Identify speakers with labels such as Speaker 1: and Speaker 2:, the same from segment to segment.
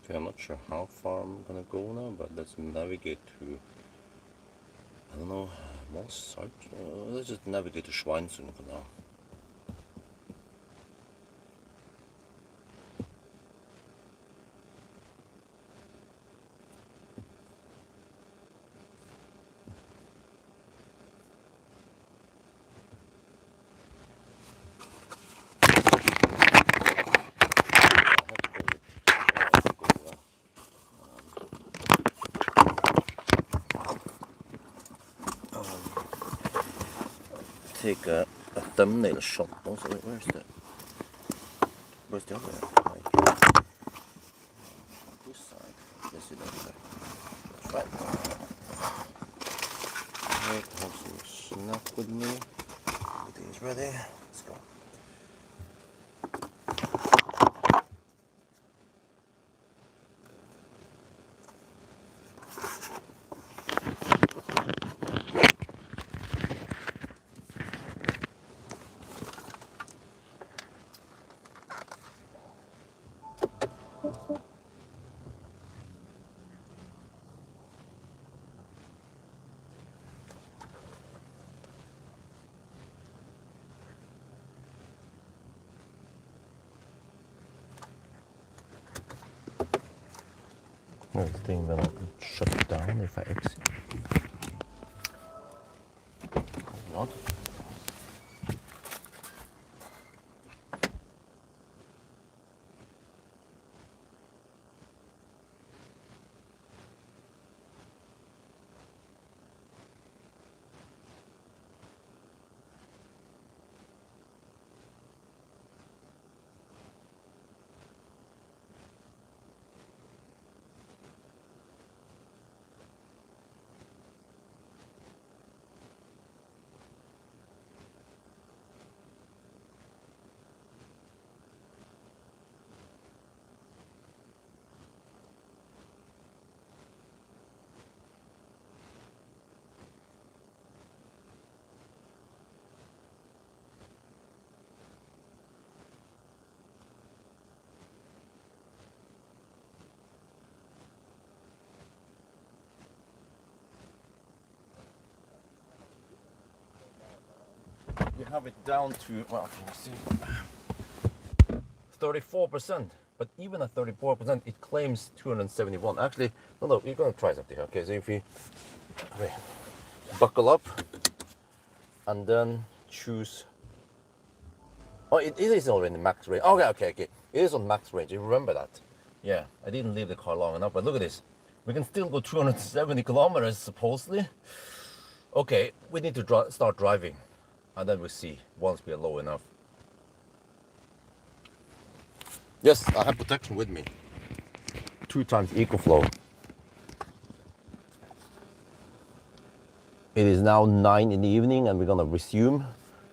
Speaker 1: Okay, I'm not sure how far I'm gonna go now, but let's navigate to, I don't know, most side. Let's just navigate to Schweinzung for now. Take a thumbnail shot. Also, where's the other? Like, this side. This is over there. That's right. Right, have some snack with me. Everything is ready. Let's go. This thing will shut down if I exit. What? We have it down to, well, can you see, 34%. But even at 34%, it claims 271. Actually, no, we're gonna try something. Okay, so if we buckle up and then choose. Oh, it is already in max range. Okay. It is on max range. You remember that? Yeah, I didn't leave the car long enough, but look at this. We can still go 270 kilometers supposedly. Okay, we need to start driving, and then we'll see once we are low enough. Yes, I have protection with me. 2 times EcoFlow. It is now 9 in the evening and we're gonna resume.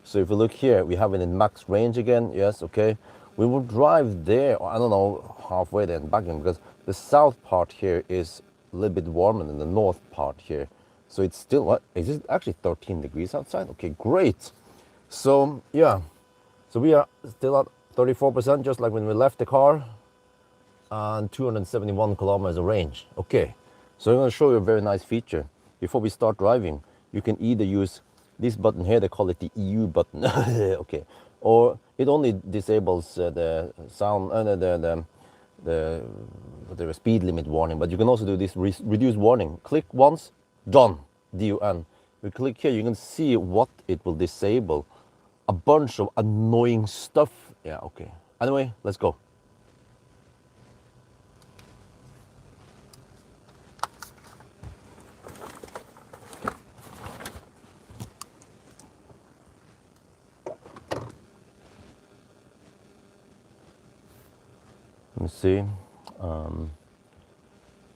Speaker 1: So if you look here, we have it in max range again. Yes, okay. We will drive there, or I don't know, halfway there and back again, because the south part here is a little bit warmer than the north part here. So it's still, what, is it actually 13 degrees outside? Okay, great. So yeah, so we are still at 34%, just like when we left the car, and 271 kilometers of range. Okay, so I'm going to show you a very nice feature. Before we start driving, you can either use this button here, they call it the EU button, okay, or it only disables the sound, the speed limit warning, but you can also do this reduce warning. Click once, done, D-U-N. We click here, you can see what it will disable. A bunch of annoying stuff. Yeah, okay. Anyway, let's go. Let me see.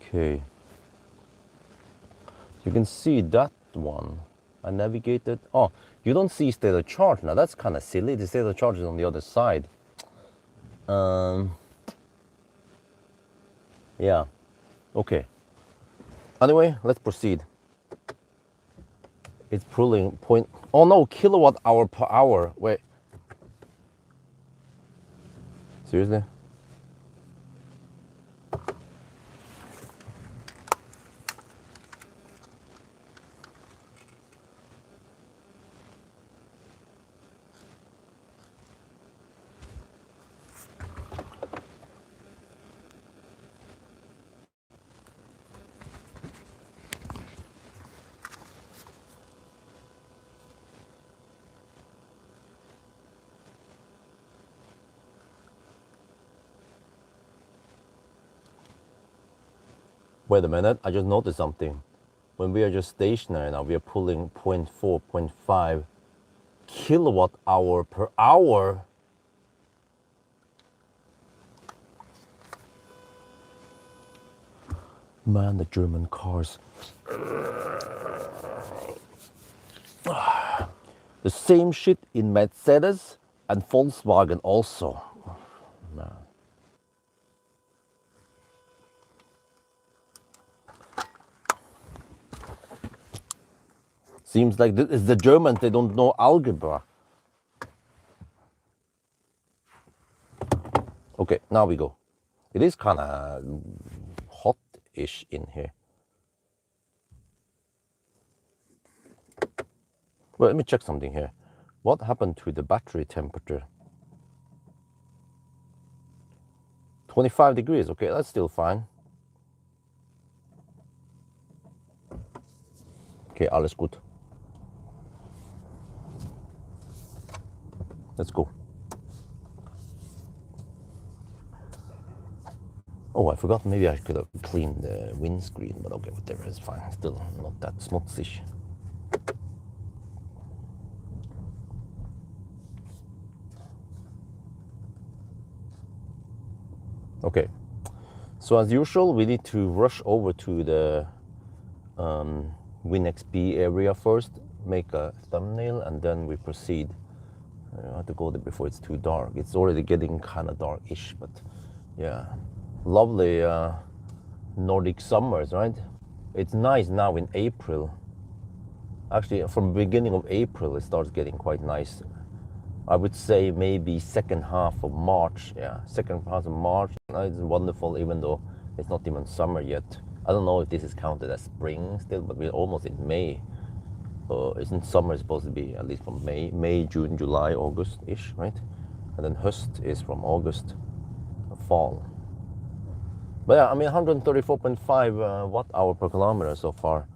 Speaker 1: Okay. You can see that one. I navigated. Oh, you don't see state of charge now. That's kind of silly. The state of charge is on the other side. Yeah. Okay. Anyway, let's proceed. It's pulling point. Oh no, kilowatt hour per hour. Wait. Seriously? Wait a minute, I just noticed something. When we are just stationary now, we are pulling 0.4, 0.5 kilowatt hour per hour. Man, the German cars. The same shit in Mercedes and Volkswagen also. Man. Seems like it's the Germans, they don't know algebra. Okay, now we go. It is kind of hot-ish in here. Well, let me check something here. What happened to the battery temperature? 25 degrees, okay, that's still fine. Okay, alles gut. Let's go. Oh, I forgot, maybe I could have cleaned the windscreen, but okay, whatever, it's fine. Still not that smutsig. Okay, so as usual, we need to rush over to the WinXP area first, make a thumbnail, and then we proceed. I have to go there before it's too dark. It's already getting kind of dark-ish, but yeah. Lovely Nordic summers, right? It's nice now in April. Actually, from the beginning of April, it starts getting quite nice. I would say maybe second half of March. Yeah, second half of March. It's wonderful, even though it's not even summer yet. I don't know if this is counted as spring still, but we're almost in May. Isn't summer supposed to be at least from May, June, July, August-ish, right? And then Höst is from August, fall. But yeah, I mean 134.5 watt hour per kilometer so far.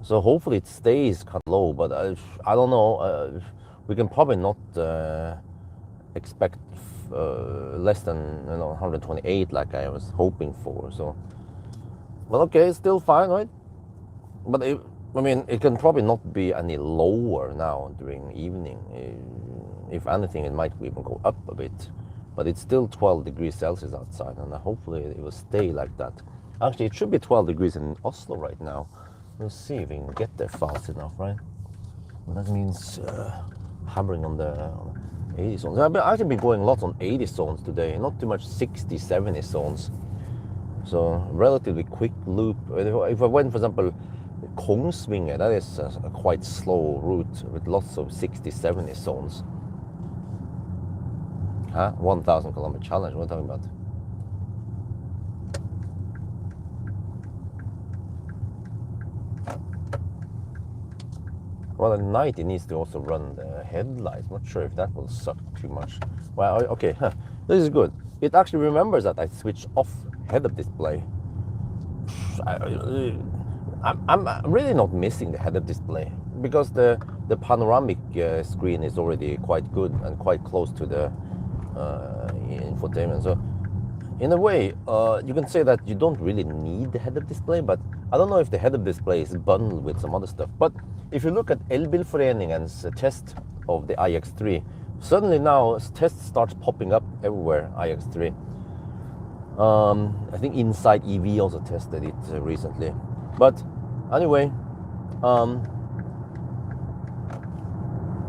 Speaker 1: So hopefully it stays kind of low, but I don't know. We can probably not expect less than 128 like I was hoping for. So, well, okay, it's still fine, right? But I mean, it can probably not be any lower now during evening. If anything, it might even go up a bit. But it's still 12 degrees Celsius outside, and hopefully it will stay like that. Actually, it should be 12 degrees in Oslo right now. We'll see if we can get there fast enough, right? Well, that means hovering on the 80 zones. I've actually been going lots on 80 zones today, not too much 60, 70 zones. So relatively quick loop. If I went, for example, Kongsvinger, that is a quite slow route with lots of 60, 70 zones. Huh? 1,000 kilometer challenge, what are you talking about? Well, at night it needs to also run the headlights. Not sure if that will suck too much. Well, okay, this is good. It actually remembers that I switched off head-up display. I'm really not missing the head-up display because the panoramic screen is already quite good and quite close to the infotainment. So in a way, you can say that you don't really need the head-up display, but I don't know if the head-up display is bundled with some other stuff. But if you look at Elbilforeningen's test of the iX3, suddenly now tests starts popping up everywhere, iX3. I think Inside EV also tested it recently. But anyway,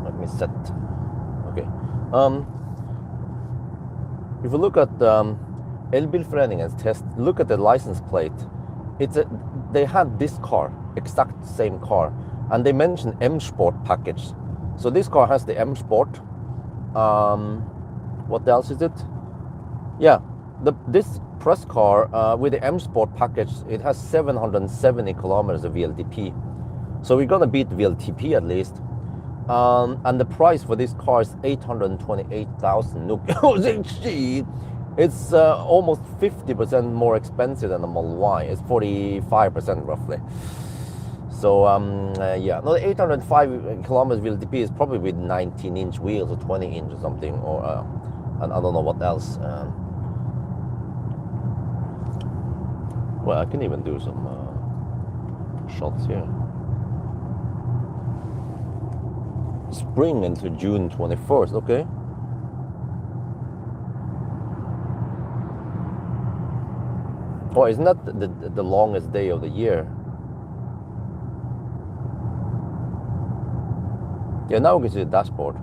Speaker 1: let me set. Okay. If you look at Elbilforeningen's test, look at the license plate. They had this car, exact same car, and they mentioned M Sport package. So this car has the M Sport. What else is it? Yeah, this press car with the M Sport package, it has 770 kilometers of VLTP. So we're gonna beat VLTP at least. And the price for this car is 828,000 NOK. It's almost 50% more expensive than the Model Y. It's 45% roughly. So yeah, no, the 805 kilometers VLTP is probably with 19-inch wheels or 20-inch or something, or and I don't know what else. Well, I can even do some shots here. Spring into June 21st, okay. Oh, isn't that the longest day of the year? Yeah, now we can see the dashboard.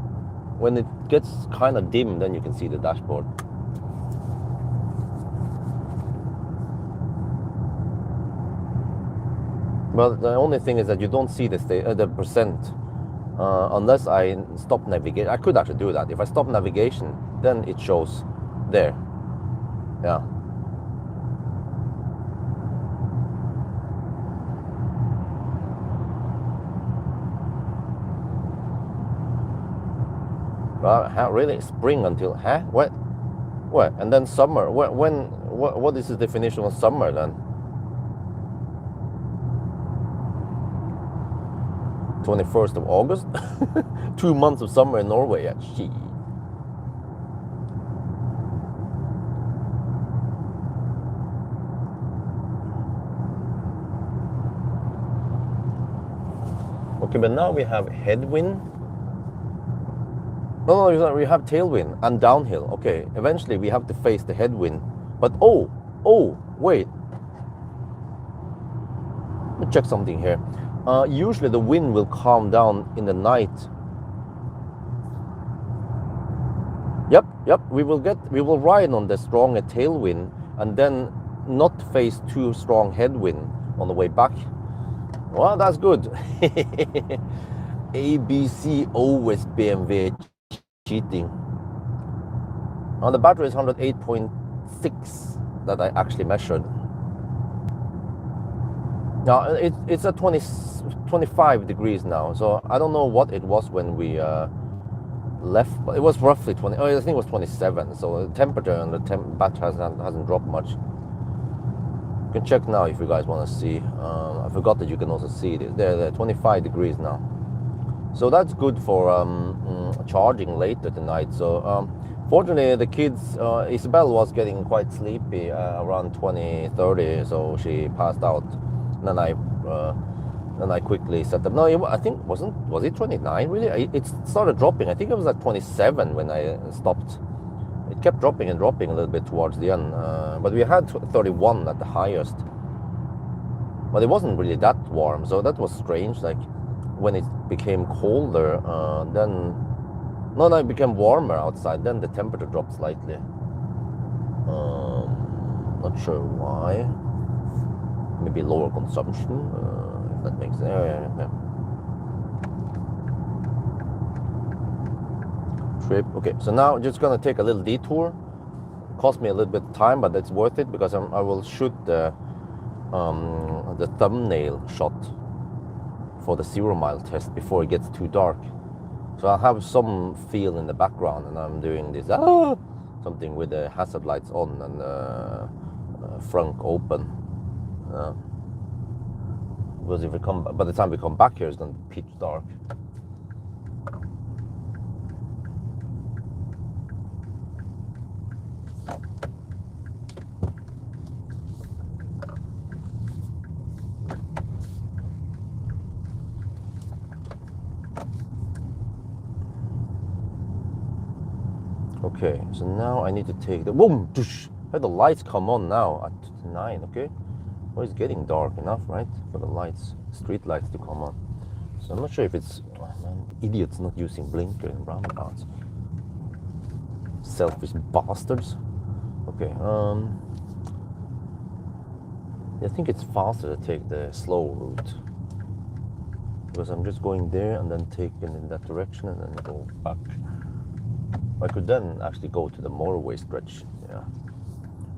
Speaker 1: When it gets kind of dim, then you can see the dashboard. But the only thing is that you don't see the percent unless I stop navigation. I could actually do that. If I stop navigation, then it shows there. Yeah. Well, really? Spring until, What? What? And then summer? What is the definition of summer then? 21st of August? 2 months of summer in Norway, yeah. Shit. Okay, but now we have headwind. No, we have tailwind and downhill. Okay, eventually we have to face the headwind. But wait. Let me check something here. Usually the wind will calm down in the night. Yep. We will ride on the stronger tailwind and then not face too strong headwind on the way back. Well, that's good. ABC always BMW cheating. Now the battery is 108.6 that I actually measured. Now it's at 25 degrees now, so I don't know what it was when we left, but it was roughly 20. I think it was 27. So the temperature and the battery hasn't dropped much. You can check now if you guys want to see. I forgot that you can also see it. They're 25 degrees now. So that's good for charging later tonight. So fortunately, the kids, Isabel was getting quite sleepy around 20:30, so she passed out. And then I quickly set up. No, I think was it 29 really? It started dropping. I think it was at 27 when I stopped. It kept dropping and dropping a little bit towards the end, but we had 31 at the highest. But it wasn't really that warm, so that was strange. Like when it became colder, it became warmer outside. Then the temperature dropped slightly. Not sure why. Maybe lower consumption, if that makes sense. Yeah. Trip. Okay, so now just gonna take a little detour. Cost me a little bit of time, but it's worth it because I will shoot the thumbnail shot for the 0 mile test before it gets too dark. So I'll have some feel in the background, and I'm doing this something with the hazard lights on and front open. Because if by the time we come back here, it's going to be pitch dark. Okay, so now I need to take the boom. Have the lights come on now at 9. Okay. Well, it's getting dark enough, right, for the lights, street lights to come on. So I'm not sure if it's idiots not using blinker in roundabouts. Selfish bastards. Okay. I think it's faster to take the slow route because I'm just going there and then taking in that direction and then go back. I could then actually go to the motorway stretch. Yeah.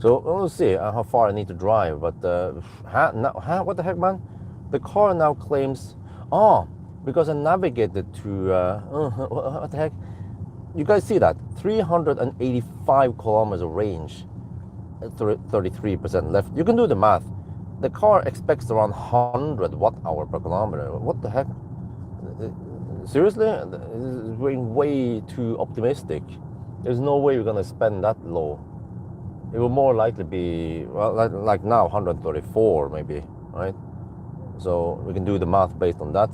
Speaker 1: So we'll see how far I need to drive, but what the heck, man? The car now claims, because I navigated to, what the heck? You guys see that? 385 kilometers of range, 33% left. You can do the math. The car expects around 100 watt-hour per kilometer. What the heck? Seriously? It's way too optimistic. There's no way we're gonna spend that low it will more likely be, well, like now 134 maybe, right? So we can do the math based on that.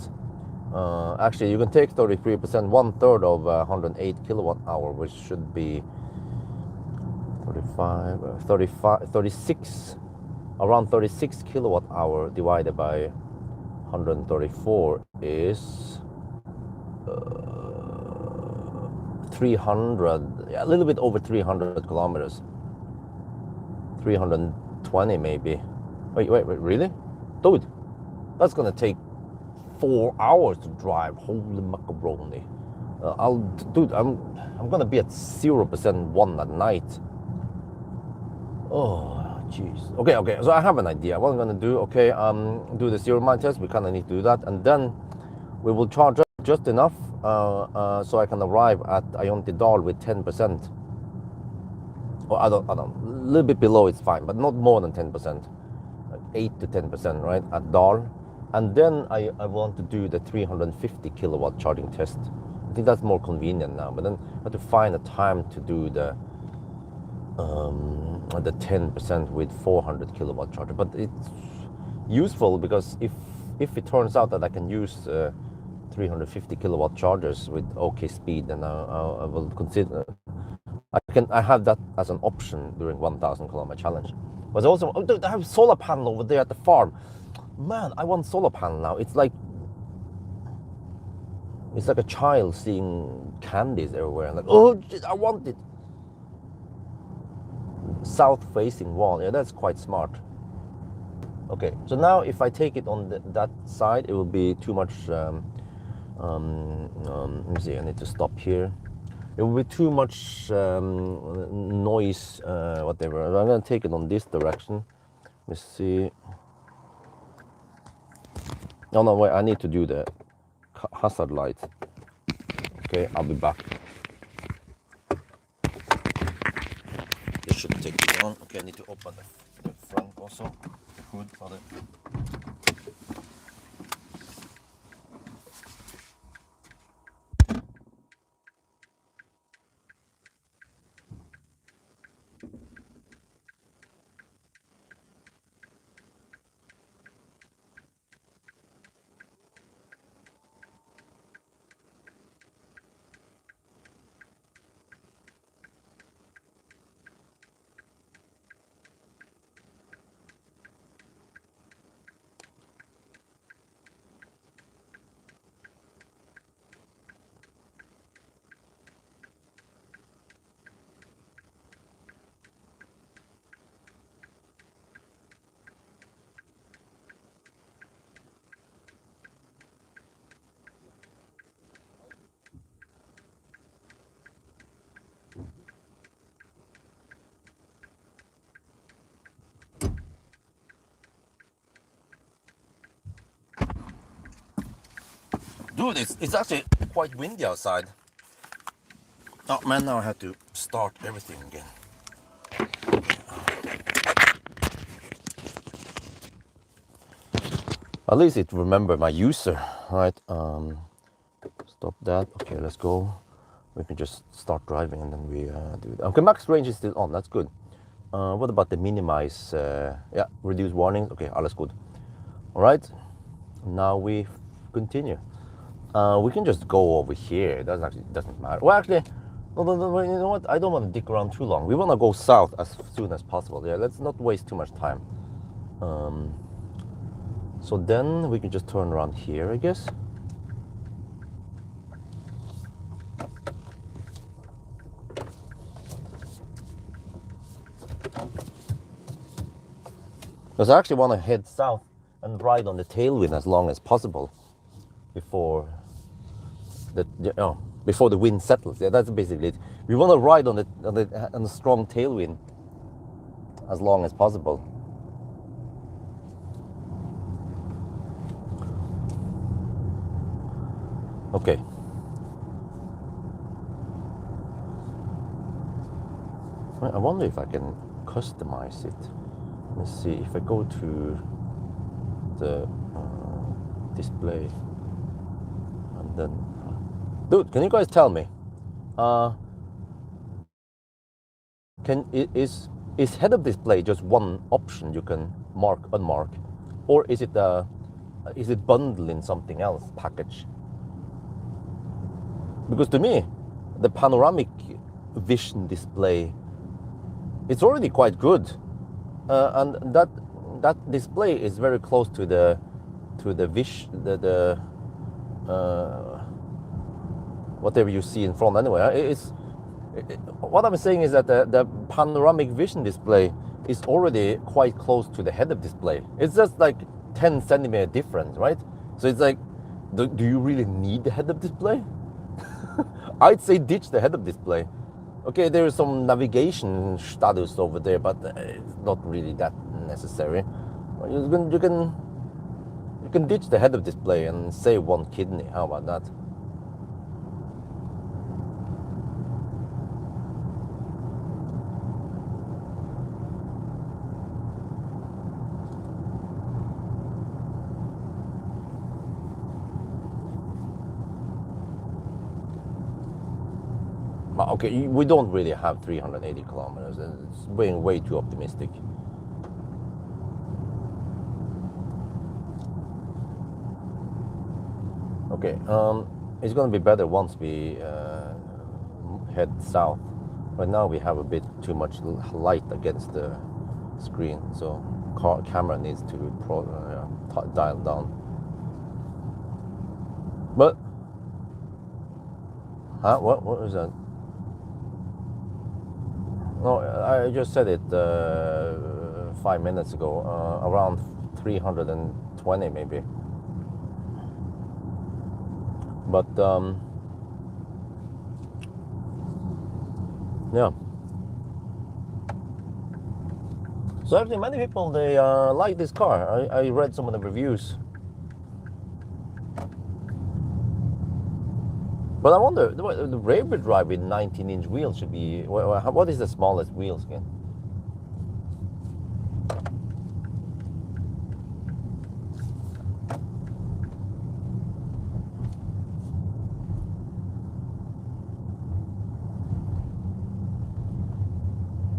Speaker 1: Actually, you can take 33%, 1/3 of 108 kilowatt hour, which should be 36, around 36 kilowatt hour divided by 134 is 300, yeah, a little bit over 300 kilometers. 320 maybe. Wait, really? Dude, that's gonna take 4 hours to drive. Holy macaroni. Dude, I'm gonna be at 0% one at night. Oh, jeez. Okay. So I have an idea. What I'm gonna do? Okay, do the 0 mile test. We kind of need to do that, and then we will charge up just enough so I can arrive at Ayonti with 10%. Or I don't. A little bit below it's fine, but not more than 10%. 8 to 10%, right, at Dal. And then I want to do the 350 kilowatt charging test. I think that's more convenient now, but then I have to find a time to do the 10% with 400 kilowatt charger. But it's useful because if it turns out that I can use 350 kilowatt chargers with okay speed, then I will consider. I have that as an option during 1,000 kilometer challenge. But also, oh, dude, I have solar panel over there at the farm. Man, I want solar panel now. It's like a child seeing candies everywhere. And like, oh, shit, I want it. South-facing wall. Yeah, that's quite smart. Okay, so now if I take it on that side, it will be too much. Let me see. I need to stop here. It will be too much noise, whatever. I'm gonna take it on this direction. Let me see. No, wait. I need to do the hazard light. Okay, I'll be back. This should take it on. Okay, I need to open the front also. The hood for the. Dude, it's actually quite windy outside. Oh man, now I have to start everything again. At least it remember my user, right? Stop that. Okay, let's go. We can just start driving and then we do that. Okay, max range is still on. That's good. What about the minimize? Yeah, reduce warnings. Okay, alles good. All right. Now we continue. We can just go over here. It doesn't matter. Well, actually, no, you know what? I don't want to dick around too long. We want to go south as soon as possible. Yeah, let's not waste too much time. So then we can just turn around here, I guess. Because I actually want to head south and ride on the tailwind as long as possible before the wind settles. Yeah, that's basically it. We want to ride on the strong tailwind as long as possible. Okay. I wonder if I can customize it. Let's see if I go to the display and then. Dude, can you guys tell me? is head-up display just one option you can mark, unmark, or is it bundled in something else package? Because to me, the panoramic vision display, it's already quite good, and that display is very close to the whatever you see in front anyway. What I'm saying is that the panoramic vision display is already quite close to the head-up display. It's just like 10 centimeter difference, right? So it's like, do you really need the head-up display? I'd say ditch the head-up display. Okay, there is some navigation status over there, but it's not really that necessary. You can ditch the head-up display and save one kidney. How about that? Okay, we don't really have 380 kilometers. It's way too optimistic. Okay, it's going to be better once we head south. Right now we have a bit too much light against the screen, so camera needs to dial down. But what was that? No, I just said it 5 minutes ago. Around 320 maybe. But yeah. So actually, many people they like this car. I read some of the reviews. But I wonder, the rear drive with 19-inch wheels should be. What is the smallest wheels again?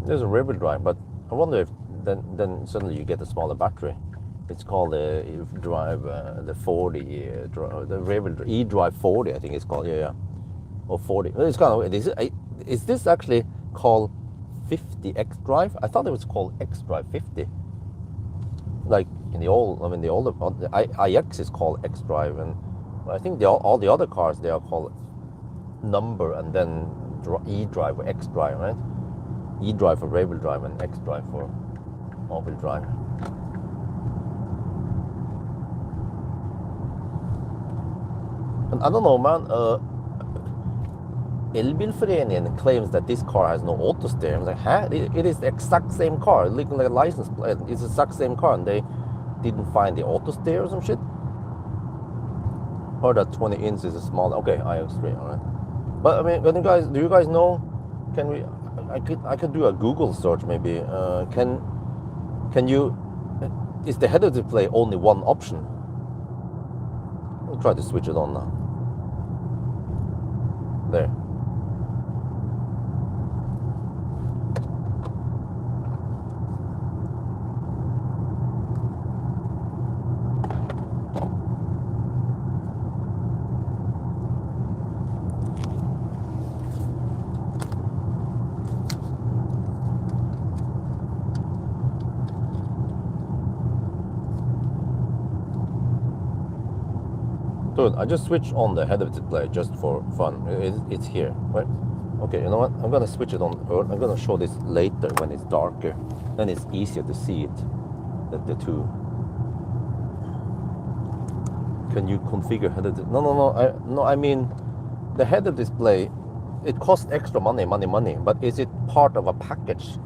Speaker 1: There's a rear drive, but I wonder if then suddenly you get a smaller battery. It's called the drive, the 40, the rear eDrive 40, I think it's called, yeah, or 40. It's kind of, is this actually called 50 xDrive? I thought it was called xDrive 50. Like in the old, I mean the older, the iX is called xDrive, and I think all the other cars, they are called number and then eDrive or xDrive, right? eDrive for rear-wheel drive and xDrive for all-wheel drive. And I don't know, man. Elbilforeningen claims that this car has no auto steer. I'm like, huh? It is the exact same car. Looking like a license plate. It's the exact same car, and they didn't find the auto steer or some shit. Or that 20 inches is smaller. Okay, iX3, all right. But I mean, do you guys know? Can we? I could do a Google search maybe. Can you? Is the head-up display only one option? I'll try to switch it on now. There. Dude, I just switched on the head-up display just for fun. It's here, right? Okay, you know what? I'm gonna switch it on. I'm gonna show this later when it's darker. Then it's easier to see it. The two. Can you configure head-up display? No. I mean, the head-up display. It costs extra money. But is it part of a package,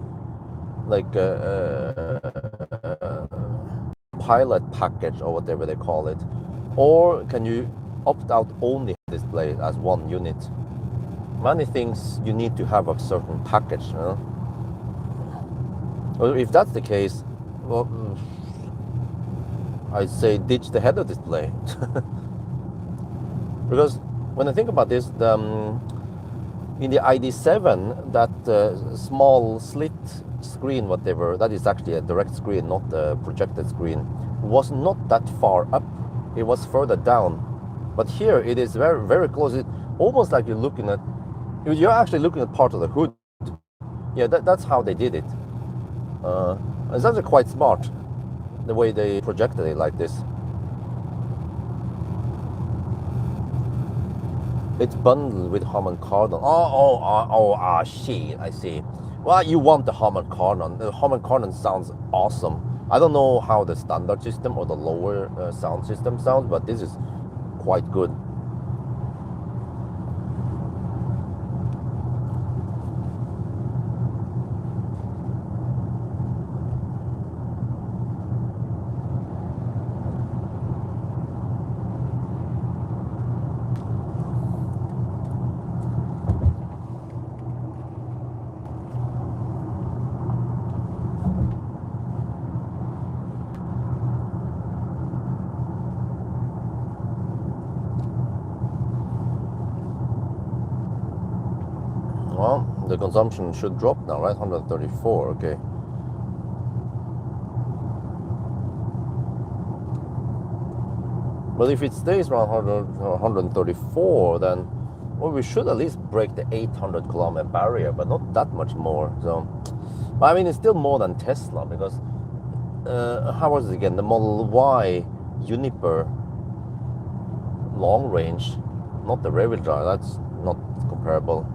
Speaker 1: like pilot package or whatever they call it? Or can you opt out only display as one unit? Many things you need to have a certain package, you know? Well, if that's the case, well, I say ditch the head-up display. Because when I think about this, in the ID.7, that small slit screen, whatever, that is actually a direct screen, not a projected screen, was not that far up. It was further down. But here it is very, very close. It almost like you're actually looking at part of the hood. Yeah, that's how they did it. It's actually quite smart, the way they projected it like this. It's bundled with Harman Kardon. Shit, I see. Well, you want the Harman Kardon. The Harman Kardon sounds awesome. I don't know how the standard system or the lower sound system sounds, but this is quite good. Well, the consumption should drop now, right? 134, okay. But if it stays around 134, then well, we should at least break the 800 kilometer barrier, but not that much more. So, I mean, it's still more than Tesla because how was it again? The Model Y Juniper long range, not the rear wheel drive. That's not comparable.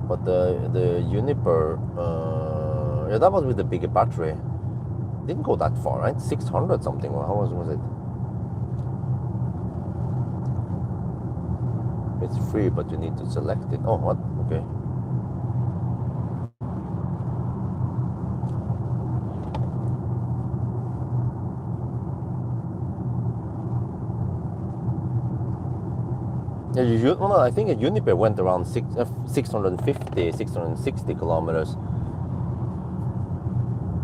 Speaker 1: But the Juniper, yeah, that was with the bigger battery. Didn't go that far, right? 600 something. How was it? It's free, but you need to select it. Oh, what? Okay. Yeah, well, I think a Juniper went around 650, 660 kilometers.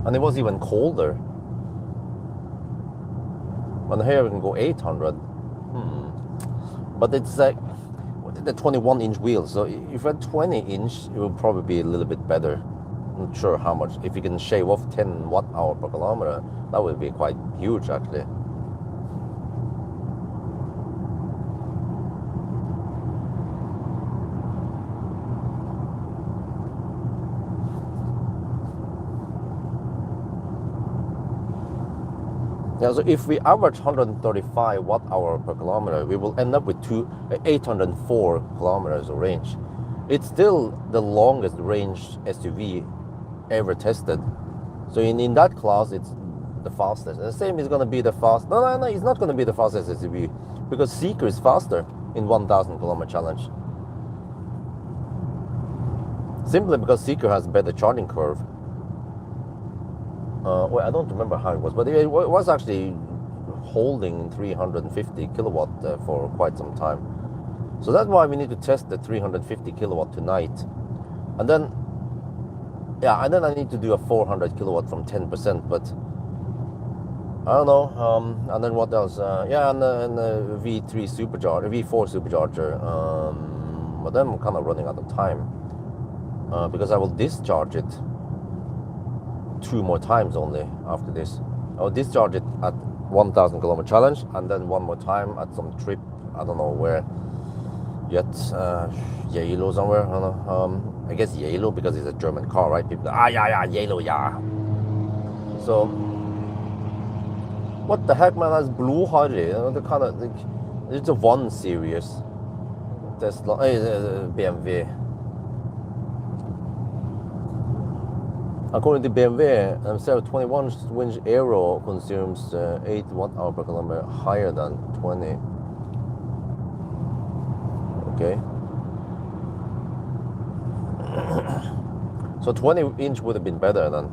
Speaker 1: And it was even colder. And here we can go 800. But it's like the 21-inch wheels. So if you had 20-inch, it would probably be a little bit better. I'm not sure how much. If you can shave off 10 watt-hour per kilometer, that would be quite huge, actually. Yeah, so if we average 135 watt-hour per kilometer, we will end up with 804 kilometers of range. It's still the longest range SUV ever tested. So in that class, it's the fastest. And the same is going to be the fast. No, it's not going to be the fastest SUV because Seeker is faster in 1,000 kilometer challenge. Simply because Seeker has better charging curve. Well, I don't remember how it was, but it was actually holding 350 kilowatt for quite some time. So that's why we need to test the 350 kilowatt tonight. And then, yeah, and then I need to do a 400 kilowatt from 10%, but I don't know. And then what else? Yeah, and the V3 supercharger, V4 supercharger. But then I'm kind of running out of time because I will discharge it 2 more times only after this. I'll discharge it at 1,000 kilometer challenge and then 1 more time at some trip. I don't know where yet. Yale or somewhere. I don't know. I guess Yale because it's a German car, right? People, yeah, Yale, yeah. So, what the heck, man? That's Blue Harry. The kind of it's a 1 series Tesla, BMW. According to BMW, 21-inch Aero consumes 8 watt-hour per kilometer higher than 20. Okay. So 20-inch would have been better then.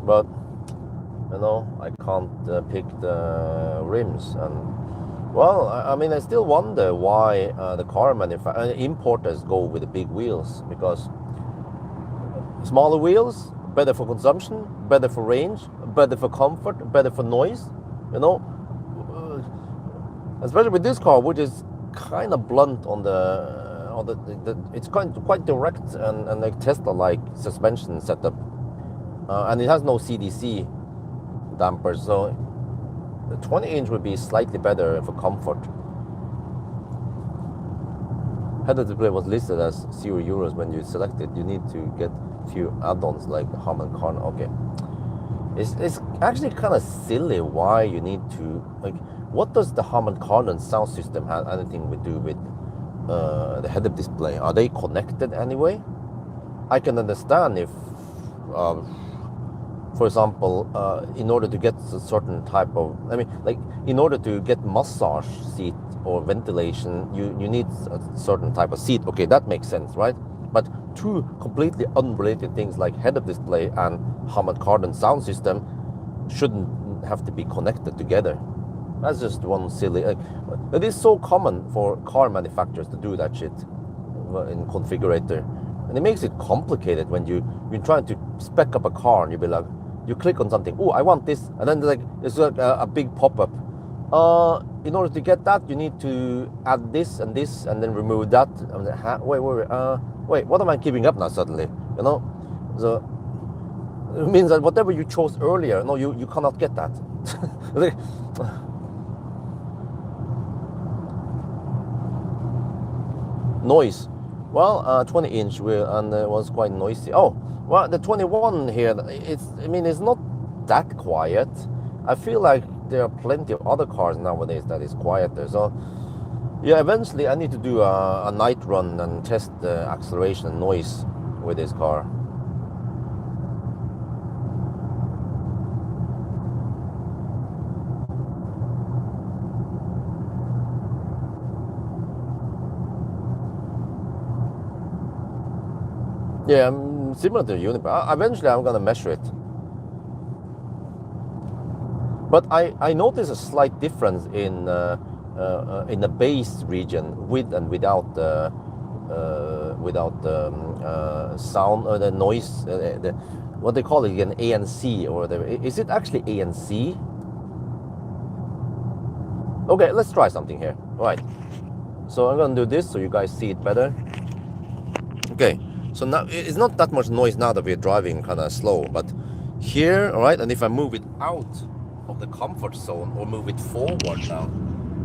Speaker 1: But, you know, I can't pick the rims. And, well, I mean, I still wonder why the car importers go with the big wheels. Because smaller wheels, better for consumption, better for range, better for comfort, better for noise, you know. Especially with this car, which is kind of blunt on the it's quite direct and like Tesla-like suspension setup. and it has no CDC dampers, so the 20-inch would be slightly better for comfort. Head-up display was listed as €0 when you select it. You need to get a few add-ons like Harman Kardon. Okay, it's actually kind of silly why you need to, like, what does the Harman Kardon sound system have anything to do with the head-up display? Are they connected anyway? I can understand if, for example, in order to get a certain type of, I mean, like, in order to get massage seat or ventilation, you need a certain type of seat. Okay, that makes sense, right? But two completely unrelated things like head-up display and Harman Kardon sound system shouldn't have to be connected together. That's just one silly. It is so common for car manufacturers to do that shit in configurator, and it makes it complicated when you're trying to spec up a car and you be like, you click on something. Oh, I want this, and then it's like a big pop-up. In order to get that, you need to add this, and then remove that. I'm like, wait, what am I keeping up now suddenly? You know, so it means that whatever you chose earlier, no, you cannot get that. Noise. Well, 20-inch wheel, and it was quite noisy. Oh, well, the 21 here, it's not that quiet. I feel like there are plenty of other cars nowadays that is quieter. So yeah, eventually I need to do a night run and test the acceleration and noise with this car. Yeah, similar to the unit. Eventually I'm gonna measure it. But I notice a slight difference in the bass region with and without the sound or the noise. What they call it again, ANC or whatever. Is it actually ANC? Okay, let's try something here. All right. So I'm gonna do this so you guys see it better. Okay. So now it's not that much noise now that we're driving kind of slow, but here, all right. And if I move it out of the comfort zone or move it forward now,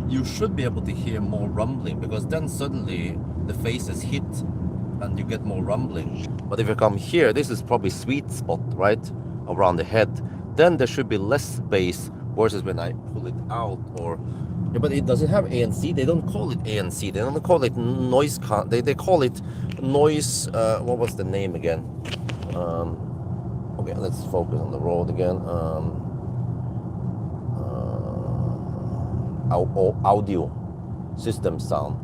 Speaker 1: you should be able to hear more rumbling, because then suddenly the faces hit and you get more rumbling. But if you come here, this is probably sweet spot, right, around the head, then there should be less bass versus when I pull it out. Or yeah, but it doesn't have ANC. They don't call it ANC. They don't call it noise. They call it noise. What was the name again? Okay, let's focus on the road again. Audio system sound.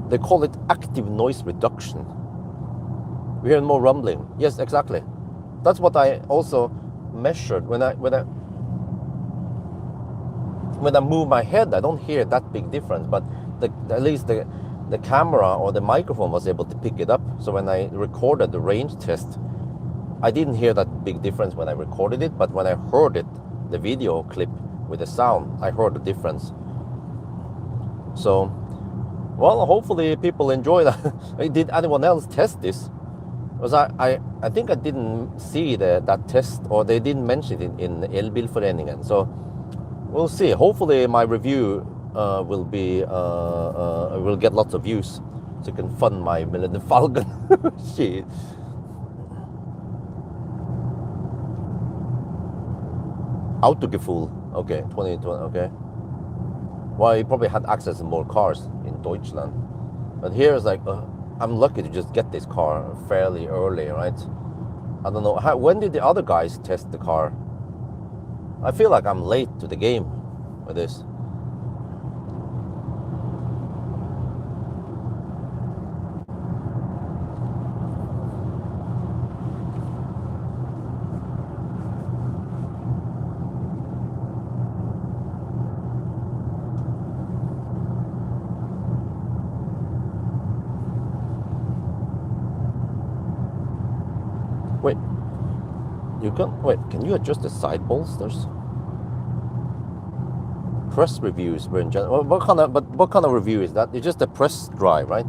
Speaker 1: They call it active noise reduction. We hear more rumbling. Yes, exactly. That's what I also measured when I move my head. I don't hear that big difference, but at least the camera or the microphone was able to pick it up. So when I recorded the range test, I didn't hear that big difference when I recorded it, but when I heard it, the video clip with the sound, I heard the difference. So, well, hopefully people enjoy that. Did anyone else test this? Because I think I didn't see that test, or they didn't mention it in Elbilforeningen. So we'll see. Hopefully my review will get lots of views, so you can fund my Millennium Falcon. Shit. Autogefühl. Okay, 2020. Okay. Well, he probably had access to more cars in Deutschland, but here is like I'm lucky to just get this car fairly early, right? I don't know when did the other guys test the car. I feel like I'm late to the game with this. Can you adjust the side bolsters? Press reviews were in general. What kind of review is that? It's just a press drive, right?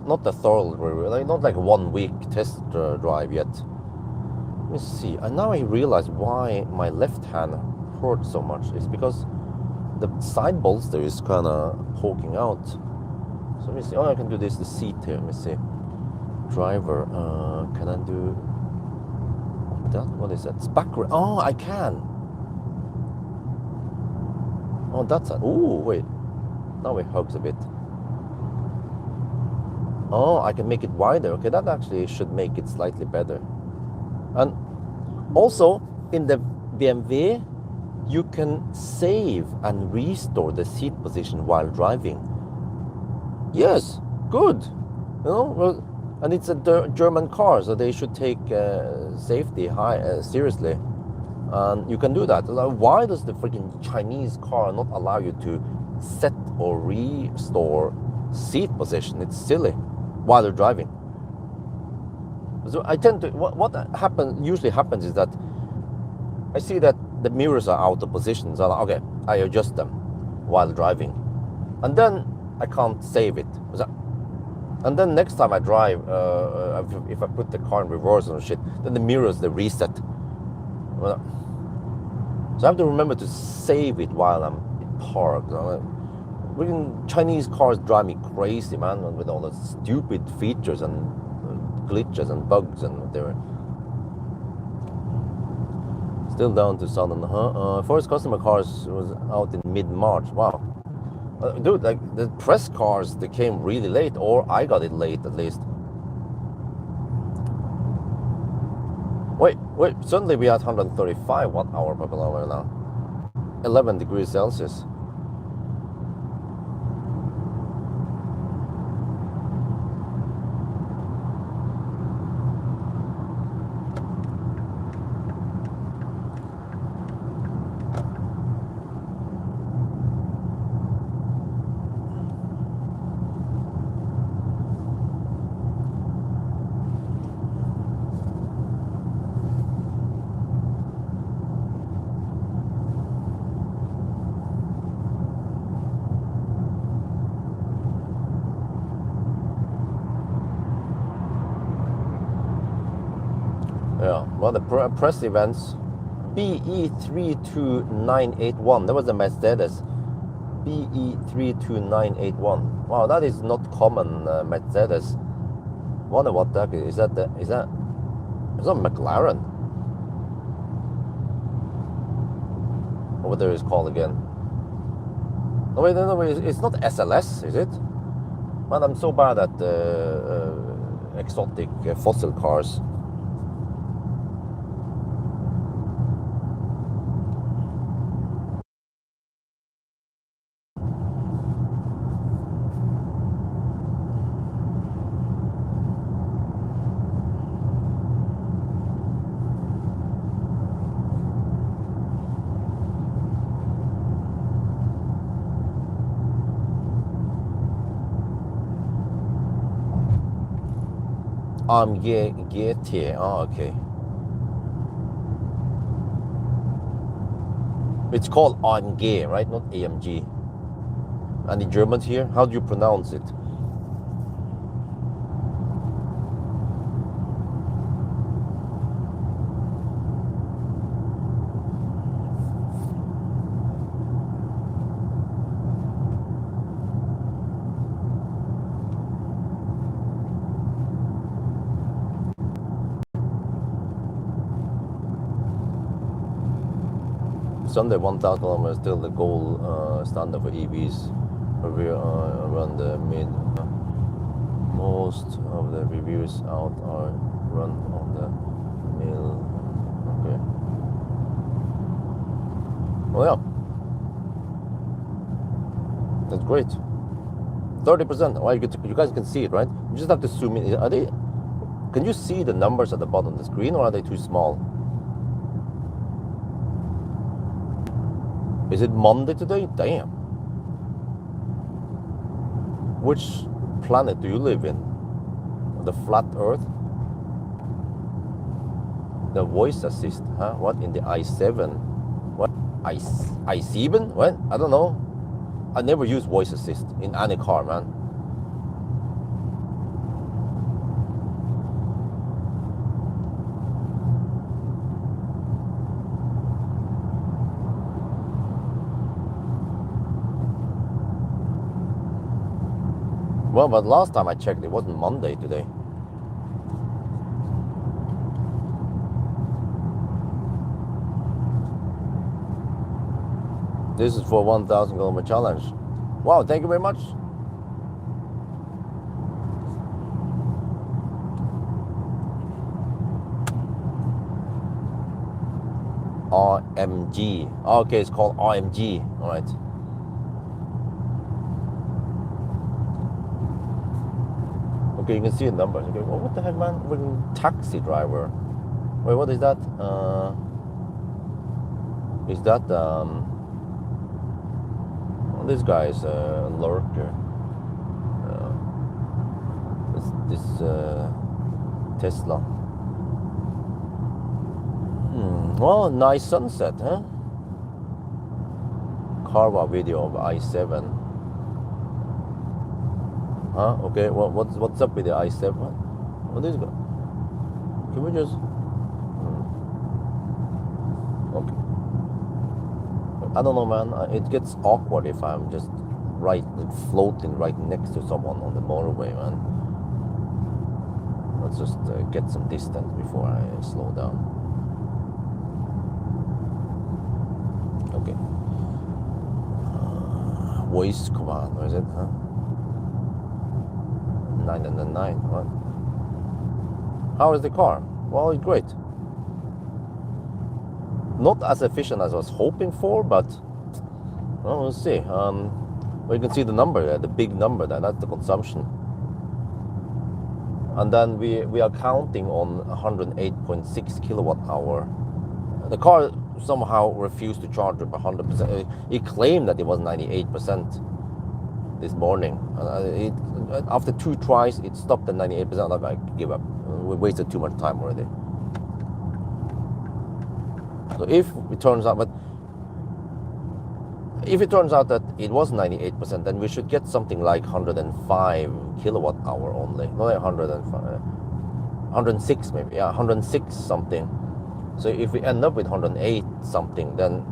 Speaker 1: Not the thorough review. Not like 1 week test drive yet. me see. And now I realize why my left hand hurts so much. It's because the side bolster is kind of poking out. So let me see. Oh, I can do this. The seat here. Let me see. Driver. Can I do that? What is that? It's backward. Oh, I can. Oh, that's it. Oh, wait. Now it hugs a bit. Oh, I can make it wider. Okay, that actually should make it slightly better. And also, in the BMW, you can save and restore the seat position while driving. Yes, good. You know, well, and it's a German car, so they should take safety seriously. And you can do that. Why does the freaking Chinese car not allow you to set or restore seat position? It's silly while you're driving. So I tend to, what usually happens is that I see that the mirrors are out of position. So okay, I adjust them while driving. And then I can't save it. And then next time I drive, if I put the car in reverse and shit, then the mirrors, they reset. So I have to remember to save it while I'm parked. Chinese cars drive me crazy, man, with all the stupid features and glitches and bugs and whatever. Still down to Southern, first customer cars was out in mid-March. Wow. Dude, like the press cars, they came really late, or I got it late at least. Wait, suddenly we are at 135 watt-hour per kilometer now. 11 degrees Celsius. Yeah, well, the press events, BE32981, that was the Mercedes, BE32981. Wow, that is not common Mercedes. Wonder what that is. Is that McLaren? Or what is called again? No, wait, it's not SLS, is it? Man, I'm so bad at exotic fossil cars. GT. Oh, okay. It's called AMG, right? Not AMG. And in German here, how do you pronounce it? Sunday 1,000 kilometers still the gold standard for EVs. We are around the mid. Most of the reviews out are run on the mill. Okay. Well, yeah, that's great. 30%. Well, you guys can see it, right? You just have to zoom in. Are they? Can you see the numbers at the bottom of the screen, or are they too small? Is it Monday today? Damn. Which planet do you live in? The flat Earth? The voice assist, huh? What, in the i7? What? i7? What? I don't know. I never use voice assist in any car, man. Well, but last time I checked, it wasn't Monday today. This is for 1,000 kilometer challenge. Wow, thank you very much. RMG. Okay, it's called RMG. All right. Okay, you can see the numbers. Okay, well, what the heck, man? Freaking taxi driver. Wait, what is that? Is that well, this guy is a lurker. This Tesla. Well, nice sunset, huh? Carva video of i7. Huh? Okay. Well, what's up with the i7? What is it? Can we just? Okay. I don't know, man. It gets awkward if I'm just floating right next to someone on the motorway, man. Let's just get some distance before I slow down. Okay. Voice command, or is it? Huh? 999. What? How is the car? Well, it's great. Not as efficient as I was hoping for, but well, we'll see. Well, you can see the number there, the big number there. That's the consumption. And then we are counting on 108.6 kilowatt hour. The car somehow refused to charge up 100%. It claimed that it was 98% this morning. After 2 tries, it stopped at 98%. Like, I give up. We wasted too much time already. So if it turns out, if it turns out that it was 98%, then we should get something like 105 kilowatt hour only. Not like 105, 106 maybe. Yeah, 106 something. So if we end up with 108 something, then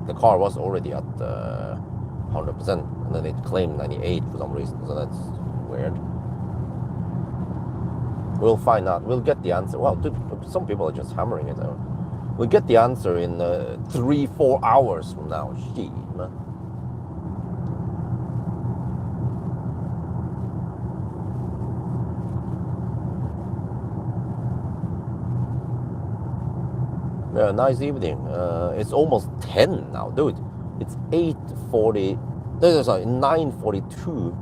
Speaker 1: the car was already at 100%, and then it claimed 98 for some reason. So that's weird. We'll find out. We'll get the answer. Well, some people are just hammering it out. We'll get the answer in 3-4 hours from now. Shit, man. Yeah, nice evening. It's almost 10 now, dude. It's 8:40. No, sorry, 9:42.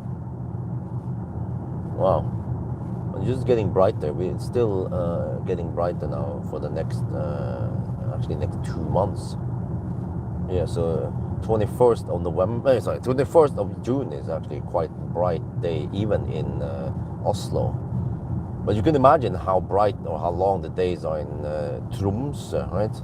Speaker 1: Wow. It's just getting brighter. It's still getting brighter now for the next, actually next 2 months. Yeah, so 21st of November, 21st of June is actually quite bright day, even in Oslo. But you can imagine how bright or how long the days are in Tromsø, right?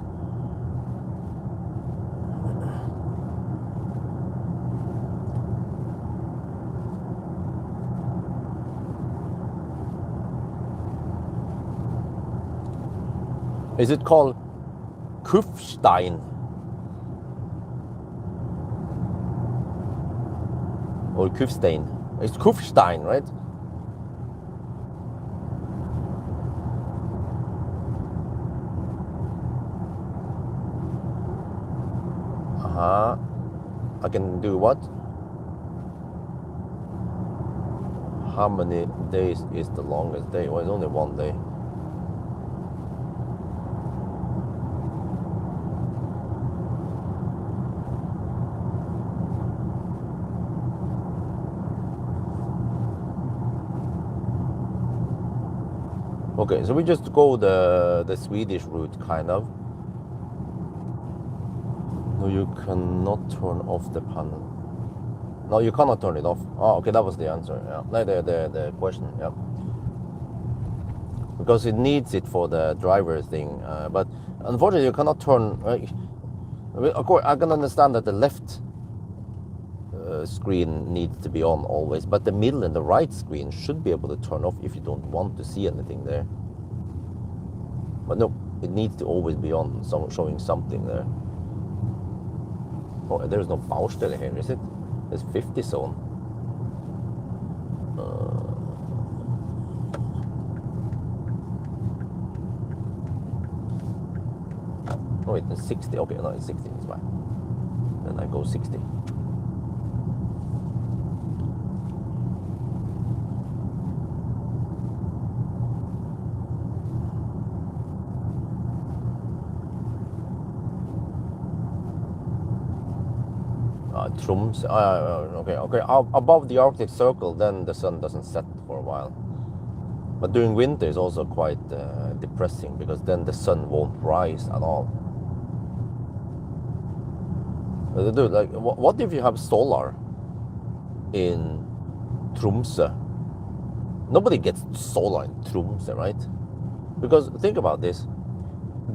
Speaker 1: Is it called Kufstein? Or Kufstein? It's Kufstein, right? I can do what? How many days is the longest day? Well, it's only 1 day. Okay, so we just go the Swedish route, kind of. No, you cannot turn off the panel. No, you cannot turn it off. Oh, okay, that was the answer. Yeah, the question. Yeah, because it needs it for the driver thing. But unfortunately, you cannot turn. Of course, I can understand that the left screen needs to be on always, but the middle and the right screen should be able to turn off if you don't want to see anything there. But no, it needs to always be on, showing something there. Oh, there's no Baustelle here, is it? There's 50 zone. Oh wait, it's 60. Okay, no, it's 60. It's fine. Then I go 60. Tromsø. Okay. Above the Arctic Circle, then the sun doesn't set for a while. But during winter, it's also quite depressing because then the sun won't rise at all. Dude, like, what if you have solar in Tromsø? Nobody gets solar in Tromsø, right? Because think about this.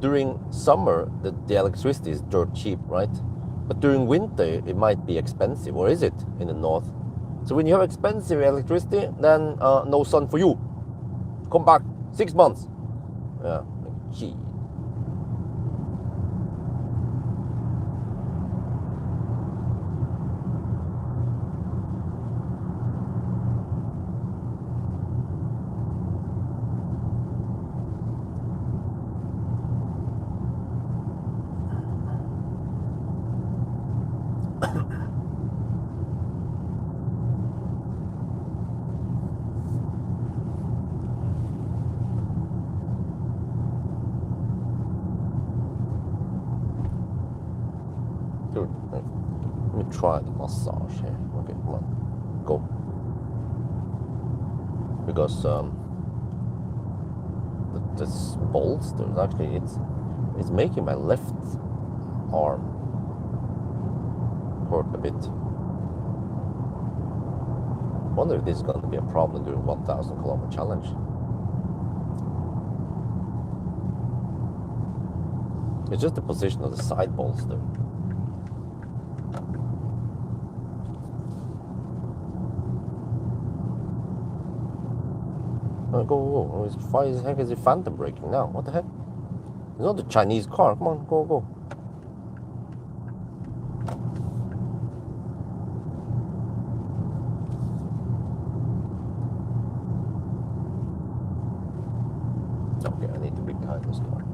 Speaker 1: During summer, the electricity is dirt cheap, right? But during winter, it might be expensive, or is it in the north? So when you have expensive electricity, then no sun for you. Come back 6 months. Yeah, gee. Dude, let me try the massage here. Okay, come on, go. Because this bolster is actually it's making my left arm hurt a bit. Wonder if this is going to be a problem during 1,000 kilometer challenge. It's just the position of the side bolster. Go. Why the heck is it phantom braking now? What the heck? It's not a Chinese car. Come on, go. Okay, I need to be behind this car.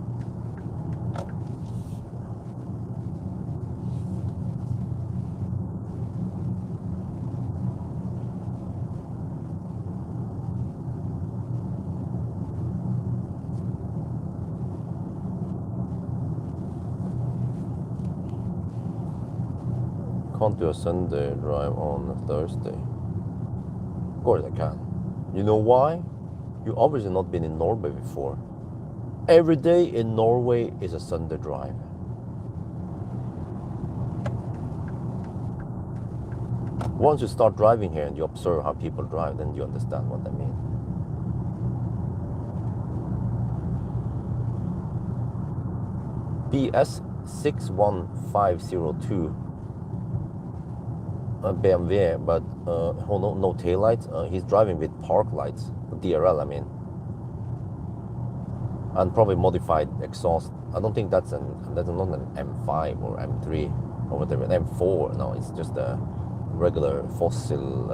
Speaker 1: Can't do a Sunday drive on a Thursday. Of course I can. You know why? You obviously not been in Norway before. Every day in Norway is a Sunday drive. Once you start driving here and you observe how people drive, then you understand what I mean. BS 61502 BMW, but no tail lights. He's driving with park lights, DRL, I mean, and probably modified exhaust. I don't think that's not an M5 or M3 or whatever, an M4. No, it's just a regular fossil,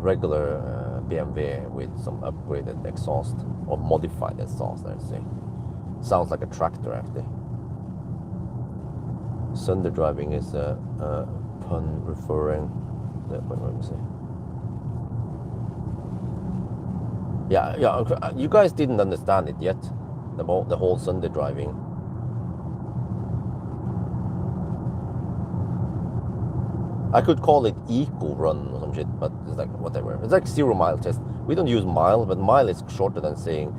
Speaker 1: regular BMW with some upgraded exhaust or modified exhaust. Let's say, sounds like a tractor actually. Sunday driving is a pun referring. What do I say? Yeah. You guys didn't understand it yet about the whole Sunday driving. I could call it eco run or some shit, but it's like whatever. It's like 0 mile test. We don't use mile, but mile is shorter than saying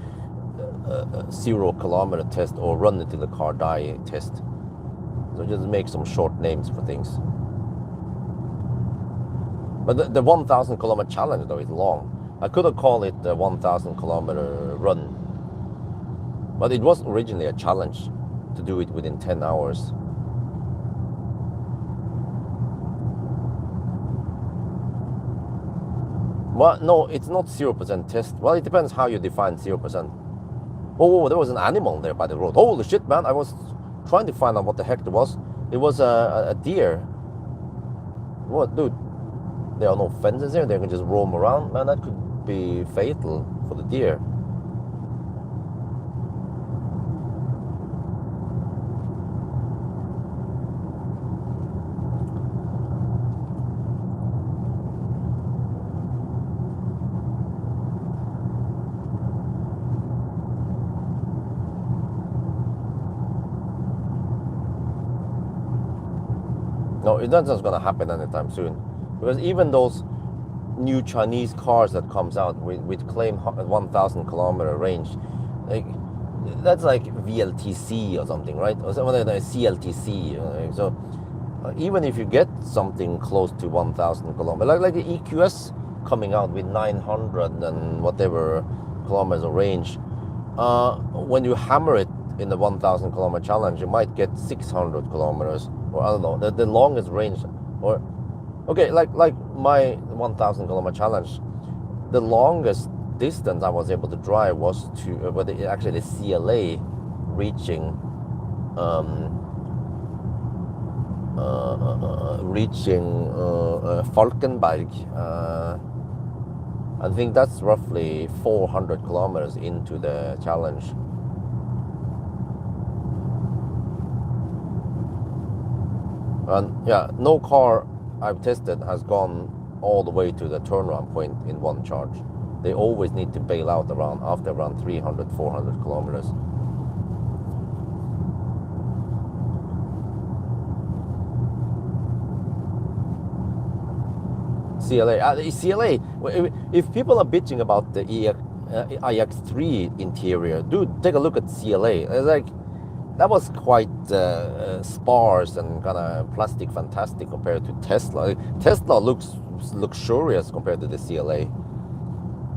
Speaker 1: 0 kilometer test or run until the car die test. So just make some short names for things. But the 1,000 kilometer challenge though is long. I could have called it the 1,000 kilometer run, but it was originally a challenge to do it within 10 hours. Well, no, it's not 0% test. Well, it depends how you define 0%. Oh, there was an animal there by the road. Holy shit, man! I was trying to find out what the heck it was. It was a deer. What, dude? There are no fences here. They can just roam around. Man, that could be fatal for the deer. know, that's not gonna happen anytime soon, because even those new Chinese cars that comes out with claim 1,000 kilometer range, like that's like VLTC or something, right? Or something like CLTC. So even if you get something close to 1,000 kilometers, like the EQS coming out with 900 and whatever kilometers of range, when you hammer it in the 1,000 kilometer challenge, you might get 600 kilometers, or I don't know, the longest range, or okay, like my 1,000 kilometer challenge, the longest distance I was able to drive was to actually the CLA reaching Falkenberg. I think that's roughly 400 kilometers into the challenge. And yeah, no car I've tested has gone all the way to the turnaround point in one charge. They always need to bail out after around 300, 400 kilometers. CLA. If people are bitching about the iX3 interior, dude, take a look at CLA. It's like, that was quite sparse and kind of plastic fantastic compared to Tesla. Tesla looks luxurious compared to the CLA.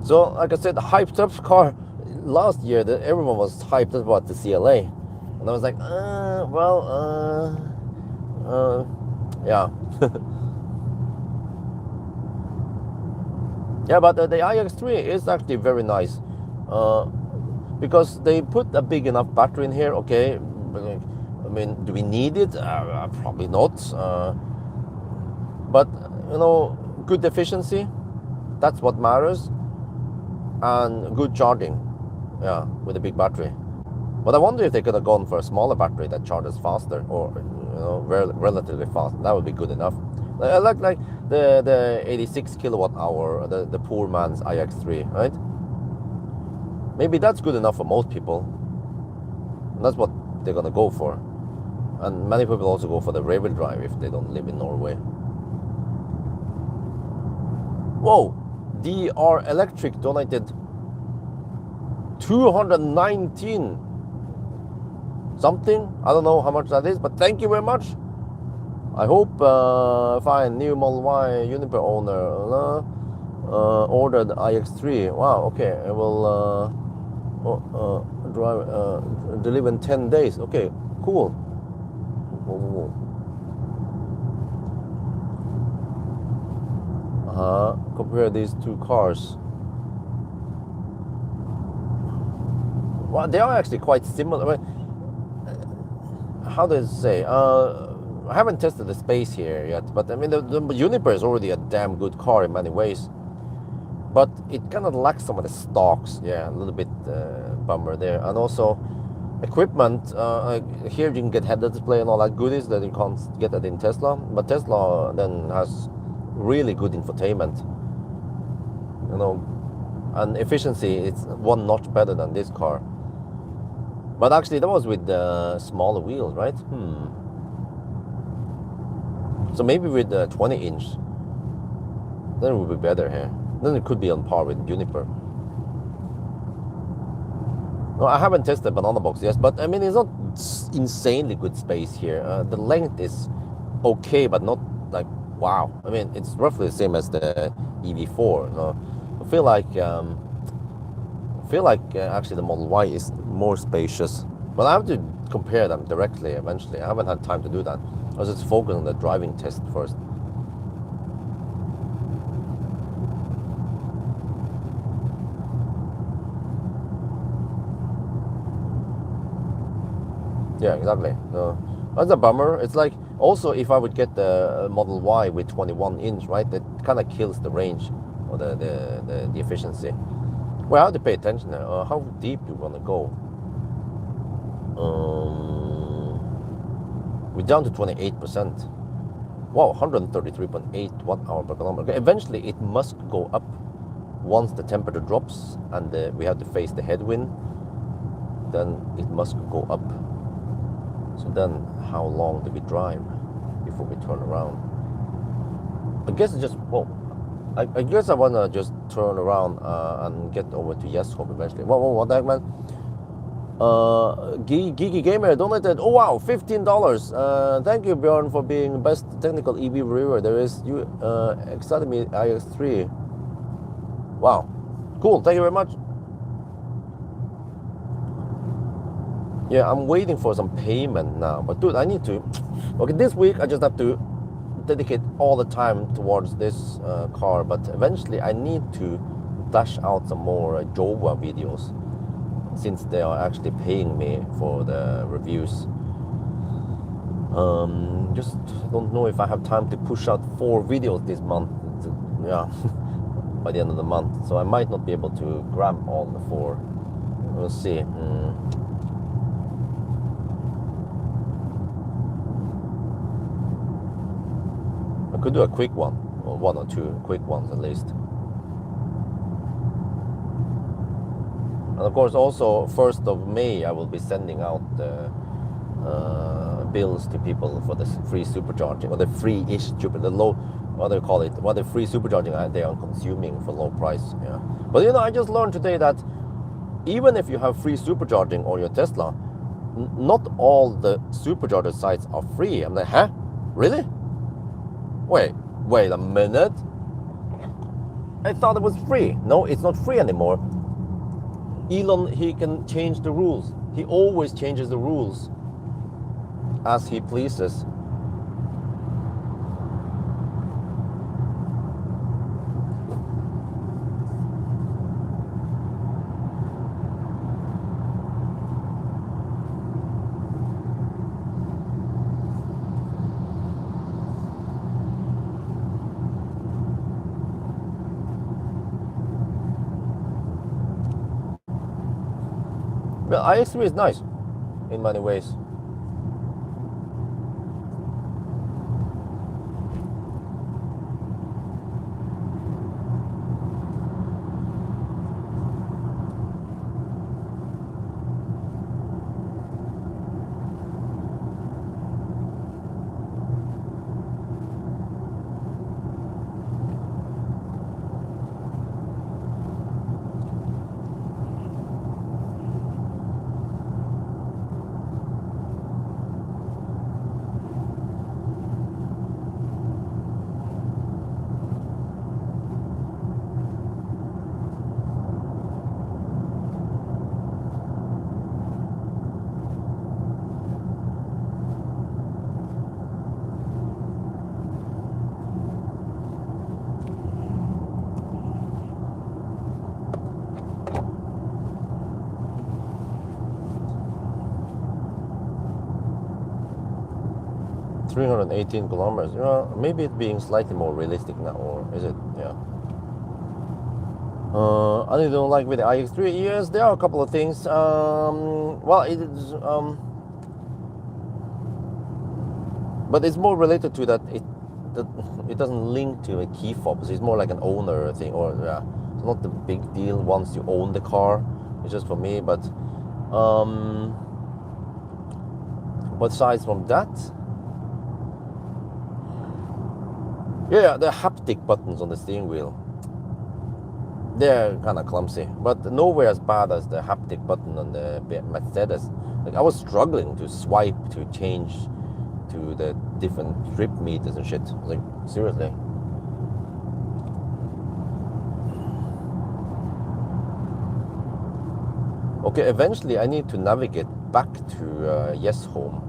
Speaker 1: So, like I said, the hyped up car last year, everyone was hyped up about the CLA, and I was like, yeah. Yeah, but the iX3 is actually very nice, because they put a big enough battery in here. Okay, I mean, do we need it? Probably not. But you know, good efficiency, that's what matters, and good charging. Yeah, with a big battery. But I wonder if they could have gone for a smaller battery that charges faster, or you know, relatively fast. That would be good enough. I like the 86 kilowatt hour, the poor man's iX3, right? Maybe that's good enough for most people. And that's what they're gonna go for. And many people also go for the rear-wheel drive if they don't live in Norway. Whoa! DR Electric donated 219 something. I don't know how much that is, but thank you very much. I hope if I new Model Y Uniper owner ordered iX3. Wow, okay, I will deliver in 10 days. Okay, cool. Compare these two cars. Well, they are actually quite similar. I mean, how do I say? I haven't tested the space here yet, but I mean, the Uniper is already a damn good car in many ways. But it kind of lacks some of the stocks. Yeah, a little bit bummer there. And also, equipment. Here you can get head-up display and all that goodies that you can't get that in Tesla. But Tesla then has really good infotainment. You know, and efficiency, it's one notch better than this car. But actually, that was with the smaller wheels, right? So maybe with the 20-inch, then it would be better here. Then it could be on par with Uniper. No, I haven't tested Banana Box yet, but I mean, it's not insanely good space here. The length is okay, but not like wow. I mean, it's roughly the same as the EV4. So I feel like actually the Model Y is more spacious. But I have to compare them directly eventually. I haven't had time to do that. I was just focused on the driving test first. Yeah, exactly. That's a bummer. It's like, also if I would get the Model Y with 21-inch, right, that kind of kills the range or the efficiency. Well, I have to pay attention now. How deep do you want to go? We're down to 28%. Wow, 133.8 watt-hour per kilometer. Okay, eventually, it must go up once the temperature drops and we have to face the headwind. Then it must go up. So then, how long do we drive before we turn around. I guess it's just, well, I guess I want to just turn around and get over to Yes Home eventually. What the heck, man? Geeky Gamer donated, oh wow, $15. Thank you, Bjorn, for being best technical EV reviewer. There is you excited me iX3. Wow, cool, thank you very much. Yeah, I'm waiting for some payment now, but dude, I need to, okay, this week I just have to dedicate all the time towards this car, but eventually I need to dash out some more Jova videos, since they are actually paying me for the reviews. Just don't know if I have time to push out 4 videos this month, yeah, by the end of the month, so I might not be able to grab all the 4. We'll see. I could do a quick one, or 1 or 2 quick ones at least. And of course, also 1st of May, I will be sending out the bills to people for the free supercharging, or the free-ish, the low, what they call it, what the free supercharging they are consuming for low price. Yeah. But you know, I just learned today that even if you have free supercharging on your Tesla, not all the supercharger sites are free. I'm like, huh? Really? Wait a minute. I thought it was free. No, it's not free anymore. Elon, he can change the rules. He always changes the rules as he pleases. Well, iX3 is nice in many ways. $318 kilometers. You know, maybe it's being slightly more realistic now, or is it? Yeah. I don't like with the iX3. Yes, there are a couple of things. Well, it's but it's more related to that it doesn't link to a key fob. So it's more like an owner thing, or yeah, it's not the big deal once you own the car. It's just for me, but aside from that. Yeah, the haptic buttons on the steering wheel, they're kind of clumsy, but nowhere as bad as the haptic button on the Mercedes. Like, I was struggling to swipe to change to the different trip meters and shit. Like, seriously. Okay, eventually I need to navigate back to Yes Home.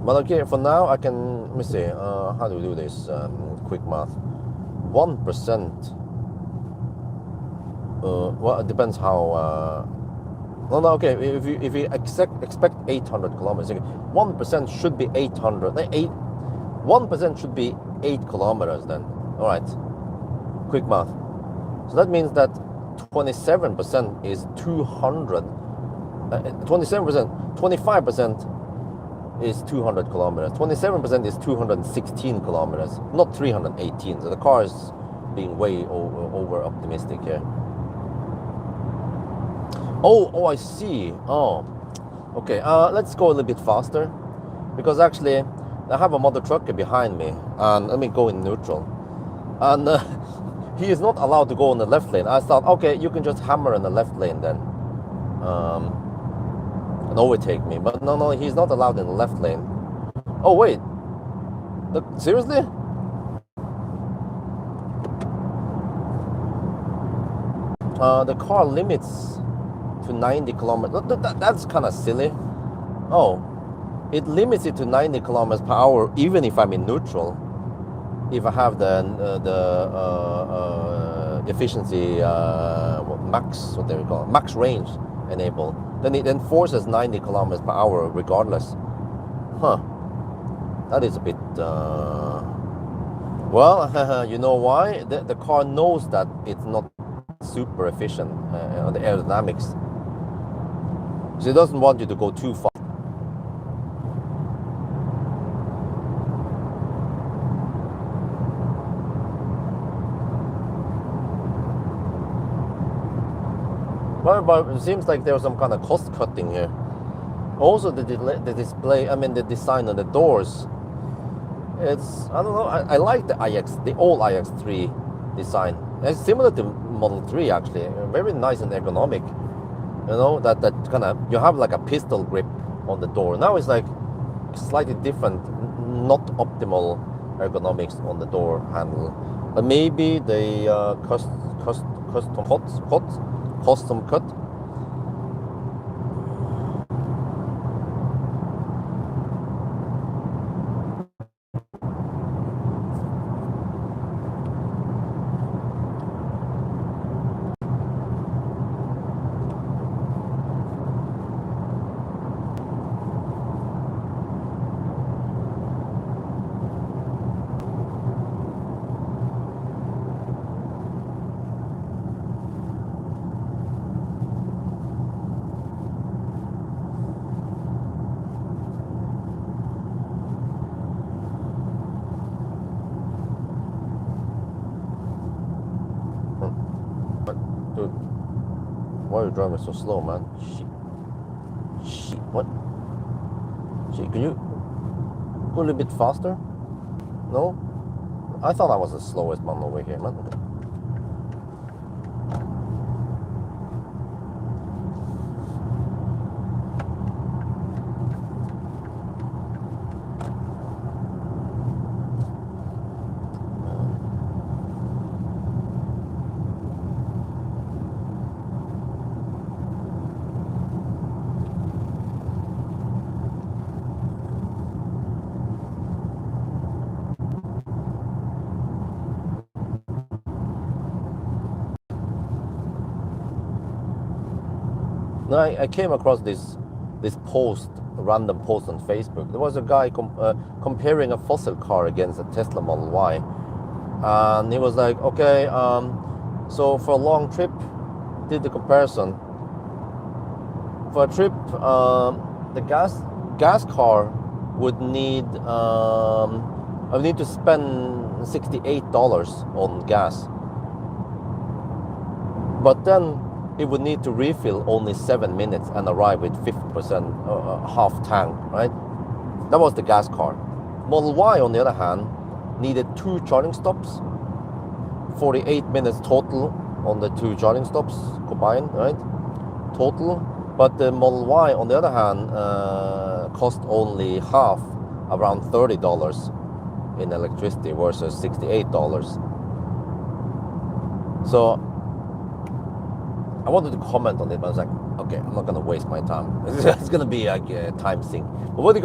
Speaker 1: But okay, for now I can, let me see, how do we do this? Quick math. 1%, well, it depends how, no, okay, if you expect 800 kilometers, 1% should be 800, 1% should be 8 kilometers then. All right, quick math. So that means that 27% is 200, 27%, 25%, is 200 kilometers. 27% is 216 kilometers, not 318. So the car is being way over optimistic here. Oh, I see. Oh, okay. Let's go a little bit faster. because actually I have a mother trucker behind me, and let me go in neutral, and he is not allowed to go in the left lane. I thought, okay, you can just hammer in the left lane then, and overtake me, but no, he's not allowed in the left lane. Oh wait, seriously? The car limits to 90 kilometers. That's kind of silly. Oh, it limits it to 90 kilometers per hour even if I'm in neutral. If I have the efficiency max, what do we call it, max range enabled, then it enforces 90 kilometers per hour regardless. Huh? That is a bit. Well, you know why? The car knows that it's not super efficient on the aerodynamics, so it doesn't want you to go too far. But it seems like there's some kind of cost cutting here. Also, the display, I mean the design on the doors. It's, I don't know, I like the old iX3 design. It's similar to Model 3 actually, very nice and ergonomic. You know, that kind of, you have like a pistol grip on the door. Now it's like slightly different, not optimal ergonomics on the door handle. But maybe they custom cut. Dude, why are you driving so slow, man? Shit, what? Shit, can you go a little bit faster? No? I thought I was the slowest man over here, man. No, I came across this random post on Facebook. There was a guy comparing a fossil car against a Tesla Model Y, and he was like, okay, so for a long trip, did the comparison. For a trip, the gas car would need I would need to spend $68 on gas, but then it would need to refill only 7 minutes and arrive with 50% half tank, right? That was the gas car. Model Y, on the other hand, needed 2 charging stops, 48 minutes total on the 2 charging stops combined, right? Total. But the Model Y, on the other hand, cost only half, around $30 in electricity versus $68. So I wanted to comment on it, but I was like, okay, I'm not gonna waste my time. It's gonna be like a time sink. But do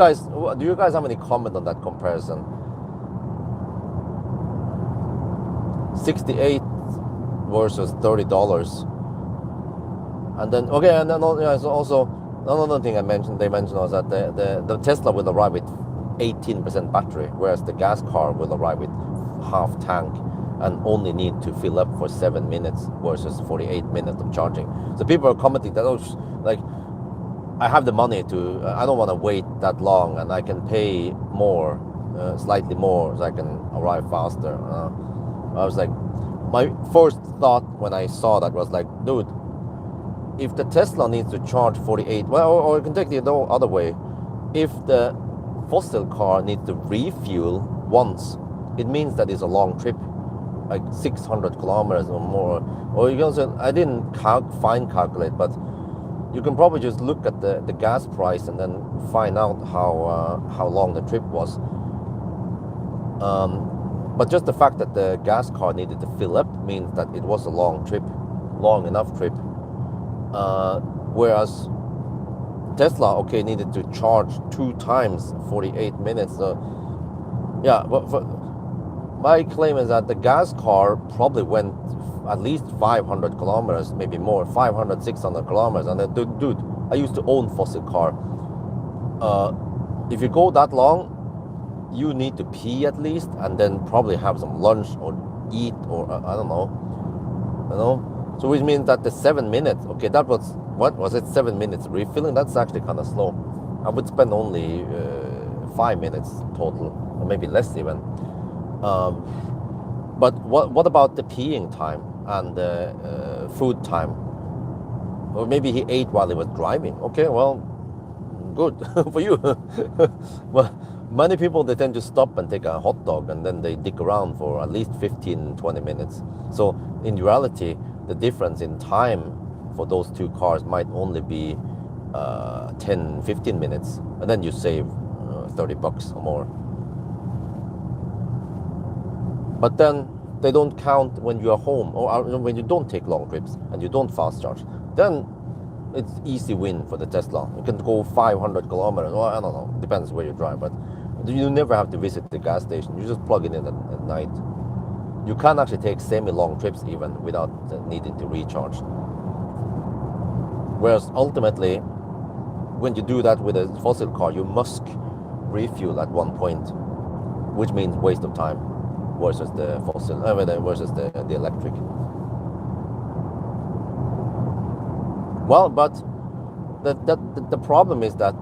Speaker 1: you guys have any comment on that comparison? 68 versus $30. And then, okay, and then also another thing they mentioned was that the Tesla will arrive with 18% battery, whereas the gas car will arrive with half tank and only need to fill up for 7 minutes versus 48 minutes of charging. So people are commenting that, oh, like, I have the money to, I don't want to wait that long, and I can pay more, slightly more, so I can arrive faster. I was like, my first thought when I saw that was like, dude, if the Tesla needs to charge 48, well, or you can take the other way, if the fossil car needs to refuel once, it means that it's a long trip, like 600 kilometers or more. Or you can say, I didn't fine calculate, but you can probably just look at the gas price and then find out how long the trip was. But just the fact that the gas car needed to fill up means that it was a long trip, long enough trip. Whereas Tesla, okay, needed to charge 2 times 48 minutes. Yeah, but my claim is that the gas car probably went at least 500 kilometers, maybe more, 500, 600 kilometers. And then, dude, I used to own fossil car. If you go that long, you need to pee at least, and then probably have some lunch or eat, or I don't know, you know. So which means that the 7 minutes, okay, that was, what was it, 7 minutes refilling? That's actually kind of slow. I would spend only 5 minutes total, or maybe less even. But what about the peeing time and the food time? Or maybe he ate while he was driving. Okay, well, good for you. Well, many people, they tend to stop and take a hot dog, and then they dig around for at least 15, 20 minutes. So in reality, the difference in time for those 2 cars might only be 10, 15 minutes, and then you save $30 or more. But then they don't count when you are home, or when you don't take long trips and you don't fast charge. Then it's easy win for the Tesla. You can go 500 kilometers, or I don't know, depends where you drive, but you never have to visit the gas station. You just plug it in at night. You can actually take semi-long trips even without needing to recharge. Whereas ultimately, when you do that with a fossil car, you must refuel at one point, which means waste of time versus the fossil, versus the electric. Well, but the problem is that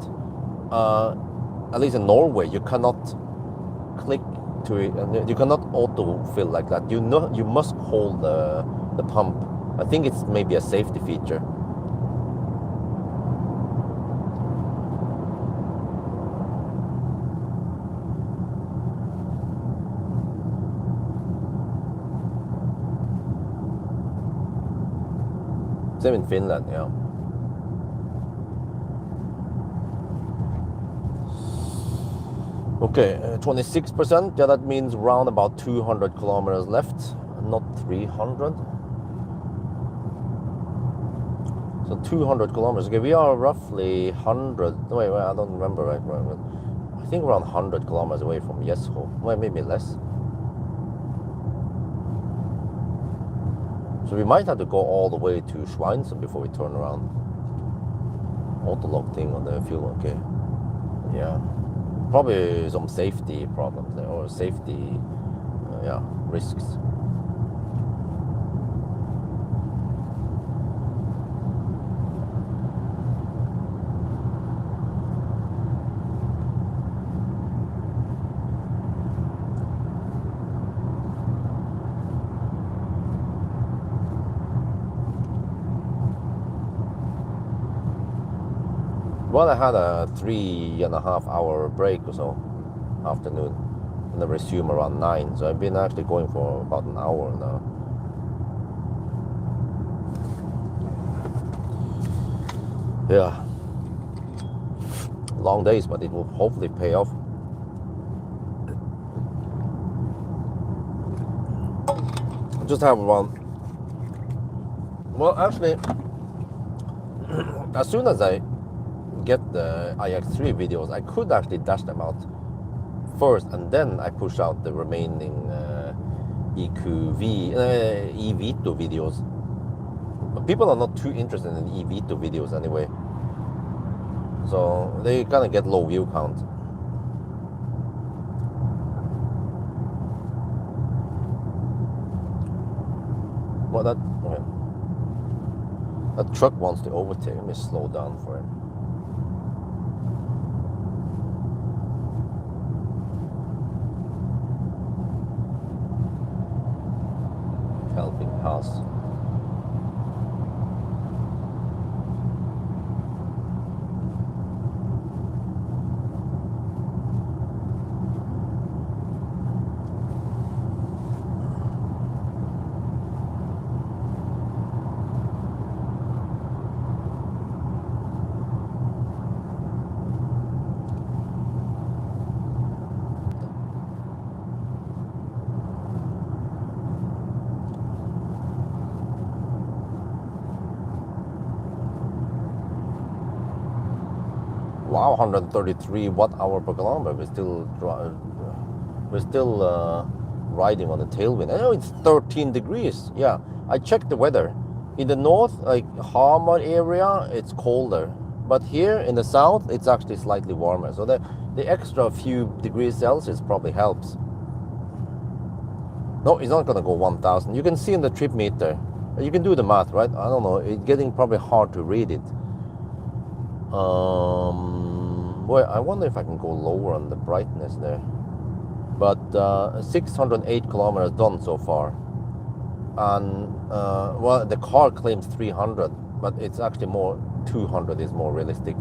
Speaker 1: at least in Norway, you cannot click to it. You cannot auto-fill like that. You must hold the pump. I think it's maybe a safety feature. Same in Finland, yeah. Okay, 26%. Yeah, that means round about 200 kilometers left, not 300. So 200 kilometers. Okay, we are roughly 100. Wait, I don't remember right. I think around 100 kilometers away from Jesho. Well, maybe less. So we might have to go all the way to Schweinsson before we turn around. Auto-lock thing on the fuel, okay. Yeah. Probably some safety problems there, or safety, risks. Well, I had a 3.5 hour break or so, afternoon, and I resume around 9. So I've been actually going for about an hour now. Yeah, long days, but it will hopefully pay off. Just have one. Well, actually, as soon as I get the iX3 videos, I could actually dash them out first, and then I push out the remaining eVito videos. But people are not too interested in eVito videos anyway, so they kind of get low view count. Well, that truck wants to overtake. Let me slow down for him. Helping pass. wow, 133 watt-hour per kilometer. We're still riding on the tailwind. I know it's 13 degrees. Yeah, I checked the weather. In the north, like Hamar area, it's colder. But here in the south, it's actually slightly warmer. So the extra few degrees Celsius probably helps. No, it's not going to go 1,000. You can see in the trip meter. You can do the math, right? I don't know. It's getting probably hard to read it. Well, I wonder if I can go lower on the brightness there. But 608 kilometers done so far. And, well, the car claims 300, but it's actually more, 200 is more realistic.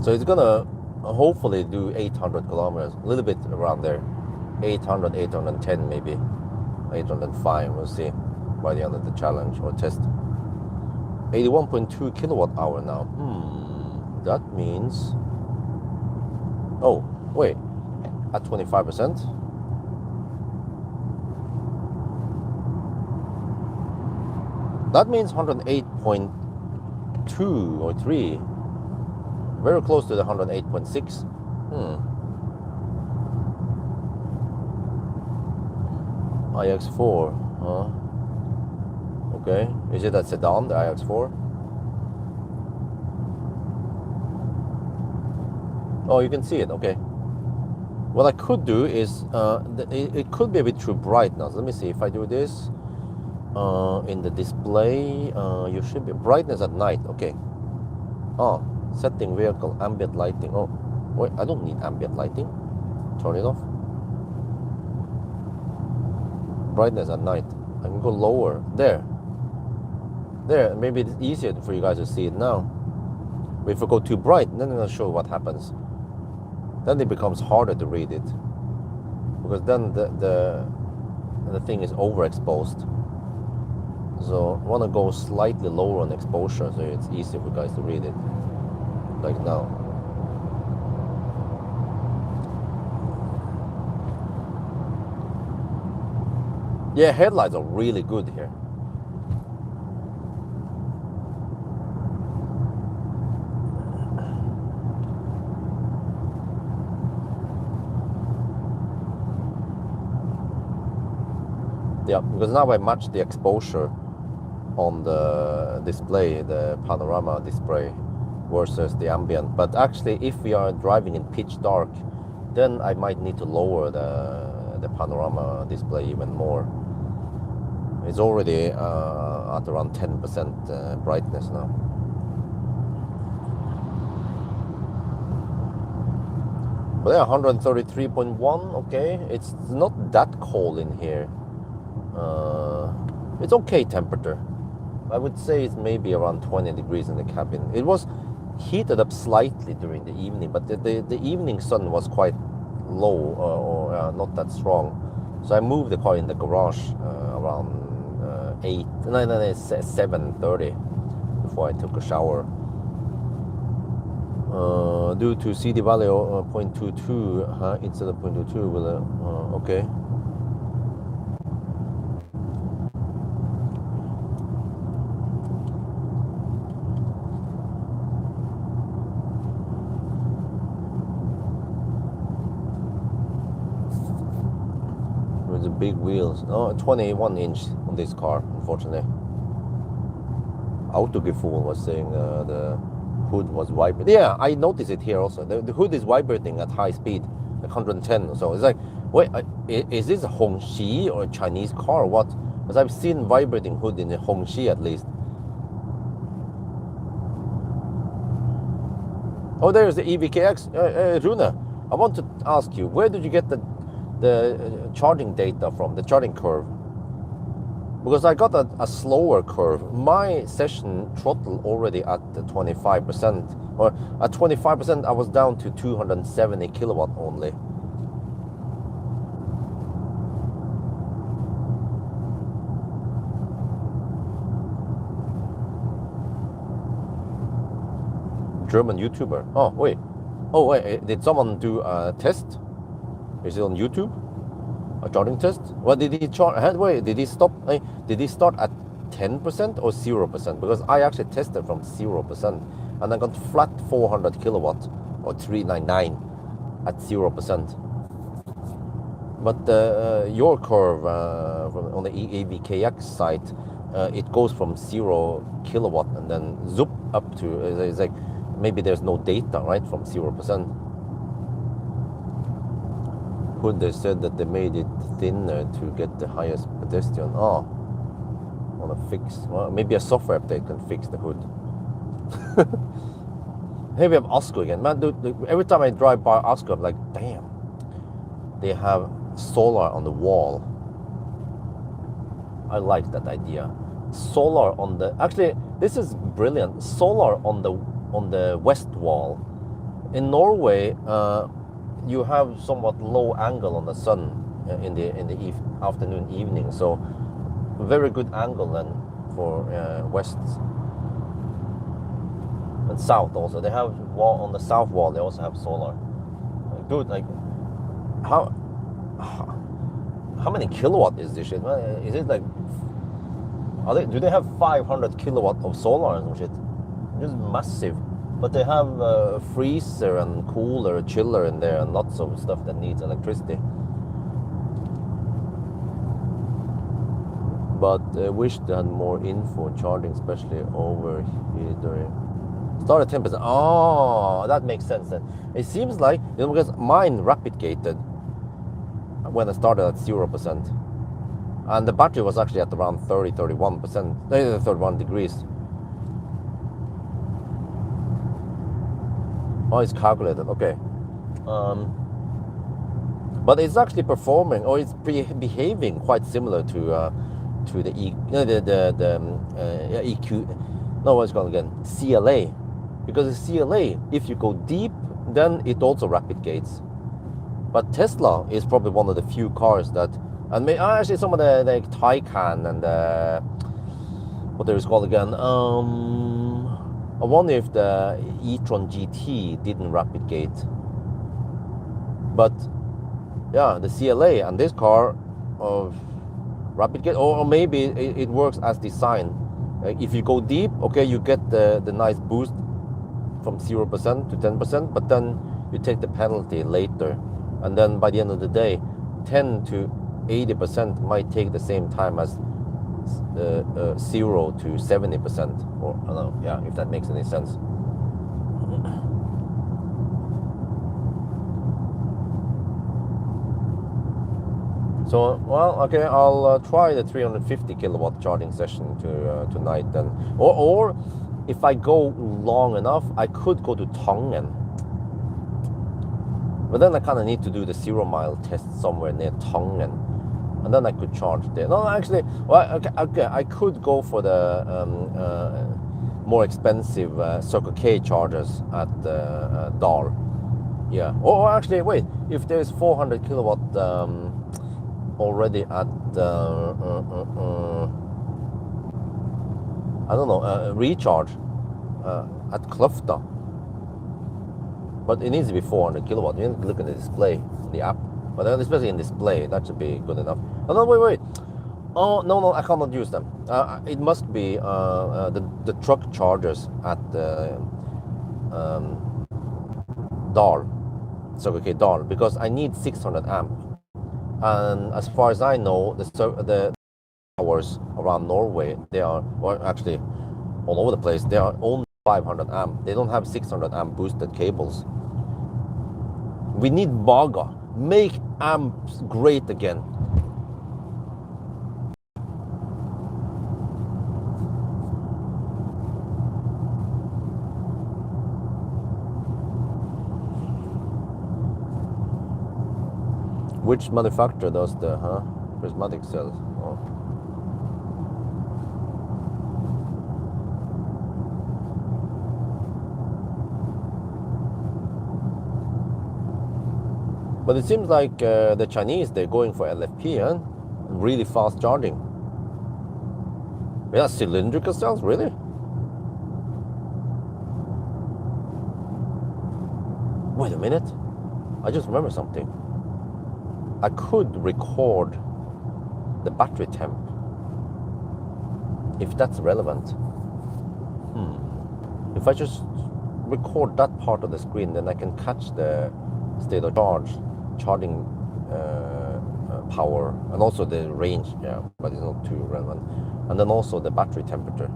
Speaker 1: So it's gonna hopefully do 800 kilometers, a little bit around there. 800, 810 maybe, 805, we'll see by the end of the challenge or test. 81.2 kilowatt hour now. That means, oh, wait, at 25%? That means 108.2 or 3. Very close to the 108.6. iX3, huh? Okay, is it a sedan, the iX3? Oh, you can see it, okay. What I could do is, it could be a bit too bright now. So let me see, if I do this, in the display, you should be, brightness at night, okay. Oh, setting vehicle, ambient lighting. Oh, wait, I don't need ambient lighting. Turn it off. Brightness at night. I can go lower. There. Maybe it's easier for you guys to see it now. But if I go too bright, then I'll show what happens. Then it becomes harder to read it, because then the thing is overexposed. So I want to go slightly lower on exposure, so it's easier for you guys to read it. Like now. Yeah, headlights are really good here. Yeah, because now I match the exposure on the display, the panorama display, versus the ambient. But actually, if we are driving in pitch dark, then I might need to lower the panorama display even more. It's already at around 10% brightness now. But yeah, 133.1, okay. It's not that cold in here. It's okay temperature. I would say it's maybe around 20 degrees in the cabin. It was heated up slightly during the evening, but the evening sun was quite low or not that strong. So I moved the car in the garage around 7:30 before I took a shower. Due to CD value 0.22 instead of 0.22, will okay. The big wheels. Oh, 21 inch on this car, unfortunately. Autogefühl was saying the hood was vibrating. Yeah, I noticed it here also. The hood is vibrating at high speed, like 110 or so. It's like, wait, is this a Hongxi or a Chinese car or what? Because I've seen vibrating hood in the Hongxi at least. Oh, there's the EVKX. Rune, I want to ask you, where did you get the charging data from, the charging curve? Because I got a slower curve. My session throttle already at 25%, or at 25% I was down to 270 kilowatt only. German YouTuber. Oh wait, did someone do a test? Is it on YouTube? A charging test? Well, did he charge? Wait, did he stop? Did he start at 10% or 0%? Because I actually tested from 0%, and I got flat 400 kilowatt or 399 at 0%. But your curve on the AVKX site, it goes from 0 kilowatt and then zoop up to, it's like maybe there's no data, right, from 0%. Hood, they said that they made it thinner to get the highest pedestrian. Oh, want to fix, well, maybe a software update can fix the hood. Here we have Osco again. Man, dude, every time I drive by Osco, I'm like, damn, they have solar on the wall. I like that idea. Solar on the, actually, this is brilliant. Solar on the west wall. In Norway, you have somewhat low angle on the sun in the afternoon, evening. So very good angle then for west and south also. They have wall on the south wall. They also have solar. Good. Like how many kilowatt is this shit? Is it like, do they have 500 kilowatt of solar and some shit? Just massive. But they have a freezer and cooler, chiller in there, and lots of stuff that needs electricity. But I wish they had more info charging, especially over here. Start at 10%. Oh, that makes sense then. It seems like, because mine rapid gated when I started at 0%. And the battery was actually at around 31 degrees. Oh, it's calculated. Okay. But it's actually performing, or it's behaving quite similar to the EQ. No, what's it called again? CLA, because the CLA, if you go deep, then it also rapid gates. But Tesla is probably one of the few cars that, and actually some of the Taycan and what there is called again. I wonder if the e-tron GT didn't rapid gate. But yeah, the CLA and this car of rapid gate, or maybe it works as designed. If you go deep, okay, you get the nice boost from 0% to 10%, but then you take the penalty later. And then by the end of the day, 10 to 80% might take the same time as 0 to 70%, or I don't know, yeah, if that makes any sense. So, well, okay, I'll try the 350 kilowatt charging session tonight then. Or if I go long enough, I could go to Tangen. But then I kind of need to do the 0 mile test somewhere near Tangen. And then I could charge there. No, actually, well, okay, I could go for the more expensive Circle K chargers at Dal. Yeah. Or actually, wait, if there's 400 kilowatt already at I don't know, recharge at Kløfta. But it needs to be 400 kilowatt. You need to look at the display, the app. But especially in display, that should be good enough. Oh, no, wait. Oh, no, I cannot use them. It must be the truck chargers at Dal. So, okay, Dal, because I need 600 amp. And as far as I know, the towers around Norway, they are, or actually all over the place, they are only 500 amp. They don't have 600 amp boosted cables. We need Baga. Make amps great again. Which manufacturer does the prismatic cells? Oh. But it seems like the Chinese, they're going for LFP, huh? Really fast charging. Yeah, cylindrical cells, really? Wait a minute. I just remember something. I could record the battery temp, if that's relevant. If I just record that part of the screen, then I can catch the state of charge, charging power, and also the range, yeah, but it's not too relevant. And then also the battery temperature.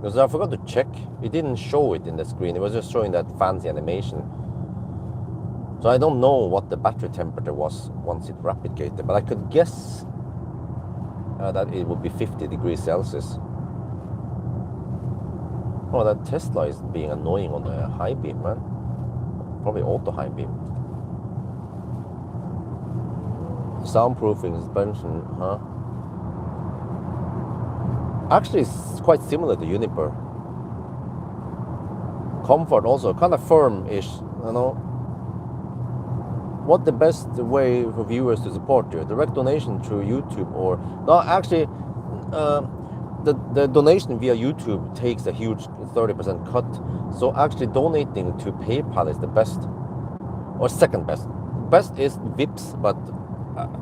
Speaker 1: Because I forgot to check, it didn't show it in the screen, it was just showing that fancy animation. So I don't know what the battery temperature was once it rapid gated, but I could guess that it would be 50 degrees Celsius. Oh, that Tesla is being annoying on the high beam, man. Probably auto high beam. Soundproofing, suspension, huh? Actually, it's quite similar to Uniper. Comfort also, kind of firm-ish, you know. What the best way for viewers to support you? Direct donation through YouTube or... No, actually, the donation via YouTube takes a huge 30% cut. So actually donating to PayPal is the best. Or second best. Best is Vips, but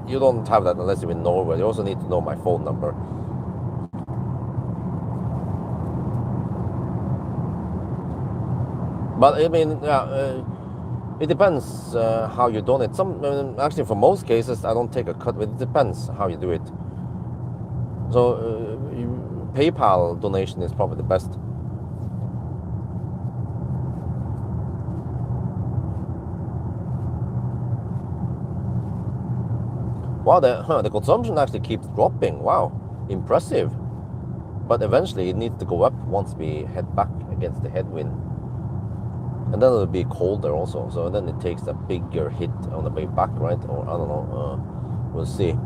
Speaker 1: you don't have that unless you're in Norway. You also need to know my phone number. But I mean, yeah, it depends how you donate. Actually, for most cases, I don't take a cut. But it depends how you do it. So PayPal donation is probably the best. Wow, the consumption actually keeps dropping. Wow, impressive. But eventually, it needs to go up once we head back against the headwind. And then it'll be colder also, so then it takes a bigger hit on the way back, right? Or I don't know, we'll see.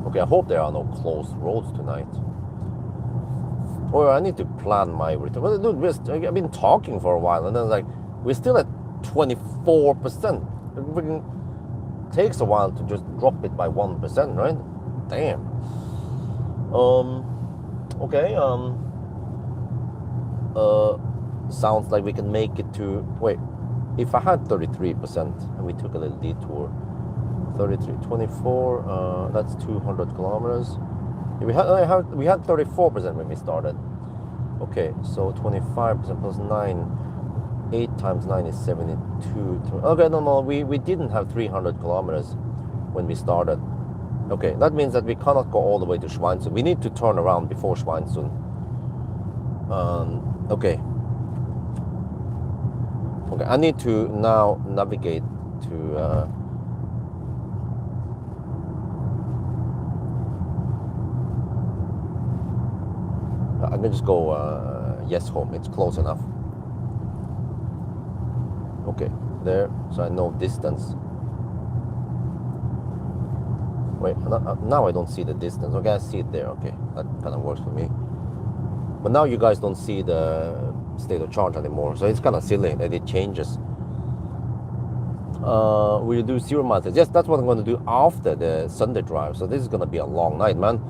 Speaker 1: Okay, I hope there are no closed roads tonight. Or I need to plan my return. Well, dude, I've been talking for a while, and then like we're still at 24%. It takes a while to just drop it by 1%, right? Damn. Okay, sounds like we can make it to, wait, if I had 33% and we took a little detour, 33, 24, that's 200 kilometers. We had 34% when we started. Okay, so 25% plus 9, 8 times 9 is 72. Okay, no, we didn't have 300 kilometers when we started. Okay, that means that we cannot go all the way to Schweinsund. We need to turn around before Schweinsund. Okay. Okay, I need to now navigate to... I can just go yes home. It's close enough. Okay, there. So I know distance. Wait, now I don't see the distance. Okay, I see it there. Okay, that kind of works for me. But now you guys don't see the state of charge anymore, so it's kind of silly that it changes. Will you do 0 miles? Yes, that's what I'm going to do after the Sunday drive. So this is going to be a long night, man.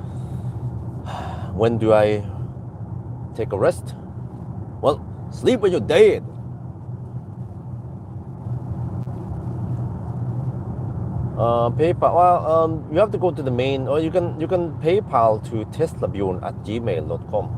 Speaker 1: When do I take a rest? Well, sleep when you're dead. PayPal. Well, you have to go to the main, or you can PayPal to teslabjorn@gmail.com.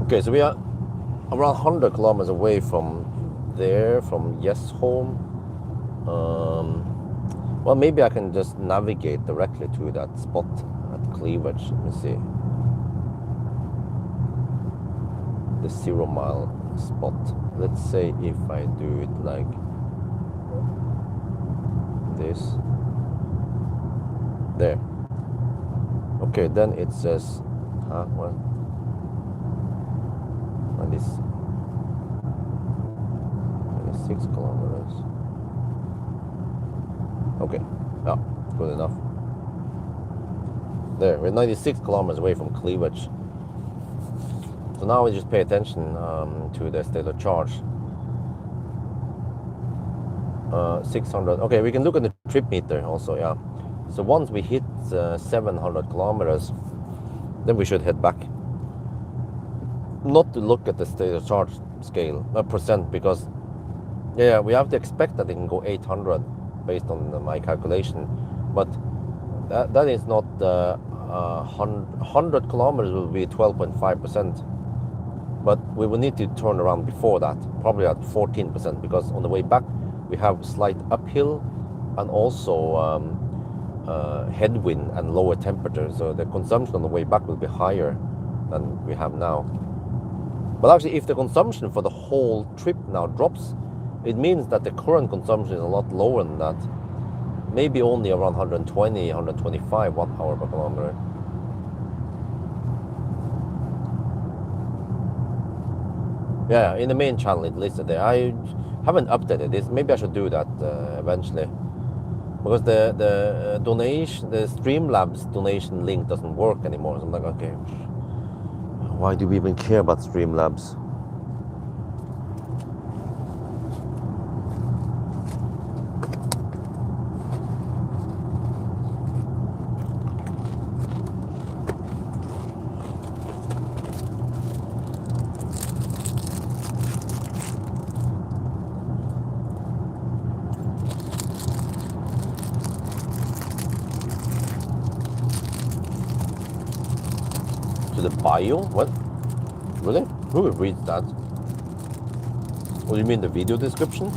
Speaker 1: Okay, so we are around 100 kilometers away from there, from Yes Home. Well, maybe I can just navigate directly to that spot at Cleavage. Let me see. The 0 mile spot. Let's say if I do it like this. There. Okay, then it says, well, and this 26 kilometers. Okay, yeah, good enough. There, we're 96 kilometers away from cleavage. So now we just pay attention to the state of charge. 600. Okay, we can look at the trip meter also, yeah. So once we hit 700 kilometers, then we should head back. Not to look at the state of charge scale, percent, because yeah, we have to expect that it can go 800 based on my calculation. But that is not 100 kilometers will be 12.5%. But we will need to turn around before that, probably at 14%, because on the way back we have slight uphill and also headwind and lower temperature. So the consumption on the way back will be higher than we have now. But actually, if the consumption for the whole trip now drops, it means that the current consumption is a lot lower than that. Maybe only around 120, 125 watt hour per kilometer. Yeah, in the main channel it listed there. I haven't updated this. Maybe I should do that eventually, because the donation, the Streamlabs donation link doesn't work anymore. So I'm like, okay, why do we even care about Streamlabs? The bio? What? Really? Who reads that? What do you mean, the video description?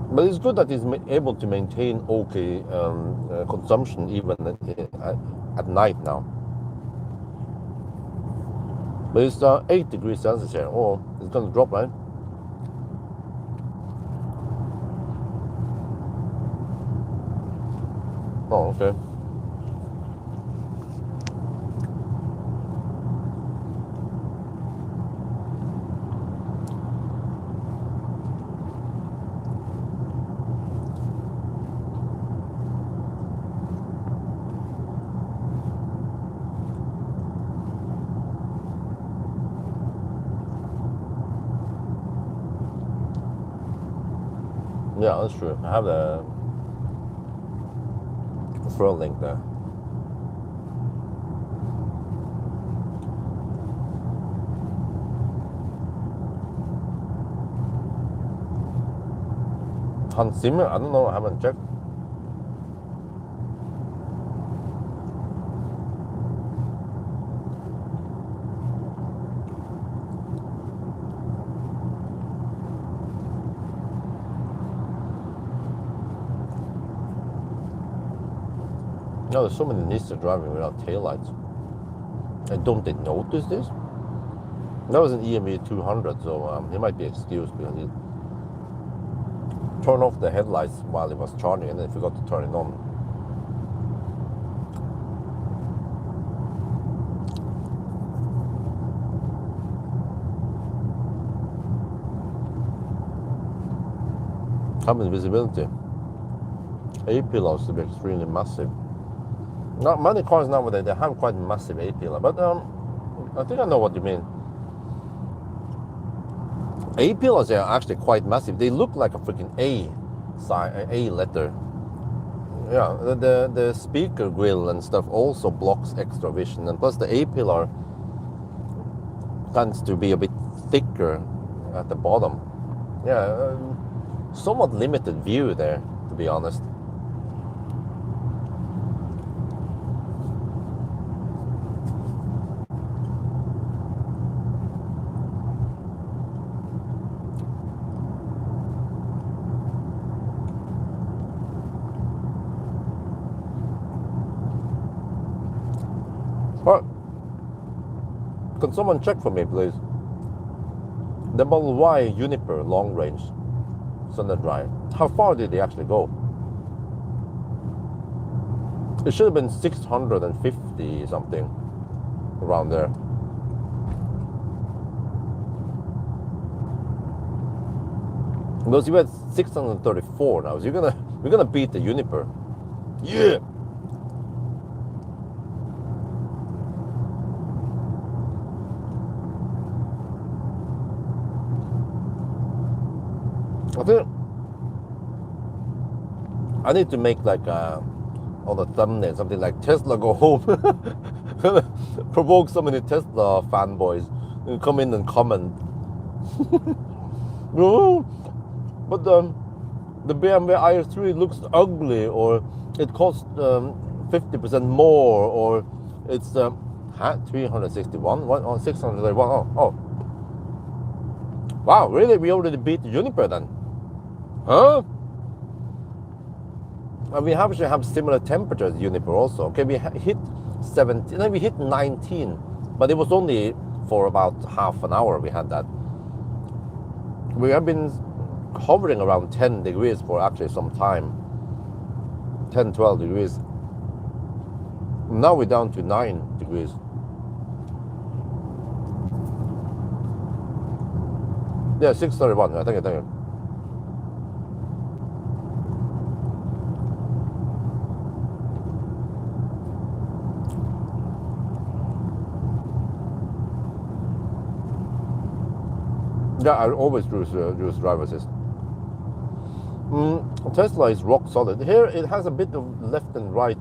Speaker 1: But it's good that he's able to maintain okay consumption even at night now. But it's 8 degrees Celsius here. Oh, it's going to drop, right? Oh, okay. Yeah, that's true. I have the referral link there. Hans Zimmer? I don't know. I haven't checked. No, there's so many Nissan driving without taillights. And don't they notice this? That was an EME 200, so he might be excused because he turned off the headlights while he was charging and then forgot to turn it on. Cabin visibility. A-pillars to be extremely massive. Not many cars nowadays, they have quite massive A-pillar, but I think I know what you mean. A-pillars are actually quite massive. They look like a freaking A letter. Yeah, the speaker grill and stuff also blocks extra vision, and plus the A-pillar tends to be a bit thicker at the bottom. Yeah, somewhat limited view there, to be honest. But can someone check for me, please? The Model Y Juniper long range standard drive. How far did they actually go? It should have been 650 something around there. Because you had 634 now, so you're gonna beat the Juniper. Yeah. I think I need to make like on the thumbnail something like Tesla go home. Provoke so many Tesla fanboys and come in and comment. No, but the BMW iX3 looks ugly, or it costs 50% more, or it's 361, what, oh, 631. Oh, wow, really? We already beat the Juniper then? Huh? And we actually have similar temperatures Juniper also. Okay, we hit 17, then we hit 19, but it was only for about half an hour we had that. We have been hovering around 10 degrees for actually some time. 10, 12 degrees. Now we're down to 9 degrees. Yeah, 631, I think. Yeah, I always use driver assist. Tesla is rock solid. Here it has a bit of left and right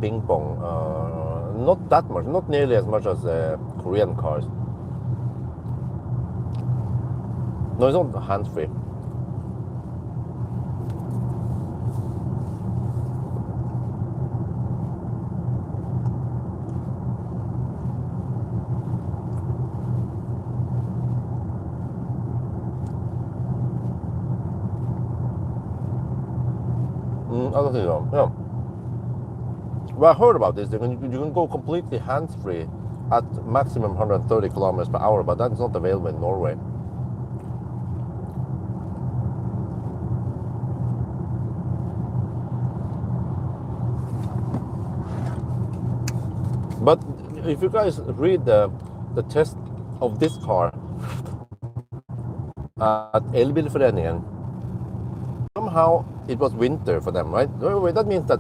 Speaker 1: ping pong. Not that much, not nearly as much as Korean cars. No, it's not hands-free. I don't think so. Yeah. Well, I heard about this. You can go completely hands-free at maximum 130 kilometers per hour, but that's not available in Norway. But if you guys read the test of this car at Elbilforeningen, somehow it was winter for them, right? That means that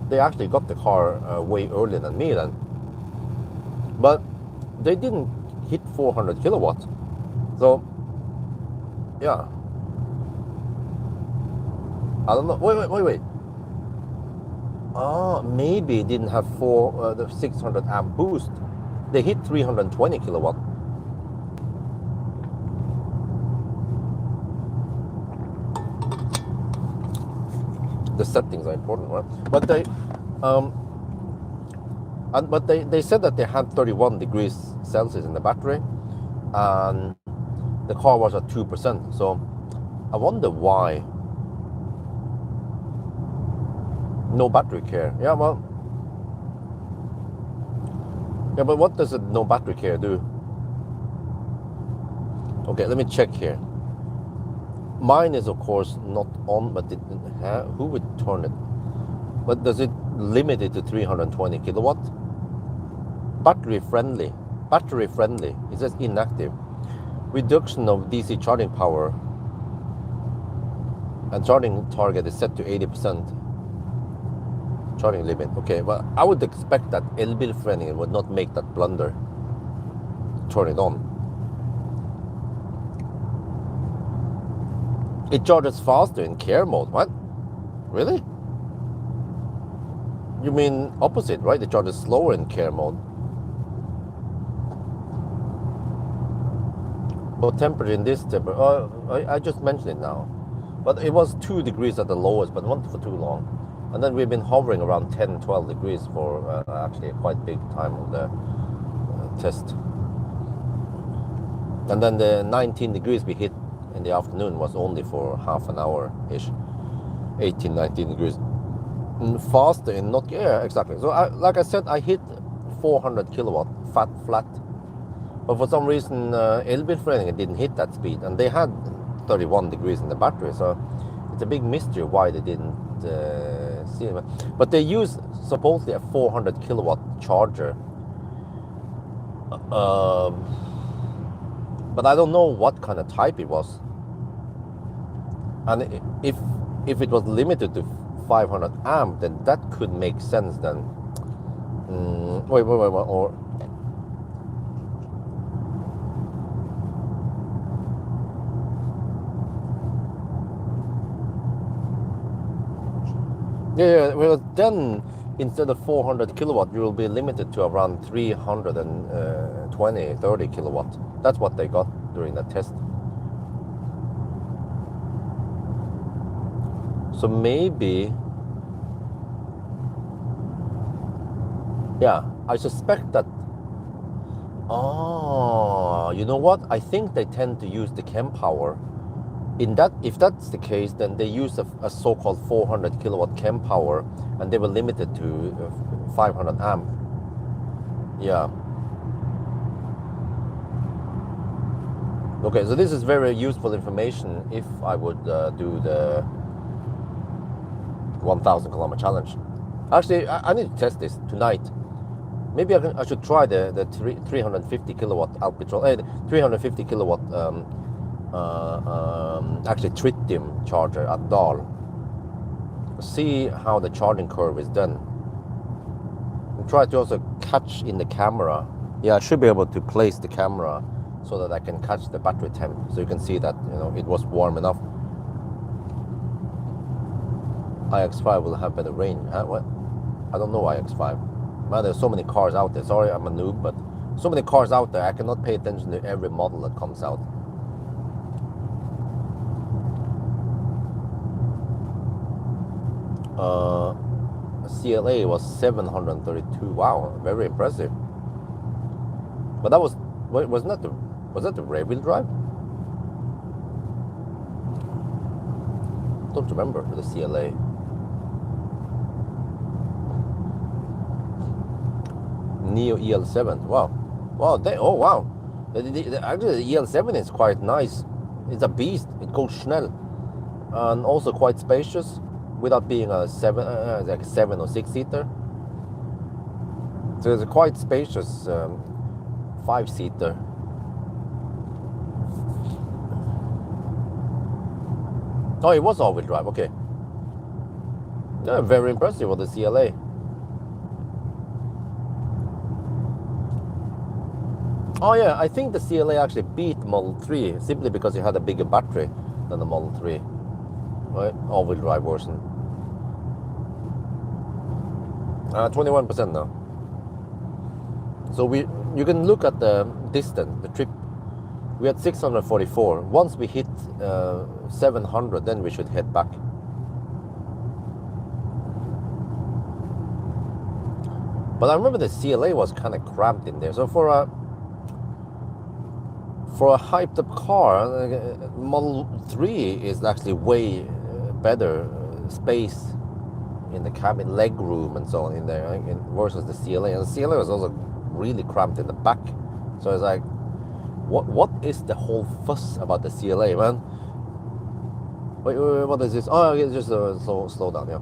Speaker 1: they actually got the car way earlier than me then. But they didn't hit 400 kilowatts. So, yeah. I don't know. Wait. Oh, maybe it didn't have the 600 amp boost. They hit 320 kilowatt. The settings are important, right? But they said that they had 31 degrees Celsius in the battery, and the car was at 2%. So I wonder why. No battery care. Yeah, well. Yeah, but what does a no battery care do? Okay, let me check here. Mine is of course not on, but who would turn it? But does it limit it to 320 kilowatt? Battery friendly. It says inactive. Reduction of DC charging power. And charging target is set to 80%. Charging limit. Okay, well, I would expect that Elbilforeningen would not make that blunder. Turn it on. It charges faster in care mode. What? Really? You mean opposite, right? It charges slower in care mode. But temperature in this temperature, I just mentioned it now. But it was 2 degrees at the lowest, but not for too long. And then we've been hovering around 10, 12 degrees for actually a quite big time of the test. And then the 19 degrees we hit in the afternoon was only for half an hour-ish. 18, 19 degrees. faster and not, yeah, exactly. So like I said, I hit 400 kilowatt flat, but for some reason Elbilforeningen it didn't hit that speed, and they had 31 degrees in the battery, so it's a big mystery why they didn't see it. But they use supposedly a 400 kilowatt charger, but I don't know what kind of type it was, and if it was limited to 500 amp, then that could make sense then. Wait, or yeah, well then instead of 400 kilowatt, you will be limited to around 320, 30 kilowatt. That's what they got during that test. So maybe, yeah, I suspect that. Oh, you know what? I think they tend to use the chem power. If that's the case, then they use a so-called 400 kilowatt chem power, and they were limited to 500 amp. Yeah. Okay, so this is very useful information if I would do the 1,000 kilometer challenge. Actually, I need to test this tonight. Maybe I should try the 350 kilowatt Alpitrol, 350 kilowatt actually tritium charger at Dahl. See how the charging curve is done. And try to also catch in the camera. Yeah, I should be able to place the camera so that I can catch the battery temp, so you can see that it was warm enough. iX3 will have better range. What? I don't know iX3. Man, there's so many cars out there. Sorry, I'm a noob, but so many cars out there. I cannot pay attention to every model that comes out. CLA was 732. Wow, very impressive. But that was that the rear wheel drive? Don't remember the CLA. Neo EL7. Wow. Wow. Wow. Actually, the EL7 is quite nice. It's a beast. It goes schnell, and also quite spacious, without being a like a 7 or 6 seater. So it's a quite spacious 5 seater. Oh, it was all-wheel drive. Okay. Yeah, very impressive with the CLA. Oh yeah, I think the CLA actually beat Model 3 simply because it had a bigger battery than the Model 3, right? All-wheel drive version. 21% now. So you can look at the distance, the trip. We had 644. Once we hit 700, then we should head back. But I remember the CLA was kind of cramped in there. So for a hyped up car, Model 3 is actually way better space in the cabin, leg room and so on in there, versus the CLA. And the CLA was also really cramped in the back. So it's like, what is the whole fuss about the CLA, man? Wait, what is this? Oh, it's just a slow down, yeah.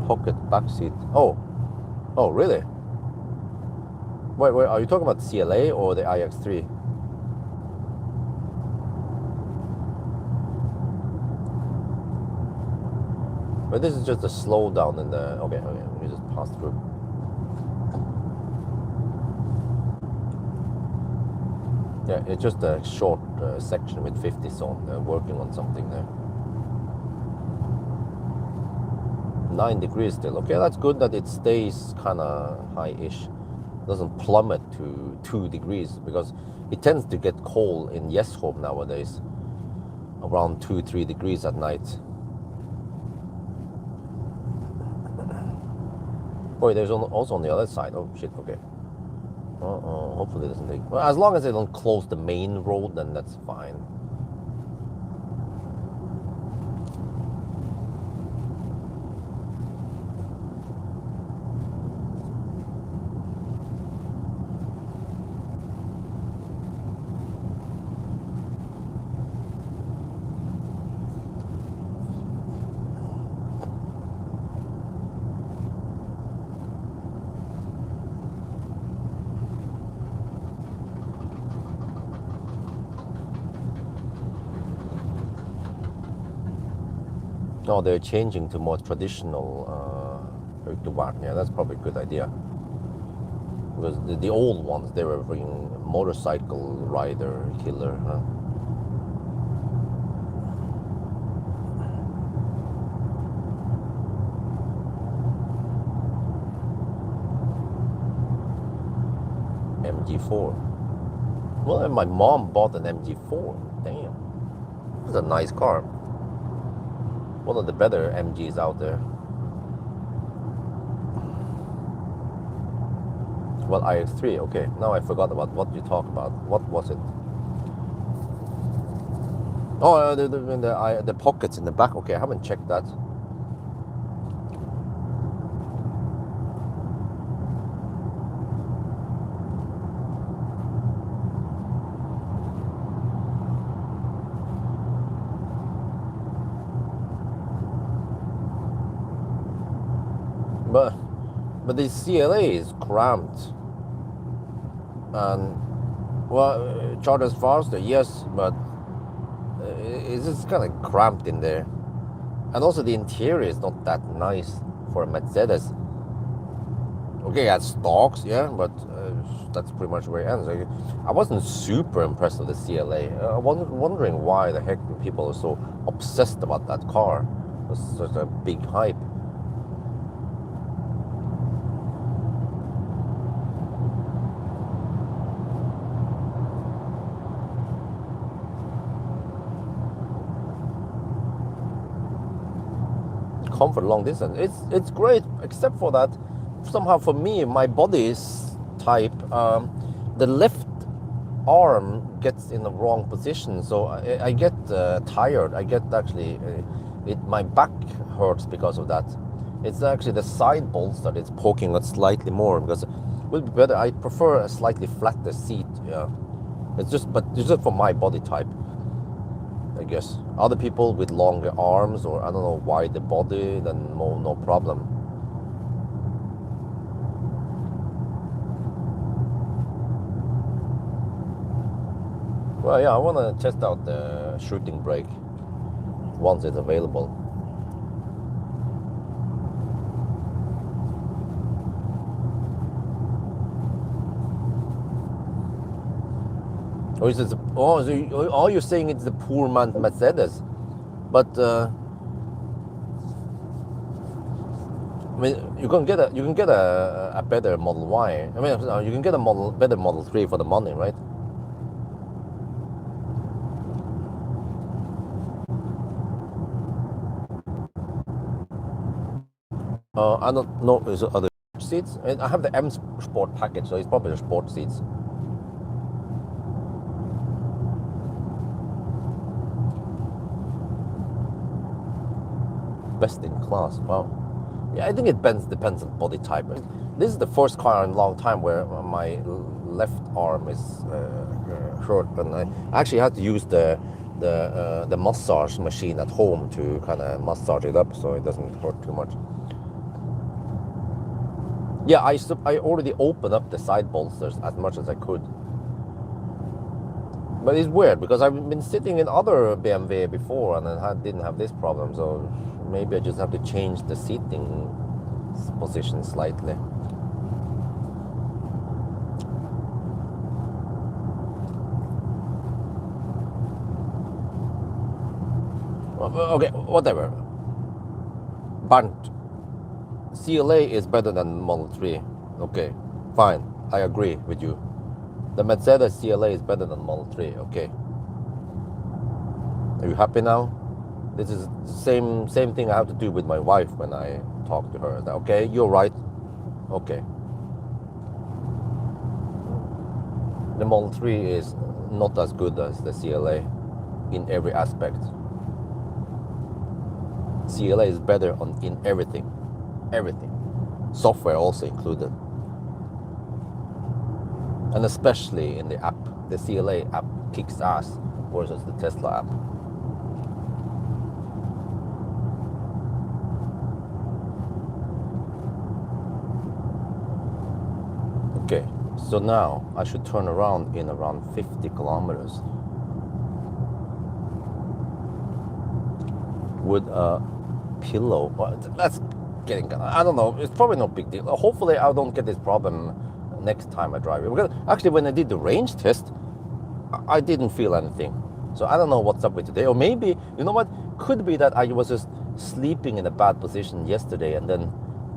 Speaker 1: Pocket back seat. Oh, really? Wait, are you talking about CLA or the iX3? But this is just a slowdown in the. Okay, we just pass through. Yeah, it's just a short section with 50 zone. They're working on something there. 9 degrees still. Okay, that's good that it stays kind of high-ish. Doesn't plummet to 2 degrees, because it tends to get cold in Jesholm nowadays, around 2-3 degrees at night. Boy, there's also on the other side. Oh shit, okay. Hopefully it doesn't take. Well, as long as they don't close the main road, then that's fine. No, they're changing to more traditional yeah, that's probably a good idea. Because the old ones, they were bringing motorcycle rider killer, huh? MG4. Well, my mom bought an MG4. Damn. It's a nice car. One of the better MGs out there. Well, iX3, okay. Now I forgot about what you talked about. What was it? Oh, the pockets in the back. Okay, I haven't checked that. But the CLA is cramped. And well, charters faster, yes, but it's just kind of cramped in there. And also the interior is not that nice for a Mercedes. Okay, it has stalks, yeah, but that's pretty much where it ends. I wasn't super impressed with the CLA. I was wondering why the heck people are so obsessed about that car. It's such a big hype. Comfort long distance, it's great, except for that somehow for me, my body's type, the left arm gets in the wrong position, so I get tired. I get actually my back hurts because of that. It's actually the side bolts that it's poking at slightly more, because it would be better. I prefer a slightly flatter seat. Yeah, it's just for my body type, I guess. Other people with longer arms, or I don't know, wider body, then no problem. Well, yeah, I want to test out the shooting brake once it's available. Or is it? So all you're saying it's the poor man Mercedes, but I mean, you can get a better Model Y. I mean, you can get a better Model 3 for the money, right? I don't know. Is there other seats? I have the M Sport package, so it's probably the sport seats. Best in class. Wow. Yeah, I think it depends on body type. This is the first car in a long time where my left arm is hurt, and I actually had to use the massage machine at home to kind of massage it up so it doesn't hurt too much. Yeah, I already opened up the side bolsters as much as I could. But it's weird because I've been sitting in other BMW before and I didn't have this problem, so maybe I just have to change the seating position slightly. Okay, whatever. But CLA is better than Model 3. Okay, fine. I agree with you. The Mercedes CLA is better than Model 3. Okay. Are you happy now? This is the same thing I have to do with my wife when I talk to her. Okay, you're right. Okay. The Model 3 is not as good as the CLA in every aspect. CLA is better in everything. Everything. Software also included. And especially in the app. The CLA app kicks ass versus the Tesla app. Okay, so now I should turn around in around 50 kilometers with a pillow. That's getting, I don't know, it's probably no big deal. Hopefully I don't get this problem next time I drive it. Because actually when I did the range test, I didn't feel anything. So I don't know what's up with today. Or maybe, you know what, could be that I was just sleeping in a bad position yesterday and then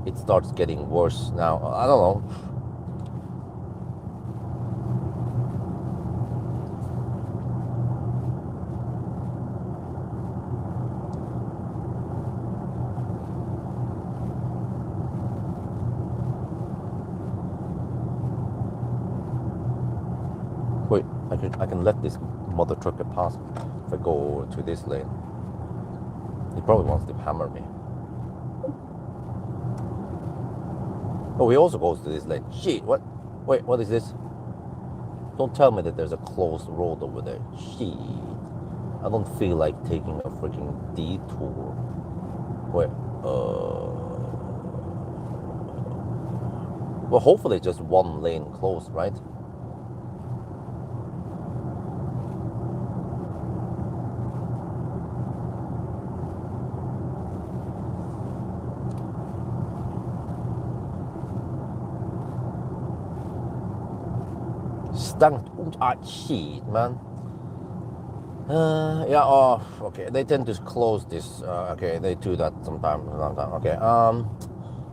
Speaker 1: it starts getting worse now. I don't know. Wait, I can let this mother trucker pass if I go to this lane. He probably wants to hammer me. Oh, he also goes to this lane. Shit, what? Wait, what is this? Don't tell me that there's a closed road over there. Shit. I don't feel like taking a freaking detour. Wait, well, hopefully just one lane closed, right? Shit, man. Yeah, oh, okay. They tend to close this. Okay, they do that sometimes. Okay,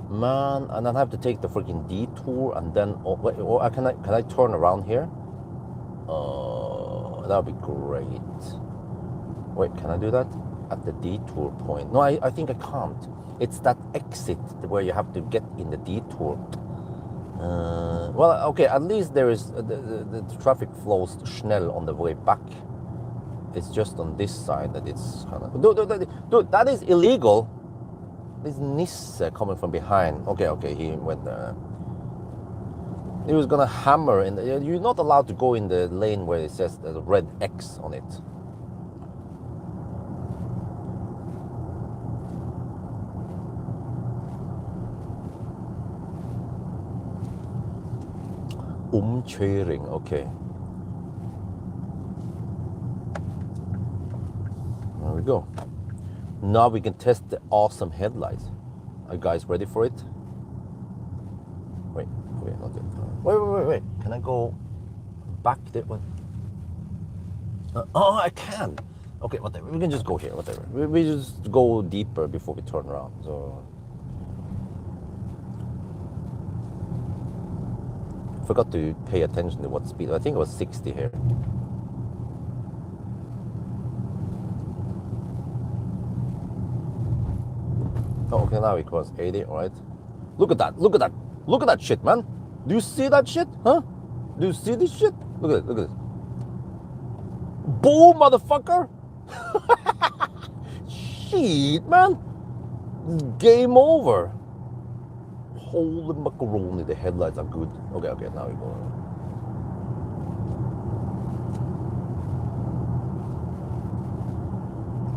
Speaker 1: man, and then I have to take the freaking detour, and then wait, can I turn around here? That would be great. Wait, can I do that at the detour point? No, I think I can't. It's that exit where you have to get in the detour. Well, okay, at least there is the traffic flows Schnell on the way back. It's just on this side that it's kind of... Dude, that is illegal. This Nisse coming from behind. Okay, he went there. He was gonna hammer in the... You're not allowed to go in the lane where it says there's a red X on it. Umkjøring, okay. There we go. Now we can test the awesome headlights. Are you guys ready for it? Wait, not yet. Wait. Can I go back there? What? Oh, I can. Okay, whatever. We can just go here, whatever. We just go deeper before we turn around. So. Forgot to pay attention to what speed. I think it was 60 here. Oh, okay, now it was 80, alright. Look at that shit, man. Do you see that shit? Huh? Do you see this shit? Look at this. Boom, motherfucker! Shit, man. Game over. Holy macaroni, the headlights are good. Okay, now we go.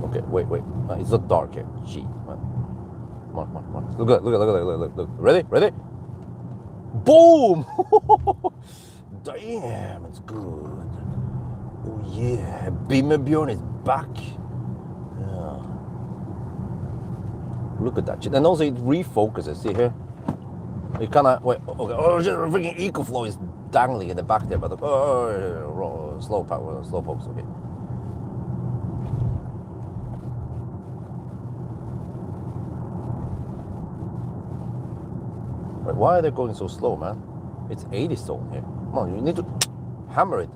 Speaker 1: Okay, wait. It's not dark here. Gee, man. Come on. Look. Ready? Boom! Damn, it's good. Oh yeah, BMW is back. Yeah. Look at that shit. And also it refocuses, see here? You kinda, wait, okay, oh, just freaking EcoFlow is dangling in the back there, but slow pokes, okay. Wait, why are they going so slow, man? It's 80 zone here. Come on, you need to hammer it.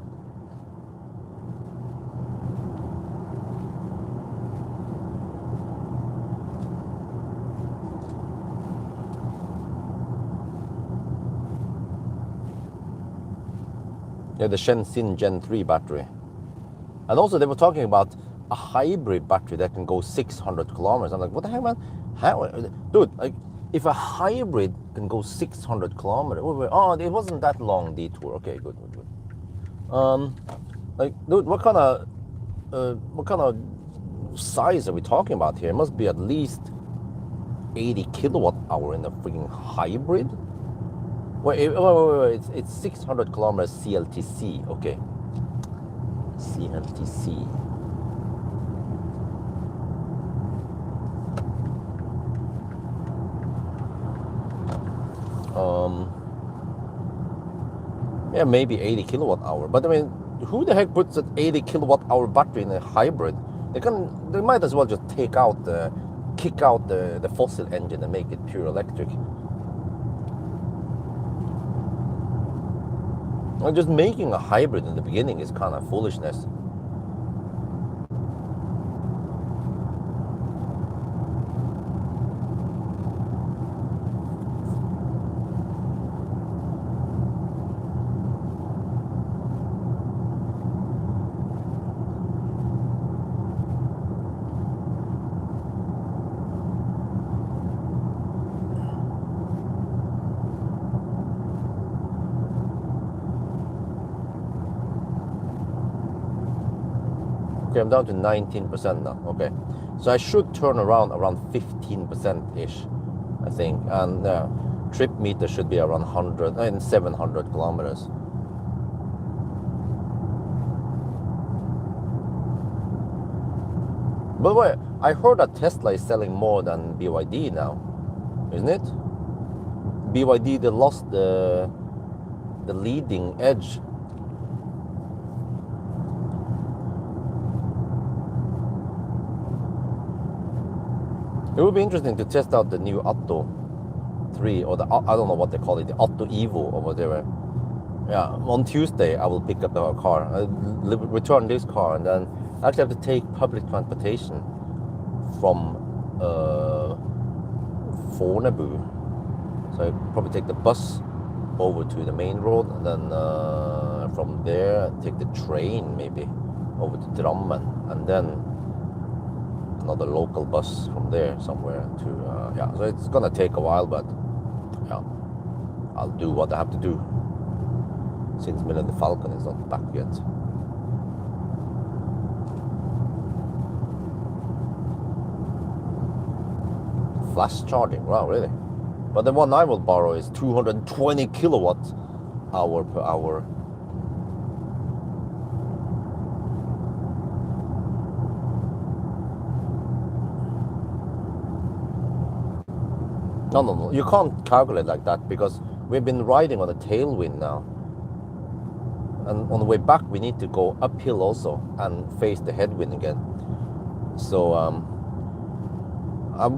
Speaker 1: Yeah, the Shenzhen Gen 3 battery. And also they were talking about a hybrid battery that can go 600 kilometers. I'm like, what the heck, man? How, dude, like, if a hybrid can go 600 kilometers, oh, it wasn't that long detour. Okay, good. Like, dude, what kind of size are we talking about here? It must be at least 80 kilowatt hour in the freaking hybrid. Wait, it's 600 kilometers CLTC. Okay, CLTC. Yeah, maybe 80 kilowatt hour. But I mean, who the heck puts an 80 kilowatt hour battery in a hybrid? They might as well just kick out the fossil engine and make it pure electric. And just making a hybrid in the beginning is kind of foolishness. Okay, I'm down to 19% now. Okay, so I should turn around 15%-ish, I think, and trip meter should be around 100 and 700 kilometers. By the way, I heard that Tesla is selling more than BYD now, isn't it? BYD, they lost the leading edge. It would be interesting to test out the new Atto 3, or I don't know what they call it, the Atto Evo or whatever. Yeah, on Tuesday I will pick up a car, return this car, and then I actually have to take public transportation from Fornebu. So I probably take the bus over to the main road, and then from there take the train maybe over to Drammen, and then another local bus from there somewhere to yeah. So it's gonna take a while, but yeah, I'll do what I have to do since Miller the Falcon is not back yet. Flash charging, wow, really? But the one I will borrow is 220 kilowatt hour per hour. No, you can't calculate like that, because we've been riding on a tailwind now. And on the way back, we need to go uphill also and face the headwind again. So I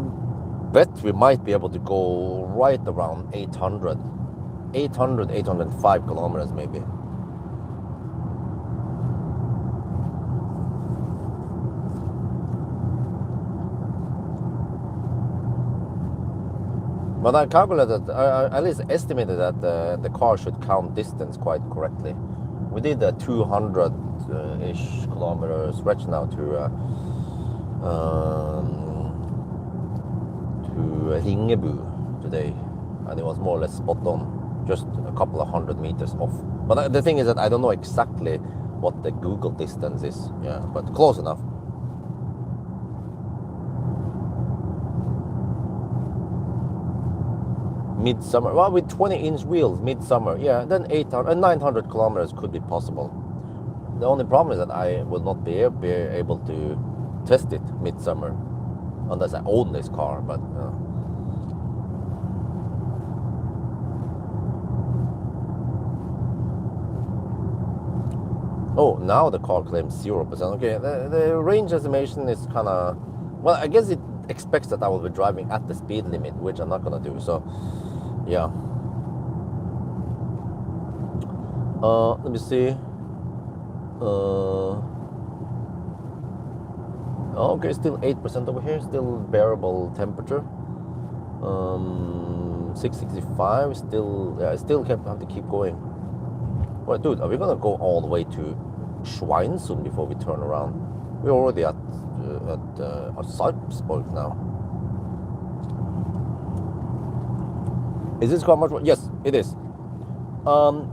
Speaker 1: bet we might be able to go right around 805 kilometers maybe. But I calculated, I at least estimated that the car should count distance quite correctly. We did a 200-ish kilometer stretch now to Ringebu today, and it was more or less spot on, just a couple of 100 meters off. But the thing is that I don't know exactly what the Google distance is, yeah, but close enough. Midsummer, well, with 20-inch wheels, midsummer, yeah, then 800 and 900 kilometers could be possible. The only problem is that I will not be able to test it midsummer unless I own this car, but oh, now the car claims 0%. Okay, the range estimation is kind of, well, I guess it expects that I will be driving at the speed limit, which I'm not gonna do, so yeah. Let me see. Okay, still 8% over here, still bearable temperature. 665, still, yeah, I still have to keep going. Well, dude, are we gonna go all the way to Schweinsund before we turn around? We're already at Salzburg now. Is this car much more? Yes, it is.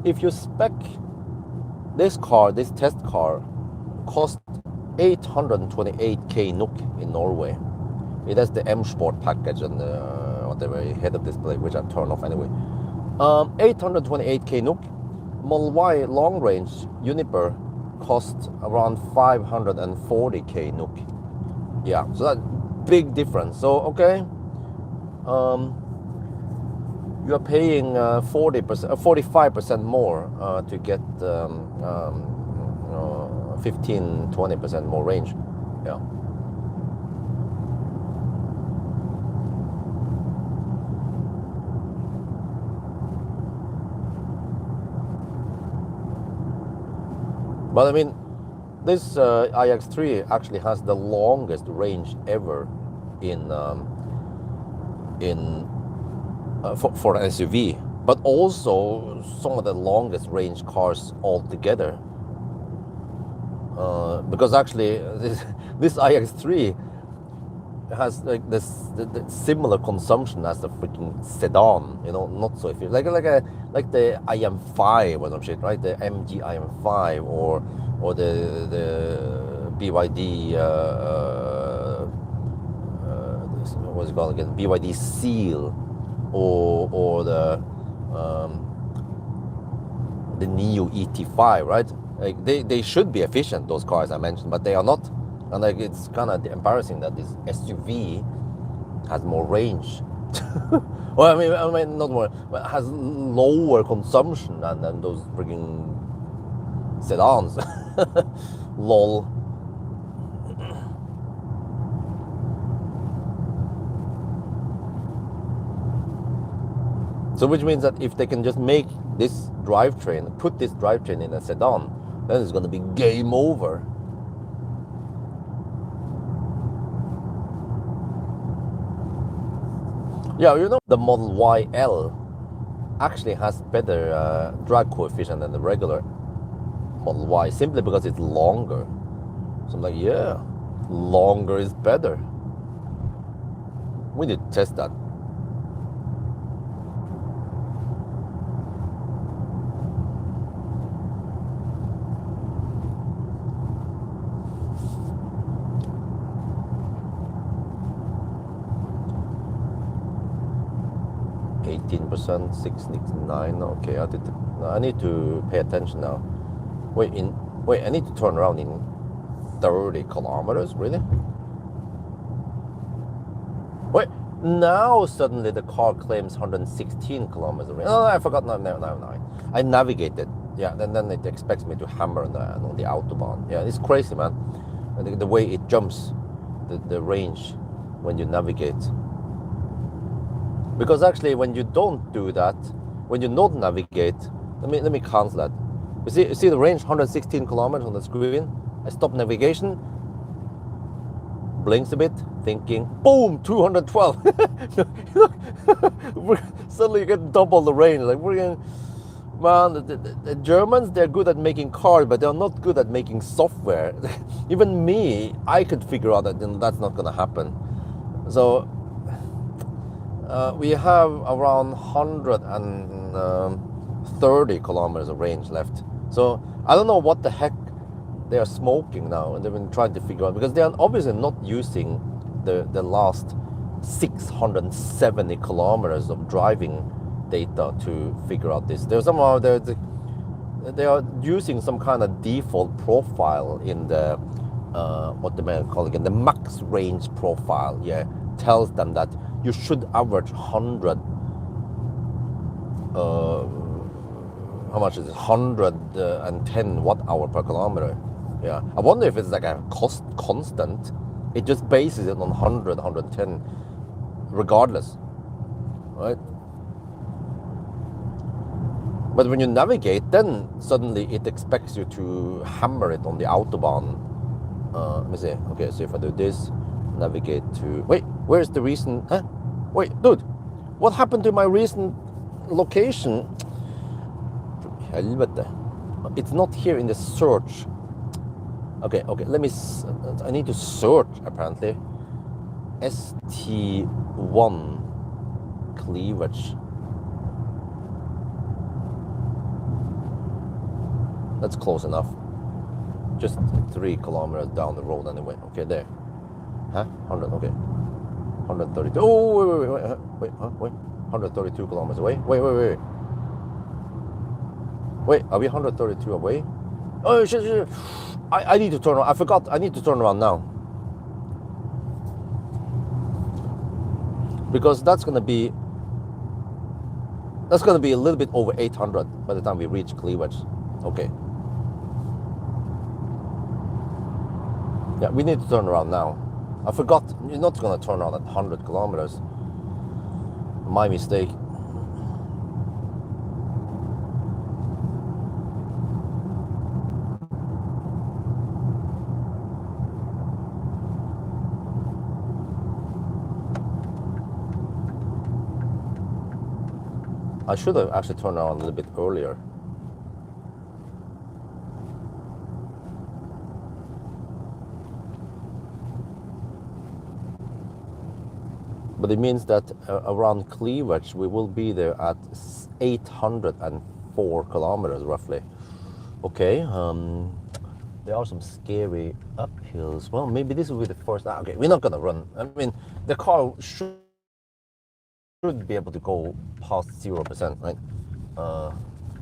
Speaker 1: If you spec this car, this test car, cost 828k NOK in Norway. It has the M Sport package and whatever head-up display, which I turn off anyway. 828k NOK. Model Y long range Uniper costs around 540k NOK. Yeah, so that's big difference. So okay, you are paying 40%, 45% more to get 15-20% more range. Yeah. But I mean, this iX3 actually has the longest range ever for an SUV, but also some of the longest range cars altogether. Because actually, this iX3 has like the similar consumption as the freaking sedan, you know, not so efficient, like the IM5 or some shit, right? The MG IM5 or the BYD what's it called again? BYD Seal or the Neo ET5, right? Like they should be efficient, those cars I mentioned, but they are not. And like it's kind of embarrassing that this SUV has more range. Well, I mean not more, but has lower consumption than those freaking sedans. Lol. So which means that if they can just make this drivetrain, put this drivetrain in a sedan, then it's going to be game over. Yeah, you know, the Model YL actually has better drag coefficient than the regular Model Y, simply because it's longer. So I'm like, yeah, longer is better. We need to test that. %, 669. Okay, I need to pay attention now. Wait, I need to turn around in 30 kilometers, really? Wait, now suddenly the car claims 116 kilometers. Oh, I forgot. No. I navigated. Yeah, then it expects me to hammer on the autobahn. Yeah, it's crazy, man. The way it jumps the range when you navigate. Because actually, when you don't do that, when you don't navigate, let me cancel that. You see the range, 116 kilometers on the screen. I stop navigation, blinks a bit, thinking, boom, 212. Suddenly you get double the range. Like man, the Germans, they're good at making cars, but they're not good at making software. Even me, I could figure out that that's not going to happen. So. We have around 130 kilometers of range left. So I don't know what the heck they are smoking now, and they've been trying to figure out, because they are obviously not using the last 670 kilometers of driving data to figure out this. They are using some kind of default profile in the what they may call it again, the max range profile. Yeah, tells them that you should average 100. How much is it? 110 watt-hour per kilometer. Yeah, I wonder if it's like a cost constant. It just bases it on 100, 110, regardless, right? But when you navigate, then suddenly it expects you to hammer it on the autobahn. Let me see. Okay, so if I do this, navigate to... Wait, where's the recent... Huh? Wait, dude, what happened to my recent location? Helvete. It's not here in the search. Okay, let me, I need to search apparently. ST1 cleavage. That's close enough. Just 3 kilometers down the road anyway. Okay, there. Huh? 100, okay. 132. Oh, wait. 132 kilometers away. Wait. Wait, are we 132 away? Oh, shit. I need to turn around. I forgot. I need to turn around now. Because that's gonna be a little bit over 800 by the time we reach cleavage. Okay. Yeah, we need to turn around now. I forgot. You're not gonna turn around at 100 kilometers. My mistake. I should have actually turned around a little bit earlier. But it means that around cleavage we will be there at 804 kilometers roughly. Okay, there are some scary uphills. Well, maybe this will be the first. Okay, we're not gonna run. I mean, the car should be able to go past 0%, right?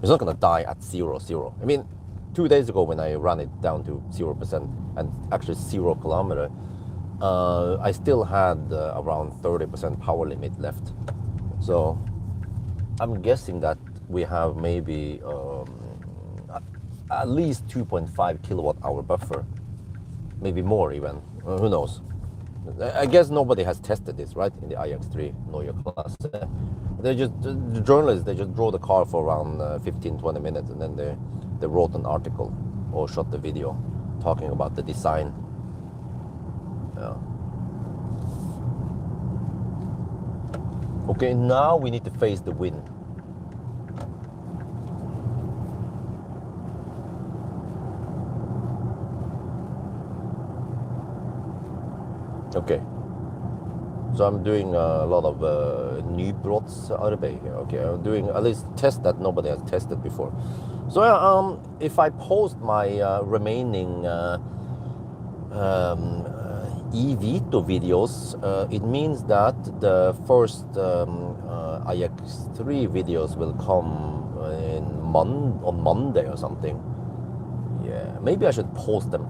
Speaker 1: It's not gonna die at 0. I mean, 2 days ago when I ran it down to 0% and actually 0 kilometer, I still had around 30% power limit left. So I'm guessing that we have maybe at least 2.5 kilowatt hour buffer, maybe more even. Who knows? I guess nobody has tested this, right? In the iX3 Know Your Class. The journalists, they just draw the car for around 15-20 minutes and then they wrote an article or shot the video talking about the design. Yeah. Okay, now we need to face the wind. Okay, so I'm doing a lot of nybrottsarbeid here. Okay, I'm doing at least test that nobody has tested before. So if I post my remaining eVito videos, it means that the first iX3 videos will come on Monday or something. Yeah, maybe I should post them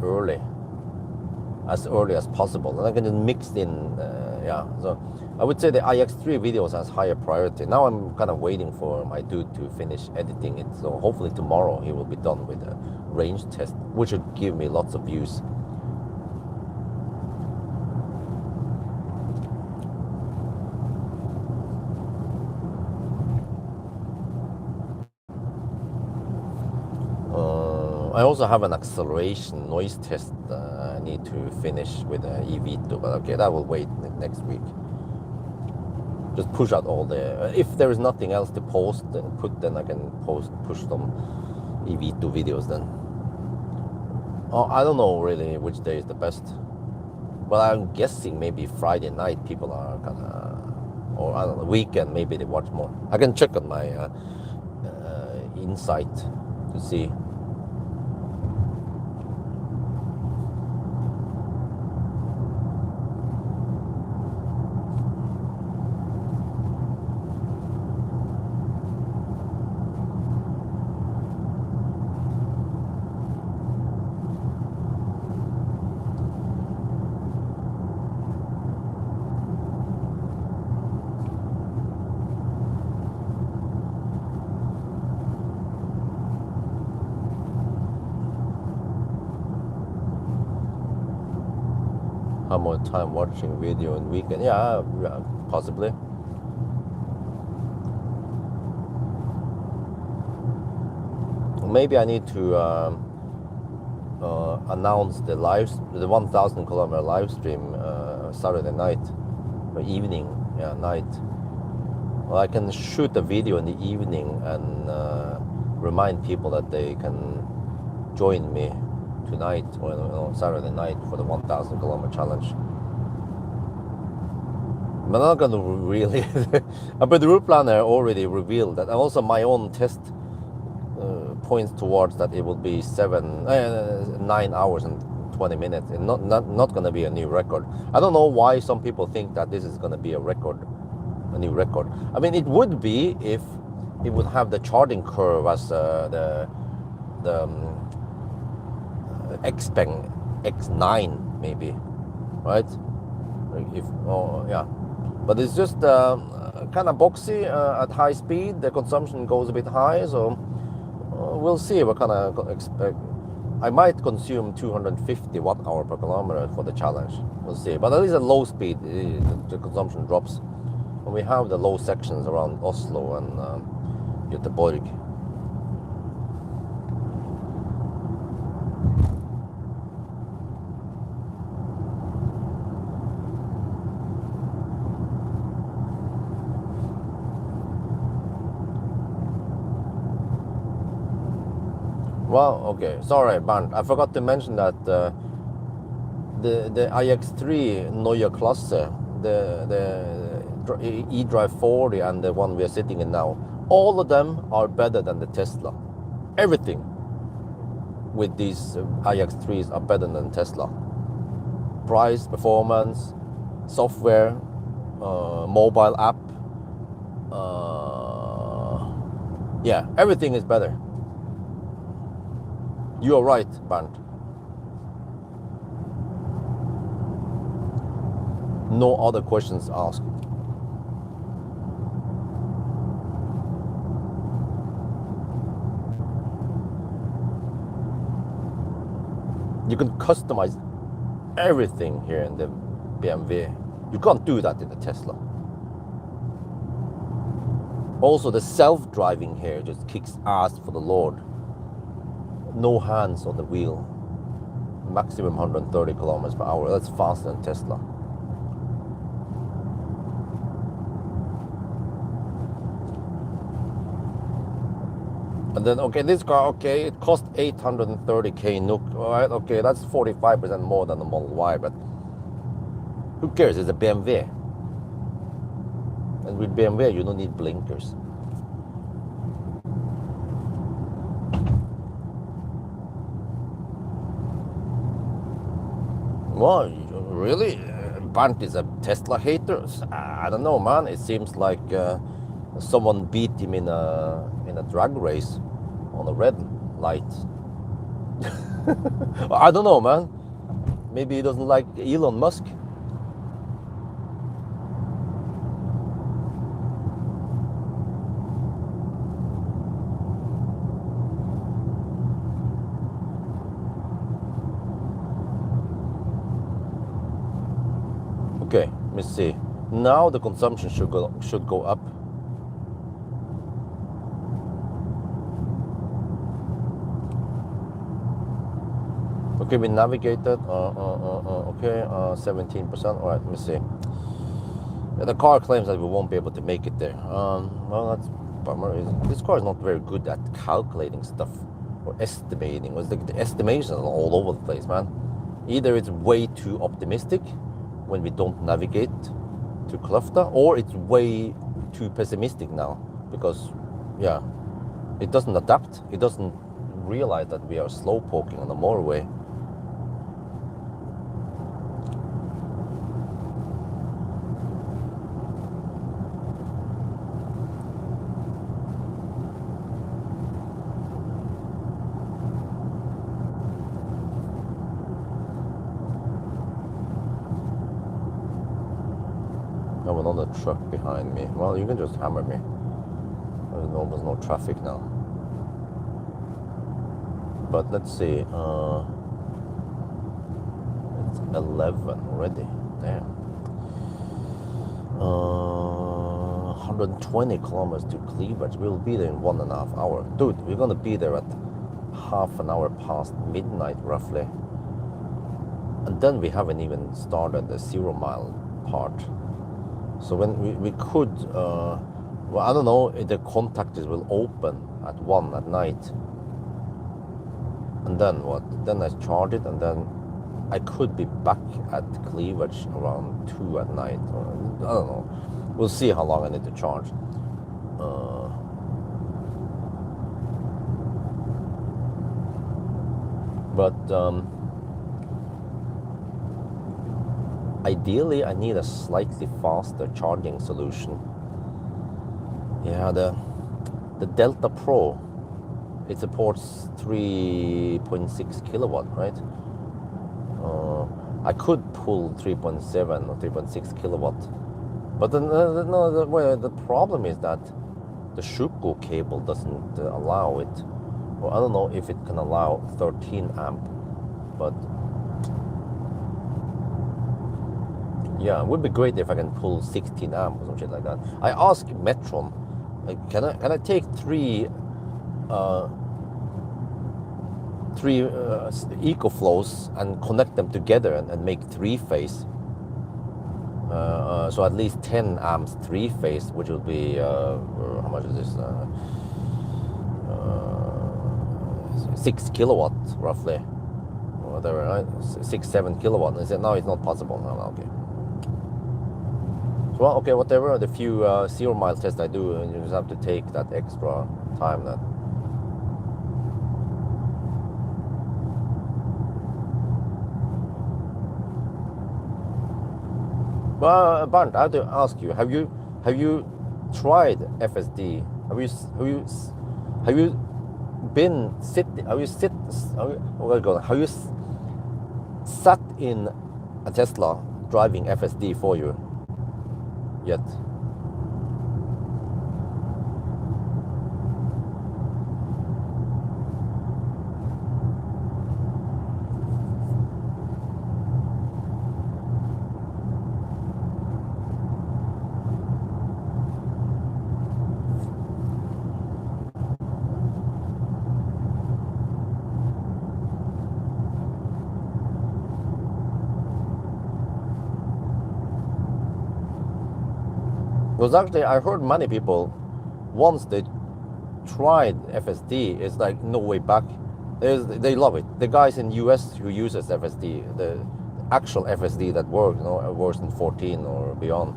Speaker 1: as early as possible, and I can just mix in. Yeah, so I would say the iX3 videos has higher priority. Now I'm kind of waiting for my dude to finish editing it, so hopefully tomorrow he will be done with the range test, which would give me lots of views. I also have an acceleration noise test I need to finish with the eVito, but okay, that will wait next week. Just push out all the. If there is nothing else to post, then I can push some eVito videos then. I don't know really which day is the best, but I'm guessing maybe Friday night people are gonna, or I don't know, weekend maybe they watch more. I can check on my Insight to see. How more time watching video in weekend? Yeah, possibly. Maybe I need to announce the 1,000 kilometer live stream Saturday night or evening, night. Well, I can shoot a video in the evening and remind people that they can join me tonight or Saturday night for the 1,000 kilometer challenge. I'm not gonna really, but the route planner already revealed that, and also my own test points towards that it will be 9 hours and 20 minutes, and not gonna be a new record. I don't know why some people think that this is gonna be a new record. I mean, it would be if it would have the charging curve as the Xpeng X9 maybe, right? But it's just kind of boxy at high speed. The consumption goes a bit high, so we'll see what kind of expect. I might consume 250 watt-hour per kilometer for the challenge. We'll see. But at least at low speed, the consumption drops. And we have the low sections around Oslo and Göteborg. Well, okay, sorry, Bernd. I forgot to mention that the iX3 Neue Klasse, the xDrive 40 and the one we are sitting in now, all of them are better than the Tesla. Everything with these iX3s are better than Tesla. Price, performance, software, mobile app, yeah, everything is better. You are right, Bernd. No other questions asked. You can customize everything here in the BMW. You can't do that in the Tesla. Also, the self-driving here just kicks ass for the Lord. No hands on the wheel. Maximum 130 kilometers per hour. That's faster than Tesla. And then, okay, this car, okay, it cost 830k NOK. All right, okay, that's 45% more than the Model Y, but who cares? It's a BMW. And with BMW, you don't need blinkers. Well, really? Bernd is a Tesla hater? I don't know, man. It seems like someone beat him in a drag race on a red light. I don't know, man. Maybe he doesn't like Elon Musk. Okay, let me see. Now the consumption should go up. Okay, we navigated. Okay, 17%. All right, let me see. Yeah, the car claims that we won't be able to make it there. Well, that's bummer. This car is not very good at calculating stuff or estimating. The estimations are all over the place, man. Either it's way too optimistic when we don't navigate to Kløfta, or it's way too pessimistic now because, yeah, it doesn't adapt. It doesn't realize that we are slow poking on the motorway. No, another truck behind me. Well, you can just hammer me. There's almost no traffic now. But let's see. It's 11 already. Damn. 120 kilometers to Cleveland. We'll be there in 1.5 hours. Dude, we're gonna be there at half an hour past midnight, roughly. And then we haven't even started the 0 mile part. So when we could, well, I don't know if the contactors will open at 1 at night. And then what? Then I charge it, and then I could be back at cleavage around 2 at night. Or, I don't know. We'll see how long I need to charge. But ideally, I need a slightly faster charging solution. Yeah, the Delta Pro, it supports 3.6 kilowatt, right? I could pull 3.7 or 3.6 kilowatt, but then the problem is that the Shuko cable doesn't allow it. Well, I don't know if it can allow 13 amp, but yeah, it would be great if I can pull 16 amp or some shit like that. I asked Metron, like, can I take three EcoFlows and connect them together and make 3-phase? So at least 10 amps 3-phase, which will be how much is this? 6 kilowatt roughly, or whatever, right? 6-7 kilowatt. I said no, it's not possible. No, okay. So, well, okay, whatever. The few 0-mile tests I do, you just have to take that extra time. That. Well, Bernd, I have to ask you: Have you tried FSD? Have you been sitting? Have you sat in a Tesla driving FSD for you yet? Because actually, I heard many people, once they tried FSD, it's like no way back. They love it. The guys in US who uses FSD, the actual FSD that works, worse than 14 or beyond.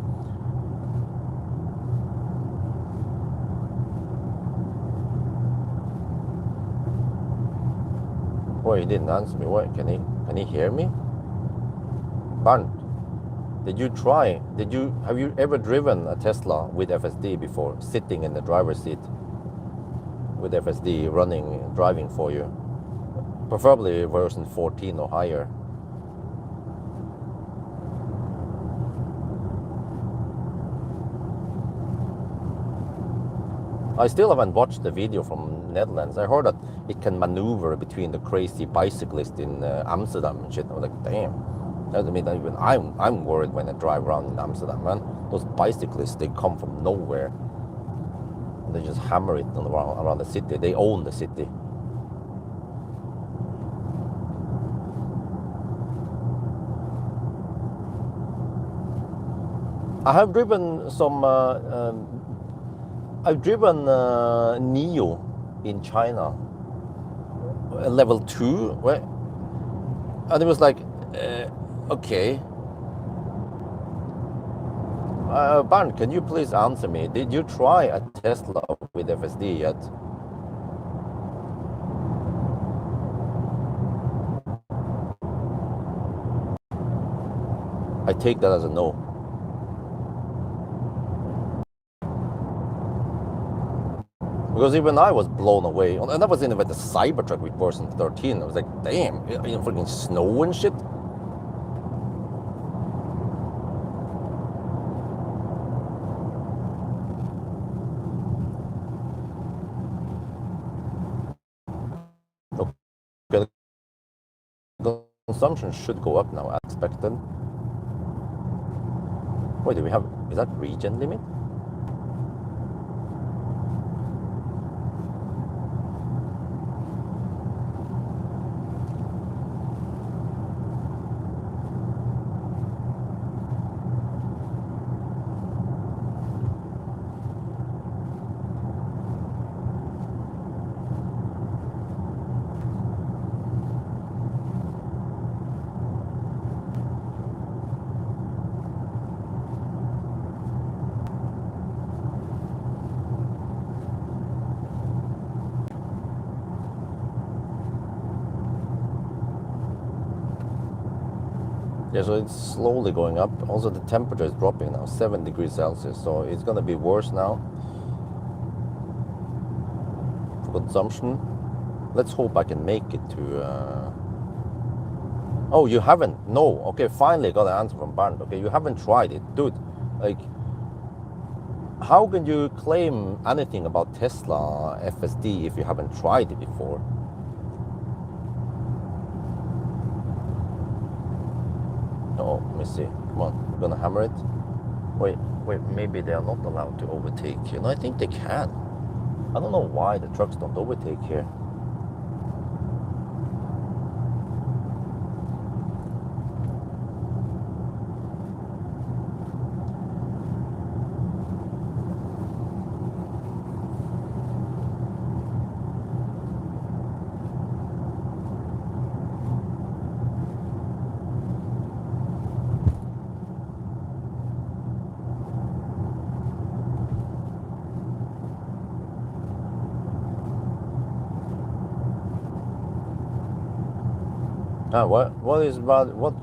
Speaker 1: Boy, he didn't answer me. What? Can he hear me? Bernd, did you try? Have you ever driven a Tesla with FSD before, sitting in the driver's seat with FSD driving for you? Preferably version 14 or higher. I still haven't watched the video from Netherlands. I heard that it can maneuver between the crazy bicyclists in Amsterdam and shit. I was like, damn. I mean, even I'm worried when I drive around in Amsterdam, man. Those bicyclists, they come from nowhere. They just hammer it around the city. They own the city. I have driven some. I've driven Neo in China, level 2, right? And it was like, okay. Bernd, can you please answer me? Did you try a Tesla with FSD yet? I take that as a no. Because even I was blown away. And that was in the Cybertruck with version 13. I was like, damn, freaking snow and shit. Okay. The consumption should go up now, as expected. Wait, is that regen limit? Okay, so it's slowly going up. Also, the temperature is dropping now, 7 degrees Celsius. So it's gonna be worse now for consumption. Let's hope I can make it to. Oh, you haven't? No. Okay, finally got an answer from Bernd. Okay, you haven't tried it, dude. Like, how can you claim anything about Tesla FSD if you haven't tried it before? Oh, let me see. Come on, we're gonna hammer it. Wait, maybe they are not allowed to overtake here. No, I think they can. I don't know why the trucks don't overtake here.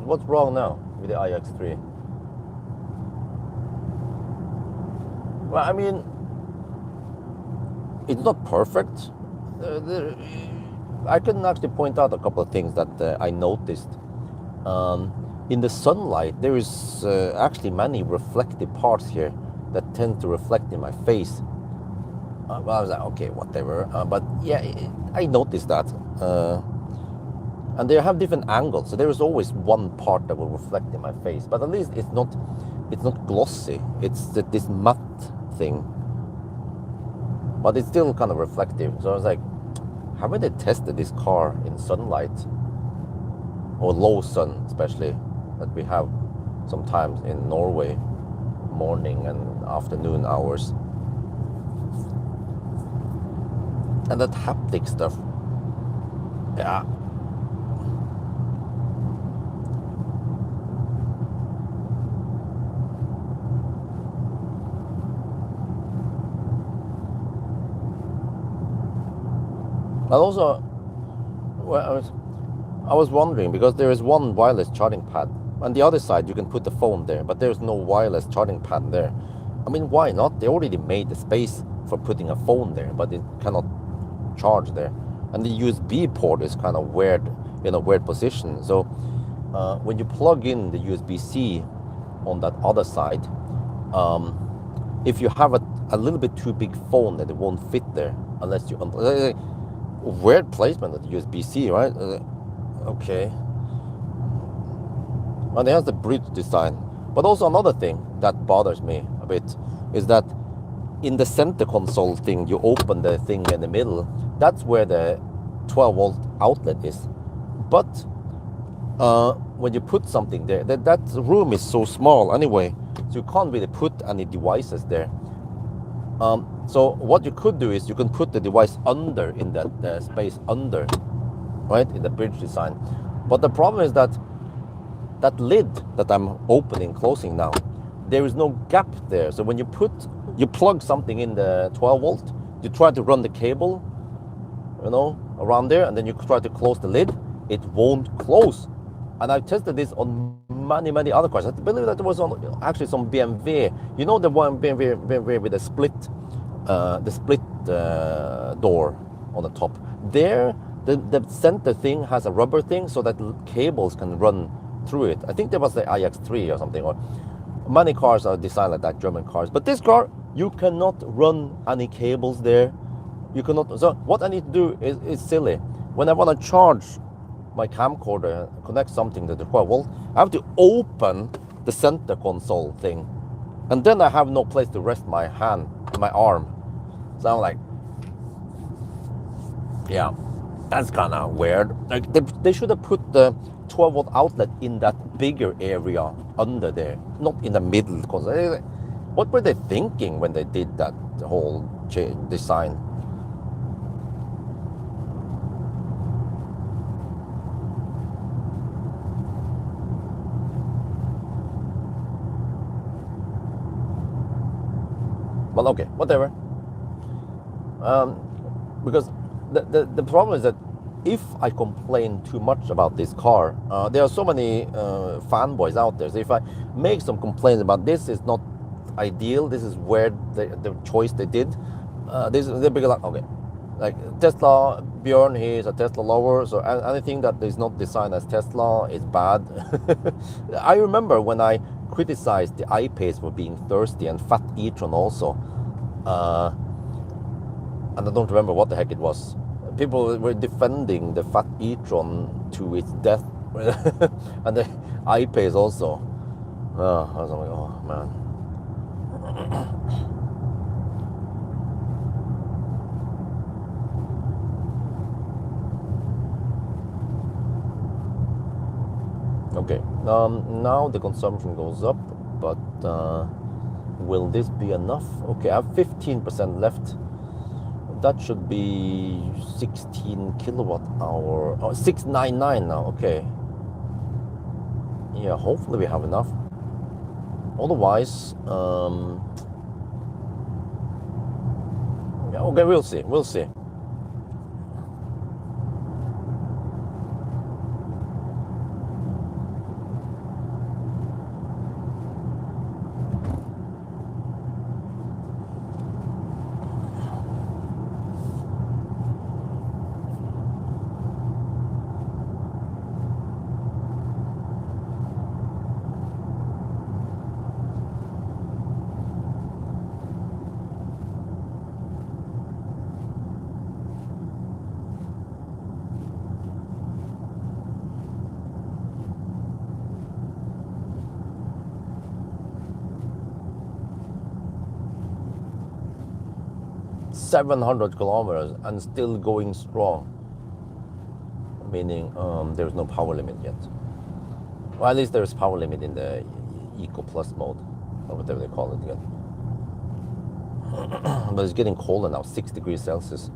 Speaker 1: What's wrong now with the iX3? Well, I mean, it's not perfect. I can actually point out a couple of things that I noticed. In the sunlight, there is actually many reflective parts here that tend to reflect in my face. Well, I was like, okay, whatever. But yeah, I noticed that. And they have different angles, so there is always one part that will reflect in my face. But at least it's not glossy. It's this matte thing. But it's still kind of reflective. So I was like, haven't they tested this car in sunlight? Or low sun, especially, that we have sometimes in Norway, morning and afternoon hours. And that haptic stuff, yeah. And also, well, I was wondering, because there is one wireless charging pad. On the other side, you can put the phone there, but there's no wireless charging pad there. I mean, why not? They already made the space for putting a phone there, but it cannot charge there. And the USB port is kind of weird, in a weird position. So when you plug in the USB-C on that other side, if you have a little bit too big phone, then it won't fit there unless you... weird placement of the USB-C, right? Okay. And it has the bridge design. But also another thing that bothers me a bit is that in the center console thing, you open the thing in the middle. That's where the 12-volt outlet is. But when you put something there, that room is so small anyway, so you can't really put any devices there. So what you could do is you can put the device under, in that space under, right, in the bridge design. But the problem is that that lid that I'm opening, closing now, there is no gap there. So when you plug something in the 12 volt, you try to run the cable, around there, and then you try to close the lid, it won't close. And I've tested this on many other cars. I believe that it was on actually some BMW. You know, the one BMW with the split door on the top. There, the center thing has a rubber thing so that cables can run through it. I think there was the iX3 or something. Or many cars are designed like that, German cars. But this car, you cannot run any cables there. You cannot. So what I need to do is silly. When I want to charge my camcorder, connect something to the 12 volt, I have to open the center console thing, and then I have no place to rest my hand, my arm. So I'm like, yeah, that's kind of weird. Like they should have put the 12 volt outlet in that bigger area under there, not in the middle. Because what were they thinking when they did that whole design? But okay, whatever. Because the problem is that if I complain too much about this car, there are so many fanboys out there. So if I make some complaints about this is not ideal, this is where the choice they did, they'll be like, okay, like Tesla, Björn, he is a Tesla lover, so anything that is not designed as Tesla is bad. I remember when I criticized the I-Pace for being thirsty and Fat e-tron also, and I don't remember what the heck it was. People were defending the Fat e-tron to its death, and the I-Pace also. I was like, oh man. Okay, now the consumption goes up, but will this be enough? Okay, I have 15% left. That should be 16 kilowatt hour. Oh, 699 now, okay. Yeah, hopefully we have enough. Otherwise, yeah, okay, we'll see, we'll see. $700 kilometers and still going strong, meaning there's no power limit yet. Well, at least there's power limit in the Eco Plus mode, or whatever they call it again. But it's getting colder now, 6 degrees Celsius.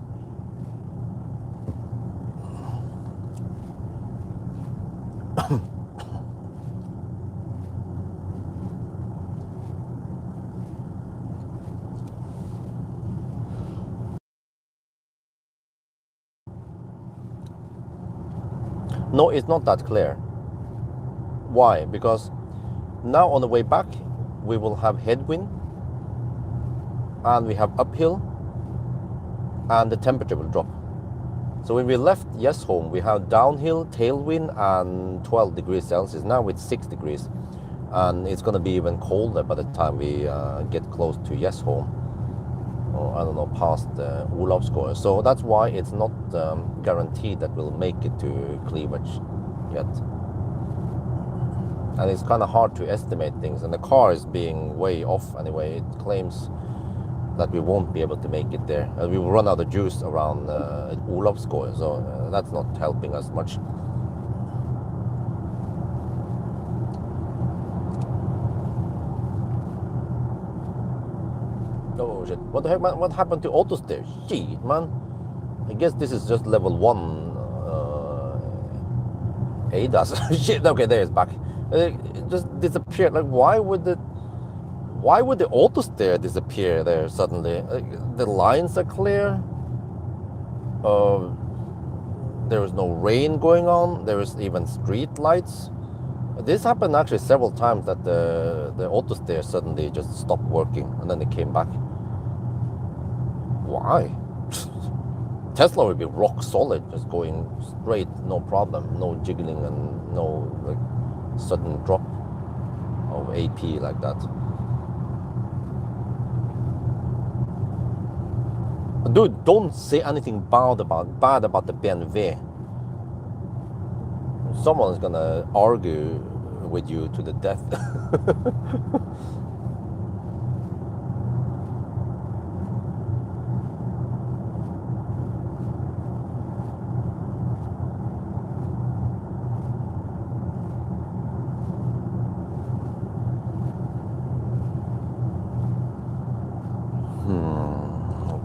Speaker 1: No, it's not that clear. Why? Because now on the way back, we will have headwind, and we have uphill, and the temperature will drop. So when we left Yes home, we have downhill, tailwind, and 12 degrees Celsius. Now it's 6 degrees, and it's going to be even colder by the time we get close to Yes home. Or I don't know, past Olavsgård. So that's why it's not guaranteed that we'll make it to cleavage yet. And it's kind of hard to estimate things, and the car is being way off anyway. It claims that we won't be able to make it there. We will run out of juice around Olavsgård, so that's not helping us much. Oh shit, what the heck, man? What happened to auto steer? Shit, man. I guess this is just level 1 ADAS. Shit, okay, there it's back. It just disappeared. Like, why would the auto steer disappear there suddenly? The lines are clear. There is no rain going on. There is even street lights. This happened actually several times, that the auto steer suddenly just stopped working and then it came back. Why? Tesla would be rock solid, just going straight, no problem, no jiggling and no like sudden drop of AP like that. Dude, don't say anything bad about the BMW. Someone is gonna argue with you to the death.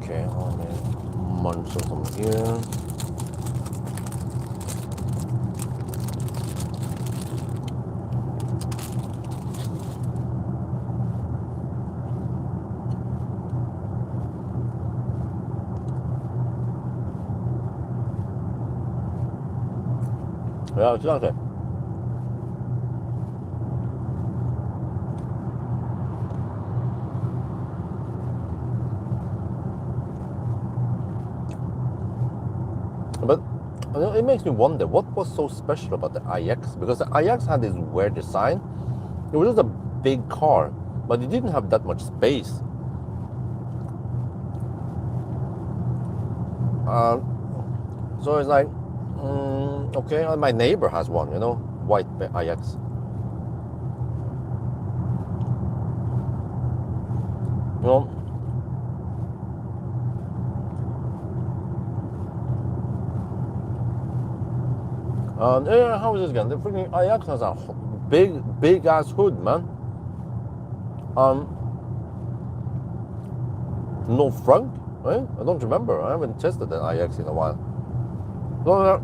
Speaker 1: Okay, let me munch on some here. Yeah, exactly. But it makes me wonder what was so special about the iX, because the iX had this weird design. It was just a big car, but it didn't have that much space. Uh, so it's like, okay, my neighbor has one, white iX. You know, yeah, how is this again? The freaking iX has a big ass hood, man. Um, no front, right? I don't remember. I haven't tested the iX in a while. So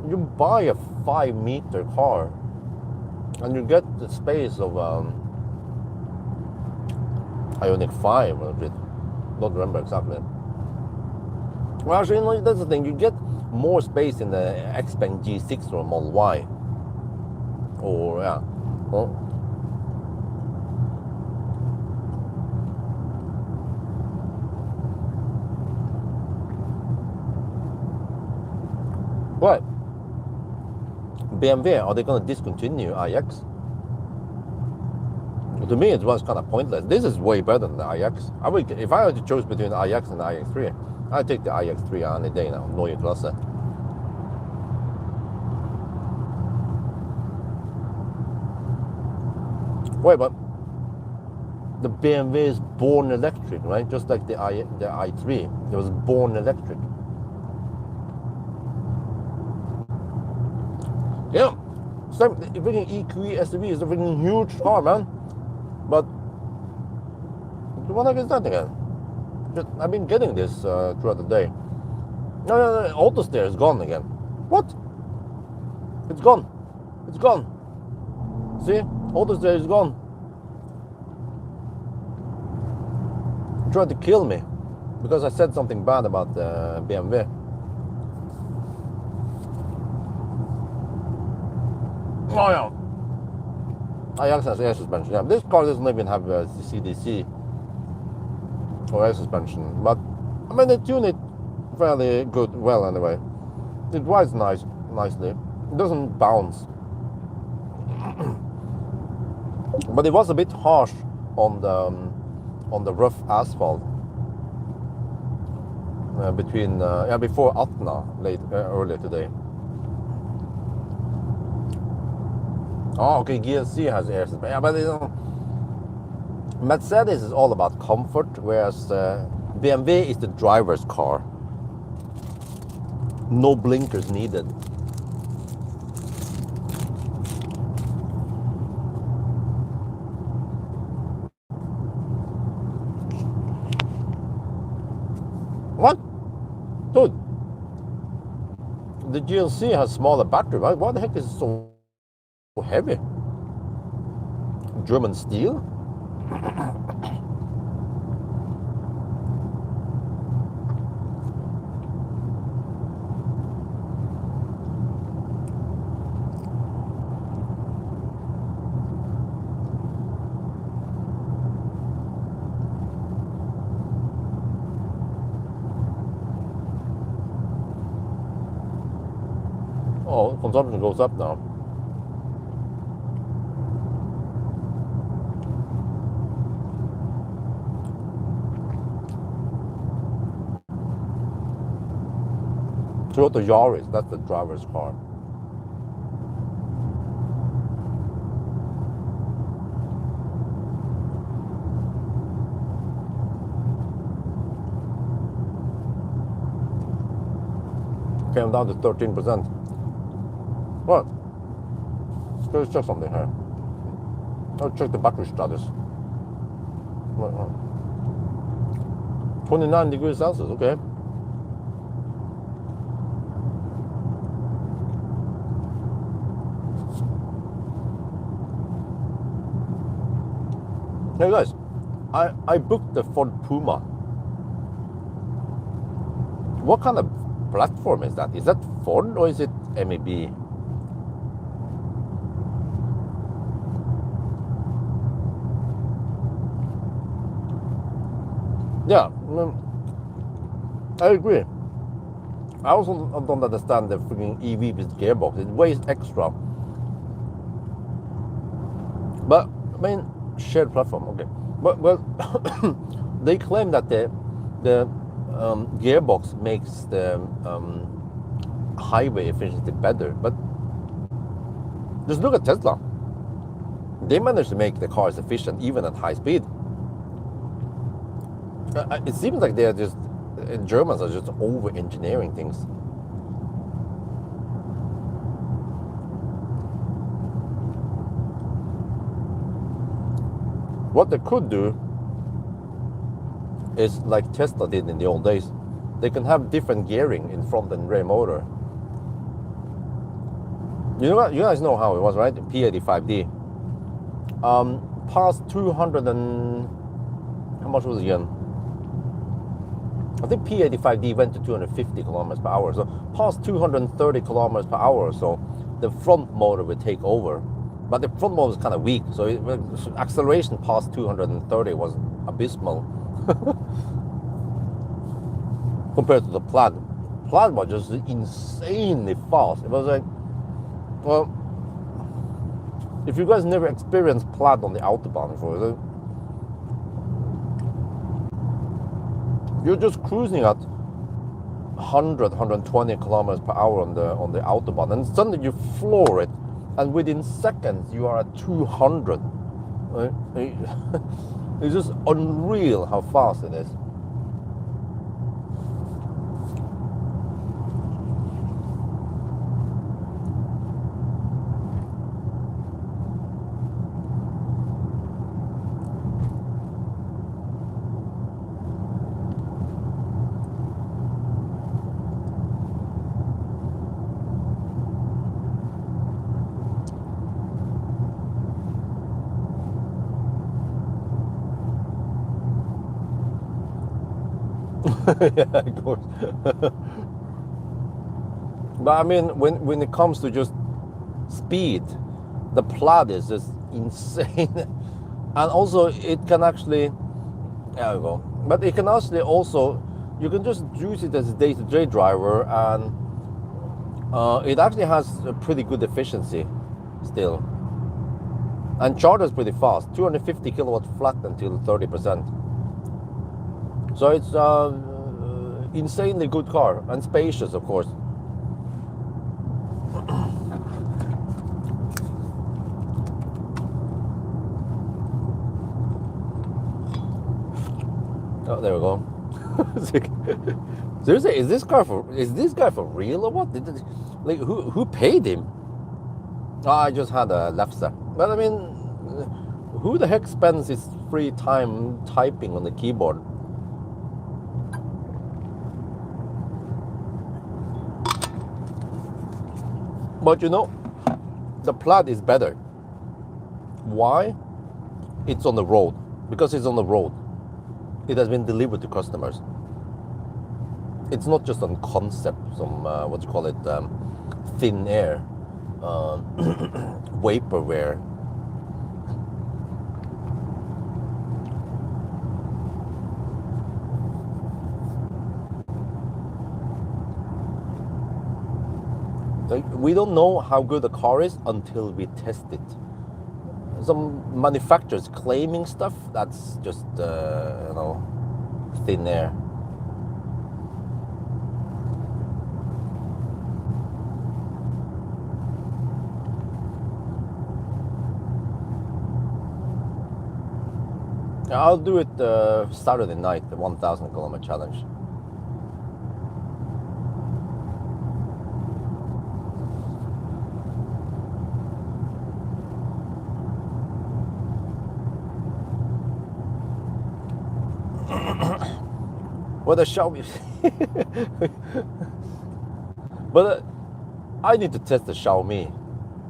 Speaker 1: you buy a 5-meter car, and you get the space of Ioniq 5, or a bit. Don't remember exactly. Well, actually, that's the thing. You get more space in the Xpeng G6 or Model Y. Or, yeah. Well, right. BMW, are they going to discontinue iX? To me, it was kind of pointless. This is way better than the iX. If I had to choose between the iX and the iX3, I'd take the iX3 any day now. Neue Klasse. Wait, but the BMW is born electric, right? Just like the i3, it was born electric. Yeah, same. The freaking EQ SUV is a freaking huge car, man. But what the heck is that again? I've been getting this throughout the day. No, auto steer is gone again. What? It's gone. It's gone. See? Auto steer is gone. Tried to kill me because I said something bad about the BMW. Oh yeah. iX has air suspension. Yeah, this car doesn't even have a CDC or air suspension, but I mean they tune it fairly well anyway. It rides nicely. It doesn't bounce, but it was a bit harsh on the rough asphalt before Atna earlier today. Oh, okay, GLC has air suspension. Yeah, but Mercedes is all about comfort, whereas BMW is the driver's car. No blinkers needed. What? Dude, the GLC has smaller battery, right? Why the heck is it so heavy? German steel? Oh, consumption goes up now. Toyota Yaris, that's the driver's car. Came down to 13%. What? Let's check something here. Let's check the battery status. 29 degrees Celsius, okay. Hey guys, I booked the Ford Puma. What kind of platform is that? Is that Ford or is it MEB? Yeah, I agree. I also don't understand the freaking EV with gearbox. It weighs extra. But I mean, shared platform, okay. But well, they claim that the gearbox makes the highway efficiency better. But just look at Tesla. They managed to make the cars efficient even at high speed. It seems like they're just Germans are just over-engineering things. What they could do is like Tesla did in the old days. They can have different gearing in front and rear motor. You know what? You guys know how it was, right? P85D. Past 200 and how much was it again? I think P85D went to 250 kilometers per hour. So past 230 kilometers per hour, so the front motor would take over. But the front motor was kind of weak, so acceleration past 230 was abysmal compared to the Plaid. Plaid was just insanely fast. It was like, well, if you guys never experienced Plaid on the Autobahn before, you're just cruising at 100, 120 kilometers per hour on the Autobahn, and suddenly you floor it, and within seconds you are at 200. Right? It's just unreal how fast it is. Yeah, of course. But I mean, when it comes to just speed, the Plaid is just insane. And also, it can actually, there we go. But it can actually also, you can just use it as a day-to-day driver, and it actually has a pretty good efficiency still. And charges pretty fast, 250 kilowatt flat until 30%. So it's insanely good car, and spacious, of course. Oh, there we go. Seriously, is this guy for real or what? Like, who paid him? Oh, I just had a left step. But I mean, who the heck spends his free time typing on the keyboard? But you know, the Plaid is better. Why? It's on the road. Because it's on the road. It has been delivered to customers. It's not just on concept, some, what you call it, thin air, vaporware. We don't know how good a car is until we test it. Some manufacturers claiming stuff, that's just, you know, thin air. I'll do it Saturday night, the 1,000 kilometer challenge. Well, the Xiaomi. But I need to test the Xiaomi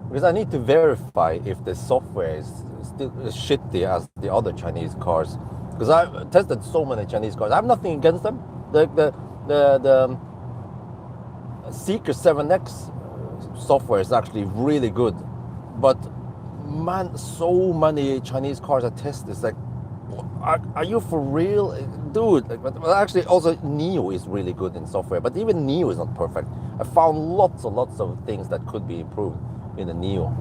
Speaker 1: because I need to verify if the software is still as shitty as the other Chinese cars. Because I've tested so many Chinese cars. I have nothing against them. Seeker 7X software is actually really good, but man, so many Chinese cars I test. It's like, are you for real, dude? Like, but actually, also Neo is really good in software, but even Neo is not perfect. I found lots and lots of things that could be improved in the Neo.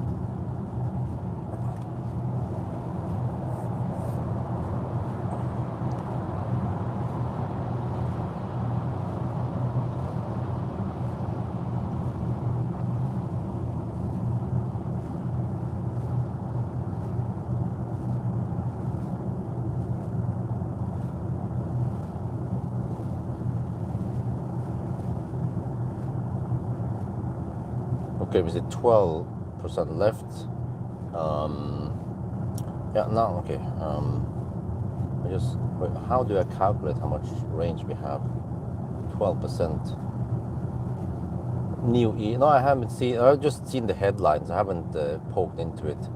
Speaker 1: Okay, we see 12% left. Yeah, now, okay. Wait, how do I calculate how much range we have? 12%. New E. No, I haven't seen. I've just seen the headlines. I haven't poked into it.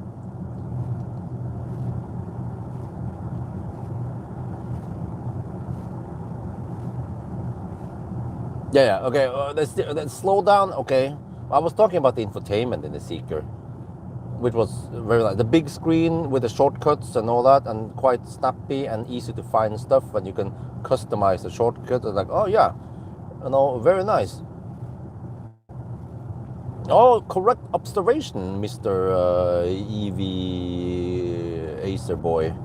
Speaker 1: Yeah. Okay. Let's slow down. Okay. I was talking about the infotainment in the Seeker, which was very like the big screen with the shortcuts and all that, and quite snappy and easy to find stuff, and you can customize the shortcut. Like, oh yeah, very nice. Oh, correct observation, Mr. EV Acer boy.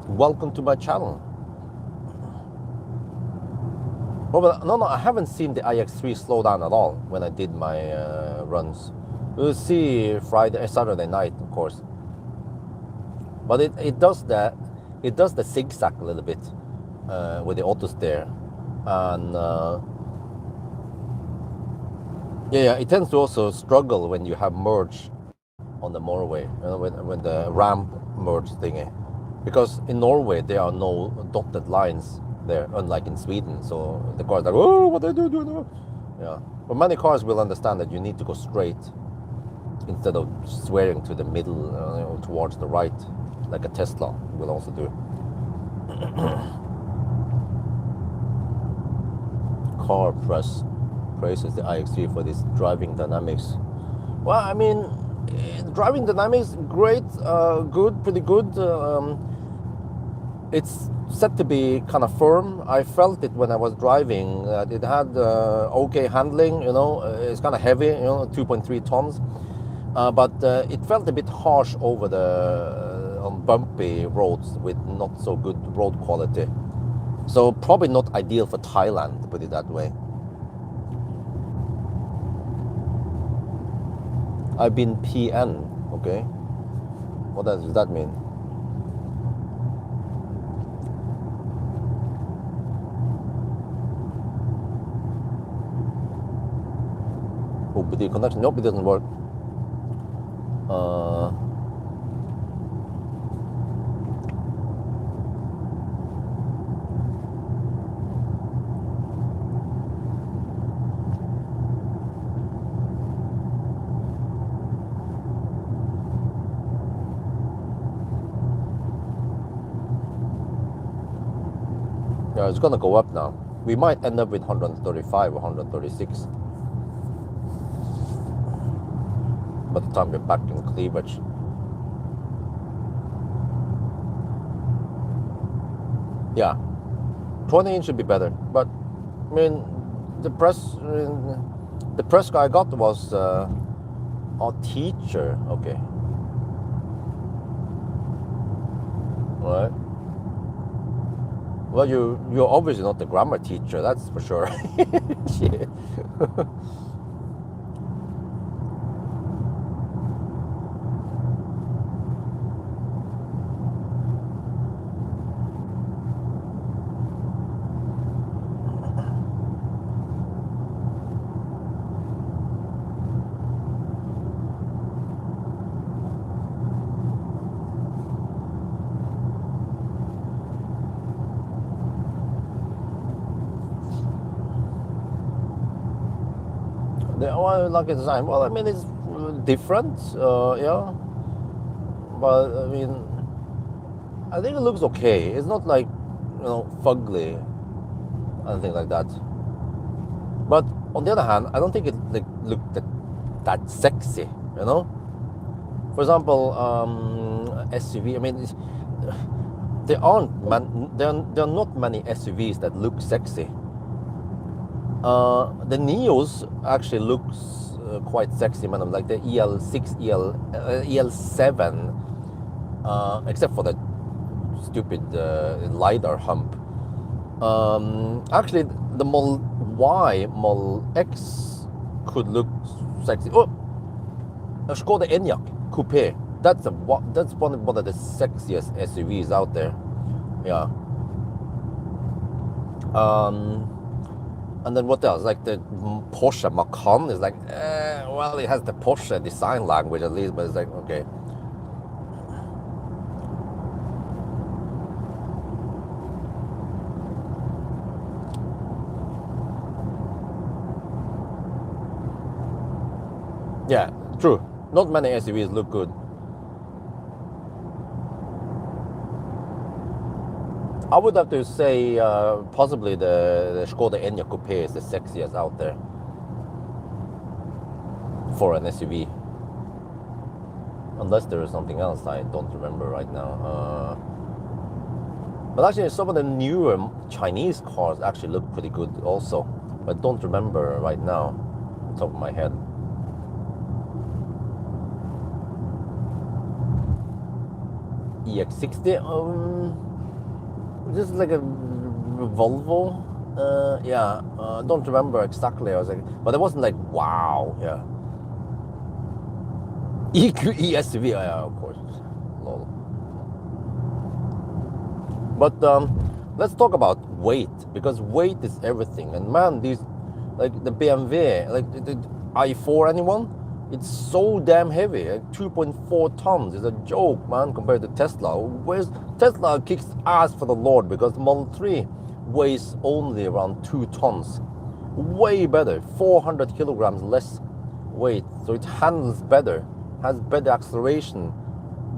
Speaker 1: Welcome to my channel. Oh, but no, I haven't seen the iX3 slow down at all when I did my runs. We'll see Saturday night, of course. But it does that. It does the zigzag a little bit with the auto steer, and it tends to also struggle when you have merge on the motorway, when the ramp merge thingy, because in Norway there are no dotted lines there, unlike in Sweden. So the cars are like, oh, what are they doing? Yeah, but many cars will understand that you need to go straight instead of swearing to the middle, towards the right, like a Tesla will also do. Car press praises the iX3 for this driving dynamics. Well, I mean, driving dynamics, great, good, pretty good. It's set to be kind of firm. I felt it when I was driving. It had okay handling. It's kind of heavy. 2.3 tons. But it felt a bit harsh over on bumpy roads with not so good road quality. So probably not ideal for Thailand, to put it that way. I've been PN, okay? What does that mean? Oh, but the connection, nope, it doesn't work. Yeah, it's gonna go up now. We might end up with 135 or 136 by the time we're back in cleavage. Yeah, 20-inch should be better. But I mean, the press guy I got was a teacher. Okay, right. Well, you're obviously not the grammar teacher, that's for sure. Shit. Like design. Well, I mean, it's different, yeah. But I mean, I think it looks okay. It's not like, fugly, anything like that. But on the other hand, I don't think it like looked that sexy, you know. For example, SUV. I mean, there are not many SUVs that look sexy. The Neos actually looks quite sexy, man. Like the EL6, EL7, except for the stupid LiDAR hump. Actually, the Model Y, Model X could look sexy. Oh, a Skoda Enyaq Coupe. That's one of the sexiest SUVs out there. Yeah. And then what else? Like the Porsche Macan is like, well, it has the Porsche design language at least, but it's like, okay. Yeah, true. Not many SUVs look good. I would have to say possibly the Skoda Enyaq Coupe is the sexiest out there for an SUV. Unless there is something else I don't remember right now. But actually, some of the newer Chinese cars actually look pretty good also. But I don't remember right now, on top of my head. EX60, this is like a Volvo. Yeah, don't remember exactly. I was like, but it wasn't like wow. Yeah. ESV, yeah, of course. Lol. But let's talk about weight, because weight is everything. And man, these, like the BMW, like the i4, anyone? It's so damn heavy. Like 2.4 tons is a joke, man, compared to Tesla. Where's Tesla kicks ass for the Lord, because the Model 3 weighs only around 2 tons. Way better, 400 kilograms less weight. So it handles better, has better acceleration,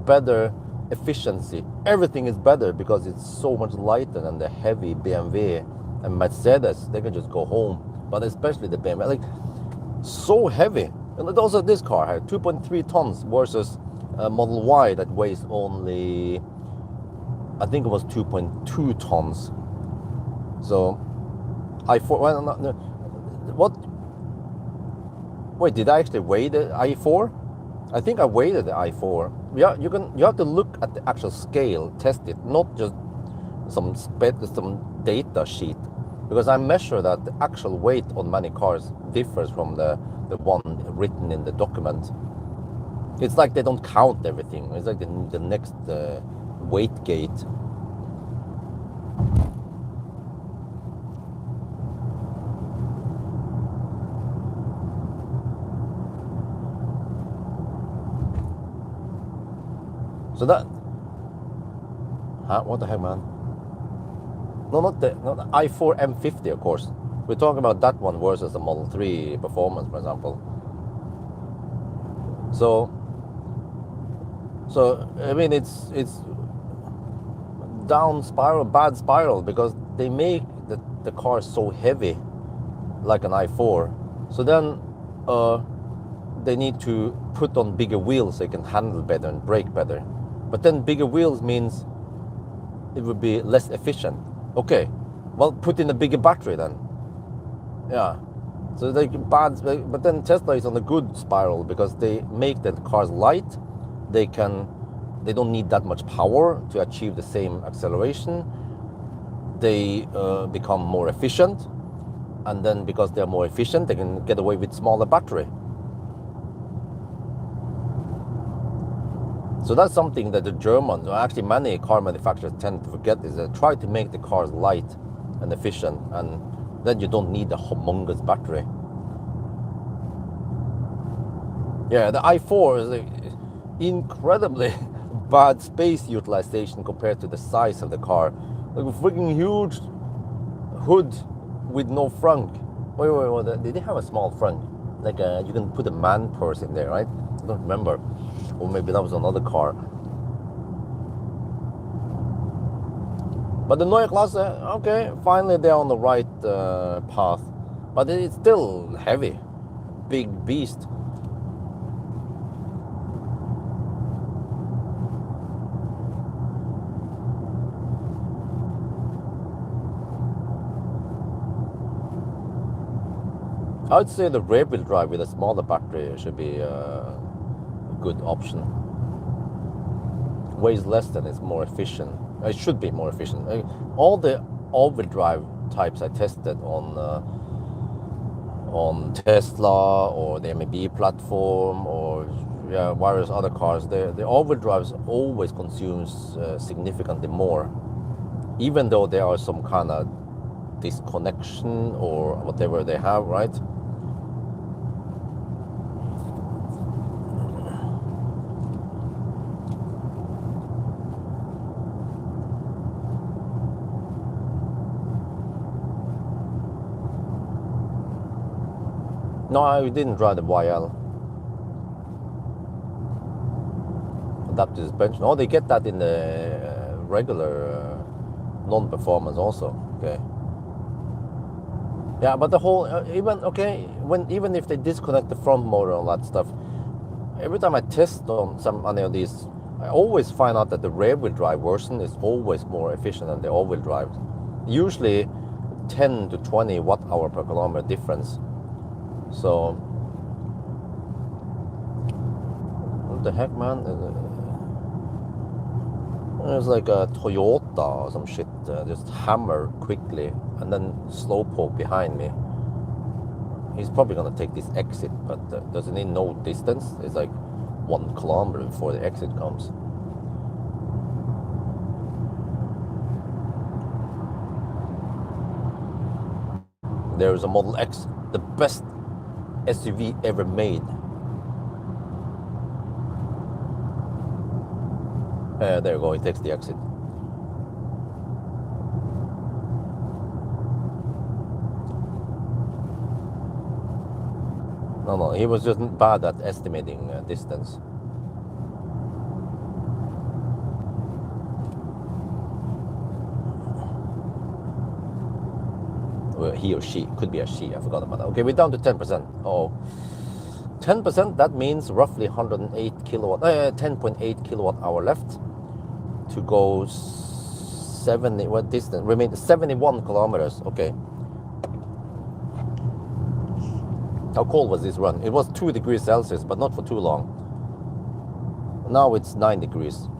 Speaker 1: better efficiency. Everything is better because it's so much lighter than the heavy BMW and Mercedes. They can just go home. But especially the BMW, like so heavy. And also this car had 2.3 tons versus a Model Y that weighs only, I think it was 2.2 tons. So i4, well, no, what? Wait, did I actually weigh the i4? I think I weighed the i4. Yeah, you have to look at the actual scale, test it, not just some data sheet, because I measure that the actual weight on many cars differs from the one written in the document. It's like they don't count everything. It's like the next weight gate. So that, what the heck, man? No, not the i4 M50, of course. We're talking about that one versus the Model 3 Performance, for example. So I mean, it's down spiral, bad spiral, because they make the car so heavy, like an i4. So then they need to put on bigger wheels so they can handle better and brake better. But then bigger wheels means it would be less efficient. Okay, well, put in a bigger battery then. Yeah, so they bad, but then Tesla is on a good spiral because they make the cars light. They don't need that much power to achieve the same acceleration. They become more efficient, and then because they're more efficient, they can get away with smaller battery. So that's something that the Germans, or actually many car manufacturers, tend to forget, is they try to make the cars light and efficient, and then you don't need a humongous battery. Yeah, the i4 is incredibly bad space utilization compared to the size of the car. Like a freaking huge hood with no frunk. Wait, did they have a small frunk? Like you can put a man purse in there, right? I don't remember. Or maybe that was another car. But the Neue Klasse, okay, finally they're on the right path. but it's still heavy, big beast. I'd say the rear-wheel drive with a smaller battery should be a good option. Weighs less than it's more efficient. It should be more efficient. All the all-wheel drive types I tested on Tesla or the MEB platform or various other cars, the all-wheel drives always consumes significantly more, even though there are some kind of disconnection or whatever they have, right? No, I didn't drive the YL. Adaptive suspension. Oh, they get that in the regular non-performance also. Okay. Yeah, but the whole even if they disconnect the front motor and all that stuff, every time I test on any of these, I always find out that the rear-wheel drive version is always more efficient than the all-wheel drive. Usually 10 to 20 watt-hour per kilometer difference. So, what the heck, man? It's like a Toyota or some shit, just hammer quickly and then slowpoke behind me. He's probably gonna take this exit, but doesn't he know distance? It's like 1 kilometer before the exit comes. There's a Model X, the best SUV ever made. There you go, he takes the exit. No, he was just bad at estimating distance. Well, he or she, could be a she, I forgot about that. Okay, we're down to 10%. Oh, 10%, that means roughly 108 kilowatt, 10.8 kilowatt hour left to go 70, what distance? Remain 71 kilometers, okay. How cold was this run? It was 2 degrees Celsius, but not for too long. Now it's 9 degrees.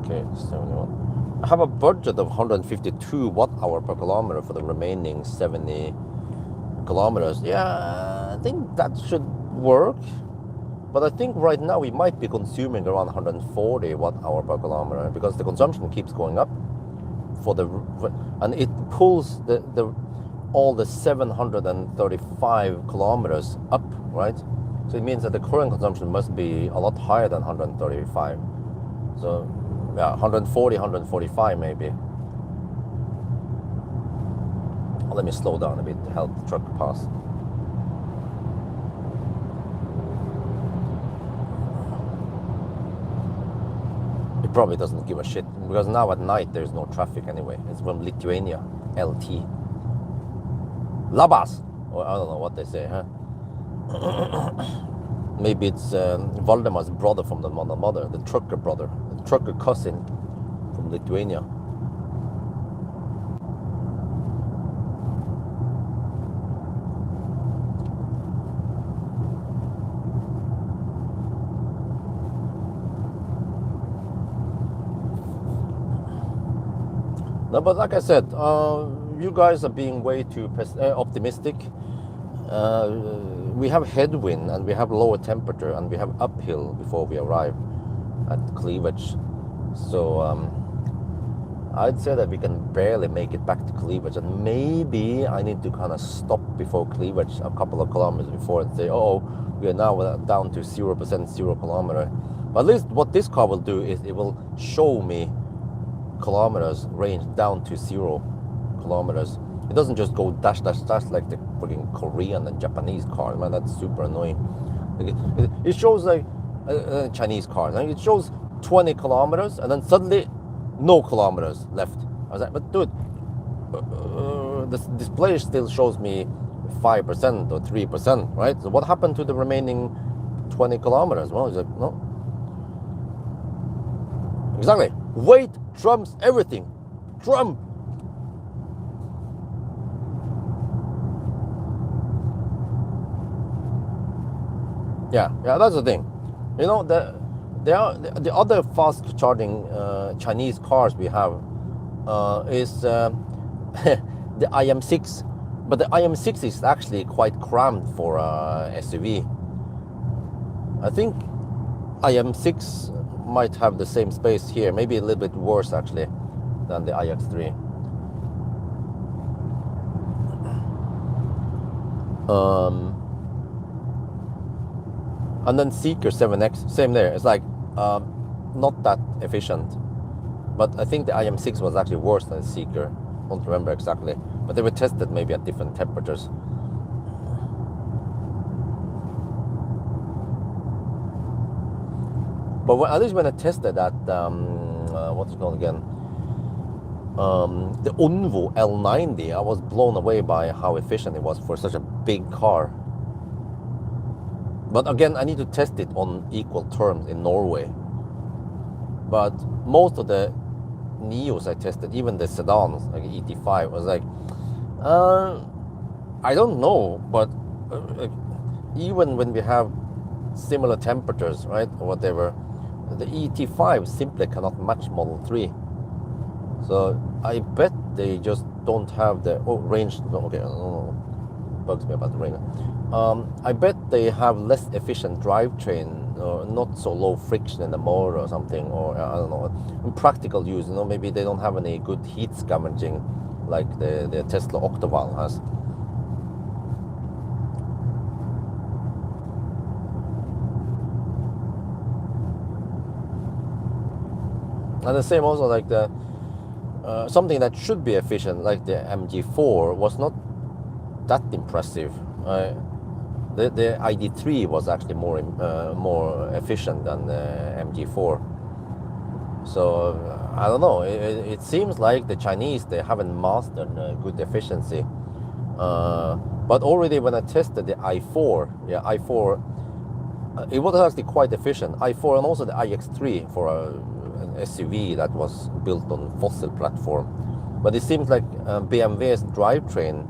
Speaker 1: Okay, 71. I have a budget of 152 watt-hour per kilometer for the remaining 70 kilometers. Yeah, I think that should work. But I think right now we might be consuming around 140 watt-hour per kilometer because the consumption keeps going up and it pulls all the 735 kilometers up, right? So it means that the current consumption must be a lot higher than 135. So yeah, 140, 145 maybe. Let me slow down a bit to help the truck pass. It probably doesn't give a shit because now at night there's no traffic anyway. It's from Lithuania, LT. Labas! Or I don't know what they say, huh? Maybe it's Valdemar's brother from the mother, the trucker brother, the trucker cousin from Lithuania. No, but like I said, you guys are being way too optimistic. We have headwind and we have lower temperature and we have uphill before we arrive at cleavage. So I'd say that we can barely make it back to cleavage, and maybe I need to kind of stop before cleavage a couple of kilometers before and say, oh, we are now down to 0%, 0 kilometer. But at least what this car will do is it will show me kilometers range down to 0 kilometers. It doesn't just go dash dash dash like the fucking Korean and Japanese cars, man. That's super annoying. It shows like Chinese cars. It shows 20 kilometers, and then suddenly no kilometers left. I was like, but dude, the display still shows me 5% or 3%, right? So what happened to the remaining 20 kilometers? Well, he's like, no. Exactly. Weight trumps everything. Trump. Yeah, that's the thing. You know, the other fast charging Chinese cars we have is the IM6, but the IM6 is actually quite cramped for SUV. I think IM6 might have the same space here, maybe a little bit worse actually than the iX3. And then Seeker 7X, same there. It's like not that efficient, but I think the IM6 was actually worse than Seeker. I don't remember exactly, but they were tested maybe at different temperatures. But at least when I tested that, what's it called again? The Onvo L90, I was blown away by how efficient it was for such a big car. But again, I need to test it on equal terms in Norway. But most of the Neos I tested, even the sedans, like ET5, was like, I don't know, but even when we have similar temperatures, right, or whatever, the ET5 simply cannot match Model 3. So I bet they just don't have the range. Okay, bugs me about the range. I bet they have less efficient drivetrain, or not so low friction in the motor or something, or I don't know. In practical use, maybe they don't have any good heat scavenging like the Tesla Octaval has. And the same also like the something that should be efficient, like the MG4, was not that impressive. The ID3 was actually more efficient than the MG4. So I don't know. It seems like the Chinese, they haven't mastered good efficiency. But already when I tested the i4, i4, it was actually quite efficient. i4 and also the iX3 for an SUV that was built on fossil platform. But it seems like BMW's drivetrain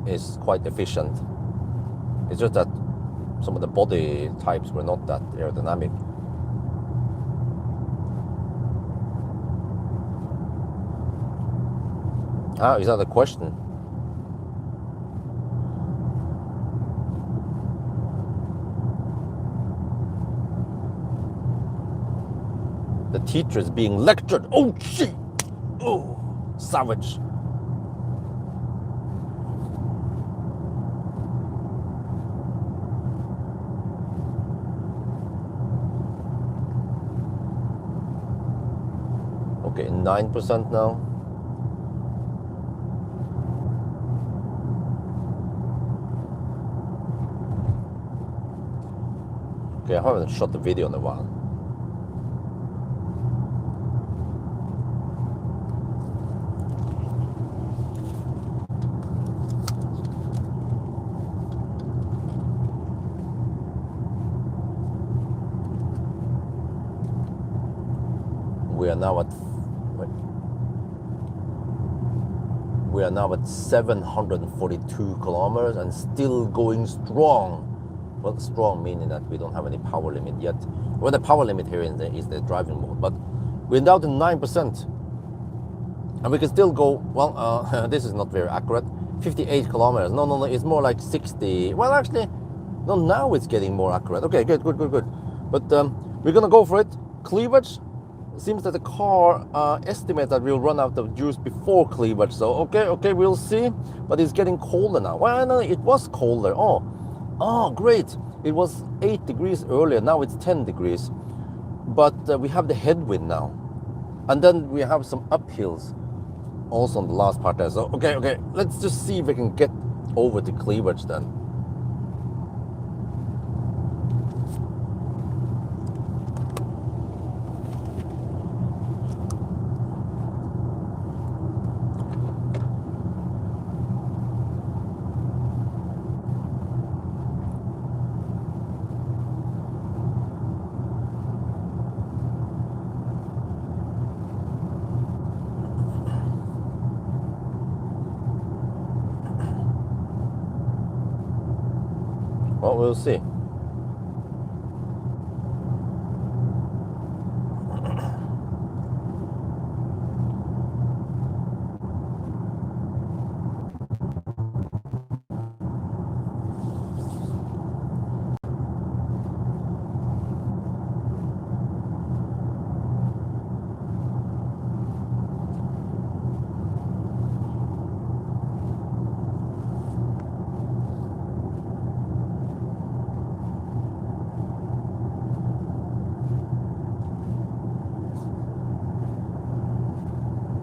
Speaker 1: is quite efficient. It's just that some of the body types were not that aerodynamic. Is that a question? The teacher is being lectured. Oh shit! Oh, savage. Okay, 9% now. Okay, I haven't shot the video in a while. We are now at 742 kilometers and still going strong. Well, strong meaning that we don't have any power limit yet. Well, the power limit here is the driving mode, but we're down to 9%. And we can still go, well, this is not very accurate, 58 kilometers. No, it's more like 60. Well, actually, no, now it's getting more accurate. Okay, good. But we're gonna go for it. Cleavage. It seems that the car estimates that we'll run out of juice before cleavage. So, okay, we'll see. But it's getting colder now. Well, no, it was colder. Oh, great. It was 8 degrees earlier. Now it's 10 degrees. But we have the headwind now. And then we have some uphills also on the last part there. So, okay. Let's just see if we can get over to cleavage then. Well, we'll see.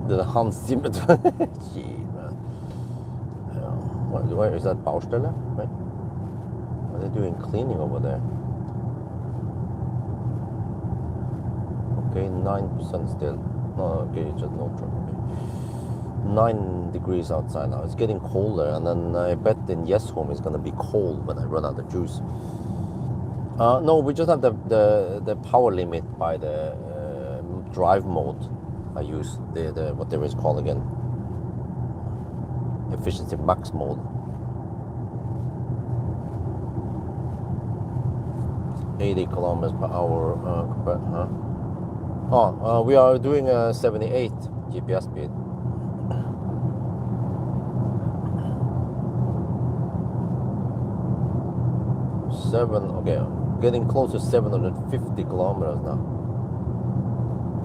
Speaker 1: The Hans Zimmer. Gee, man. Where is that Baustelle? Right? Are they doing cleaning over there? Okay, 9% still. No, okay, it's just no truck. Okay. 9 degrees outside now. It's getting colder, and then I bet in Yes Home it's gonna be cold when I run out of juice. No, we just have the power limit by the drive mode. I use the whatever it's called again. Efficiency max mode. 80 kilometers per hour. We are doing 78 GPS speed. getting close to 750 kilometers now.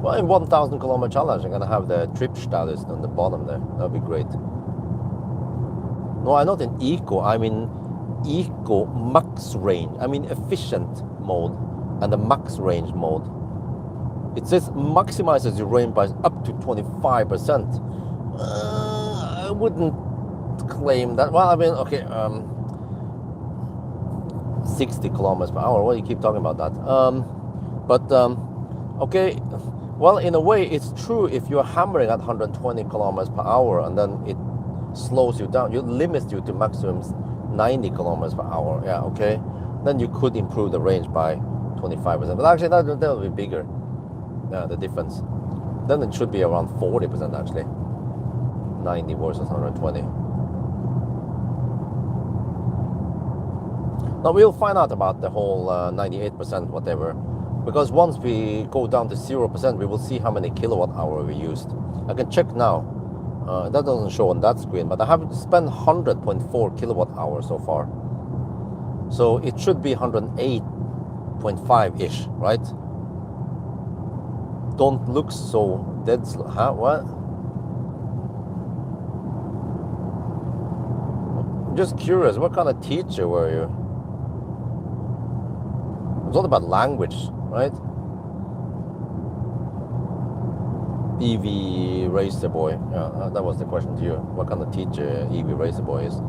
Speaker 1: Well, in 1,000 kilometer challenge, I'm gonna have the trip status on the bottom there. That'd be great. No, I'm not in eco. I'm in eco max range. I'm in efficient mode and the max range mode. It says maximizes your range by up to 25%. I wouldn't claim that. Well, I mean, okay, 60 kilometers per hour. What do you keep talking about that? Okay. Well, in a way, it's true if you're hammering at 120 kilometers per hour and then it slows you down. It limits you to maximum 90 kilometers per hour. Yeah, okay. Then you could improve the range by 25%. But actually, that will be bigger. The difference. Then it should be around 40% actually. 90 versus 120. Now we'll find out about the whole 98% whatever. Because once we go down to 0%, we will see how many kilowatt hour we used. I can check now. That doesn't show on that screen, but I have spent 100.4 kilowatt hours so far. So it should be 108.5-ish, right? Don't look so dead slow. Huh? What? I'm just curious, what kind of teacher were you? It's all about language, right? EV Racer Boy. Yeah, that was the question to you. What kind of teacher EV Racer Boy is?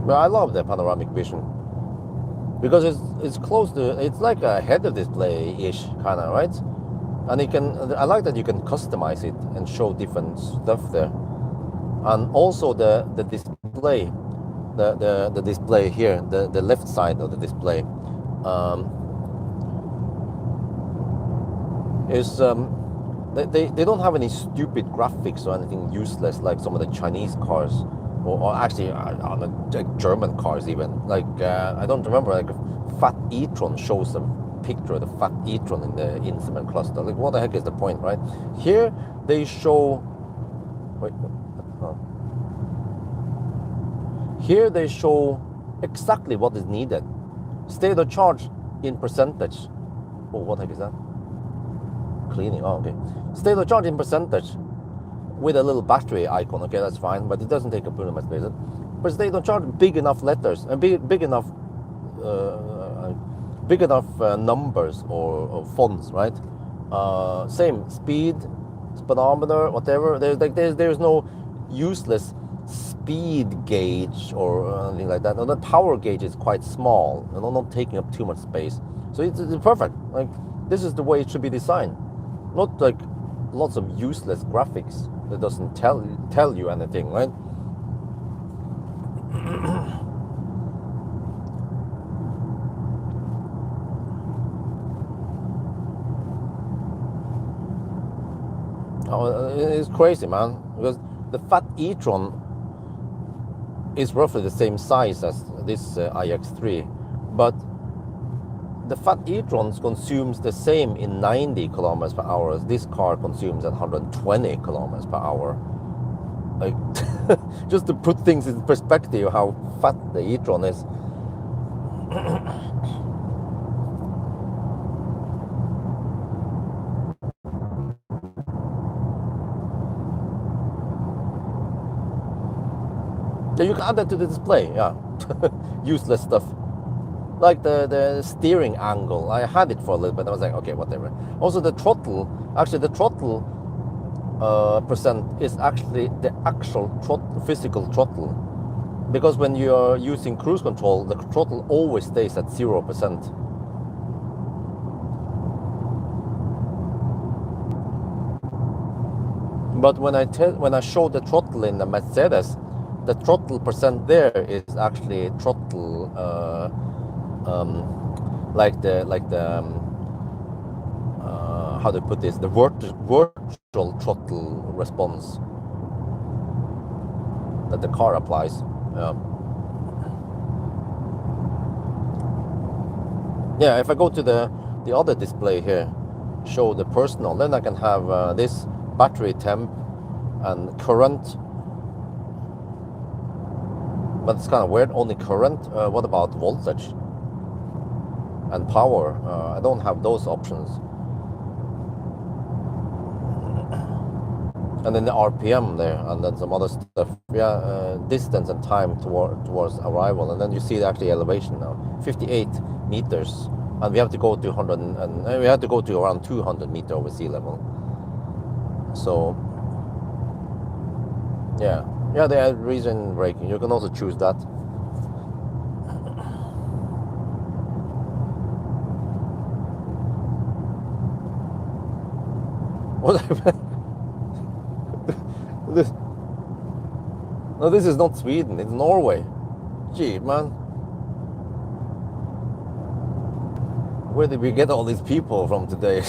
Speaker 1: But I love the panoramic vision because it's close to, it's like a head of display-ish kind of, right? And I like that you can customize it and show different stuff there. And also the display, the display here, the left side of the display is they don't have any stupid graphics or anything useless like some of the Chinese cars. Or actually, on the German cars even. Like, I don't remember, like, Fat e-tron shows a picture of the Fat e-tron in the instrument cluster. Like, what the heck is the point, right? Here, they show... Wait. Here, they show exactly what is needed. State of charge in percentage. Oh, what the heck is that? Cleaning, oh, okay. State of charge in percentage. With a little battery icon, okay, that's fine, but it doesn't take up really much space. But they don't charge big enough letters and big enough numbers or fonts, right? Same speed, speedometer, whatever. There's no useless speed gauge or anything like that. No, the power gauge is quite small and not taking up too much space. So it's perfect. Like, this is the way it should be designed, not like lots of useless graphics that doesn't tell you anything, right? Oh, it's crazy, man, because the fat e-tron is roughly the same size as this iX3, but the fat e-tron consumes the same in 90 kilometers per hour as this car consumes at 120 kilometers per hour. Like, just to put things in perspective, how fat the e-tron is. Yeah, you can add that to the display. Yeah, useless stuff. Like the steering angle, I had it for a little bit. I was like, okay, whatever. Also, the throttle. Actually, the throttle percent is actually the actual physical throttle, because when you're using cruise control, the throttle always stays at 0%. But when I show the throttle in the Mercedes, the throttle percent there is actually throttle how to put this, the virtual throttle response that the car applies. Yeah, if I go to the other display here, show the personal, then I can have this battery temp and current. But it's kind of weird, only current. What about voltage and power? I don't have those options. And then the RPM there, and then some other stuff. Yeah, distance and time towards arrival. And then you see the actual elevation now, 58 meters. And we have to go to 100, and we have to go to around 200 meters over sea level. So, yeah, they have region braking. You can also choose that. No, this is not Sweden. It's Norway. Gee, man. Where did we get all these people from today?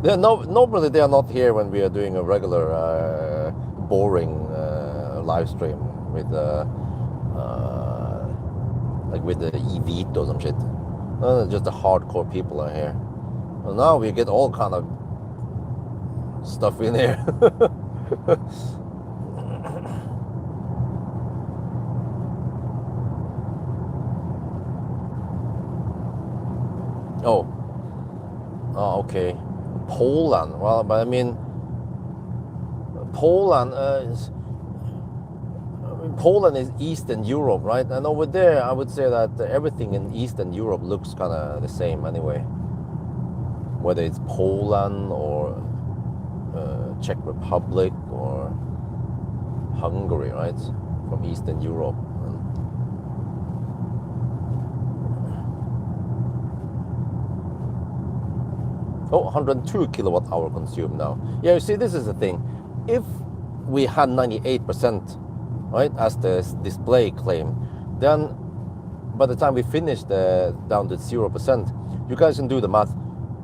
Speaker 1: Normally they are not here when we are doing a regular boring live stream with like with the EV or some shit. No, just the hardcore people are here. Well, now we get all kind of stuff in here. Oh, okay. Poland. Well, but I mean, Poland is Eastern Europe, right? And over there, I would say that everything in Eastern Europe looks kind of the same anyway. Whether it's Poland or Czech Republic or Hungary, right? From Eastern Europe. Oh, 102 kilowatt hour consumed now. Yeah, you see, this is the thing. If we had 98%, right, as the display claim, then by the time we finish down to 0%, you guys can do the math.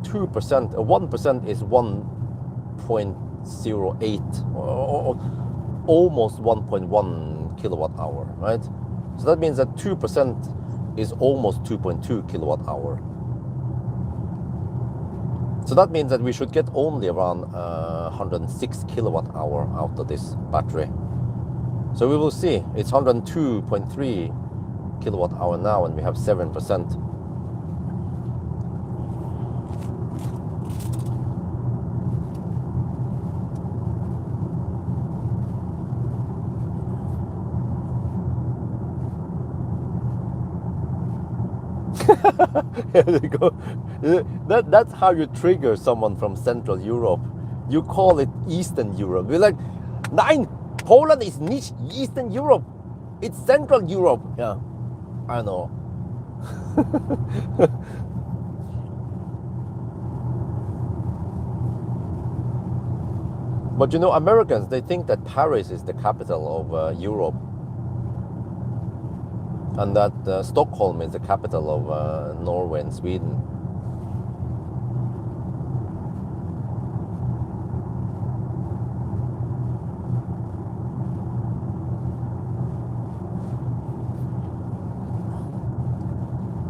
Speaker 1: 2%, 1% is 1.08 or almost 1.1 kilowatt hour, right? So that means that 2% is almost 2.2 kilowatt hour. So that means that we should get only around 106 kilowatt hour out of this battery. So we will see. It's 102.3 kilowatt hour now, and we have 7%. There you go. That's how you trigger someone from Central Europe. You call it Eastern Europe. We're like, nein, Poland is nicht Eastern Europe. It's Central Europe. Yeah, I know. But you know, Americans, they think that Paris is the capital of Europe. And that Stockholm is the capital of Norway and Sweden.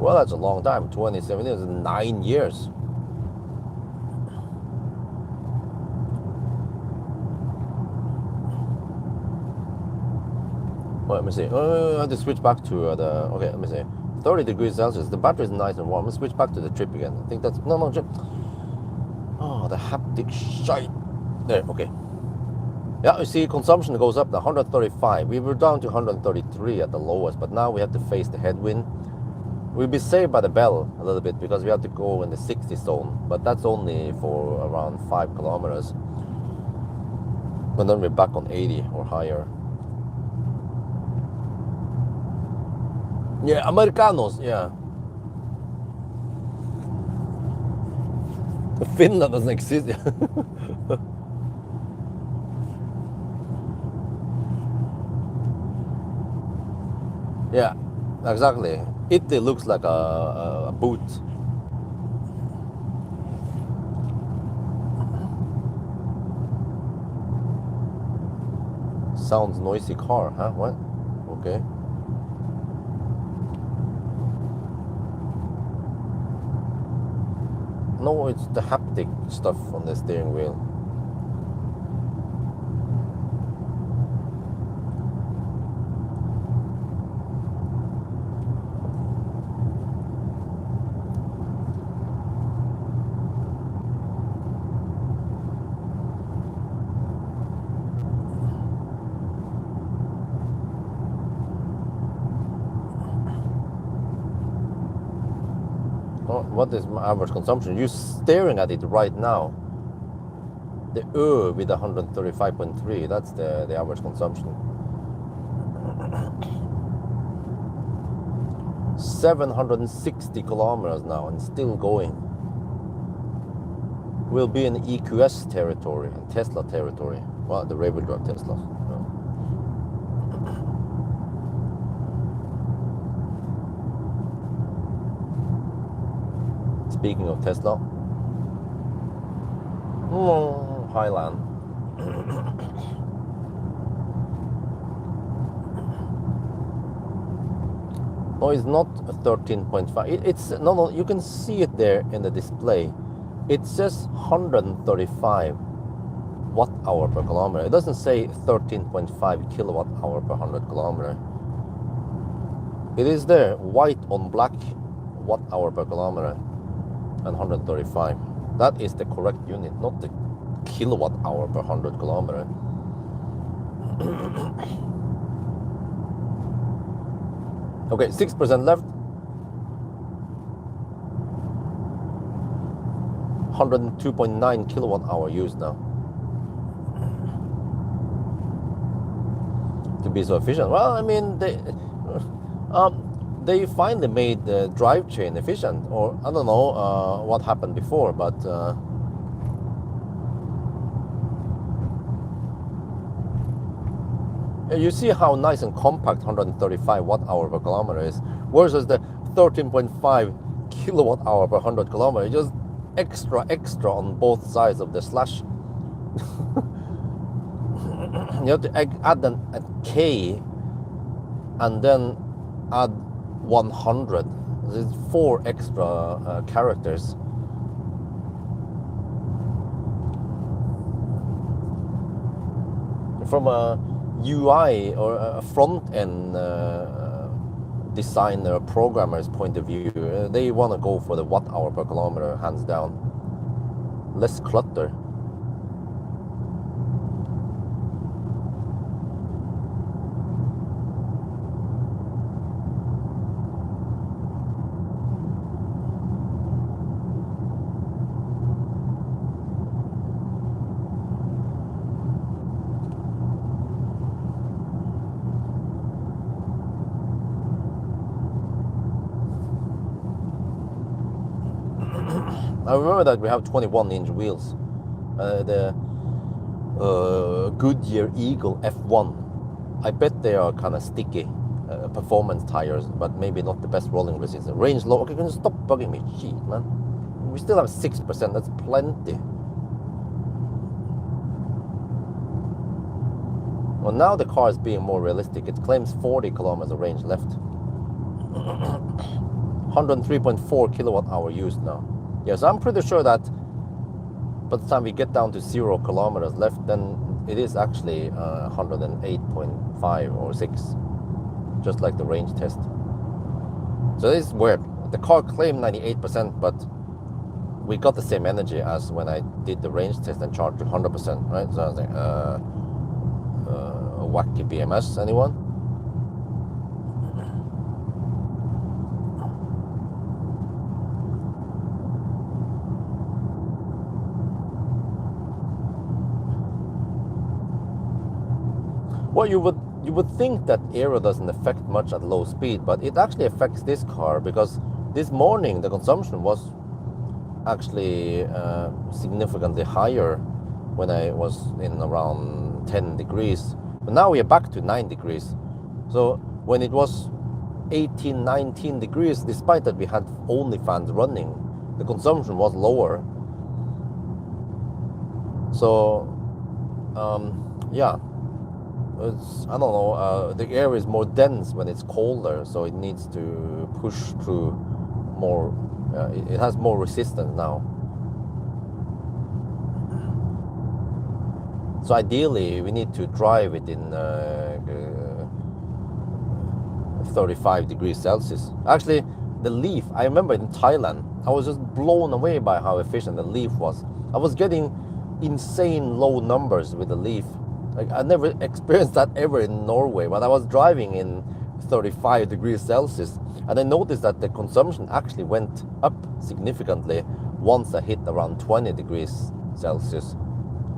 Speaker 1: Well, that's a long time. 2017 is 9 years. Well, let me see. I have to switch back to the. Okay, let me see. 30 degrees Celsius. The battery is nice and warm. Let's switch back to the trip again. I think that's no. Oh, the haptic shite. There. Okay. Yeah, you see, consumption goes up to 135. We were down to 133 at the lowest, but now we have to face the headwind. We'll be saved by the bell a little bit because we have to go in the 60 zone, but that's only for around 5 kilometers. And then we're back on 80 or higher. Yeah, Americanos, yeah. Finland doesn't exist. Yeah, exactly. It looks like a boot. Sounds noisy car, huh? What? Okay. No, it's the haptic stuff on the steering wheel. What is my average consumption? You're staring at it right now. The with 135.3, that's the average consumption. 760 kilometers now and still going. We'll be in EQS territory and Tesla territory. Well, the rear-wheel drive Teslas. Speaking of Tesla, Highland. No, it's not 13.5. It's no. You can see it there in the display. It says 135 watt hour per kilometer. It doesn't say 13.5 kilowatt hour per 100 kilometer. It is there, white on black, watt hour per kilometer. And 135. That is the correct unit, not the kilowatt hour per 100 kilometer. Okay, 6% left. 102.9 kilowatt hour used now. To be so efficient. Well, I mean, they finally made the drive chain efficient, or I don't know what happened before, but you see how nice and compact 135 watt hour per kilometer is, versus the 13.5 kilowatt hour per 100 kilometer. Just extra on both sides of the slash. You have to add a K and then add 100. There's 4 extra characters. From a UI or a front-end designer, programmer's point of view, they want to go for the watt hour per kilometer, hands down. Less clutter. I remember that we have 21-inch wheels. The Goodyear Eagle F1. I bet they are kind of sticky performance tires, but maybe not the best rolling resistance. Range low. Okay, can you stop bugging me? Shit, man. We still have 6%. That's plenty. Well, now the car is being more realistic. It claims 40 kilometers of range left. 103.4 kilowatt hour used now. Yes, I'm pretty sure that by the time we get down to 0 kilometers left, then it is actually 108.5 or 6, just like the range test. So this is weird. The car claimed 98%, but we got the same energy as when I did the range test and charged 100%, right? So I was like, wacky BMS, anyone? Well, you would think that aero doesn't affect much at low speed, but it actually affects this car, because this morning the consumption was actually significantly higher when I was in around 10 degrees. But now we are back to 9 degrees. So when it was 18, 19 degrees, despite that we had only fans running, the consumption was lower. So yeah, I don't know, the air is more dense when it's colder, so it needs to push through more, it has more resistance now. So ideally we need to drive it in 35 degrees Celsius. Actually, the Leaf, I remember in Thailand, I was just blown away by how efficient the Leaf was. I was getting insane low numbers with the Leaf. Like, I never experienced that ever in Norway, but I was driving in 35 degrees Celsius, and I noticed that the consumption actually went up significantly once I hit around 20 degrees Celsius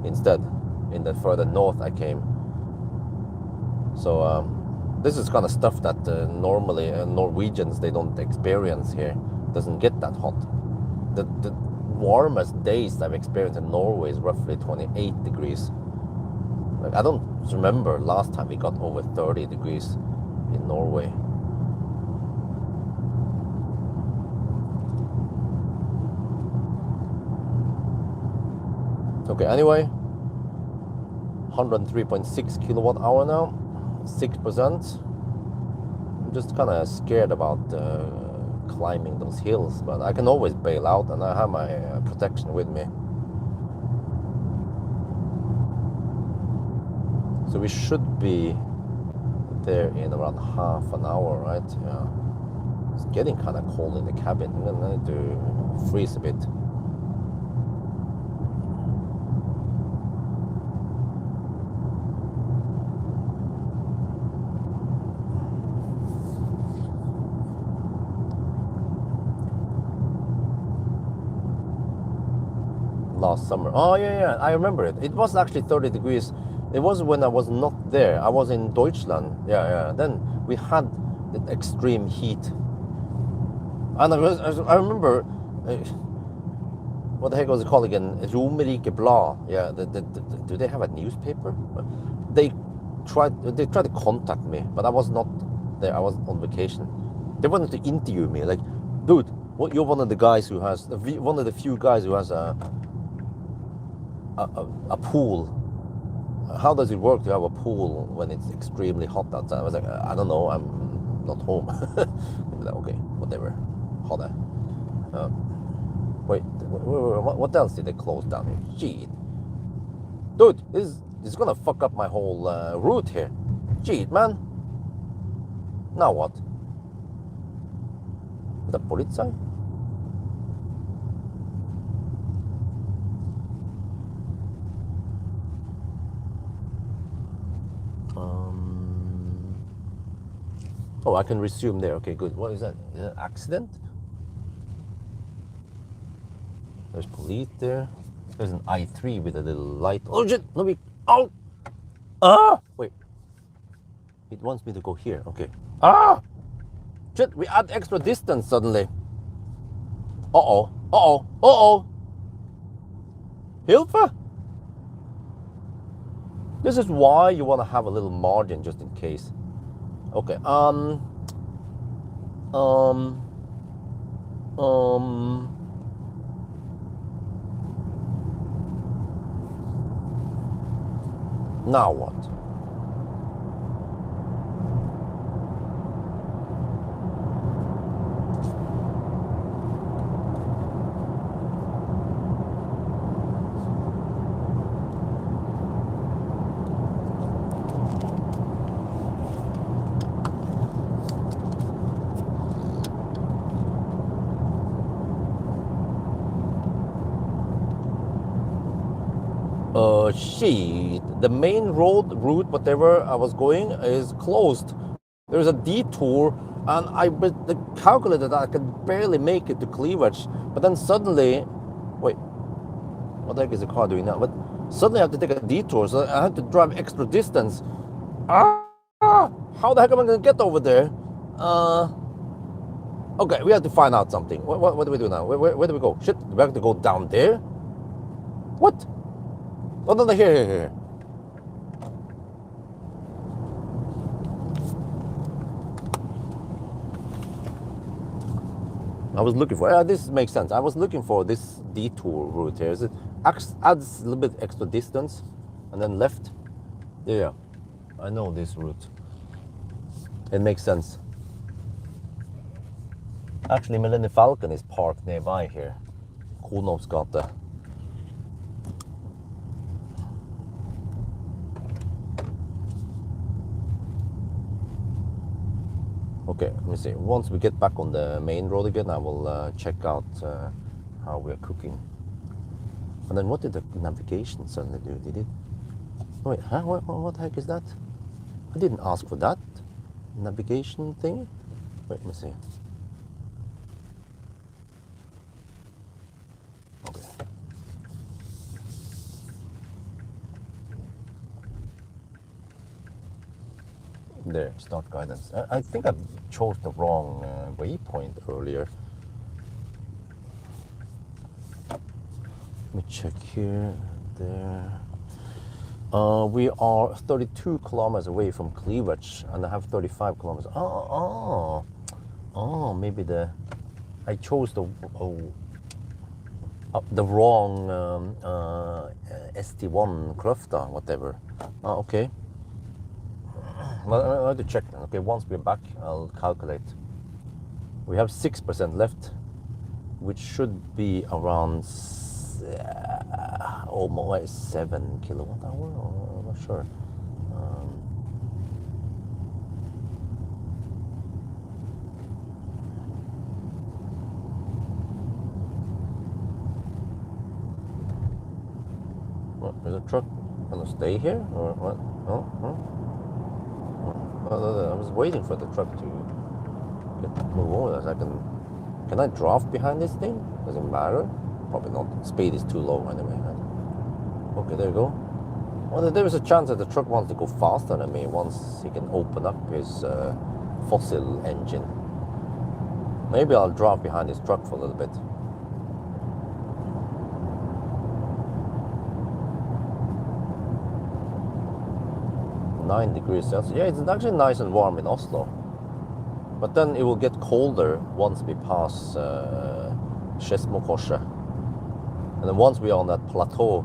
Speaker 1: instead, in the further north I came. So this is kind of stuff that normally Norwegians, they don't experience here. It doesn't get that hot. The warmest days I've experienced in Norway is roughly 28 degrees. Like, I don't remember last time we got over 30 degrees in Norway. Okay, anyway, 103.6 kilowatt hour now, 6%. I'm just kind of scared about climbing those hills, but I can always bail out, and I have my protection with me. So we should be there in around half an hour, right? Yeah. It's getting kind of cold in the cabin. I'm gonna need to freeze a bit. Last summer. Oh yeah, I remember it. It was actually 30 degrees. It was when I was not there. I was in Deutschland. Yeah. Then we had the extreme heat. And I remember, what the heck was it called again? Romerike Blad. Yeah, do they have a newspaper? They tried to contact me, but I was not there. I was on vacation. They wanted to interview me. Like, dude, you're one of the guys who has, one of the few guys who has a pool. How does it work to have a pool when it's extremely hot outside? I was like, I don't know, I'm not home. Like, okay, whatever. Hot. Wait, what else did they close down here? Gee, dude, this is gonna fuck up my whole route here. Gee, man. Now what? The Polizei? Oh, I can resume there. Okay, good. What is that? Is that an accident? There's police there. There's an i3 with a little light. Oh shit! Let me. Oh! Wait. It wants me to go here. Okay. Shit! We add extra distance suddenly. Hilfe! This is why you want to have a little margin just in case. Okay. Now what? Shit. The main route, whatever I was going, is closed. There's a detour, and calculated that I could barely make it to Cleavage. But then suddenly, wait, what the heck is the car doing now? But suddenly I have to take a detour, so I have to drive extra distance. Ah, how the heck am I going to get over there? Okay, we have to find out something. What do we do now? Where do we go? Shit, do we have to go down there? What? Oh, no, here. I was looking for, this makes sense. I was looking for this detour route here. It adds a little bit extra distance and then left. Yeah, I know this route. It makes sense. Actually, Millennium Falcon is parked nearby here. Konovs gate. Okay, let me see. Once we get back on the main road again, I will check out how we're cooking. And then what did the navigation suddenly do? Did it? Oh, wait, huh? What the heck is that? I didn't ask for that navigation thing. Wait, let me see. Okay. There, start guidance. I think I chose the wrong waypoint earlier. Let me check here, there. We are 32 kilometers away from Cleavage, and I have 35 kilometers. Maybe I chose the wrong ST1 Kløfta, whatever. Okay. Well, I have to check then. Okay, once we're back, I'll calculate. We have 6% left, which should be around almost 7 kilowatt hour. I'm not sure. What, is the truck gonna stay here or what? I was waiting for the truck to move over. So can I drive behind this thing? Does it matter? Probably not. Speed is too low anyway. Okay, there you go. Well, there is a chance that the truck wants to go faster than me once he can open up his fossil engine. Maybe I'll drive behind his truck for a little bit. -9 degrees Celsius. Yeah, it's actually nice and warm in Oslo. But then it will get colder once we pass Skedsmokorset. And then once we are on that plateau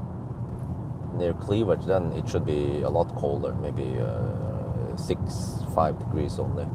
Speaker 1: near Cleavage, then it should be a lot colder, maybe 5 degrees only.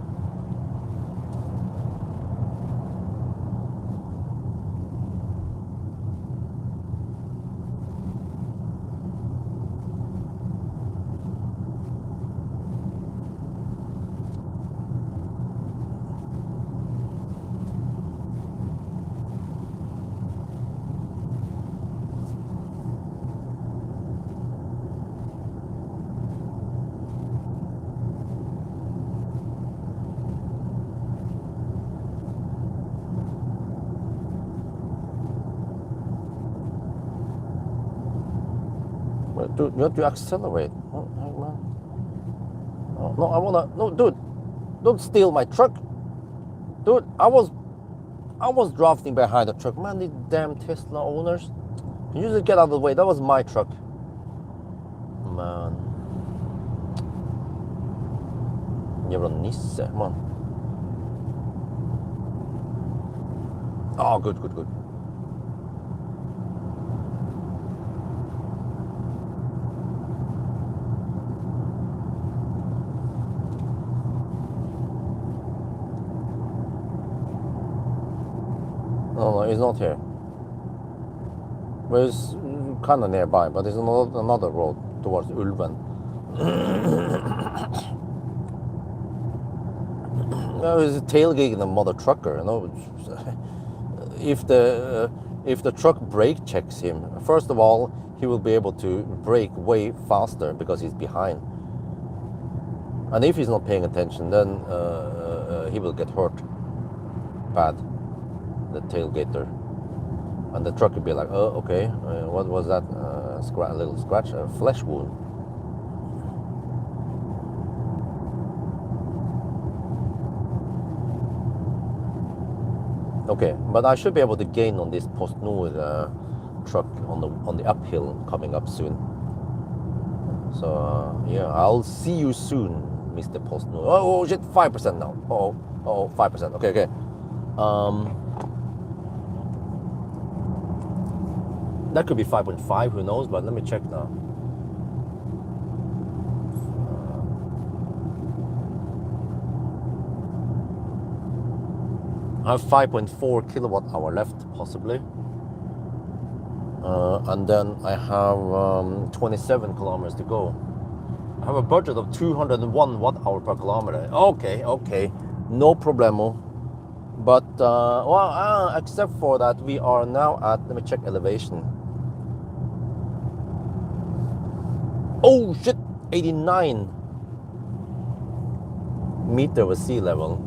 Speaker 1: Dude, you have to accelerate. Oh, no, I wanna. No, dude, don't steal my truck. Dude, I was drafting behind the truck. Man, these damn Tesla owners. Can you just get out of the way? That was my truck. Man. Jävla nisse, man. Oh, good. No, he's not here. Well, it's kind of nearby, but it's another road towards Ulven. He's tailgating the mother trucker, you know. If the truck brake checks him, first of all, he will be able to brake way faster because he's behind. And if he's not paying attention, then he will get hurt bad, the tailgater. And the truck will be like, oh, okay, what was that? A little scratch, a flesh wound. Okay, but I should be able to gain on this PostNord truck on the uphill coming up soon. So yeah, I'll see you soon, Mr. PostNord. Oh shit, 5% now. Oh, 5%. Okay. That could be 5.5, who knows? But let me check now. I have 5.4 kilowatt hour left, possibly. And then I have 27 kilometers to go. I have a budget of 201 watt hour per kilometer. Okay, no problemo. But, except for that, we are now at, let me check elevation. Oh shit, 89 meter over sea level.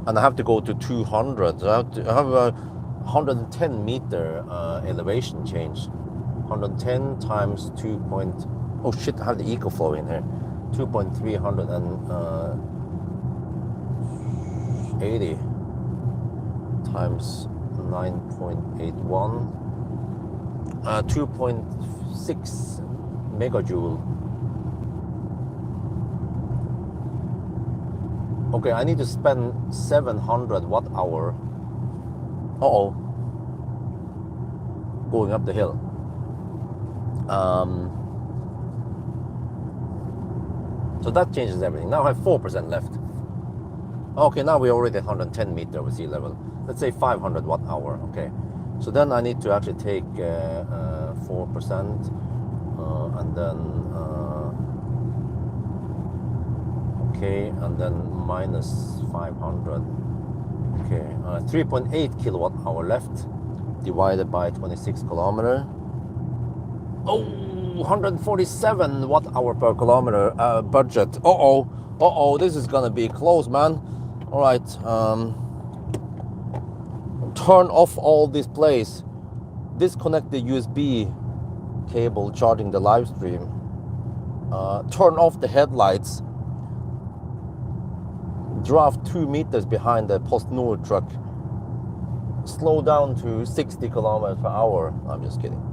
Speaker 1: And I have to go to 200. So I have a 110 meter elevation change. 110 times 2. Oh shit, I have the EcoFlow in here. 2.380 times 9.81. 2.6 megajoule. Okay, I need to spend 700 watt hour. Going up the hill. So that changes everything. Now I have 4% left. Okay, now we're already at 110 meter over sea level. Let's say 500 watt hour. Okay, so then I need to actually take 4%, and then okay, and then minus 500. Okay, 3.8 kilowatt hour left, divided by 26 kilometer. Oh, 147 watt hour per kilometer budget. This is gonna be close, man. All right, turn off all this place. Disconnect the USB cable charging the live stream. Turn off the headlights. Draft 2 meters behind the PostNord truck. Slow down to 60 kilometers per hour. I'm just kidding.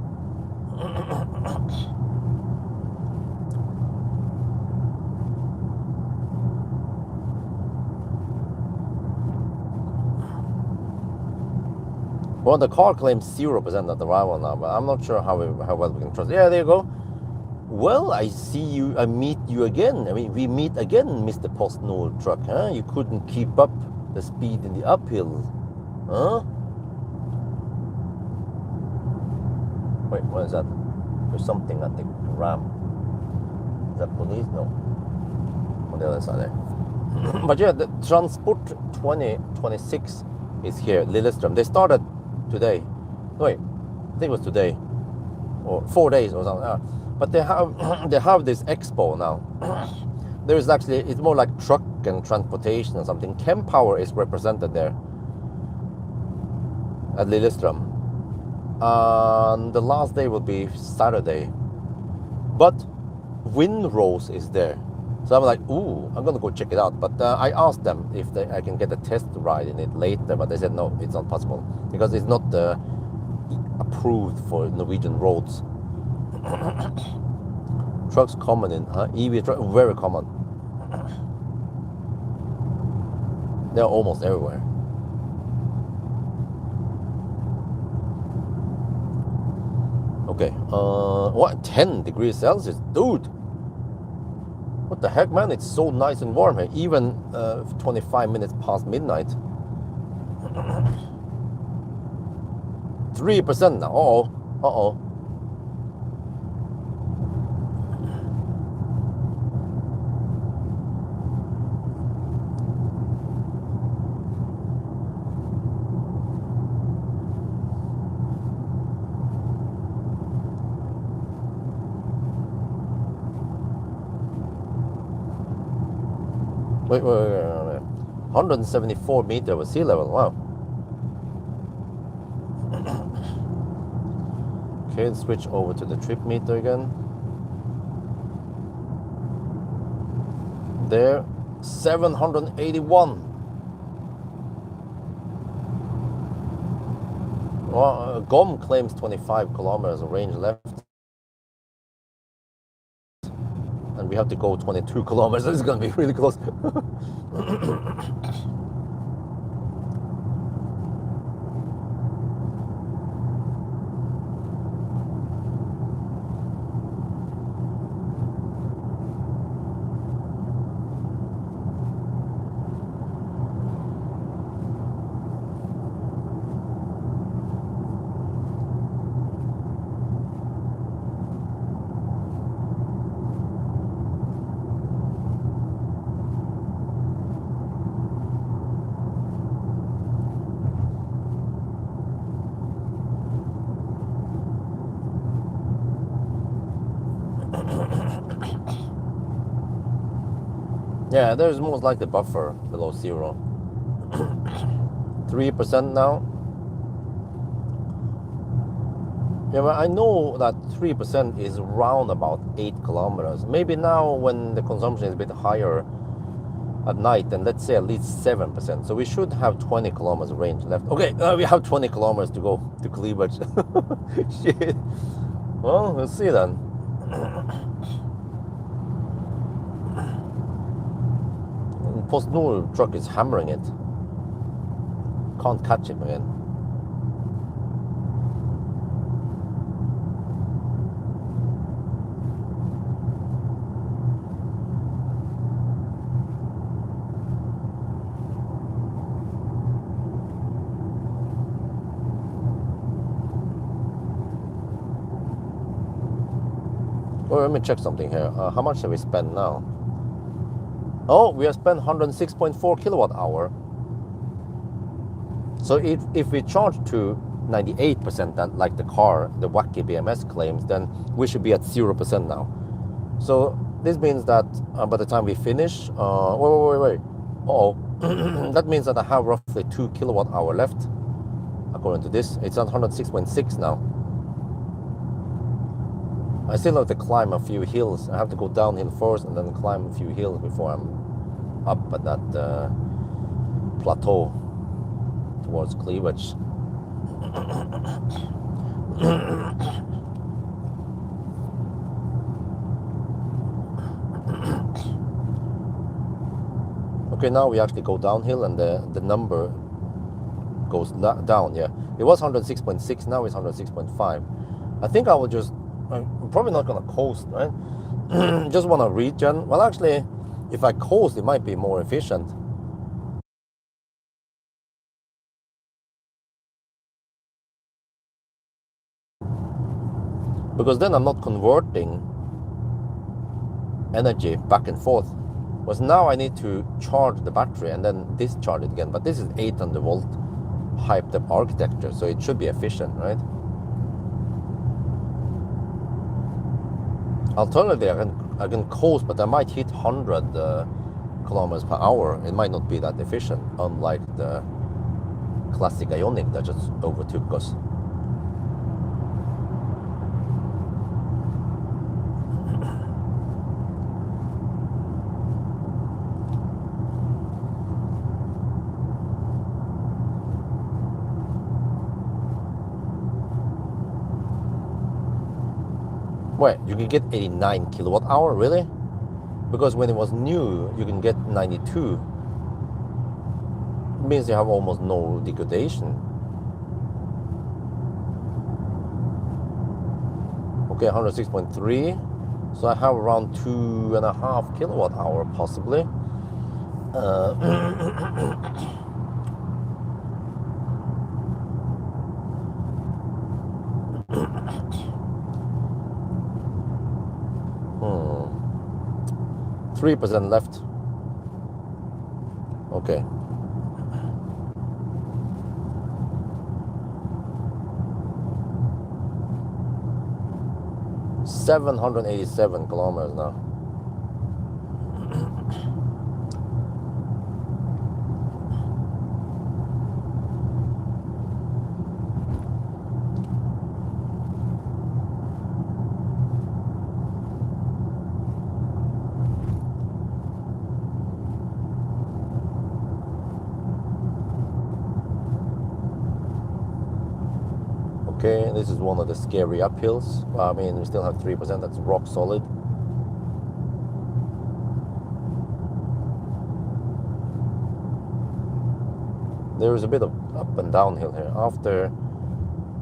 Speaker 1: Well, the car claims 0% at arrival now, but I'm not sure how well we can trust. Yeah, there you go. Well, I meet you again. I mean, we meet again, Mr. PostNord truck, huh? You couldn't keep up the speed in the uphill, huh? Wait, what is that? There's something at the ramp. Is that police? No. On the other side there. But yeah, the Transport 2026 is here, Lillestrøm. They started today. Wait, I think it was today. Or 4 days or something. But they have this expo now. There is actually, it's more like truck and transportation or something. Kempower is represented there at Lillestrøm. And the last day will be Saturday. But Windrose is there. So I'm like, ooh, I'm gonna go check it out. But I asked them if I can get a test ride in it later, but they said no, it's not possible because it's not approved for Norwegian roads. Trucks common in EV truck, very common. They're almost everywhere. Okay, what, 10 degrees Celsius? Dude! What the heck, man? It's so nice and warm here, even 25 minutes past midnight. 3% now. Uh-oh. Wait. 174 meter over sea level. Wow. Okay, let's switch over to the trip meter again. There, 781. Well, GOM claims 25 kilometers of range left. And we have to go 22 kilometers. This is going to be really close. Yeah, there's most likely buffer below zero. 3% now. Yeah, but I know that 3% is around about 8 kilometers. Maybe now when the consumption is a bit higher at night, then let's say at least 7%. So we should have 20 kilometers range left. Okay, we have 20 kilometers to go to Cleavage. Shit. Well, we'll see then. PostNord truck is hammering it. Can't catch him again. Oh, let me check something here. How much have we spent now? Oh, we have spent 106.4 kilowatt hour. So if we charge to 98%, then like the car, the wacky BMS claims, then we should be at 0% now. So this means that by the time we finish, wait. Oh, that means that I have roughly 2 kilowatt hour left. According to this, it's at 106.6 now. I still have to climb a few hills. I have to go downhill first and then climb a few hills before I'm up at that plateau towards Cleavage. Okay, now we actually go downhill and the number goes down. Yeah, it was 106.6, now it's 106.5. I think I will just, I'm probably not gonna coast, right? Just want to regen. Well, actually, if I coast, it might be more efficient. Because then I'm not converting energy back and forth. Because now I need to charge the battery and then discharge it again. But this is 800 volt hyped up architecture, so it should be efficient, right? Alternatively, I can coast, but I might hit 100 kilometers per hour. It might not be that efficient, unlike the classic Ioniq that just overtook us. Wait, you can get 89 kilowatt hour, really? Because when it was new, you can get 92. It means you have almost no degradation. Okay, 106.3. So I have around 2.5 kilowatt hour, possibly. Hmm. 3% left. Okay. .787 kilometers now. Okay, this is one of the scary uphills. I mean, we still have 3%, that's rock solid. There is a bit of up and downhill here. After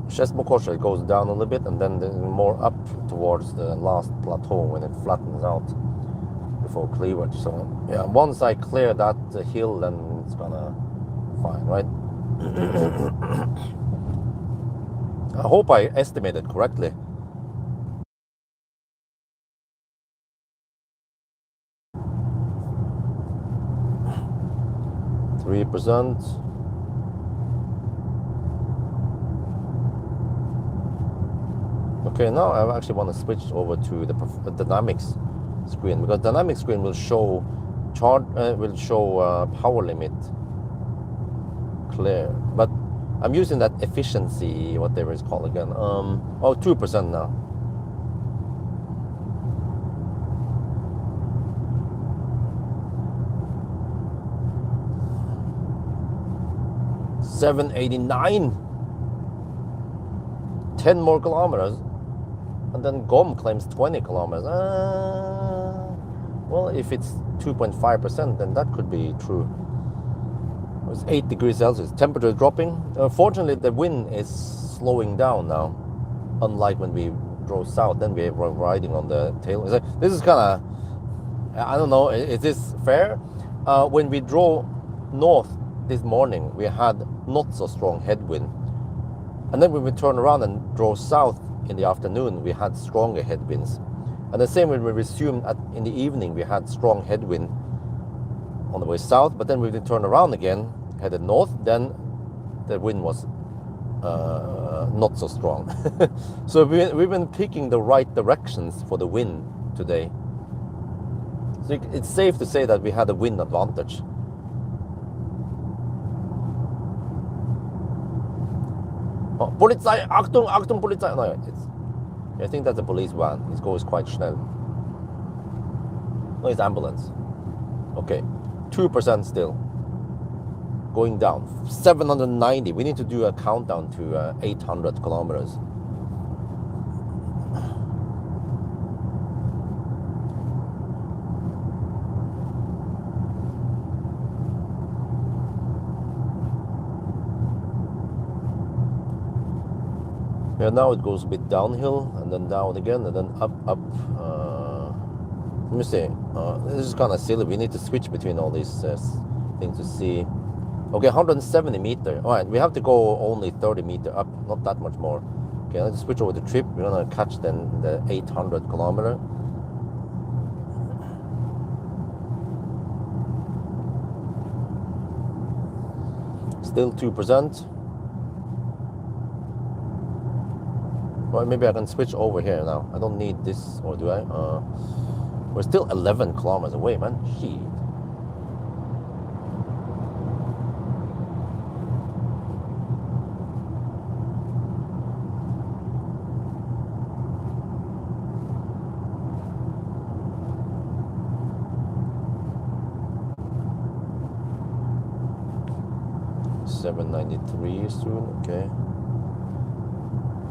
Speaker 1: Skedsmokorset, it goes down a little bit, and then more up towards the last plateau when it flattens out before cleavage. So yeah, once I clear that hill, then it's gonna fine, right? I hope I estimated correctly. %. Okay, now I actually want to switch over to the dynamics screen, because dynamic screen will show power limit clear, but I'm using that efficiency, whatever it's called again. 2% now. $789. 10 more kilometers. And then GOM claims 20 kilometers. Well, if it's 2.5%, then that could be true. It's 8 degrees Celsius. Temperature is dropping. Fortunately, the wind is slowing down now. Unlike when we drove south, then we were riding on the tail. This is kind of, I don't know, is this fair? When we drove north this morning, we had not so strong headwind. And then when we turned around and drove south in the afternoon, we had stronger headwinds. And the same when we resumed in the evening, we had strong headwind on the way south. But then when we turned around again, headed north, then the wind was not so strong. So we've been picking the right directions for the wind today. So it's safe to say that we had a wind advantage. Oh, Polizei, Achtung, Achtung, Polizei. No, I think that's a police van. It goes quite schnell. No, it's ambulance. Okay, 2% still. Going down. 790. We need to do a countdown to 800 kilometers. Yeah, now it goes a bit downhill and then down again and then up. Let me see. This is kind of silly. We need to switch between all these things to see. Okay, 170 meter. All right, we have to go only 30 meter up, not that much more. Okay, let's switch over the trip. We're gonna catch then the 800 kilometer. Still 2%. Well, maybe I can switch over here now. I don't need this, or do I? We're still 11 kilometers away, man. Shit. $793 soon, okay.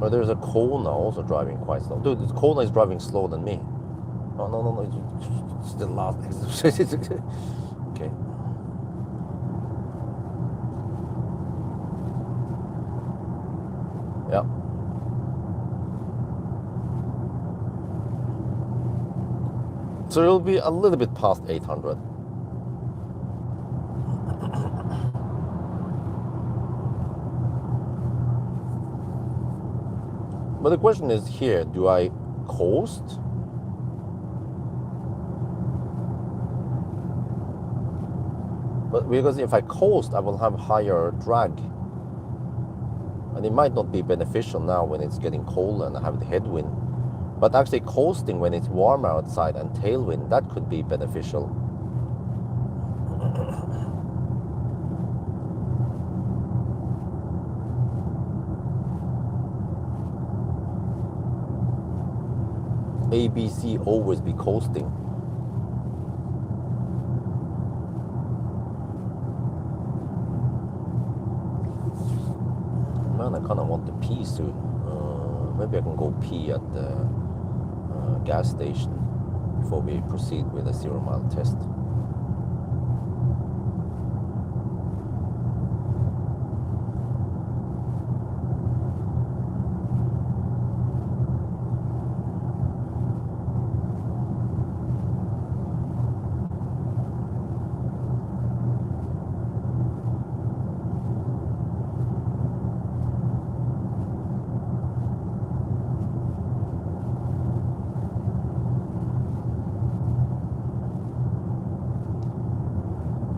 Speaker 1: But there's a Kona also driving quite slow. Dude, this Kona is driving slower than me. Oh, no, it's the last exit. Okay. Yeah. So it'll be a little bit past 800. But the question is here, do I coast? But because if I coast, I will have higher drag. And it might not be beneficial now when it's getting cold and I have the headwind. But actually coasting when it's warmer outside and tailwind, that could be beneficial. ABC always be coasting. Man, I kind of want to pee pee soon. Maybe I can go pee at the gas station before we proceed with a 0 mile test.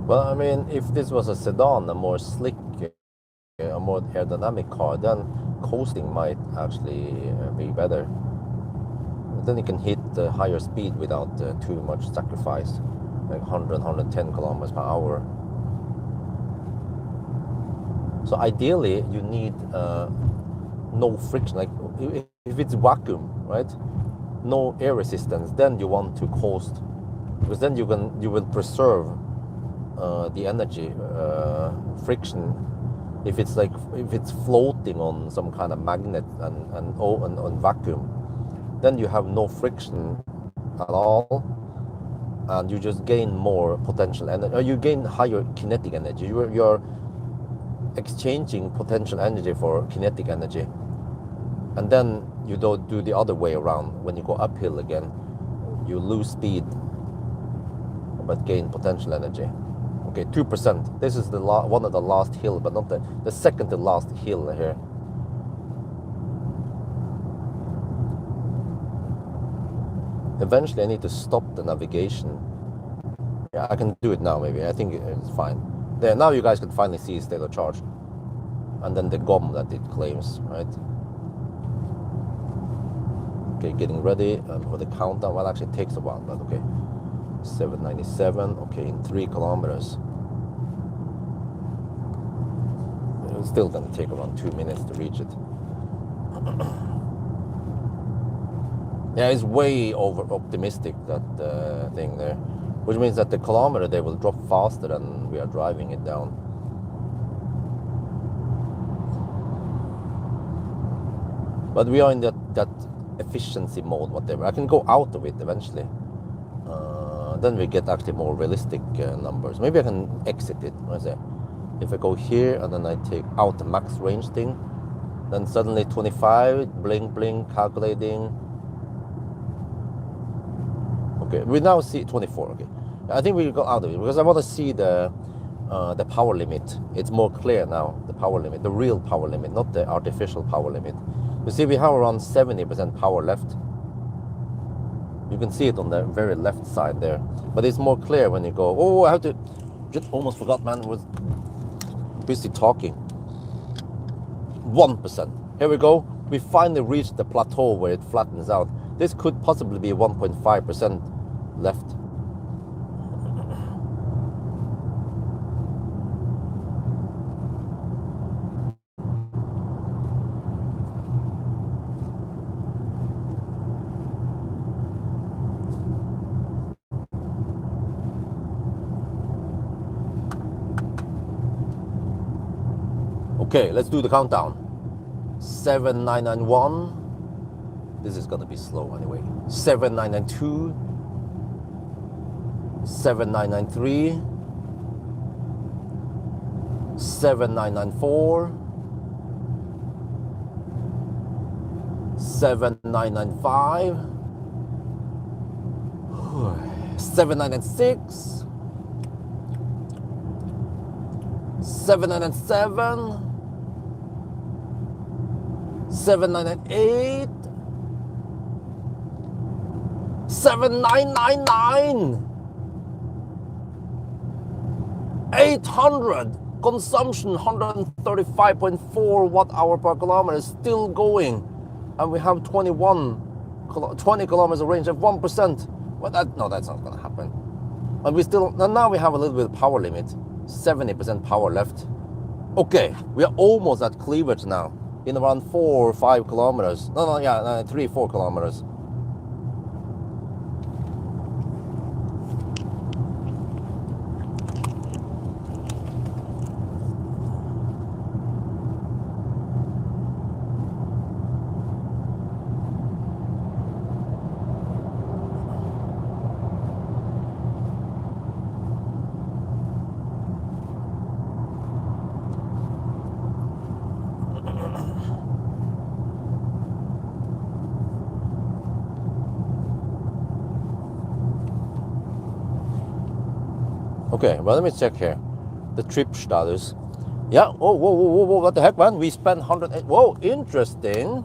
Speaker 1: Well, I mean, if this was a sedan, a more slick, a more aerodynamic car, then coasting might actually be better. Then you can hit the higher speed without too much sacrifice, like 100, 110 kilometers per hour. So ideally, you need no friction. Like if it's vacuum, right? No air resistance, then you want to coast, because then you will preserve the energy. Friction, if it's floating on some kind of magnet and on vacuum, then you have no friction at all, and you just gain more potential energy, or you gain higher kinetic energy. You're exchanging potential energy for kinetic energy, and then you don't do the other way around. When you go uphill again, you lose speed but gain potential energy. Okay, 2%. This is the one of the last hill, but not the second to last hill here. Eventually I need to stop the navigation. Yeah, I can do it now maybe. I think it's fine. There, now you guys can finally see state of charge. And then the GOM that it claims, right? Okay, getting ready for the countdown. Well, actually it takes a while, but okay. 797, okay, in 3 kilometers. It's still gonna take around 2 minutes to reach it. Yeah, it's way over optimistic, that thing there, which means that the kilometer they will drop faster than we are driving it down. But we are in that efficiency mode, whatever. I can go out of it eventually. Then we get actually more realistic numbers. Maybe I can exit it. What is it? If I go here and then I take out the max range thing, then suddenly 25, blink, blink, calculating. Okay, we now see 24. Okay, I think we go out of it because I want to see the power limit. It's more clear now, the power limit, the real power limit, not the artificial power limit. You see, we have around 70% power left. You can see it on the very left side there, but it's more clear when you go. Oh, I have to. Just almost forgot, man. Was busy talking. 1%. Here we go. We finally reached the plateau where it flattens out. This could possibly be 1.5% left. Okay, let's do the countdown. 7991. This is gonna be slow anyway. 7992. 7993. 7994. 7995. 7996. 797. 7998. 7999. 800. Consumption 135.4 watt-hour per kilometer, still going, and we have 20 kilometers of range at 1%. Well, that's not gonna happen. And we still, now we have a little bit of power limit, 70% power left. Okay, we are almost at cleavage now, in around 4 or 5 kilometers. 3, 4 kilometers. Okay, well, let me check here. The trip status. Yeah, oh, whoa, whoa, whoa, whoa, what the heck, man? We spent 108, whoa, interesting.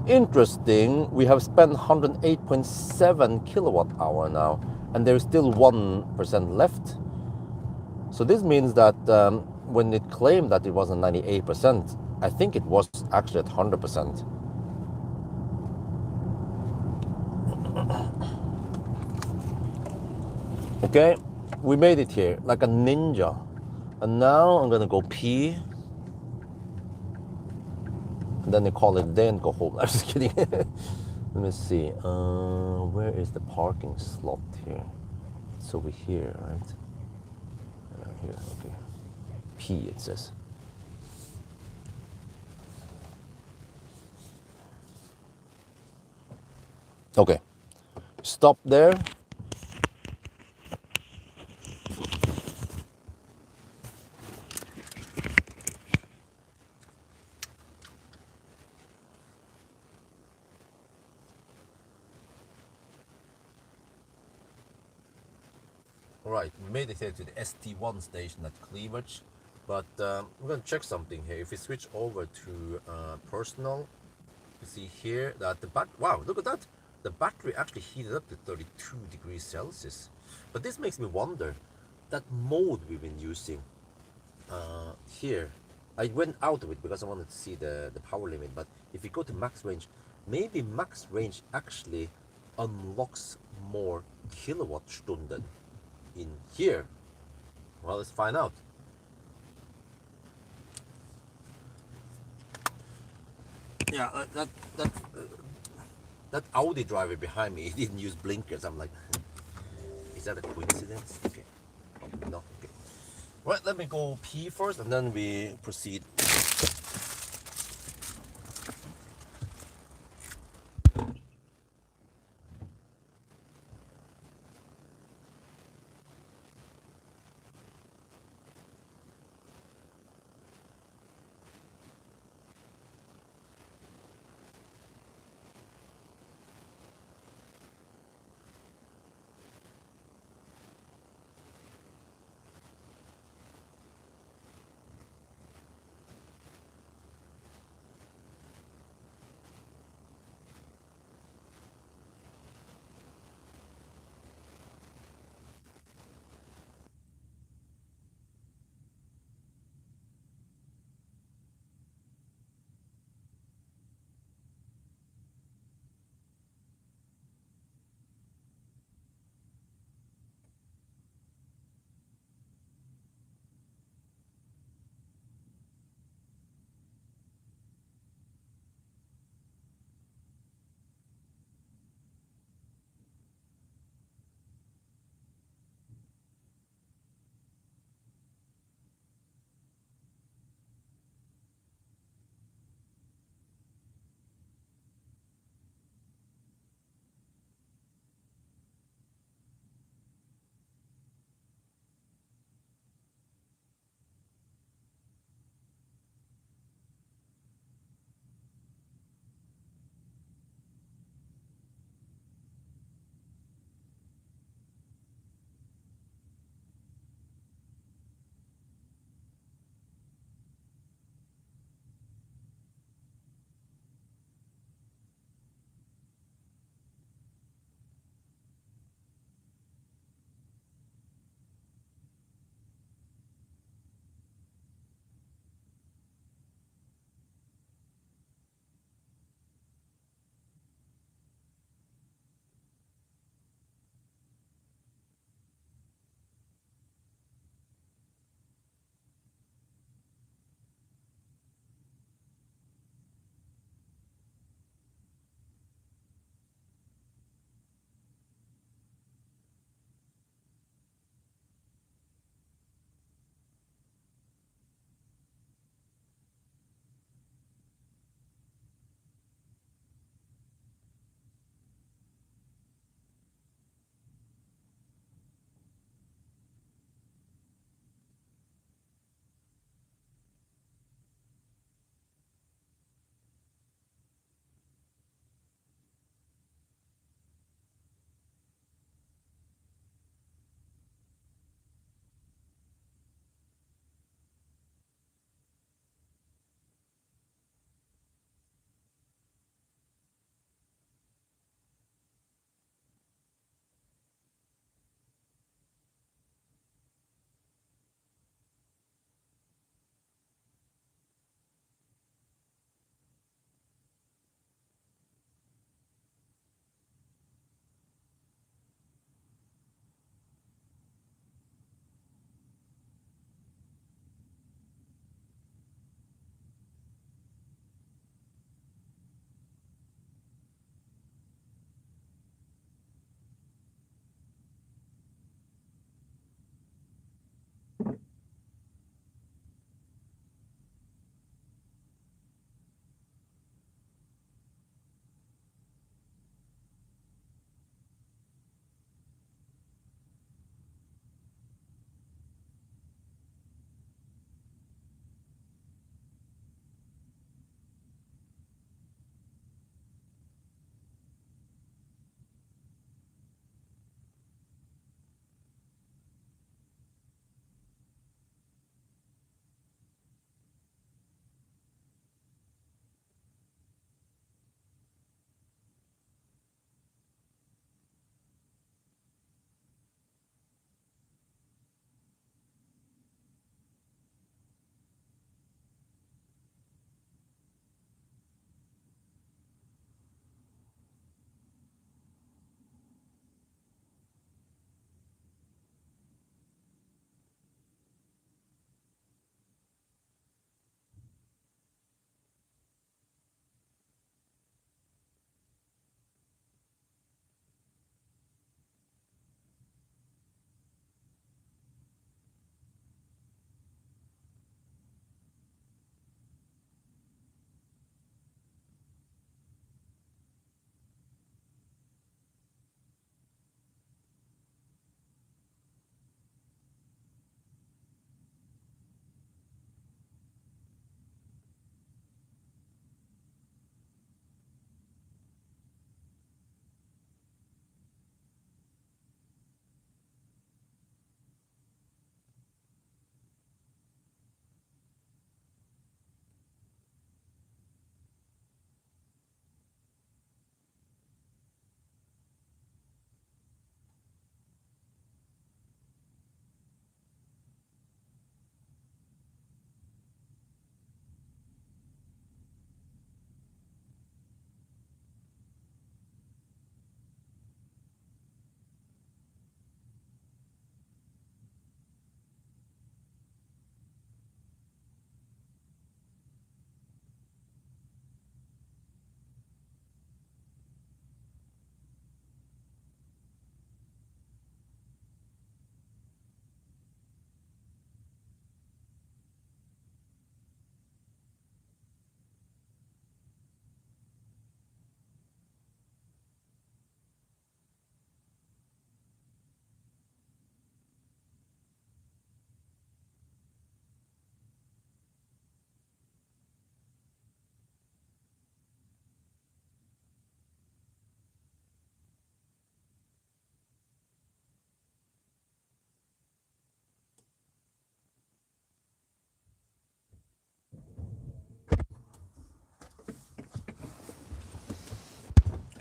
Speaker 1: Interesting. We have spent 108.7 kilowatt hour now, and there's still 1% left. So this means that when it claimed that it was at 98%, I think it was actually at 100%. Okay, we made it here like a ninja. And now I'm gonna go pee. And then they call it a day and go home. I'm just kidding. Let me see. Where is the parking slot here? It's over here, right? Here, okay. P it says. Okay. Stop there. Right, we made it here to the ST1 station at Cleavage, but we're going to check something here. If we switch over to personal, you see here that the wow, look at that. The battery actually heated up to 32 degrees Celsius. But this makes me wonder, that mode we've been using here, I went out of it because I wanted to see the power limit, but if you go to max range, maybe max range actually unlocks more kilowatt stunden in here. Well, let's find out. Yeah, that Audi driver behind me, he didn't use blinkers. I'm like, is that a coincidence? Okay, no. Okay. Right, let me go pee first, and then we proceed.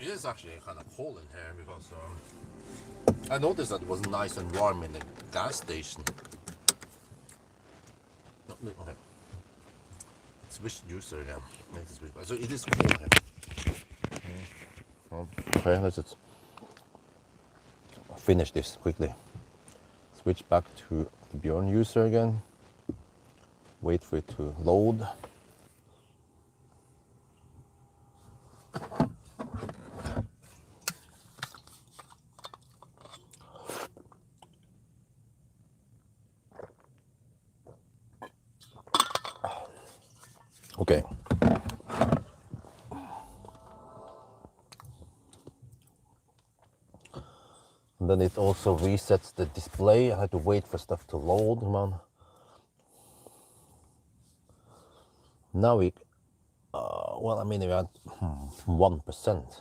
Speaker 1: It is actually kind of cold in here because I noticed that it was nice and warm in the gas station. No, okay. Switch juicer again. So it is cold here. Okay, let's just finish this quickly. Switch back to the Bjorn user again. Wait for it to load. Okay. And then it also resets the display. I had to wait for stuff to load, man. Now we, well, I mean, we had 1%.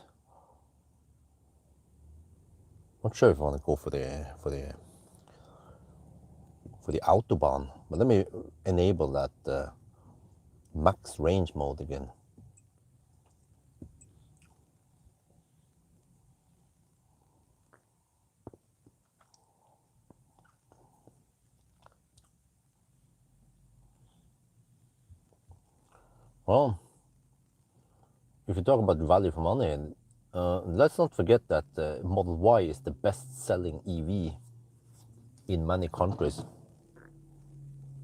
Speaker 1: Not sure if I want to go for the autobahn, but let me enable that max range mode again. Well, if you talk about value for money, let's not forget that Model Y is the best-selling EV in many countries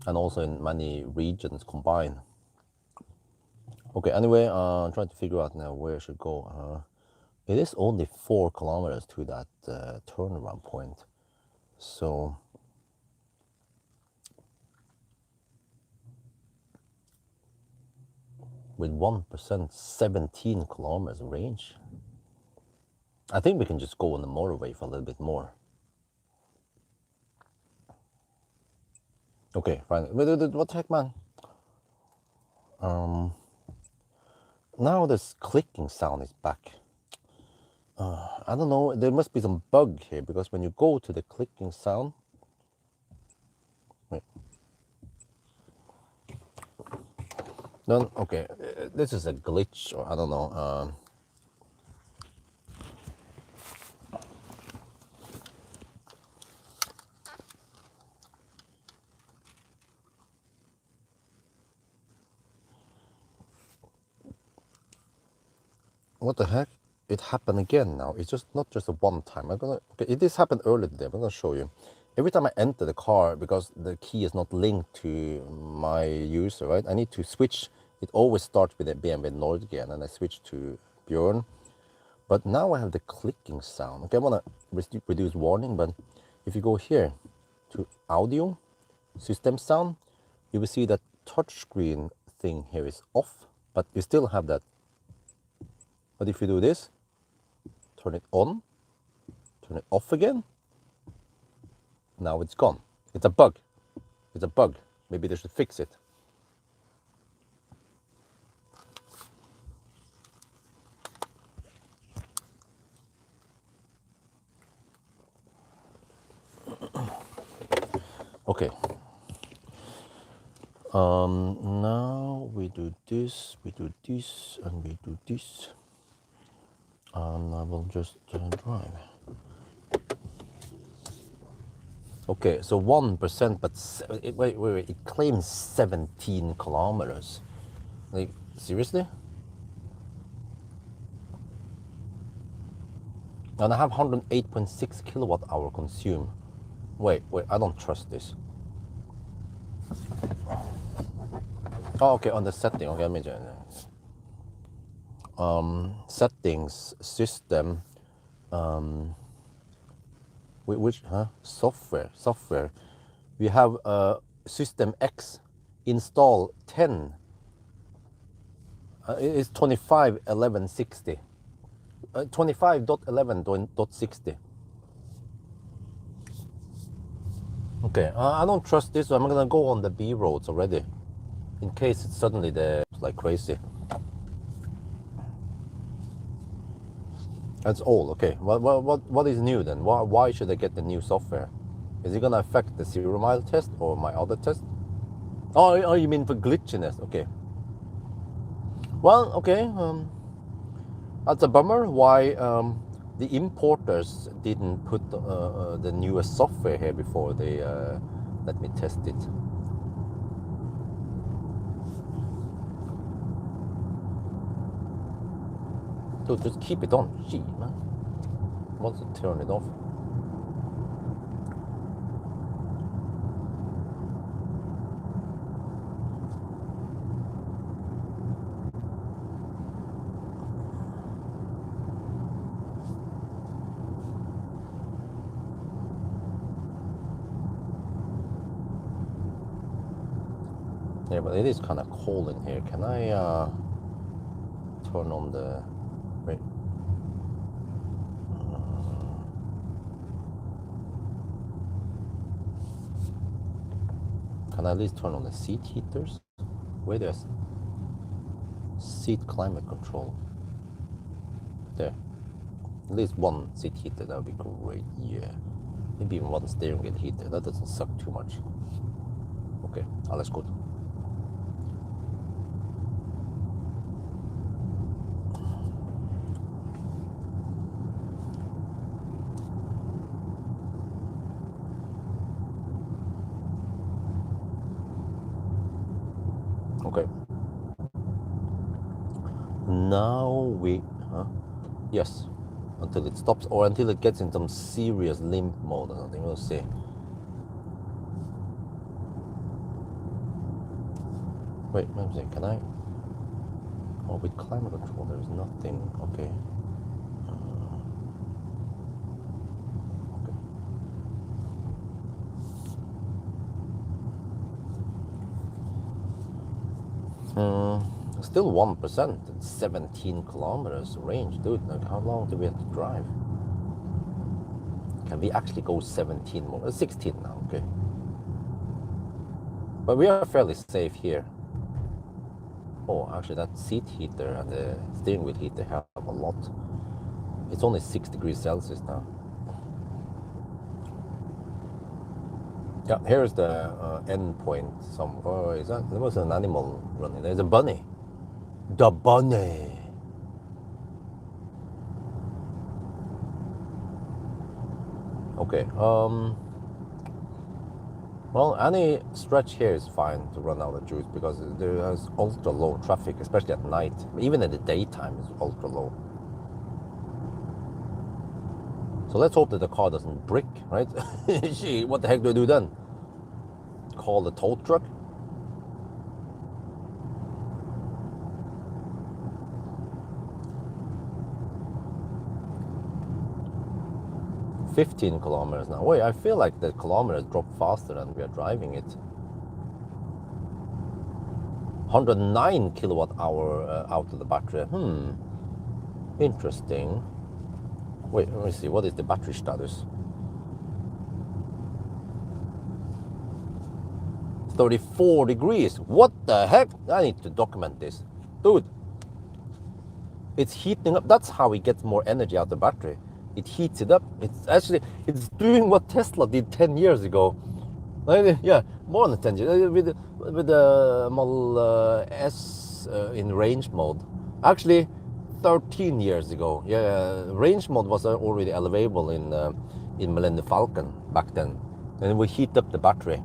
Speaker 1: and also in many regions combined. Okay, anyway, I'm trying to figure out now where I should go. It is only 4 kilometers to that turnaround point, so with 1%, 17 kilometers range. I think we can just go on the motorway for a little bit more. Okay, fine. What the heck, man? Now this clicking sound is back. I don't know, there must be some bug here, because when you go to the clicking sound, wait. Then, okay, this is a glitch, or I don't know. What the heck? It happened again now. It's just not just a one time. Okay, this happened earlier today. I'm gonna show you. Every time I enter the car, because the key is not linked to my user, right? I need to switch. It always starts with a BMW Nord again, and I switch to Bjorn. But now I have the clicking sound. Okay, I wanna reduce warning, but if you go here to audio, system sound, you will see that touchscreen thing here is off, but you still have that. But if you do this, turn it on, turn it off again, now it's gone. It's a bug. It's a bug. Maybe they should fix it. Okay. Now we do this, and we do this. And I will just drive. Okay, so 1%, but wait, it claims 17 kilometers. Like, seriously? And I have 108.6 kilowatt hour consumed. Wait, I don't trust this. Oh, okay, on the setting. Okay, let me join. Settings, system, which, software. We have system X install 10. It's 25.11.60. 25.11.60. Okay, I don't trust this, so I'm gonna go on the B roads already, in case it's suddenly like crazy. That's all. Okay. What is new then? Why should I get the new software? Is it gonna affect the 0 mile test or my other test? Oh, you mean for glitchiness? Okay. Well, okay. That's a bummer. Why the importers didn't put the newest software here before they let me test it. So just keep it on. Gee, man. Once you turn it off. Yeah, but it is kind of cold in here. Can I turn on the... Wait. Can I at least turn on the seat heaters? Wait, there's seat climate control. There. At least one seat heater, that would be great. Yeah. Maybe even one steering wheel heater. That doesn't suck too much. Okay, alles gut. Okay. Now we... Yes. Until it stops or until it gets in some serious limp mode or something. We'll see. Wait, let me see. Can I... Oh, with climate control, there's nothing. Okay. Still 1%, 17 kilometers range, dude. Like, how long do we have to drive? Can we actually go 17 more? 16 now, okay. But we are fairly safe here. Oh, actually, that seat heater and the steering wheel heater have a lot. It's only 6 degrees Celsius now. Yeah, here's the end point. Oh, is that? There was an animal running. There's a bunny. The bunny. Okay. Well, any stretch here is fine to run out of juice because there is ultra low traffic, especially at night. Even in the daytime, it's ultra low. So let's hope that the car doesn't brick, right? Gee, what the heck do I do then? Call the tow truck? $15 kilometers now. Wait, I feel like the kilometers drop faster than we are driving it. 109 kilowatt hour out of the battery. Interesting. Wait, let me see. What is the battery status? 34 degrees. What the heck? I need to document this. Dude, it's heating up. That's how it gets more energy out of the battery. It heats it up. It's doing what Tesla did 10 years ago. Yeah, more than 10 years. With the Model S in range mode. Actually, 13 years ago. Yeah, range mode was already available in Millennium Falcon back then. And we heat up the battery.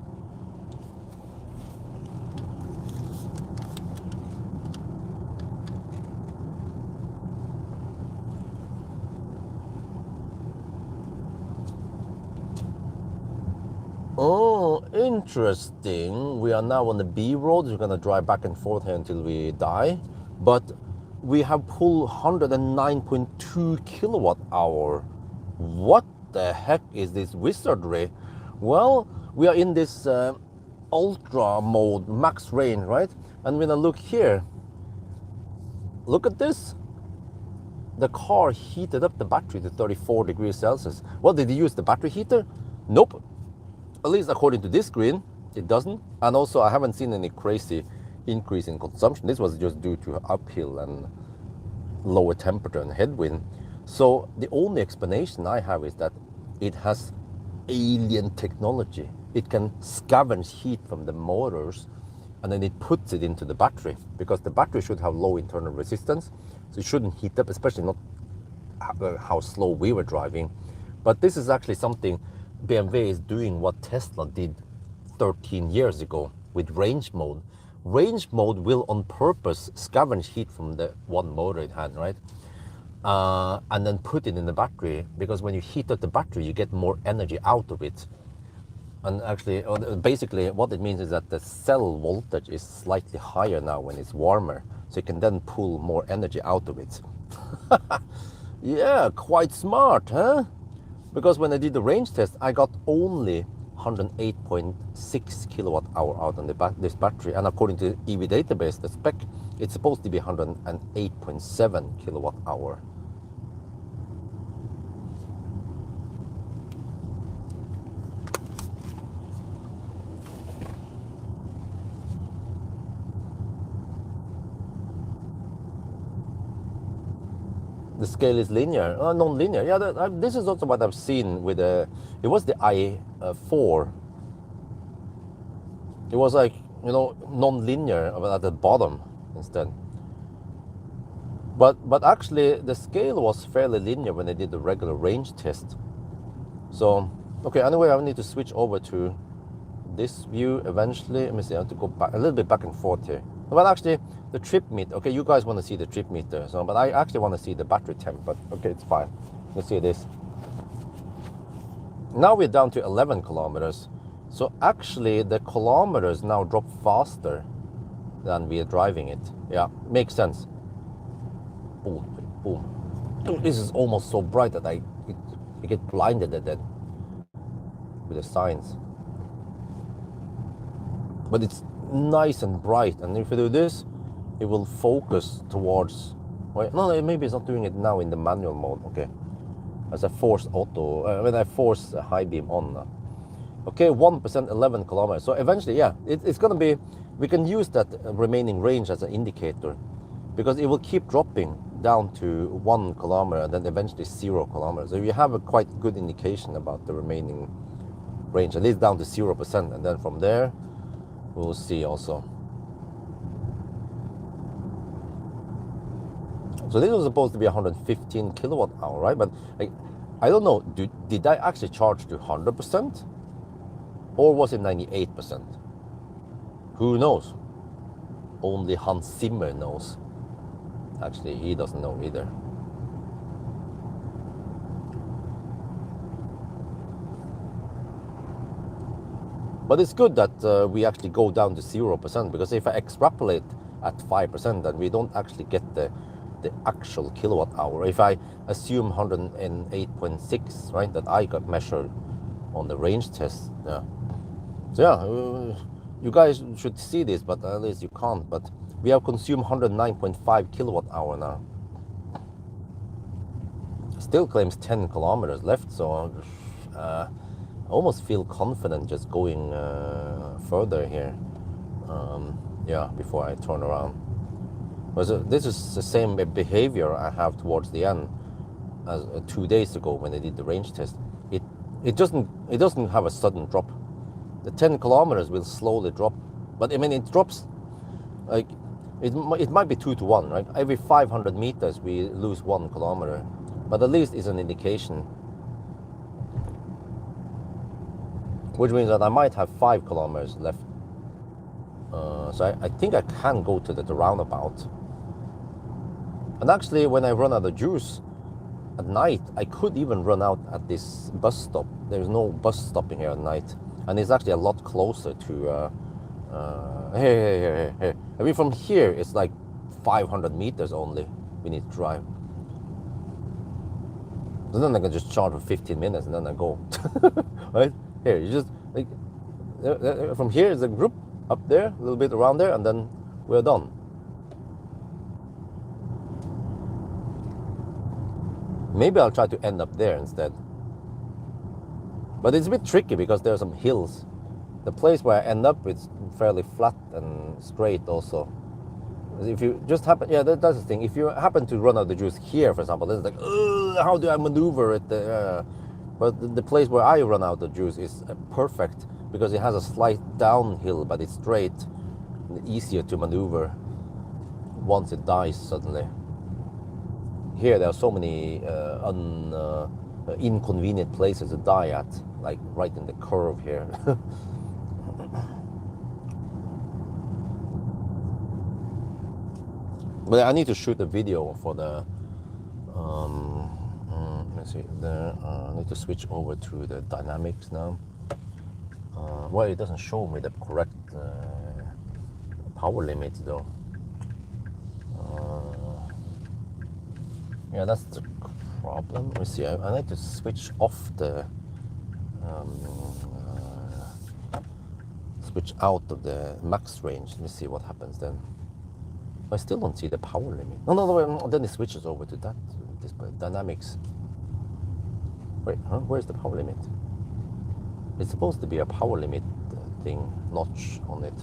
Speaker 1: Oh, interesting. We are now on the B road. We're gonna drive back and forth here until we die. But we have pulled 109.2 kilowatt hour. What the heck is this wizardry? Well, we are in this ultra mode, max range, right? And when I look here, look at this. The car heated up the battery to 34 degrees Celsius. Well, did he use the battery heater? Nope. At least according to this screen, it doesn't. And also, I haven't seen any crazy increase in consumption. This was just due to uphill and lower temperature and headwind. So the only explanation I have is that it has alien technology. It can scavenge heat from the motors and then it puts it into the battery, because the battery should have low internal resistance, so it shouldn't heat up, especially not how slow we were driving. But this is actually something BMW is doing what Tesla did 13 years ago with range mode. Range mode will on purpose scavenge heat from the one motor it had, right? And then put it in the battery, because when you heat up the battery, you get more energy out of it. And actually, basically what it means is that the cell voltage is slightly higher now when it's warmer, so you can then pull more energy out of it. Yeah, quite smart, huh? Because when I did the range test, I got only 108.6 kilowatt hour out on this battery, and according to EV database, the spec, it's supposed to be 108.7 kilowatt hour. The scale is linear, non-linear. Yeah, this is also what I've seen with it was the i4. It was like, you know, non-linear at the bottom instead. But actually the scale was fairly linear when I did the regular range test. So, okay, anyway, I need to switch over to this view eventually. Let me see, I have to go back a little bit back and forth here. But actually, the trip meter, okay, you guys want to see the trip meter, so, but I actually want to see the battery temp, but okay, it's fine. Let's see this. Now we're down to 11 kilometers. So actually, the kilometers now drop faster than we are driving it. Yeah, makes sense. Boom, boom. This is almost so bright that I get blinded at that with the signs. But it's nice and bright, and if you do this, it will focus towards, wait, no, maybe it's not doing it now in the manual mode. Okay, as I force auto, when I force high beam on now. Okay, 1%, 11 kilometers. So eventually, yeah, it's gonna be, we can use that remaining range as an indicator, because it will keep dropping down to 1 kilometer and then eventually 0 kilometers. So you have a quite good indication about the remaining range, at least down to 0%, and then from there we'll see also. So this was supposed to be 115 kilowatt hour, right? But I don't know, did I actually charge to 100%? Or was it 98%? Who knows? Only Hans Zimmer knows. Actually, he doesn't know either. But it's good that we actually go down to 0%, because if I extrapolate at 5%, then we don't actually get the actual kilowatt hour. If I assume 108.6, right, that I got measured on the range test, yeah. So yeah, you guys should see this, but at least you can't. But we have consumed 109.5 kilowatt hour now. Still claims 10 kilometers left, so I almost feel confident just going further here. Yeah, before I turn around. But this is the same behavior I have towards the end as 2 days ago when I did the range test. It doesn't have a sudden drop. The 10 kilometers will slowly drop, but I mean it drops like it might be 2 to 1, right? Every 500 meters we lose 1 kilometer, but at least it's an indication, which means that I might have 5 kilometers left. So I think I can go to the roundabout. And actually, when I run out of juice at night, I could even run out at this bus stop. There's no bus stopping here at night, and it's actually a lot closer to. Hey. I mean, from here it's like 500 meters only. We need to drive. So then I can just charge for 15 minutes and then I go. Right here, you just like from here is a group up there, a little bit around there, and then we're done. Maybe I'll try to end up there instead. But it's a bit tricky because there are some hills. The place where I end up, it's fairly flat and straight also. If you just happen, yeah, that's the thing. If you happen to run out the juice here, for example, then it's like, how do I maneuver it? But the place where I run out the juice is perfect because it has a slight downhill, but it's straight. easier to maneuver once it dies suddenly. Here there are so many inconvenient places to die at, like right in the curve here. But I need to shoot a video for the let's see, I need to switch over to the dynamics now. Well, it doesn't show me the correct power limit though. Yeah, that's the problem. Let me see, I need to switch off the switch out of the max range. Let me see what happens then. I still don't see the power limit. No, then it switches over to that display, dynamics. Wait, huh? Where's the power limit? It's supposed to be a power limit thing, notch on it.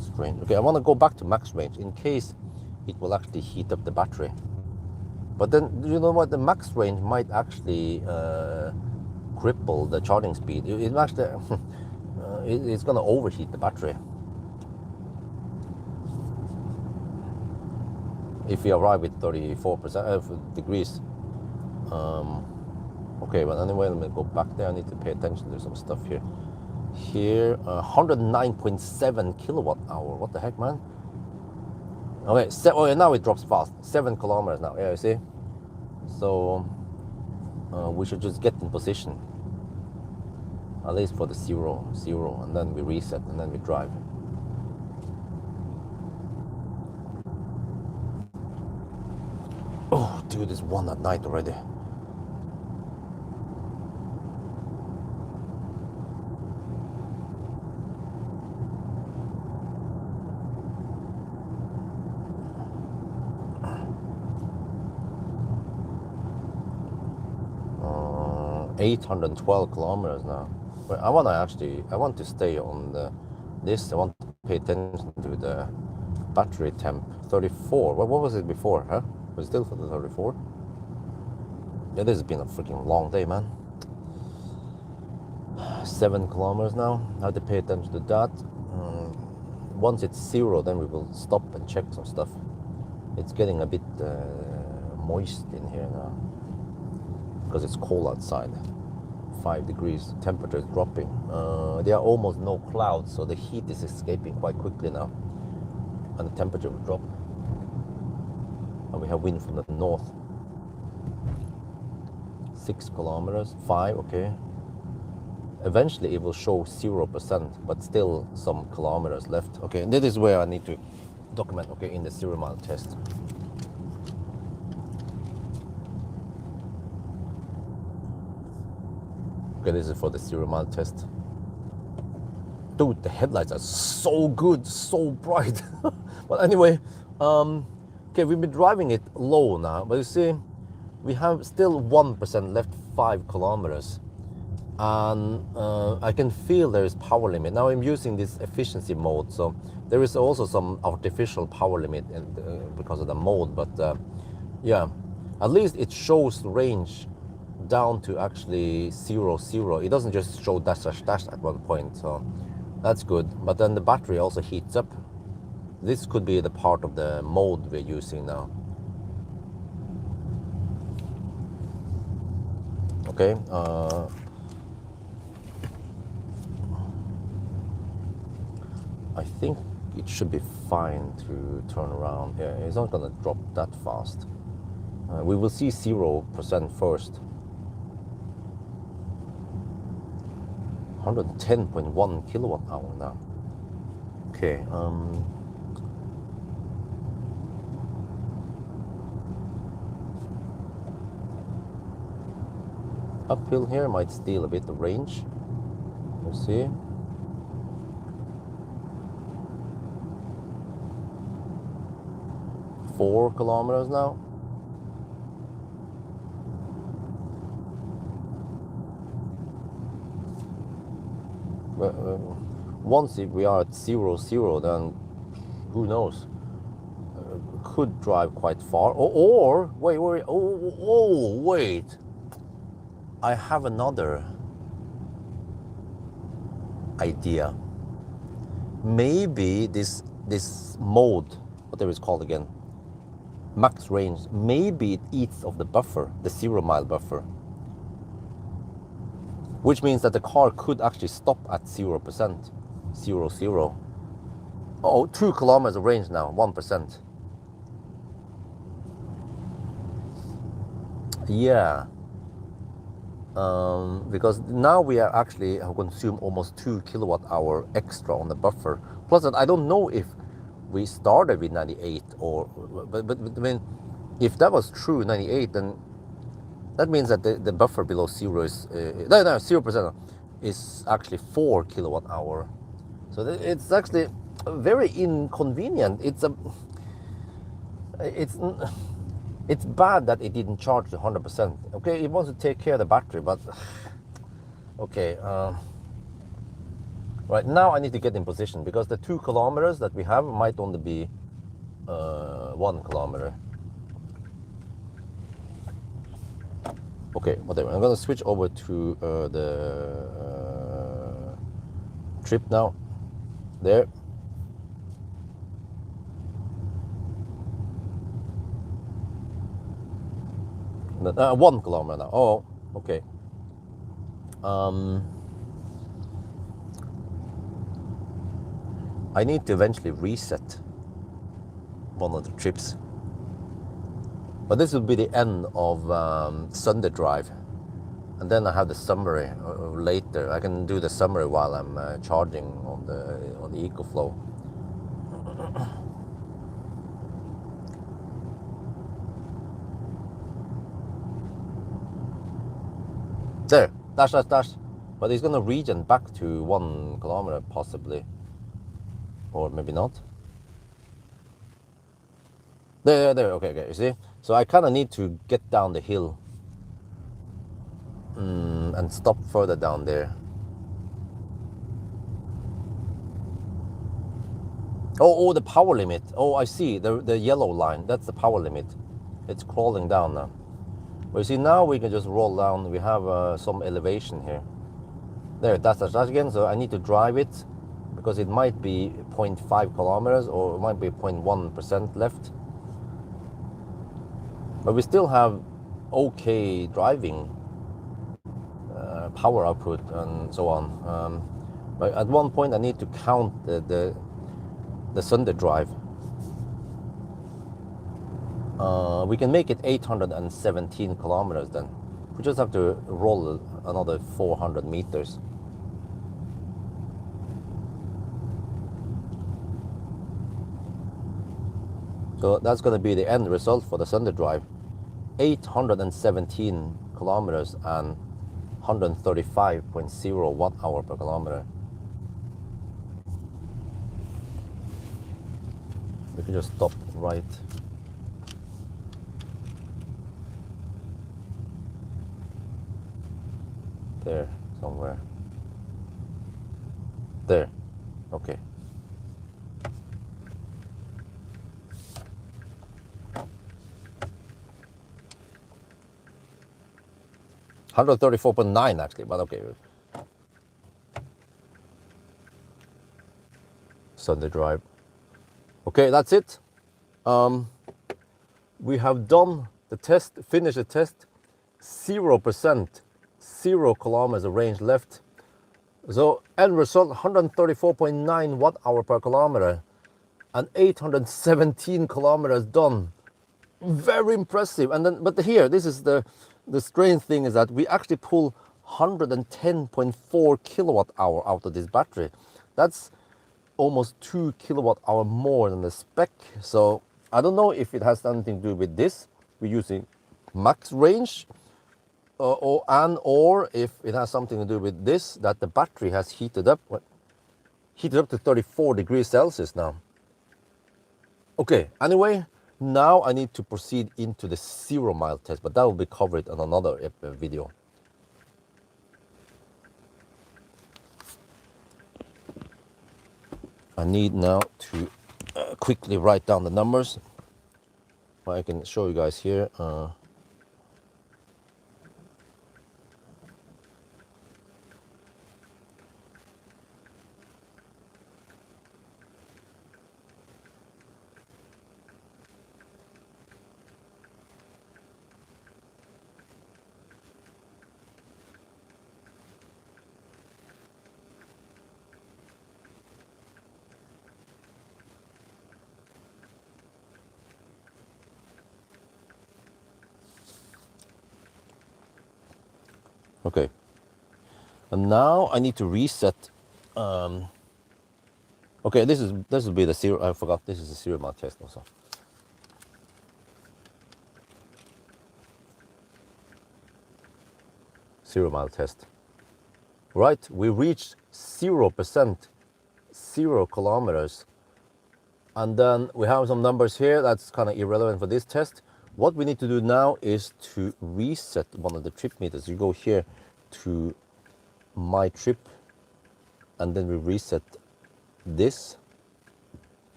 Speaker 1: Strange. Okay, I want to go back to max range in case it will actually heat up the battery. But then, you know what, the max range might actually cripple the charging speed. It actually, it's going to overheat the battery. If we arrive at 34% degrees. Okay, but anyway, let me go back there. I need to pay attention to some stuff here. Here, 109.7 kilowatt hour. What the heck, man? Okay, oh, now it drops fast. 7 kilometers now. Yeah, you see? So, we should just get in position. At least for the zero, and then we reset, and then we drive. Oh, dude, it's 1 at night already. Uh, 812 kilometers now. But I want to stay on this. I want to pay attention to the battery temp. 34. What was it before, huh? Was it still for the 34? Yeah, this has been a freaking long day, man. 7 kilometers now. I have to pay attention to that. Once it's 0, then we will stop and check some stuff. It's getting a bit moist in here now because it's cold outside. 5 degrees. Temperature is dropping. There are almost no clouds, so the heat is escaping quite quickly now, and the temperature will drop. And we have wind from the north. 6 kilometers, 5, okay. Eventually it will show 0%, but still some kilometers left. Okay, this is where I need to document, okay, in the 0 mile test. Okay, this is for the 0 mile test. Dude, the headlights are so good, so bright. But anyway, okay, we've been driving it low now, but you see, we have still 1% left, 5 kilometers. And I can feel there is power limit. Now I'm using this efficiency mode, so there is also some artificial power limit because of the mode, but yeah, at least it shows range down to actually 0, 0. It doesn't just show dash, dash, dash at one point, so that's good. But then the battery also heats up. This could be the part of the mode we're using now. Okay, I think it should be fine to turn around. Yeah, it's not gonna drop that fast. We will see 0% first. 110.1 kilowatt hour now. Okay, uphill here might steal a bit of range. We'll see. Four kilometers now. Once if we are at 0, 0, then who knows? Could drive quite far. Or wait, wait. I have another idea. maybe this mode, whatever it's called again, max range, maybe it eats of the buffer, the 0 mile buffer, which means that the car could actually stop at 0%, 0. Oh, 2 kilometers of range now, 1%. Yeah, because now we are actually have consumed almost 2 kilowatt hour extra on the buffer. Plus, I don't know if we started with 98 or, but I mean, if that was true, 98, then that means that the buffer below 0 is, no, 0% is actually 4 kilowatt hour. So it's actually very inconvenient. It's bad that it didn't charge the 100%. Okay, it wants to take care of the battery, but okay. Right now I need to get in position because the 2 kilometers that we have might only be 1 kilometer. Okay, whatever. I'm gonna switch over to the trip now. There. 1 kilometer now. Oh, okay. I need to eventually reset one of the trips. But this will be the end of Sunday drive. And then I have the summary later. I can do the summary while I'm charging on the EcoFlow. There, dash. But it's gonna regen back to 1 kilometer possibly. Or maybe not. There, okay, you see? So I kinda need to get down the hill and stop further down there. Oh, the power limit. Oh, I see, the yellow line, that's the power limit. It's crawling down now. But you see, now we can just roll down. We have some elevation here. There, that's again, so I need to drive it because it might be 0.5 kilometers or it might be 0.1% left. But we still have okay driving, power output and so on. But at one point I need to count the Sunday drive. We can make it 817 kilometers then. We just have to roll another 400 meters. So that's going to be the end result for the Sunday drive. 817 kilometers and 135.0 watt hour per kilometer. We can just stop right there somewhere. There. Okay. $134.9 actually, but okay. Sunday drive. Okay, that's it. We have done the test, finished the test. 0%, 0 kilometers of range left. So end result 134.9 watt hour per kilometer and 817 kilometers done. Very impressive. And then, but here, this is the strange thing is that we actually pull 110.4 kilowatt hour out of this battery. That's almost 2 kilowatt hour more than the spec. So I don't know if it has anything to do with this. We're using max range, or if it has something to do with this, that the battery has heated up to 34 degrees Celsius now. Okay, anyway, now I need to proceed into the 0 mile test, but that will be covered in another video. I need now to quickly write down the numbers. I can show you guys here. Okay. And now I need to reset. Okay, this will be the serial. I forgot this is a serial mile test also. Serial mile test. Right, we reached 0%, 0 kilometers. And then we have some numbers here that's kind of irrelevant for this test. What we need to do now is to reset one of the trip meters. You go here to my trip, and then we reset this.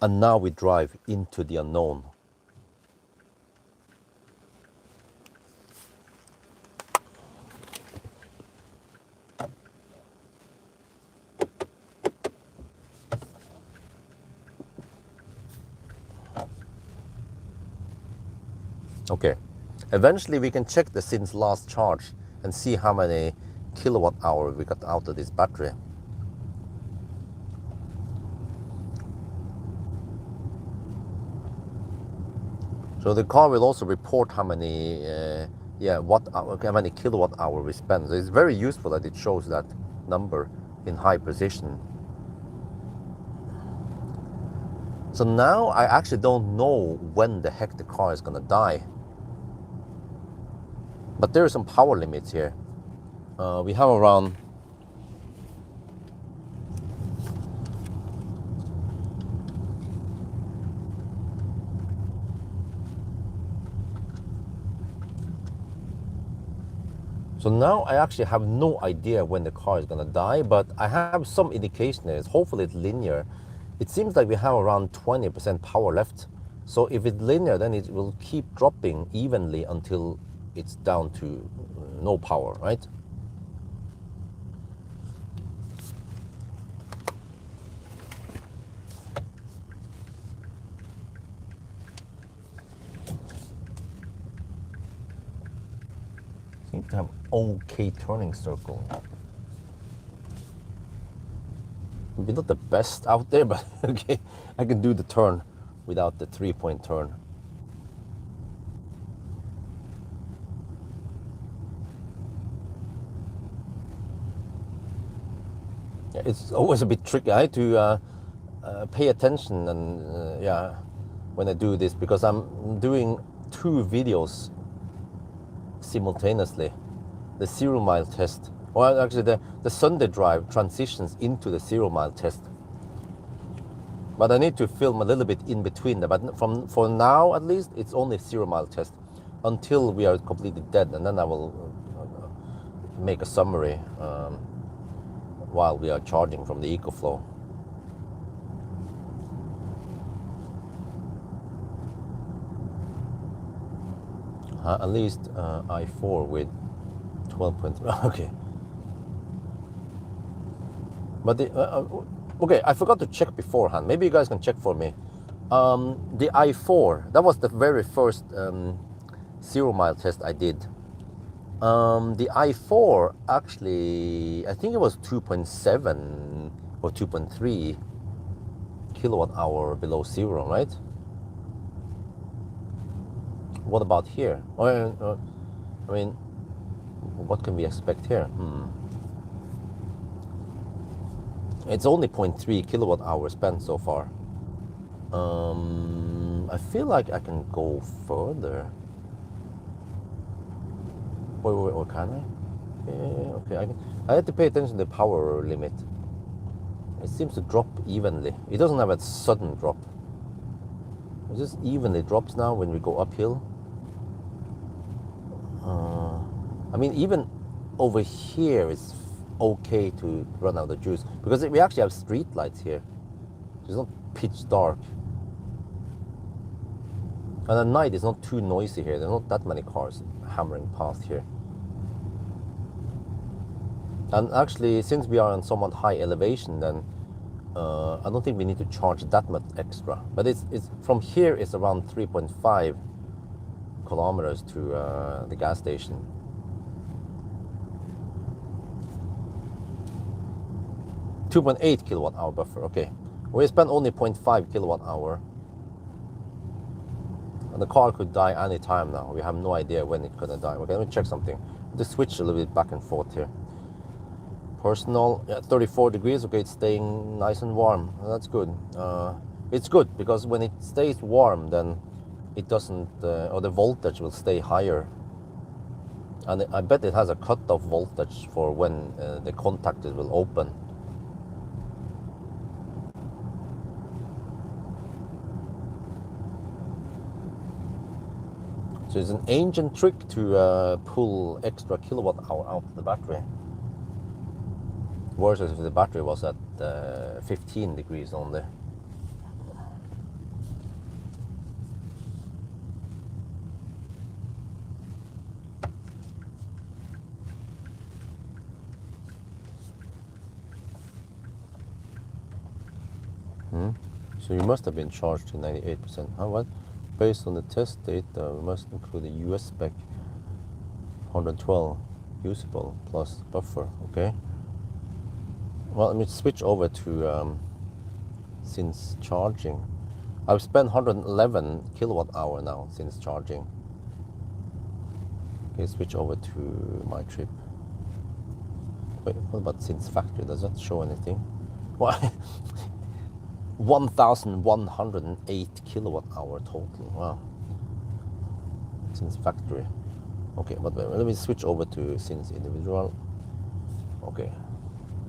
Speaker 1: And now we drive into the unknown. Okay, eventually we can check the since last charge and see how many kilowatt hour we got out of this battery. So the car will also report how many how many kilowatt hour we spend. So it's very useful that it shows that number in high precision. So now I actually don't know when the heck the car is gonna die. But there are some power limits here. We have around So now I actually have no idea when the car is gonna die, but I have some indication that hopefully it's linear. It seems like we have around 20% power left. So if it's linear, then it will keep dropping evenly until it's down to no power, right? Seems to have okay turning circle. Maybe not the best out there, but okay, I can do the turn without the 3-point turn. Yeah, it's always a bit tricky. I have to pay attention and when I do this, because I'm doing 2 videos simultaneously. The 0 mile test, or actually the Sunday drive transitions into the 0 mile test. But I need to film a little bit in between them. But for now, at least, it's only 0 mile test until we are completely dead, and then I will make a summary while we are charging from the EcoFlow. At least i4 with 12.3. Okay. But okay, I forgot to check beforehand. Maybe you guys can check for me. The i4, that was the very first 0 mile test I did. The i4 actually, I think it was 2.7 or 2.3 kilowatt hour below 0, right? What about here? I mean, what can we expect here? It's only 0.3 kilowatt hours spent so far. I feel like I can go further. Wait, or can I? Yeah, okay, I have to pay attention to the power limit. It seems to drop evenly. It doesn't have a sudden drop. It just evenly drops now when we go uphill. I mean, even over here it's okay to run out of juice, because we actually have street lights here. It's not pitch dark. And at night it's not too noisy here. There's not that many cars hammering past here. And actually, since we are on somewhat high elevation, then I don't think we need to charge that much extra. But it's from here it's around 3.5 kilometers to the gas station. .8 kilowatt hour buffer. Okay, we spent only 0.5 kilowatt hour, and the car could die any time now. We have no idea when it's gonna die. Okay, let me check something. Just switch a little bit back and forth here. Personal, yeah, 34 degrees. Okay, it's staying nice and warm. That's good. It's good because when it stays warm, then it doesn't, or the voltage will stay higher. And I bet it has a cutoff voltage for when the contactors will open. So it's an ancient trick to pull extra kilowatt hour out of the battery. Versus if the battery was at 15 degrees only. So you must have been charged to 98%. How what? Based on the test data, we must include a US spec 112 usable plus buffer. Okay. Well, let me switch over to since charging. I've spent 111 kilowatt hour now since charging. Okay, switch over to my trip. Wait, what about since factory? Does that show anything? Why? 1,108 kilowatt hour total. Wow. Since factory. Okay, but wait, let me switch over to since individual. Okay,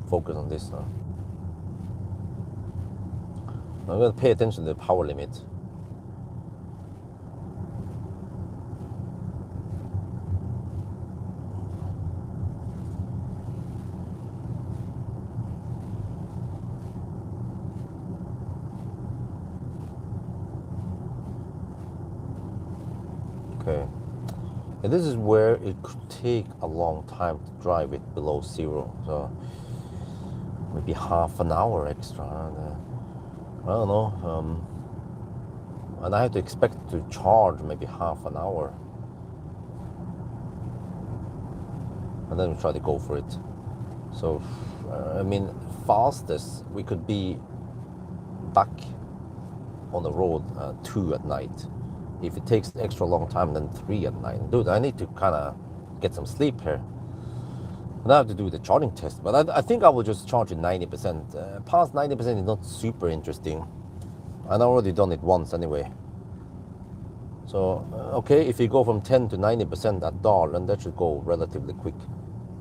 Speaker 1: focus on this now. I'm going to pay attention to the power limit. Okay. And this is where it could take a long time to drive it below zero. So maybe half an hour extra. I don't know. And I have to expect to charge maybe half an hour. And then we try to go for it. So, I mean, fastest we could be back on the road 2 at night. If it takes extra long time, then 3 at night. Dude, I need to kind of get some sleep here. And I have to do the charging test. But I think I will just charge it 90%. Past 90% is not super interesting. And I've already done it once anyway. So, okay, if you go from 10 to 90% at dawn, then that should go relatively quick.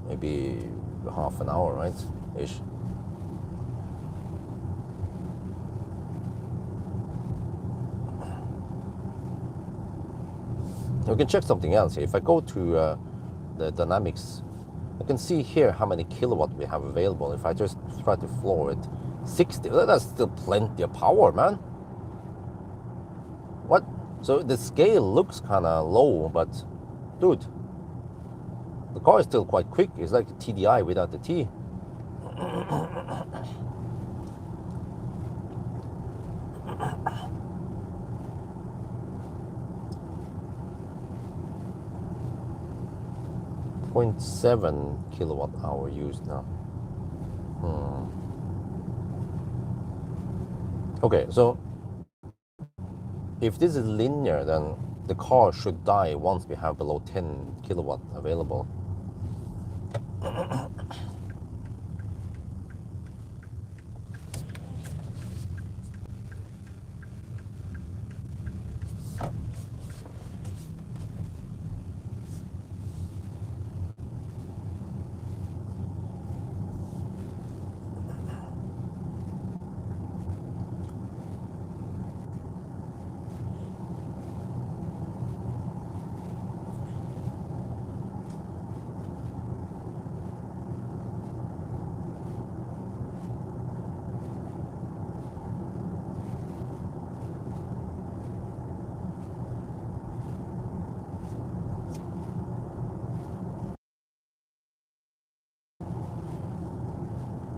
Speaker 1: Maybe half an hour, right? Ish. We can check something else here. If I go to the dynamics, I can see here how many kilowatt we have available. If I just try to floor it, 60, that's still plenty of power, man. What? So the scale looks kind of low, but dude, the car is still quite quick. It's like the TDI without the T. .7 kilowatt hour used now. Okay, so if this is linear, then the car should die once we have below 10 kilowatt available.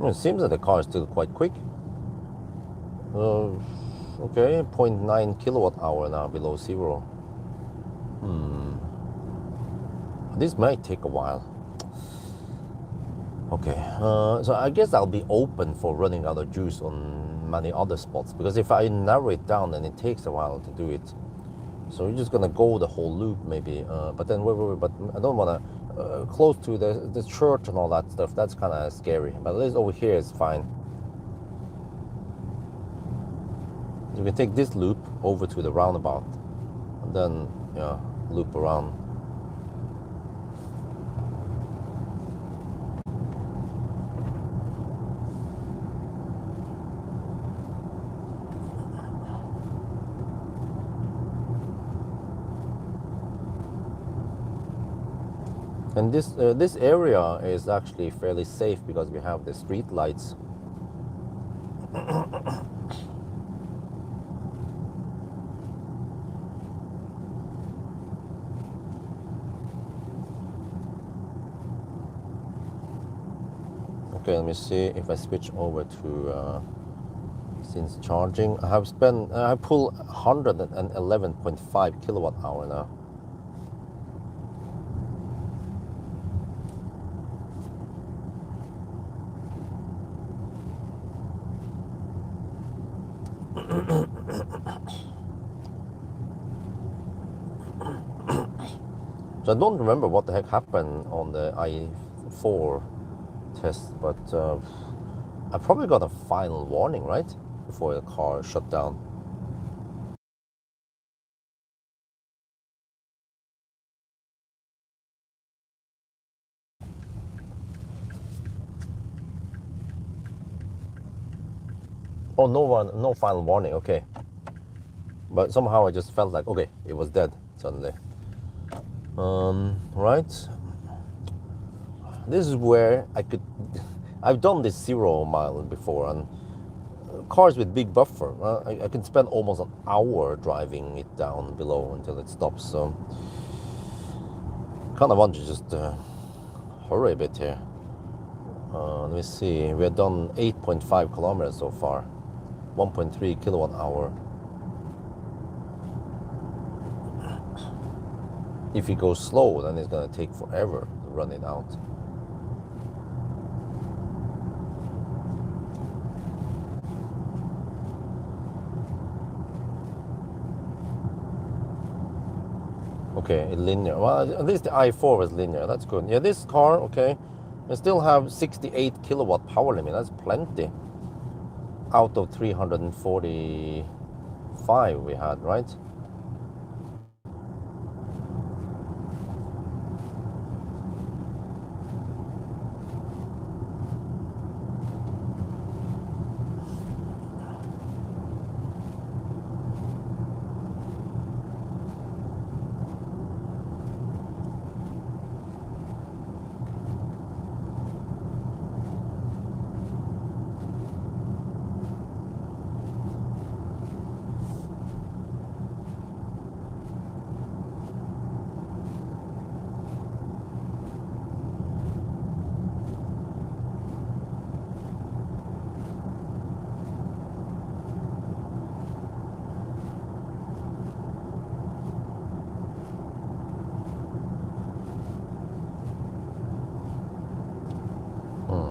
Speaker 1: It seems that the car is still quite quick. Okay, 0.9 kilowatt hour now below zero. This might take a while. Okay, so I guess I'll be open for running out of juice on many other spots, because if I narrow it down, then it takes a while to do it. So we're just gonna go the whole loop maybe, but then wait, but I don't wanna. close to the church and all that stuff, that's kind of scary. But at least over here is fine. You can take this loop over to the roundabout, and then loop around. And this area is actually fairly safe because we have the street lights. Okay, let me see if I switch over to since charging. I pull 111.5 kilowatt hour now. So I don't remember what the heck happened on the i4 test, but I probably got a final warning, right? Before the car shut down. Oh, no final warning, okay. But somehow I just felt like, okay, it was dead suddenly. Right. This is where I've done this 0 mile before, and cars with big buffer, I can spend almost an hour driving it down below until it stops. So kind of want to just hurry a bit here. Let me see, we have done 8.5 kilometers so far, 1.3 kilowatt hour. If you go slow, then it's going to take forever to run it out. Okay, linear. Well, at least the i4 was linear. That's good. Yeah, this car, okay, I still have 68 kilowatt power limit. That's plenty. Out of 345 we had, right?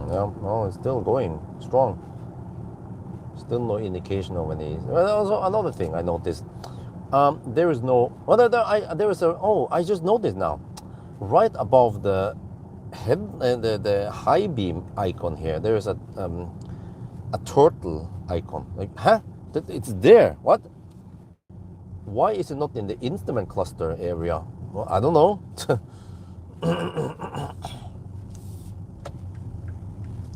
Speaker 1: Yeah, well, it's still going strong. Still no indication of any. Well, also another thing I noticed. There is no. Well, there is a. Oh, I just noticed now. Right above the head, the high beam icon here, there is a turtle icon. Like, huh? It's there. What? Why is it not in the instrument cluster area? Well, I don't know.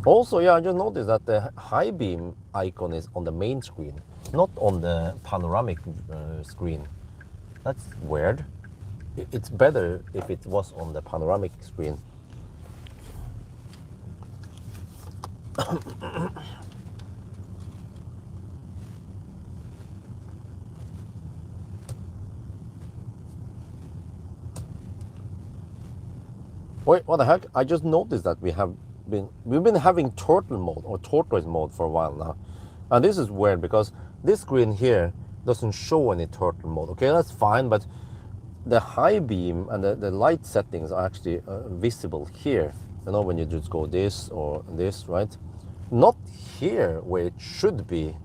Speaker 1: Also, yeah, I just noticed that the high beam icon is on the main screen, not on the panoramic screen. That's weird. It's better if it was on the panoramic screen. Wait, what the heck? I just noticed that we've been having turtle mode or tortoise mode for a while now. And this is weird because this screen here doesn't show any turtle mode. Okay, that's fine, but the high beam and the light settings are actually visible here. You know, when you just go this or this, right? Not here where it should be.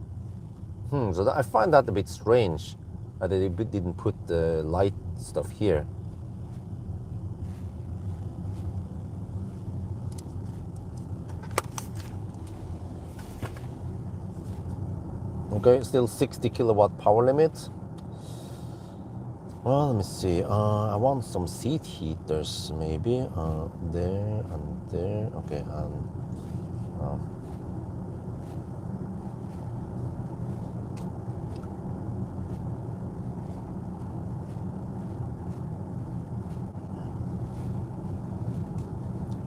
Speaker 1: So I find that a bit strange that they didn't put the light stuff here. Okay, still 60 kilowatt power limit. Well, let me see. I want some seat heaters, maybe. There and there. Okay, and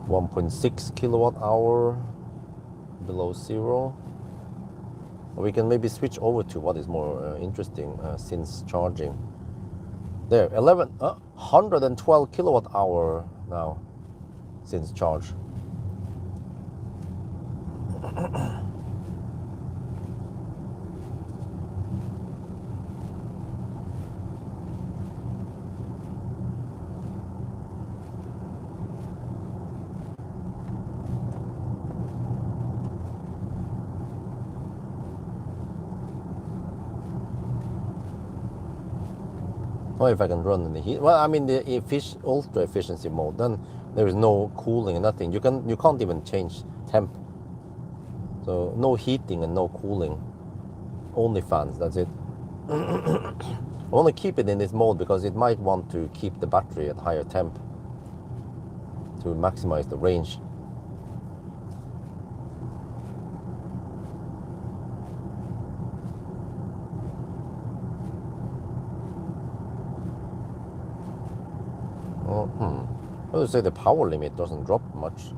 Speaker 1: 1.6 kilowatt hour below zero. We can maybe switch over to what is more interesting since charging. There, 112 kilowatt hour now since charge. Or if I can run in the heat. Well, I mean the ultra efficiency mode, then there is no cooling and nothing. You can't even change temp. So no heating and no cooling. Only fans, that's it. I want to keep it in this mode because it might want to keep the battery at higher temp to maximize the range. I would say the power limit doesn't drop much.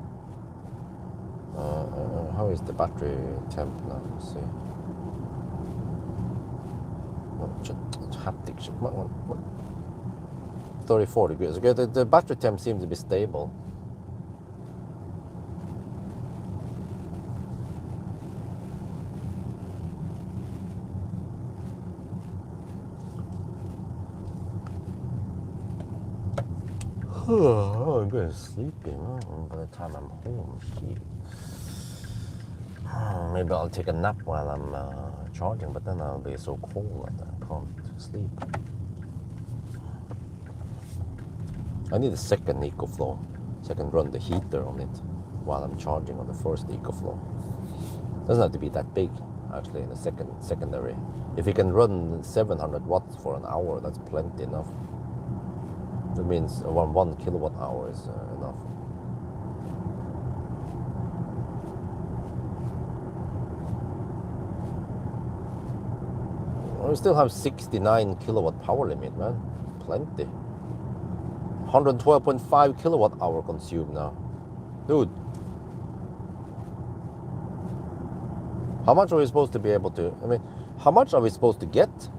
Speaker 1: How is the battery temp now? Let's see. Haptic. 34 degrees. Okay, the battery temp seems to be stable. Oh, I'm going to sleep by the time I'm home. Maybe I'll take a nap while I'm charging, but then I'll be so cold that I can't sleep. I need a second EcoFlow so I can run the heater on it while I'm charging on the first EcoFlow. Doesn't have to be that big, actually, in the secondary. If you can run 700 watts for an hour, that's plenty enough. That means 1 kilowatt hour is enough. We still have 69 kilowatt power limit, man. Plenty. 112.5 kilowatt hour consumed now. Dude. How much are we supposed to be able to, how much are we supposed to get?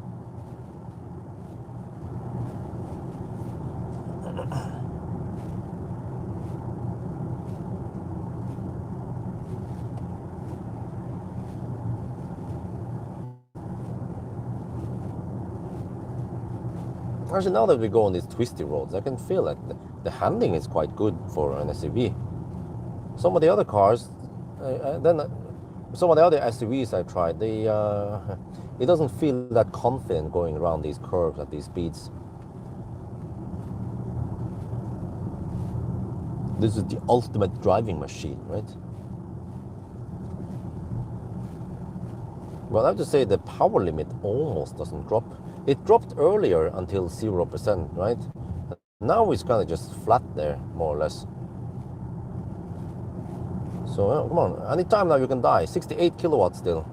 Speaker 1: Actually, now that we go on these twisty roads, I can feel that the handling is quite good for an SUV. Some of the other cars, some of the other SUVs I tried, it doesn't feel that confident going around these curves at these speeds. This is the ultimate driving machine, right? Well, I have to say the power limit almost doesn't drop. It dropped earlier until 0%, right? Now it's kind of just flat there, more or less. So come on, anytime now you can die. 68 kilowatts still.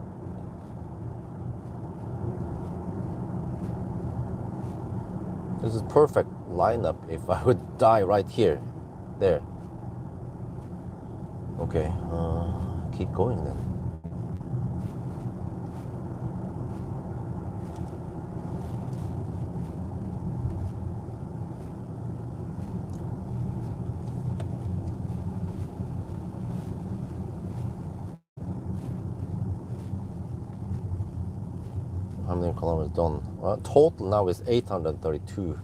Speaker 1: This is perfect lineup if I would die right here, there. Okay, keep going then. How many kilometers done? Total now is 832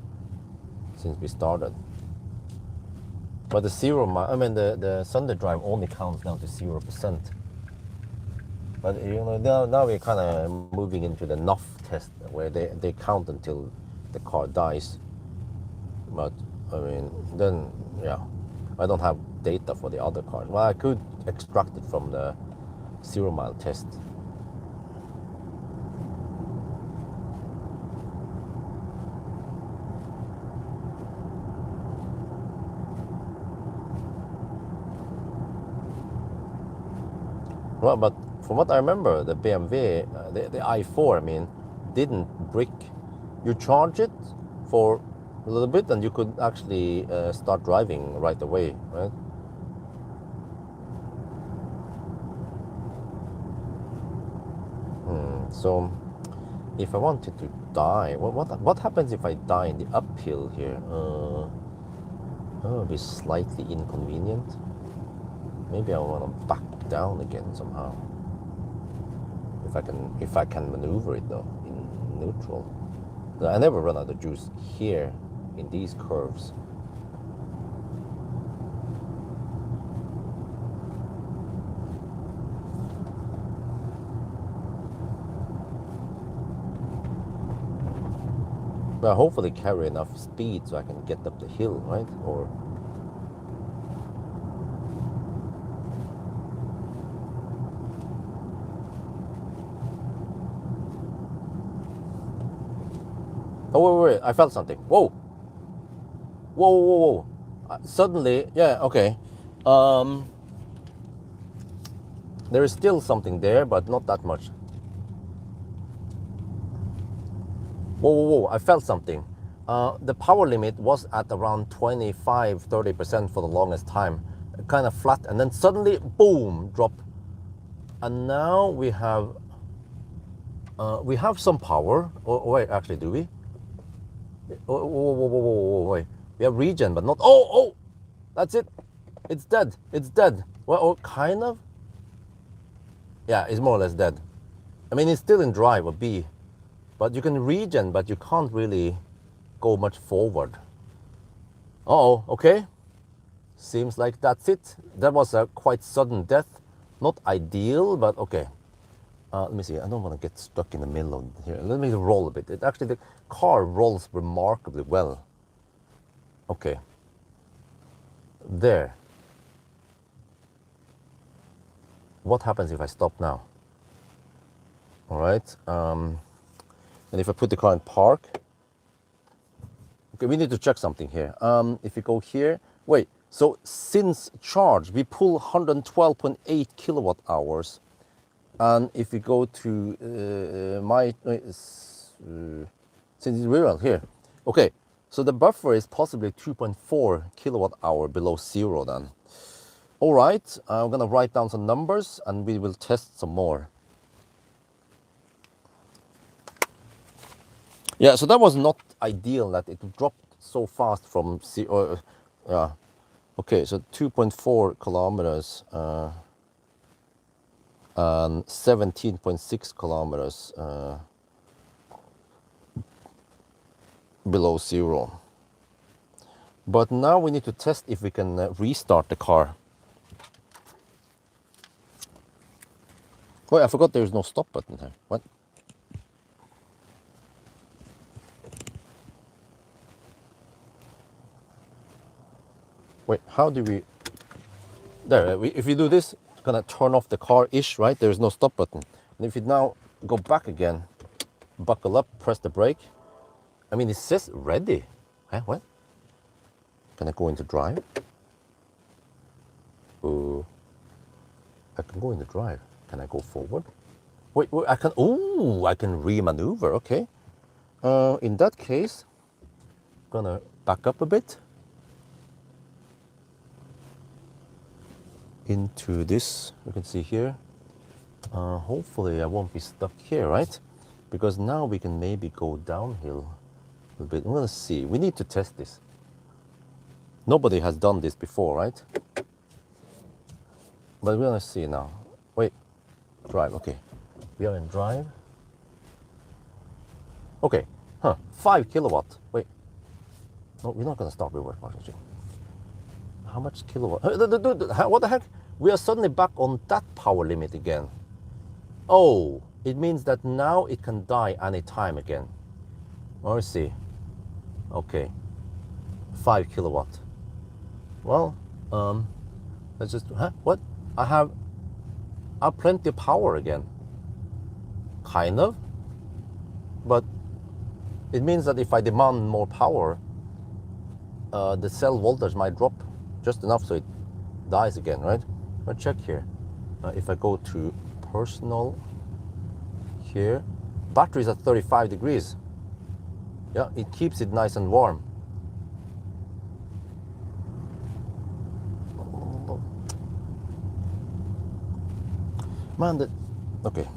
Speaker 1: since we started. But the the Sunday drive only counts down to 0%. But now we're kind of moving into the NUF test where they count until the car dies. But then I don't have data for the other cars. Well, I could extract it from the 0 mile test. Well, but from what I remember, the BMW, the i4, I mean, didn't brick. You charge it for a little bit and you could actually start driving right away, right? So if I wanted to die, what happens if I die in the uphill here? It'll be slightly inconvenient. Maybe I want to back down again somehow. If I can maneuver it though in neutral. I never run out of juice here in these curves. But hopefully carry enough speed so I can get up the hill, right? Or oh wait, I felt something. Whoa, whoa, whoa, whoa! Suddenly, yeah, okay. There is still something there, but not that much. Whoa, whoa, whoa, I felt something. The power limit was at around 25–30% for the longest time, kind of flat, and then suddenly, boom, drop. And now we have some power. Oh, wait, actually, do we? Whoa, whoa, whoa, whoa, whoa, wait. We have regen, but not. Oh, that's it. It's dead. It's dead. Well, kind of. Yeah, it's more or less dead. I mean, it's still in drive or B. But you can regen, but you can't really go much forward. Uh-oh, okay. Seems like that's it. That was a quite sudden death. Not ideal, but okay. Let me see, I don't want to get stuck in the middle of here. Let me roll a bit. Actually, the car rolls remarkably well. Okay. There. What happens if I stop now? All right. And if I put the car in park, okay, we need to check something here. If you go here, wait, so since charge, we pull 112.8 kilowatt hours. And if you go to since it's real here, okay, so the buffer is possibly 2.4 kilowatt hour below zero then. All right, I'm gonna write down some numbers and we will test some more. Yeah, so that was not ideal that it dropped so fast from zero. Okay, so 2.4 kilometers and 17.6 kilometers below zero. But now we need to test if we can restart the car. Wait, I forgot there is no stop button here. What? Wait, how do we... There, if you do this, it's gonna turn off the car-ish, right? There is no stop button. And if you now go back again, buckle up, press the brake. I mean, it says ready. Huh, what? Can I go into drive? Oh, I can go into drive. Can I go forward? Wait, I can, oh, I can re-maneuver, okay. In that case, I'm gonna back up a bit. Into this, you can see here. Hopefully I won't be stuck here, right? Because now we can maybe go downhill a bit. I'm gonna see, we need to test this. Nobody has done this before, right? But we're gonna see now. Wait, drive, okay. We are in drive. Okay, 5 kilowatt. Wait, no, we're not gonna start reverse marching. How much kilowatt? What the heck? We are suddenly back on that power limit again. Oh, it means that now it can die anytime again. Let's see. Okay, 5 kilowatt. Well, let's just, what? I have plenty of power again. Kind of. But it means that if I demand more power, the cell voltage might drop just enough so it dies again, right? Let's check here. If I go to personal here, battery's at 35 degrees. Yeah, it keeps it nice and warm. Man, okay.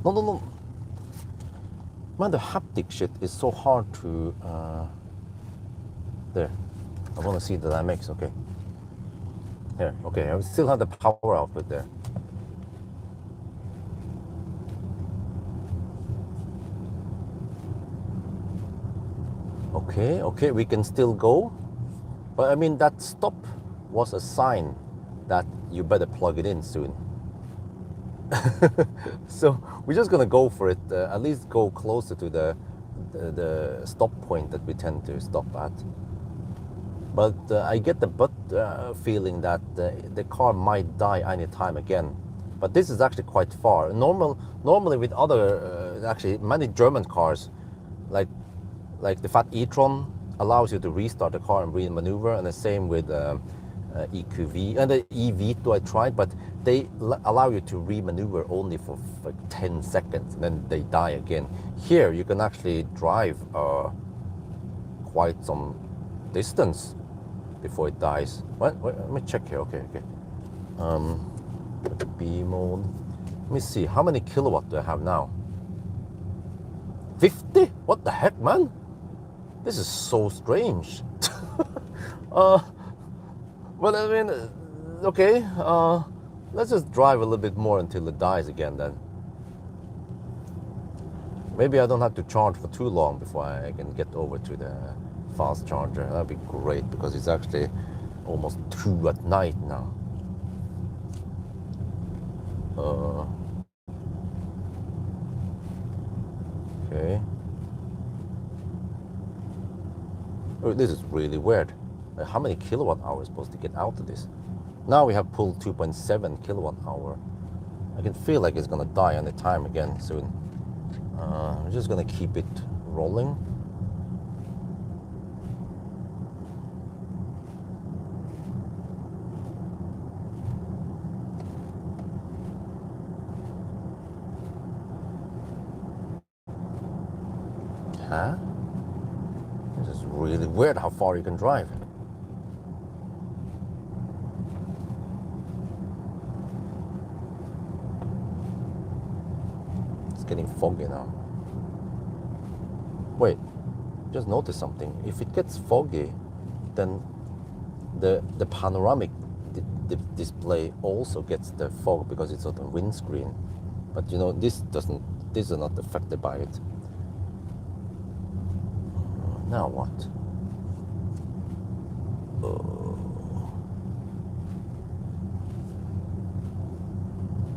Speaker 1: No. Man, the haptic shit is so hard to, there. I want to see the dynamics, okay. Here, okay, I still have the power output there. Okay, we can still go. But I mean, that stop was a sign that you better plug it in soon. So we're just gonna go for it, at least go closer to the stop point that we tend to stop at. But I get the feeling that the car might die anytime again. But this is actually quite far. Normally with other, actually many German cars, like the Fat e-tron allows you to restart the car and re-maneuver, and the same with EQV and the E-Vito I tried, but they allow you to re-maneuver only for like 10 seconds, and then they die again. Here you can actually drive quite some distance before it dies. What? Wait, let me check here. Okay. B mode. Let me see. How many kilowatt do I have now? 50? What the heck, man? This is so strange. Well, I mean, okay. Let's just drive a little bit more until it dies again then. Maybe I don't have to charge for too long before I can get over to the fast charger. That'd be great, because it's actually almost 2 at night now. Okay. Oh, this is really weird. How many kilowatt hours supposed to get out of this? Now we have pulled 2.7 kilowatt hour. I can feel like it's gonna die any time again soon. I'm just gonna keep it rolling. Huh? This is really weird how far you can drive. It's getting foggy now. Wait, just notice something. If it gets foggy, then the panoramic display also gets the fog because it's on the windscreen. But you know, this is not affected by it. Now what?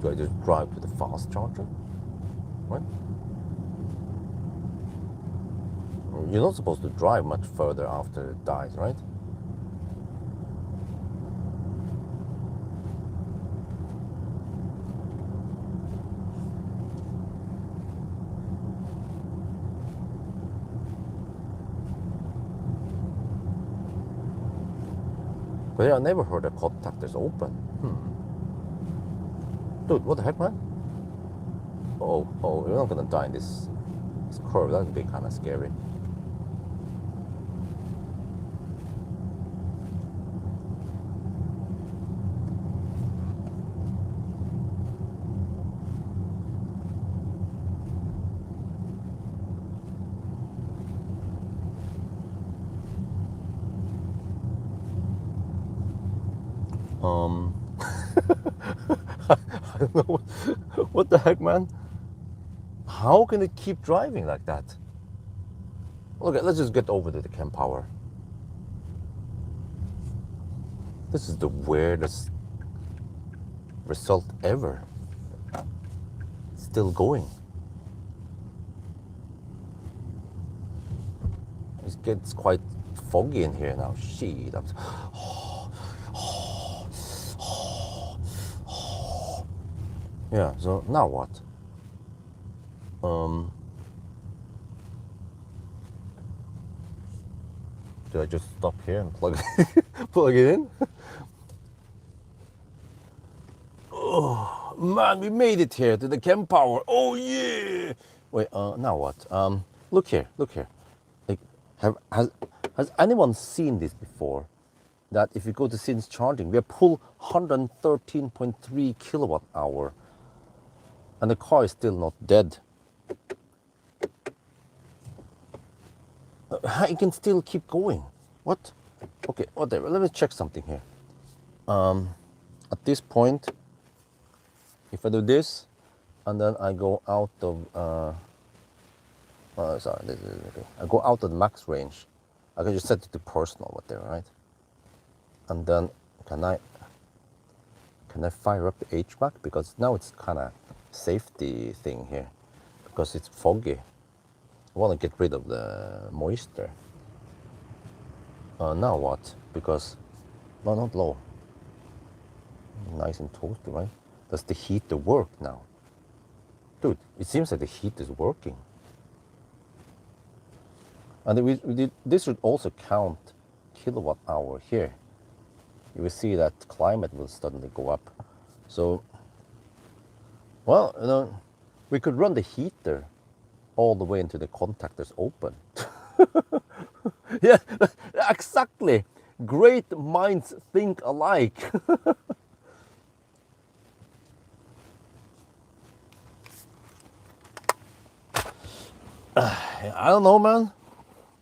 Speaker 1: Do I just drive to the fast charger? What? You're not supposed to drive much further after it dies, right? But yeah, I never heard a contactors open. Dude, what the heck, man? Oh, you're not gonna die in this curve. That would be kind of scary. I don't know what the heck, man. How can it keep driving like that? Okay, let's just get over to the cam power. This is the weirdest result ever. It's still going. It gets quite foggy in here now. Shit. Yeah, so now what? Do I just stop here and plug it in? Man, we made it here to the Chem Power. Oh yeah! Wait, now what? Look here, look here. Like, has anyone seen this before? That if you go to since charging, we pull 113.3 kilowatt hour, and the car is still not dead. It can still keep going. What? Okay, whatever. Let me check something here. At this point, if I do this, and then I go out of, sorry, this is okay. I go out of the max range. I can just set it to personal, whatever, right? And then can I fire up the HVAC, because now it's kind of safety thing here, because it's foggy. I want to get rid of the moisture. Now what? Because no, not low. Nice and toasty, right? Does the heater work now? Dude, it seems like the heat is working. And this should also count kilowatt hour here. You will see that climate will suddenly go up. So, well, you know, we could run the heater all the way into the contactors open. Yeah, exactly. Great minds think alike. I don't know, man,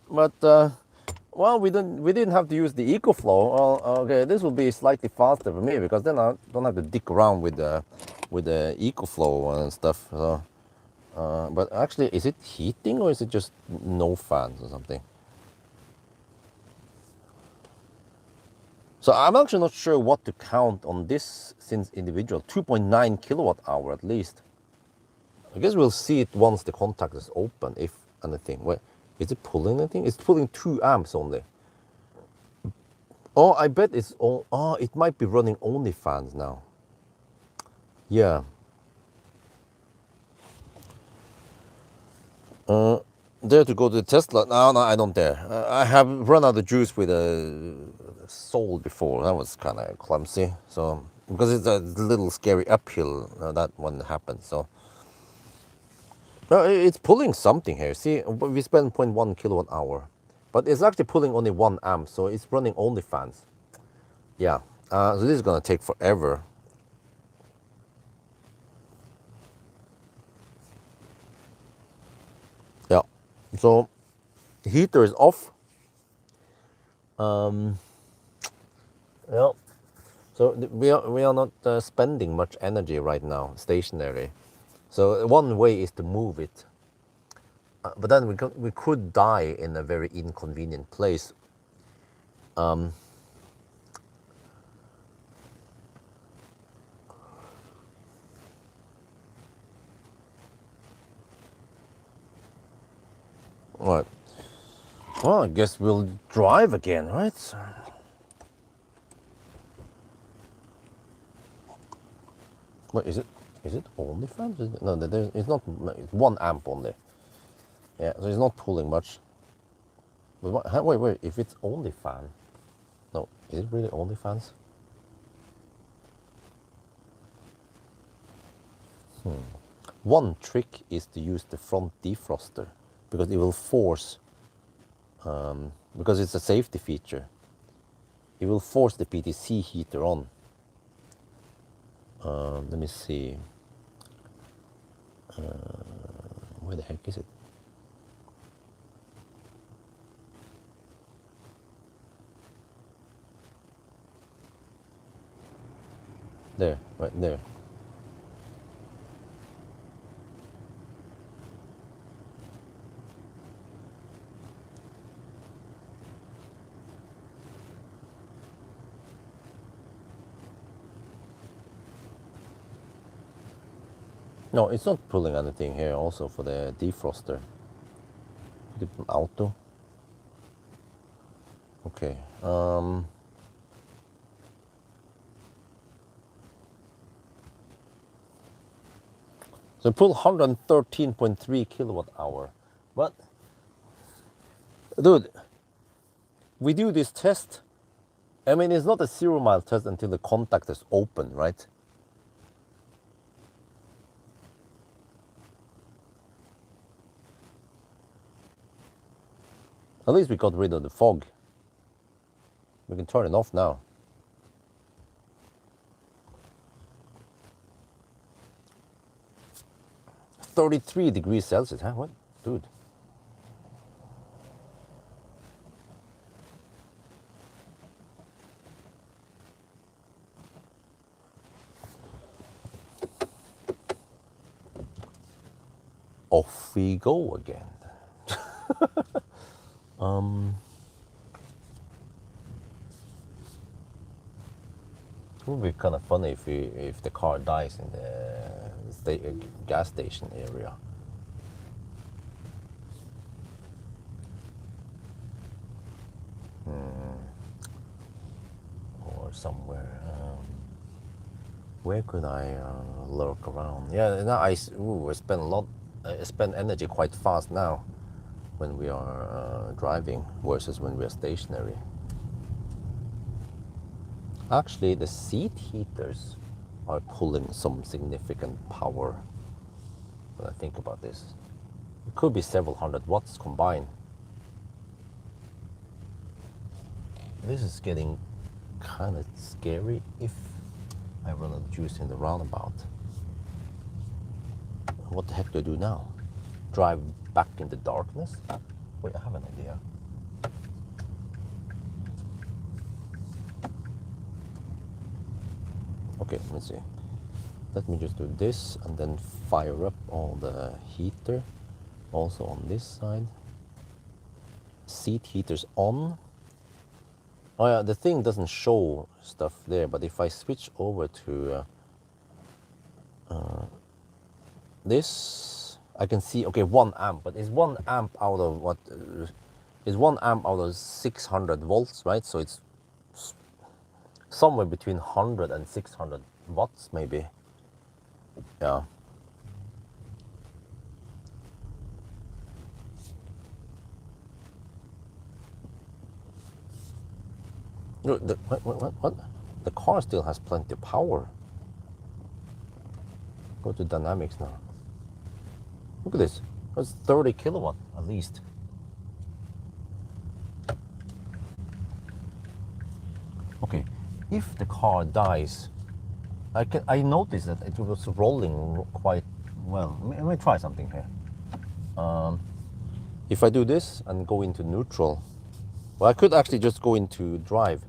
Speaker 1: but well, we didn't have to use the EcoFlow. Well, okay, this will be slightly faster for me, because then I don't have to dick around with the EcoFlow and stuff. So, but actually, is it heating, or is it just no fans or something? So I'm actually not sure what to count on this since individual. 2.9 kilowatt hour at least. I guess we'll see it once the contact is open, if anything. Wait, is it pulling anything? It's pulling 2 amps only. Oh, I bet it's all. Oh, it might be running only fans now. Yeah. Dare to go to the Tesla? No, I don't dare. I have run out of juice with a Soul before. That was kind of clumsy. So because it's a little scary uphill, that one happened. So. No, it's pulling something here. See, we spend 0.1 kilowatt hour, but it's actually pulling only 1 amp, so it's running only fans. Yeah, so this is gonna take forever. Yeah, so heater is off. Yeah, so we are not spending much energy right now, stationary. So one way is to move it. But then we could die in a very inconvenient place. Right. Well, I guess we'll drive again, right? What is it? Is it only fans? No, it's not. It's 1 amp only. Yeah, so it's not pulling much. But wait. If it's only fan, no, is it really only fans? One trick is to use the front defroster, because it will force. Because it's a safety feature. It will force the PTC heater on. Let me see. Where the heck is it? There, right there. No, it's not pulling anything here also for the defroster. Put it on auto. Okay. So pull 113.3 kilowatt hour. But, dude, we do this test. I mean, it's not a 0 mile test until the contact is open, right? At least we got rid of the fog. We can turn it off now. $33 degrees Celsius, huh? What? Dude. Off we go again. It would be kind of funny if the car dies in the gas station area. Or somewhere. Where could I lurk around? Yeah, now I spend a lot. I spend energy quite fast now when we are driving versus when we are stationary. Actually, the seat heaters are pulling some significant power when I think about this. It could be several hundred watts combined. This is getting kind of scary if I run out of juice in the roundabout. What the heck do I do now? Drive back in the darkness? Wait, I have an idea. Okay, let's see. Let me just do this and then fire up all the heater. Also on this side. Seat heaters on. Oh yeah, the thing doesn't show stuff there, but if I switch over to this, I can see, okay, 1 amp, but it's 1 amp out of what? It's 1 amp out of 600 volts, right? So it's somewhere between 100 and 600 watts, maybe. Yeah. Look, what? The car still has plenty of power. Go to dynamics now. Look at this. That's 30 kilowatt at least. Okay, if the car dies, I noticed that it was rolling quite well. Let me try something here. If I do this and go into neutral, well, I could actually just go into drive.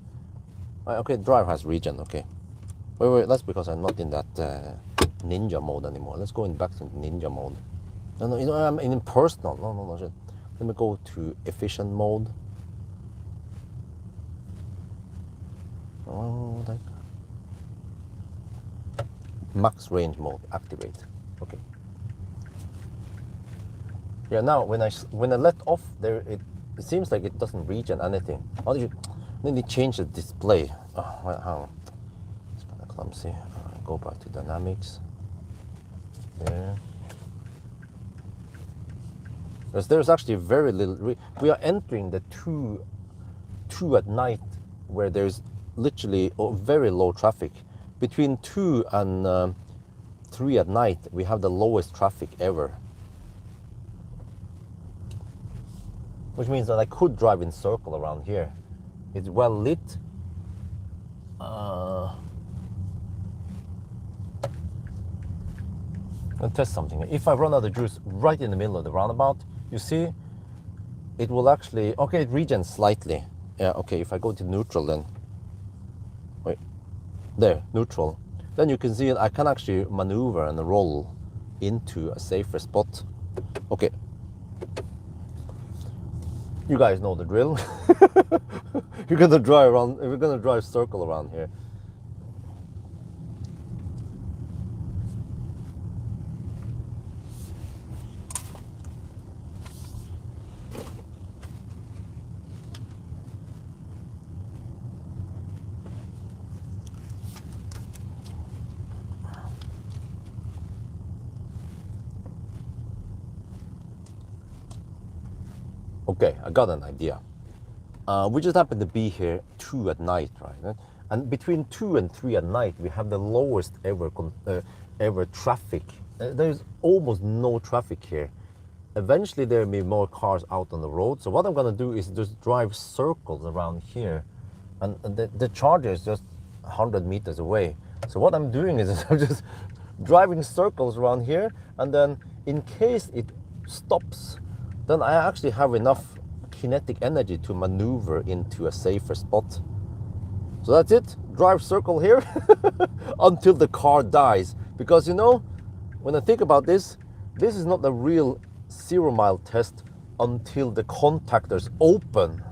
Speaker 1: Okay, drive has regen. Okay, wait, that's because I'm not in that ninja mode anymore. Let's go back to ninja mode. No, you know, I'm in personal. No, shit. Let me go to efficient mode. Oh, max range mode activate. Okay. Yeah, now when I let off there, it seems like it doesn't regen anything. How do you? Then you change the display. Oh, how? It's kind of clumsy. Go back to dynamics. There. Because there's actually very little. We are entering the two at night, where there's literally very low traffic. Between 2 and 3 at night, we have the lowest traffic ever. Which means that I could drive in circle around here. It's well lit. I'll test something. If I run out of juice right in the middle of the roundabout, you see, it will actually, okay, it regens slightly. Yeah, okay, if I go to neutral then, wait, there, neutral. Then you can see I can actually maneuver and roll into a safer spot. Okay. You guys know the drill. We're gonna drive circle around here. Okay, I got an idea. We just happen to be here 2 at night, right? And between 2 and 3 at night, we have the lowest ever traffic. There's almost no traffic here. eventually there will be more cars out on the road. So what I'm gonna do is just drive circles around here, and the charger is just 100 meters away. So what I'm doing is I'm just driving circles around here, and then in case it stops, then I actually have enough kinetic energy to maneuver into a safer spot. So that's it, drive circle here until the car dies. Because you know, when I think about this, this is not a real 0 mile test until the contactors open.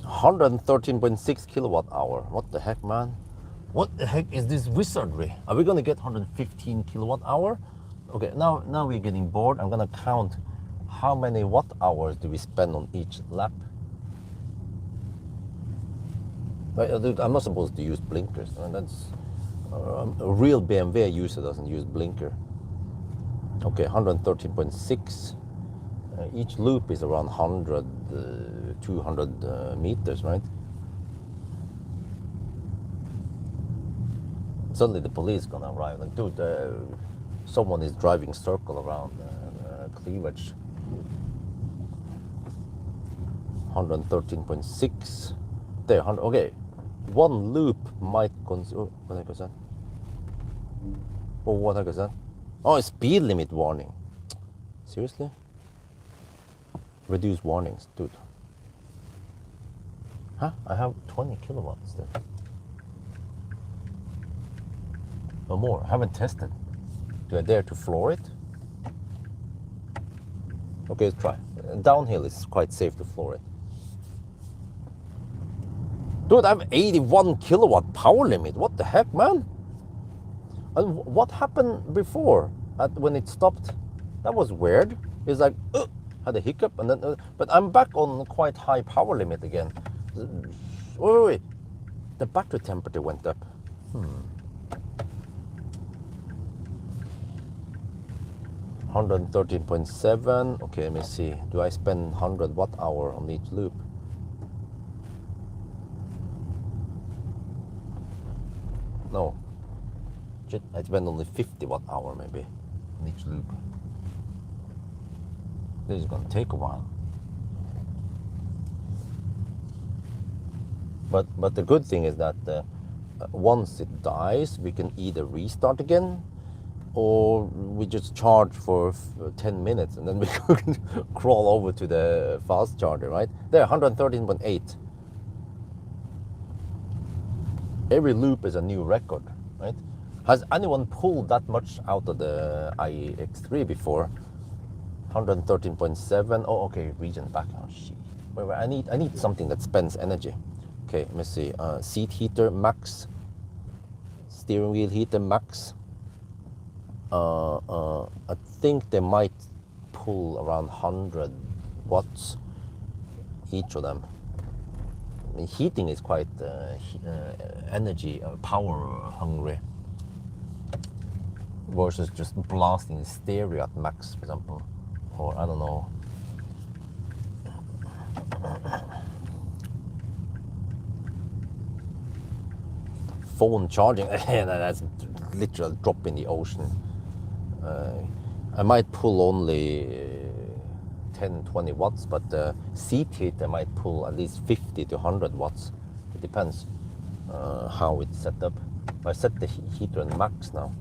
Speaker 1: $113.6 kilowatt hour. What the heck, man? What the heck is this wizardry? Are we gonna get 115 kilowatt hour? Okay, now we're getting bored. I'm gonna count how many watt hours do we spend on each lap. Dude, I'm not supposed to use blinkers. And that's a real BMW user doesn't use blinker. Okay, 113.6. Each loop is around 100, 200 meters, right? Suddenly the police is gonna arrive. Like, dude, someone is driving circle around cleavage. 113.6. There, okay. One loop might consume. Oh, what the heck is that? Oh, what the heck is that? Oh, speed limit warning. Seriously? Reduce warnings, dude. Huh? I have 20 kilowatts there. No more. I haven't tested. Do I dare to floor it? Okay, let's try. Downhill is quite safe to floor it. Dude, I have 81 kilowatt power limit. What the heck, man? And what happened before? When it stopped? That was weird. It's like, had a hiccup, and then, but I'm back on quite high power limit again. Wait. The battery temperature went up. 113.7. Okay, let me see. Do I spend 100 watt hour on each loop? No. I spend only 50 watt hour maybe on each loop. This is gonna take a while. But the good thing is that once it dies, we can either restart again, or we just charge for 10 minutes and then we can crawl over to the fast charger, right? There, 113.8. Every loop is a new record, right? Has anyone pulled that much out of the iX3 before? 113.7. Oh, okay, region back. Oh, shit. Wait, I need something that spends energy. Okay, let me see. Seat heater max. Steering wheel heater max. I think they might pull around 100 watts each of them. I mean, heating is quite energy, power hungry, versus just blasting the stereo at max, for example, or I don't know. Phone charging, that's literal drop in the ocean. I might pull only 10-20 watts, but the seat heater might pull at least 50 to 100 watts. It depends how it's set up. I set the heater on max now.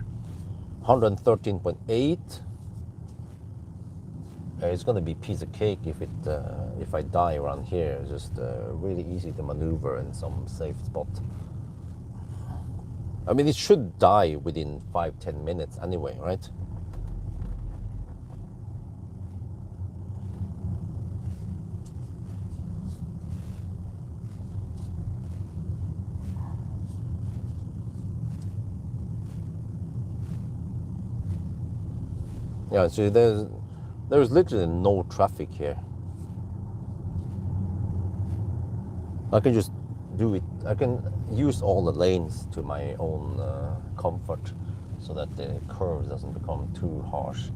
Speaker 1: 113.8. It's going to be a piece of cake if I die around here. It's just really easy to maneuver in some safe spot. I mean, it should die within 5-10 minutes anyway, right? Yeah, so there's literally no traffic here. I can just do it. I can use all the lanes to my own comfort. so that the curve doesn't become too harsh.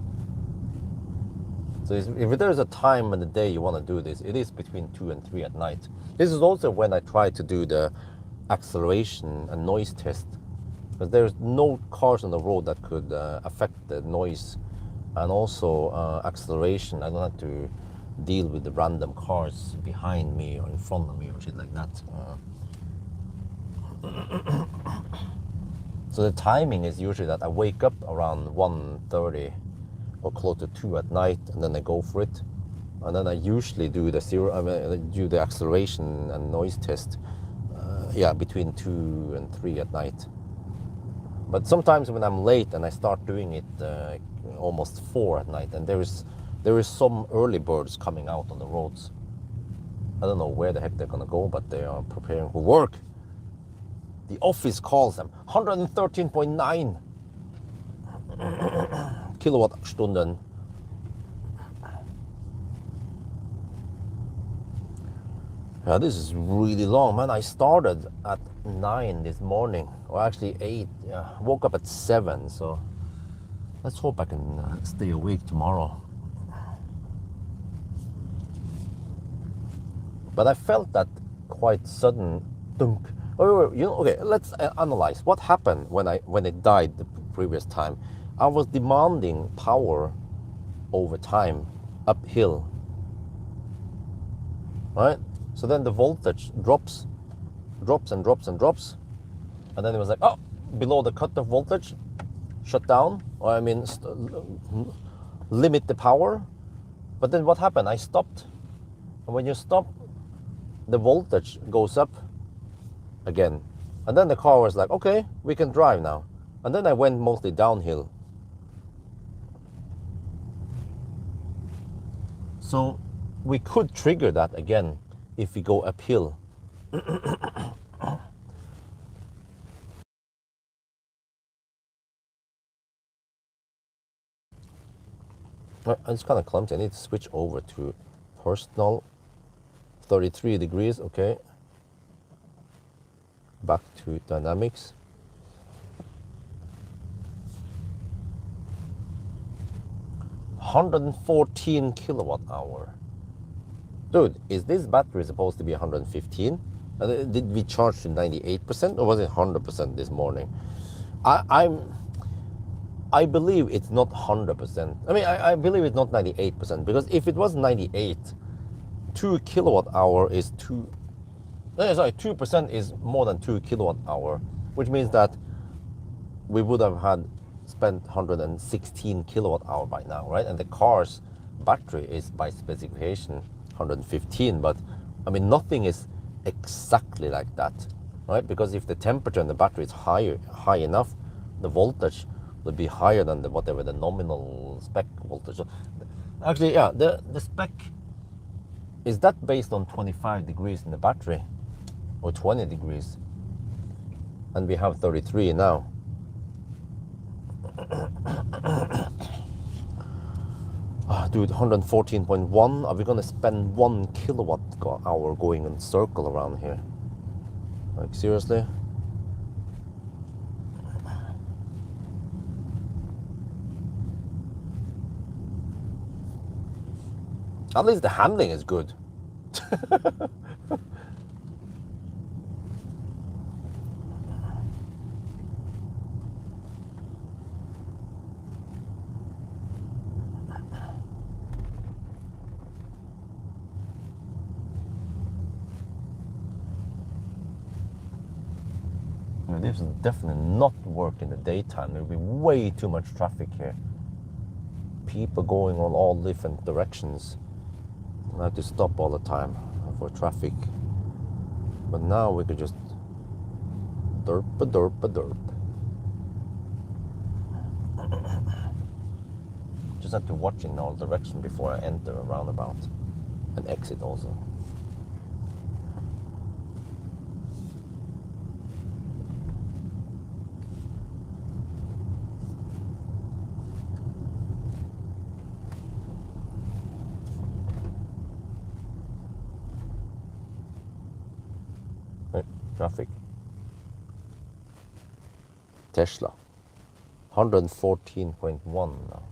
Speaker 1: So if there's a time in the day you want to do this, it is between 2 and 3 at night. This is also when I try to do the acceleration and noise test, because there's no cars on the road that could affect the noise, and also acceleration. I don't have to deal with the random cars behind me or in front of me or shit like that. So the timing is usually that I wake up around 1:30 or close to 2 at night, and then I go for it. And then I usually do the do the acceleration and noise test, between 2 and 3 at night. But sometimes when I'm late and I start doing it almost 4 at night, and there is some early birds coming out on the roads. I don't know where the heck they're gonna go, but they are preparing for work. The office calls them 113.9 Kilowattstunden. Yeah, this is really long, man. I started at 9 this morning, or actually 8. Woke up at 7, so let's hope I can stay awake tomorrow. But I felt that quite sudden dunk. Okay, let's analyze what happened when it died the previous time. I was demanding power over time, uphill, right? So then the voltage drops and drops and drops, and then it was like, oh, below the cutoff voltage, shut down, or limit the power. But then what happened? I stopped, and when you stop, the voltage goes up again, and then the car was like, okay, we can drive now. And then I went mostly downhill. So we could trigger that again if we go uphill. It's kind of clumsy. I need to switch over to personal. 33 degrees, okay. Back to dynamics. $114 kilowatt hour. Dude, is this battery supposed to be 115? Did we charge to 98%, or was it 100% this morning? I believe it's not 100%. I mean, I believe it's not 98%, because if it was 98, 2 kilowatt hour is 2% is more than 2 kilowatt hour, which means that we would have had spent 116 kilowatt hour by now, right? And the car's battery is by specification 115, but I mean, nothing is exactly like that, right? Because if the temperature in the battery is high enough, the voltage will be higher than whatever the nominal spec voltage. So actually, yeah, the spec, is that based on 25 degrees in the battery, or 20 degrees? And we have 33 now. Dude, 114.1. Are we gonna spend 1 kilowatt hour going in circle around here? Like, seriously? At least the handling is good. This will definitely not work in the daytime. There will be way too much traffic here. People going on all different directions. I have to stop all the time for traffic. But now we could just derp. Just have to watch in all directions before I enter a roundabout and exit also. Traffic. Tesla. 114.1 now.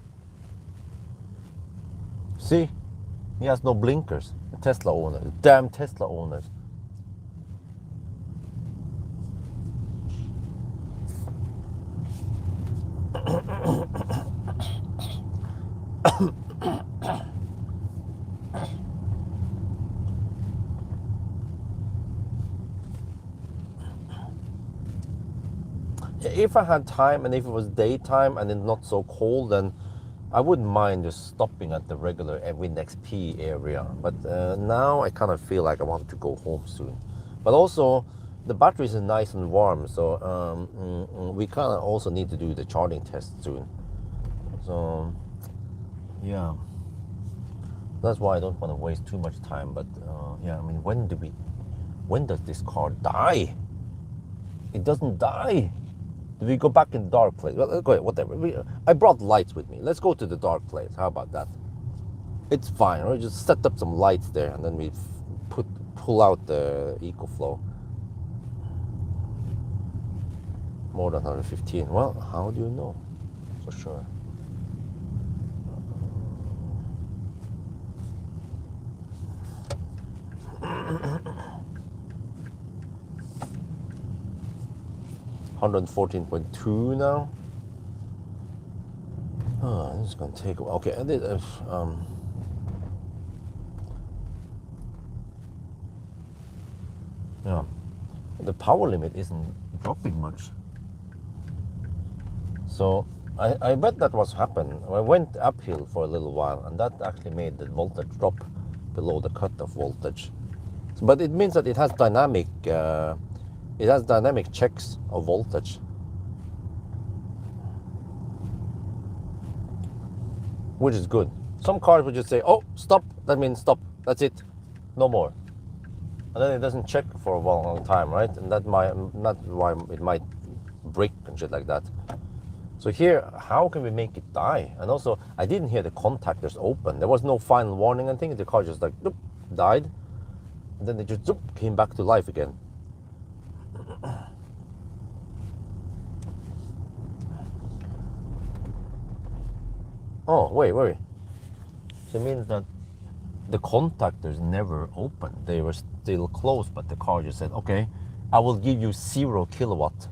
Speaker 1: See, he has no blinkers. The Tesla owner, damn Tesla owners. If I had time and if it was daytime and it's not so cold, then I wouldn't mind just stopping at the regular Wind XP area. But now I kind of feel like I want to go home soon. But also, the batteries are nice and warm, so we kind of also need to do the charging test soon. So, yeah. That's why I don't want to waste too much time. But yeah, I mean, when does this car die? It doesn't die. Do we go back in the dark place? Well, okay, whatever. I brought lights with me. Let's go to the dark place. How about that? It's fine. Right? Just set up some lights there, and then we pull out the EcoFlow. More than 115. Well, how do you know? For sure. $114.2 now. Oh, this is gonna take a while. Okay, yeah, the power limit isn't dropping much. So I bet that was happened. I went uphill for a little while, and that actually made the voltage drop below the cutoff voltage. But it means that it has dynamic. It has dynamic checks of voltage, which is good. Some cars would just say, "Oh, stop." That means stop. That's it, no more. And then it doesn't check for a long time, right? And that's why it might break and shit like that. So here, how can we make it die? And also, I didn't hear the contactors open. There was no final warning. I think the car just like doop, died, and then it just doop, came back to life again. Oh, wait. So it means that the contactors never opened. They were still closed, but the car just said, okay, I will give you 0 kilowatt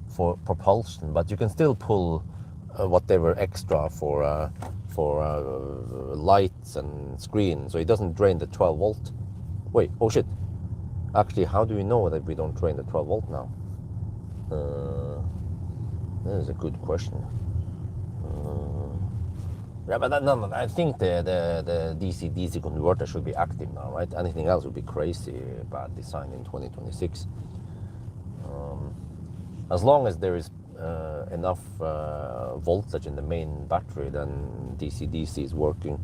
Speaker 1: for propulsion, but you can still pull whatever extra for lights and screen, so it doesn't drain the 12 volt. Wait, oh shit. Actually, how do we know that we don't drain the 12 volt now? That is a good question. Yeah, but no, I think the DC-DC converter should be active now, right? Anything else would be crazy bad design in 2026. As long as there is enough voltage in the main battery, then DC-DC is working.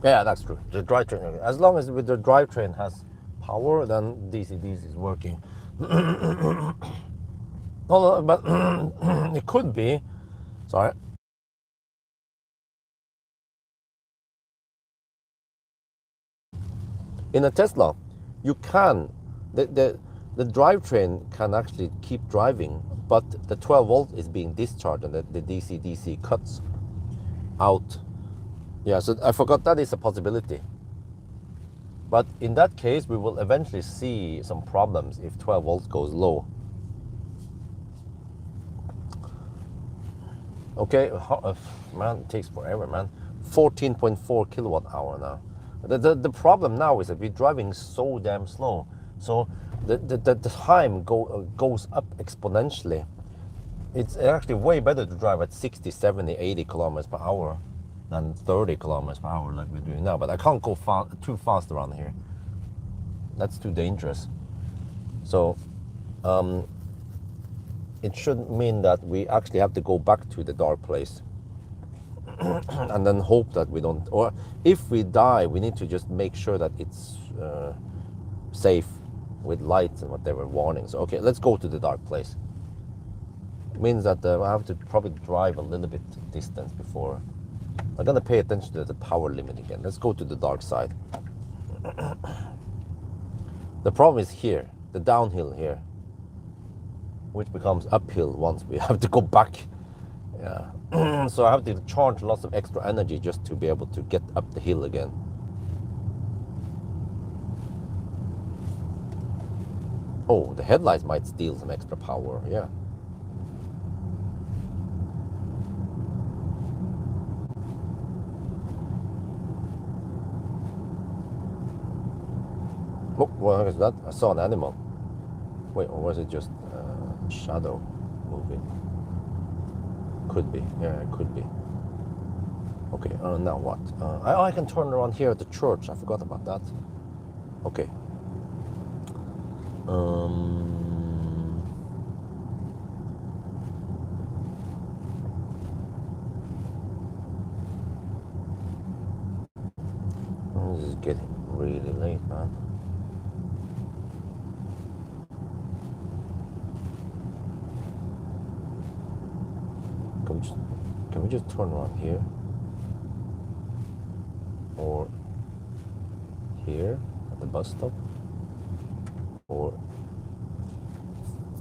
Speaker 1: Yeah, that's true. The drivetrain, as long as the drivetrain has power, then DC-DC is working. No, but it could be. Sorry. In a Tesla, you can the drivetrain can actually keep driving, but the 12 volt is being discharged, and the DC-DC cuts out. Yeah, so I forgot that is a possibility. But in that case, we will eventually see some problems if 12 volts goes low. Okay, man, it takes forever, man. 14.4 kilowatt hour now. The problem now is that we're driving so damn slow. So the time goes up exponentially. It's actually way better to drive at 60, 70, 80 kilometers per hour than 30 kilometers per hour like we're doing now. But I can't go too fast around here. That's too dangerous. So it should mean that we actually have to go back to the dark place and then hope that we don't, or if we die, we need to just make sure that it's safe with lights and whatever warnings. Okay, let's go to the dark place. It means that I have to probably drive a little bit distance before. I'm gonna pay attention to the power limit again. Let's go to the dark side. The problem is here, the downhill here, which becomes uphill once we have to go back. Yeah. So I have to charge lots of extra energy just to be able to get up the hill again. Oh, the headlights might steal some extra power, yeah. Oh, what is that? I saw an animal. Wait, or was it just a shadow moving? Could be, yeah, it could be. Okay, now what? I can turn around here at the church. I forgot about that. Okay. This is getting really late, man. Can we just turn around here? Or here at the bus stop? Or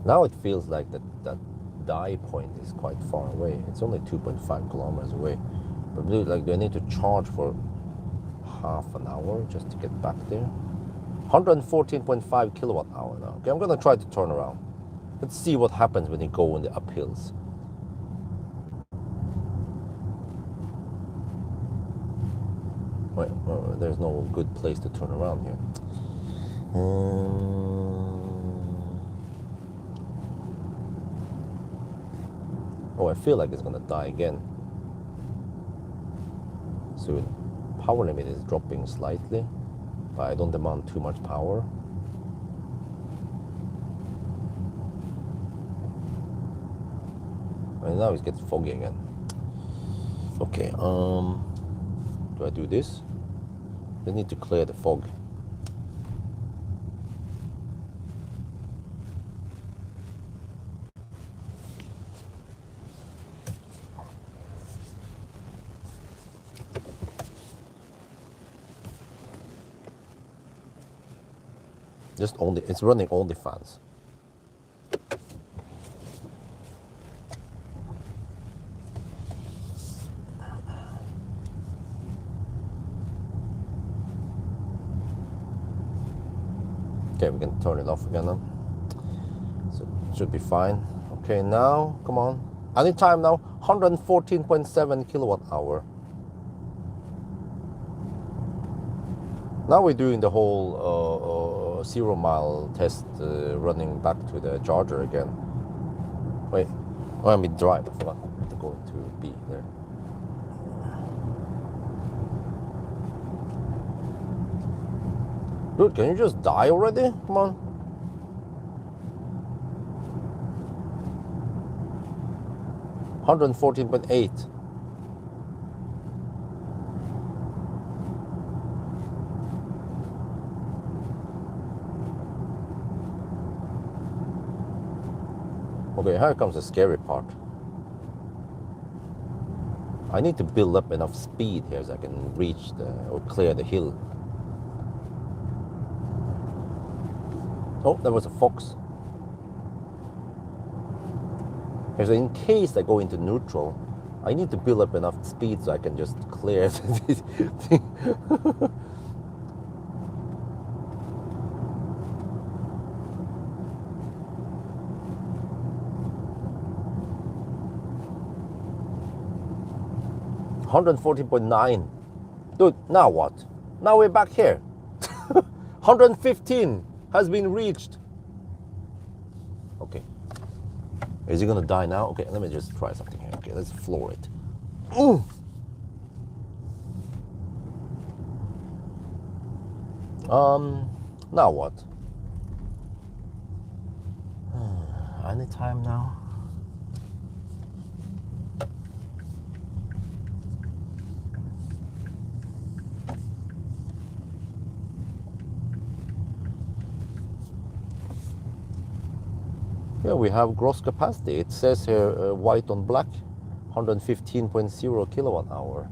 Speaker 1: now it feels like that die point is quite far away. It's only 2.5 kilometers away. But like, do I need to charge for half an hour just to get back there? 114.5 kilowatt hour now. Okay, I'm gonna try to turn around. Let's see what happens when you go in the uphills. Wait, there's no good place to turn around here. Oh, I feel like it's gonna die again. So power limit is dropping slightly, but I don't demand too much power. And now it gets foggy again. Okay, do I do this? I need to clear the fog. It's running all the fans. Okay, we can turn it off again now. So it should be fine. Okay, now, come on. Anytime now, 114.7 kilowatt hour. Now we're doing the whole 0 mile test, running back to the charger again. Wait, let me drive. I forgot to go to B there. Dude, can you just die already? Come on. $114.8. Okay, here comes the scary part. I need to build up enough speed here so I can reach or clear the hill. Oh, there was a fox. So in case I go into neutral, I need to build up enough speed so I can just clear this thing. $114.9. Dude, now what? Now we're back here. 115 has been reached. Okay. Is he gonna die now? Okay, let me just try something here. Okay, let's floor it. Ooh. Now what? Anytime now? Yeah, we have gross capacity. It says here white on black, 115.0 kilowatt hour.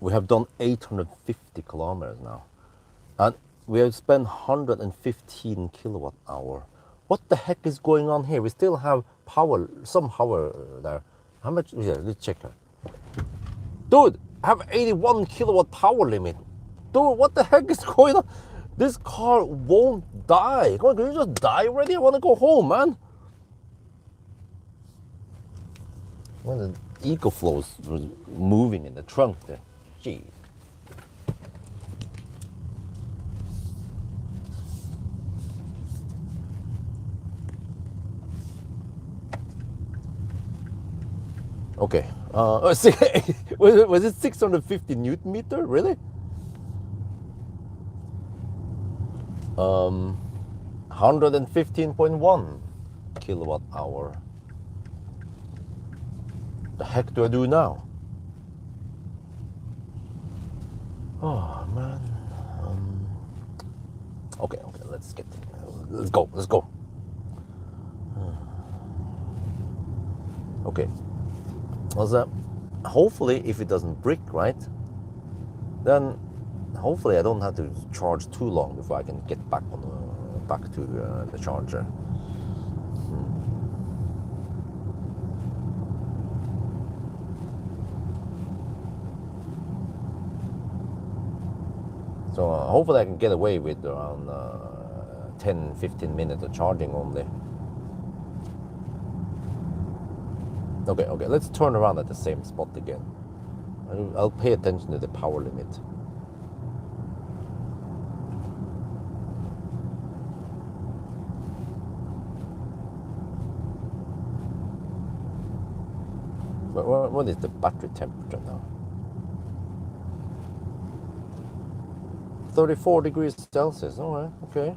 Speaker 1: We have done 850 kilometers now. And we have spent 115 kilowatt hour. What the heck is going on here? We still have power, some power there. How much? Yeah, let's check it. Dude, I have 81 kilowatt power limit. Dude, what the heck is going on? This car won't die. Come on, can you just die already? I want to go home, man. Well, the EcoFlow was moving in the trunk there. Gee. Okay. Was it 650 Newton meter? Really? 115.1 kilowatt hour. The heck do I do now? Oh man. Okay, let's go. Okay. Well, hopefully, if it doesn't brick, right, then hopefully I don't have to charge too long before I can get back to the charger. So hopefully I can get away with around 10-15 minutes of charging only. Okay, let's turn around at the same spot again. I'll pay attention to the power limit. What is the battery temperature now? 34 degrees Celsius, all right, okay.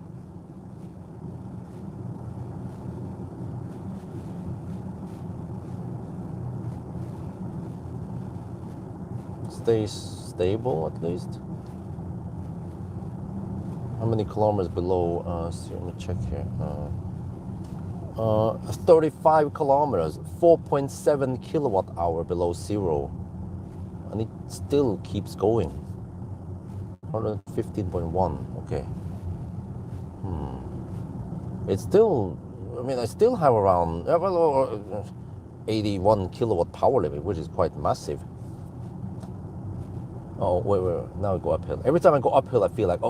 Speaker 1: Stays stable at least. How many kilometers below? See, let me check here. 35 kilometers, 4.7 kilowatt hour below zero, and it still keeps going. 115.1. Okay. It's still. I mean, I still have around 81 kilowatt power limit, which is quite massive. Oh, wait. Now I go uphill. Every time I go uphill, I feel like,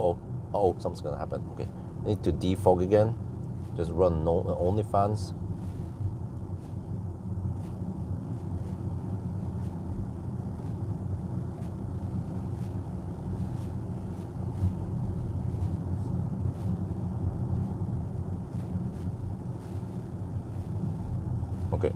Speaker 1: something's gonna happen. Okay, I need to defog again. Just run only fans. Okay.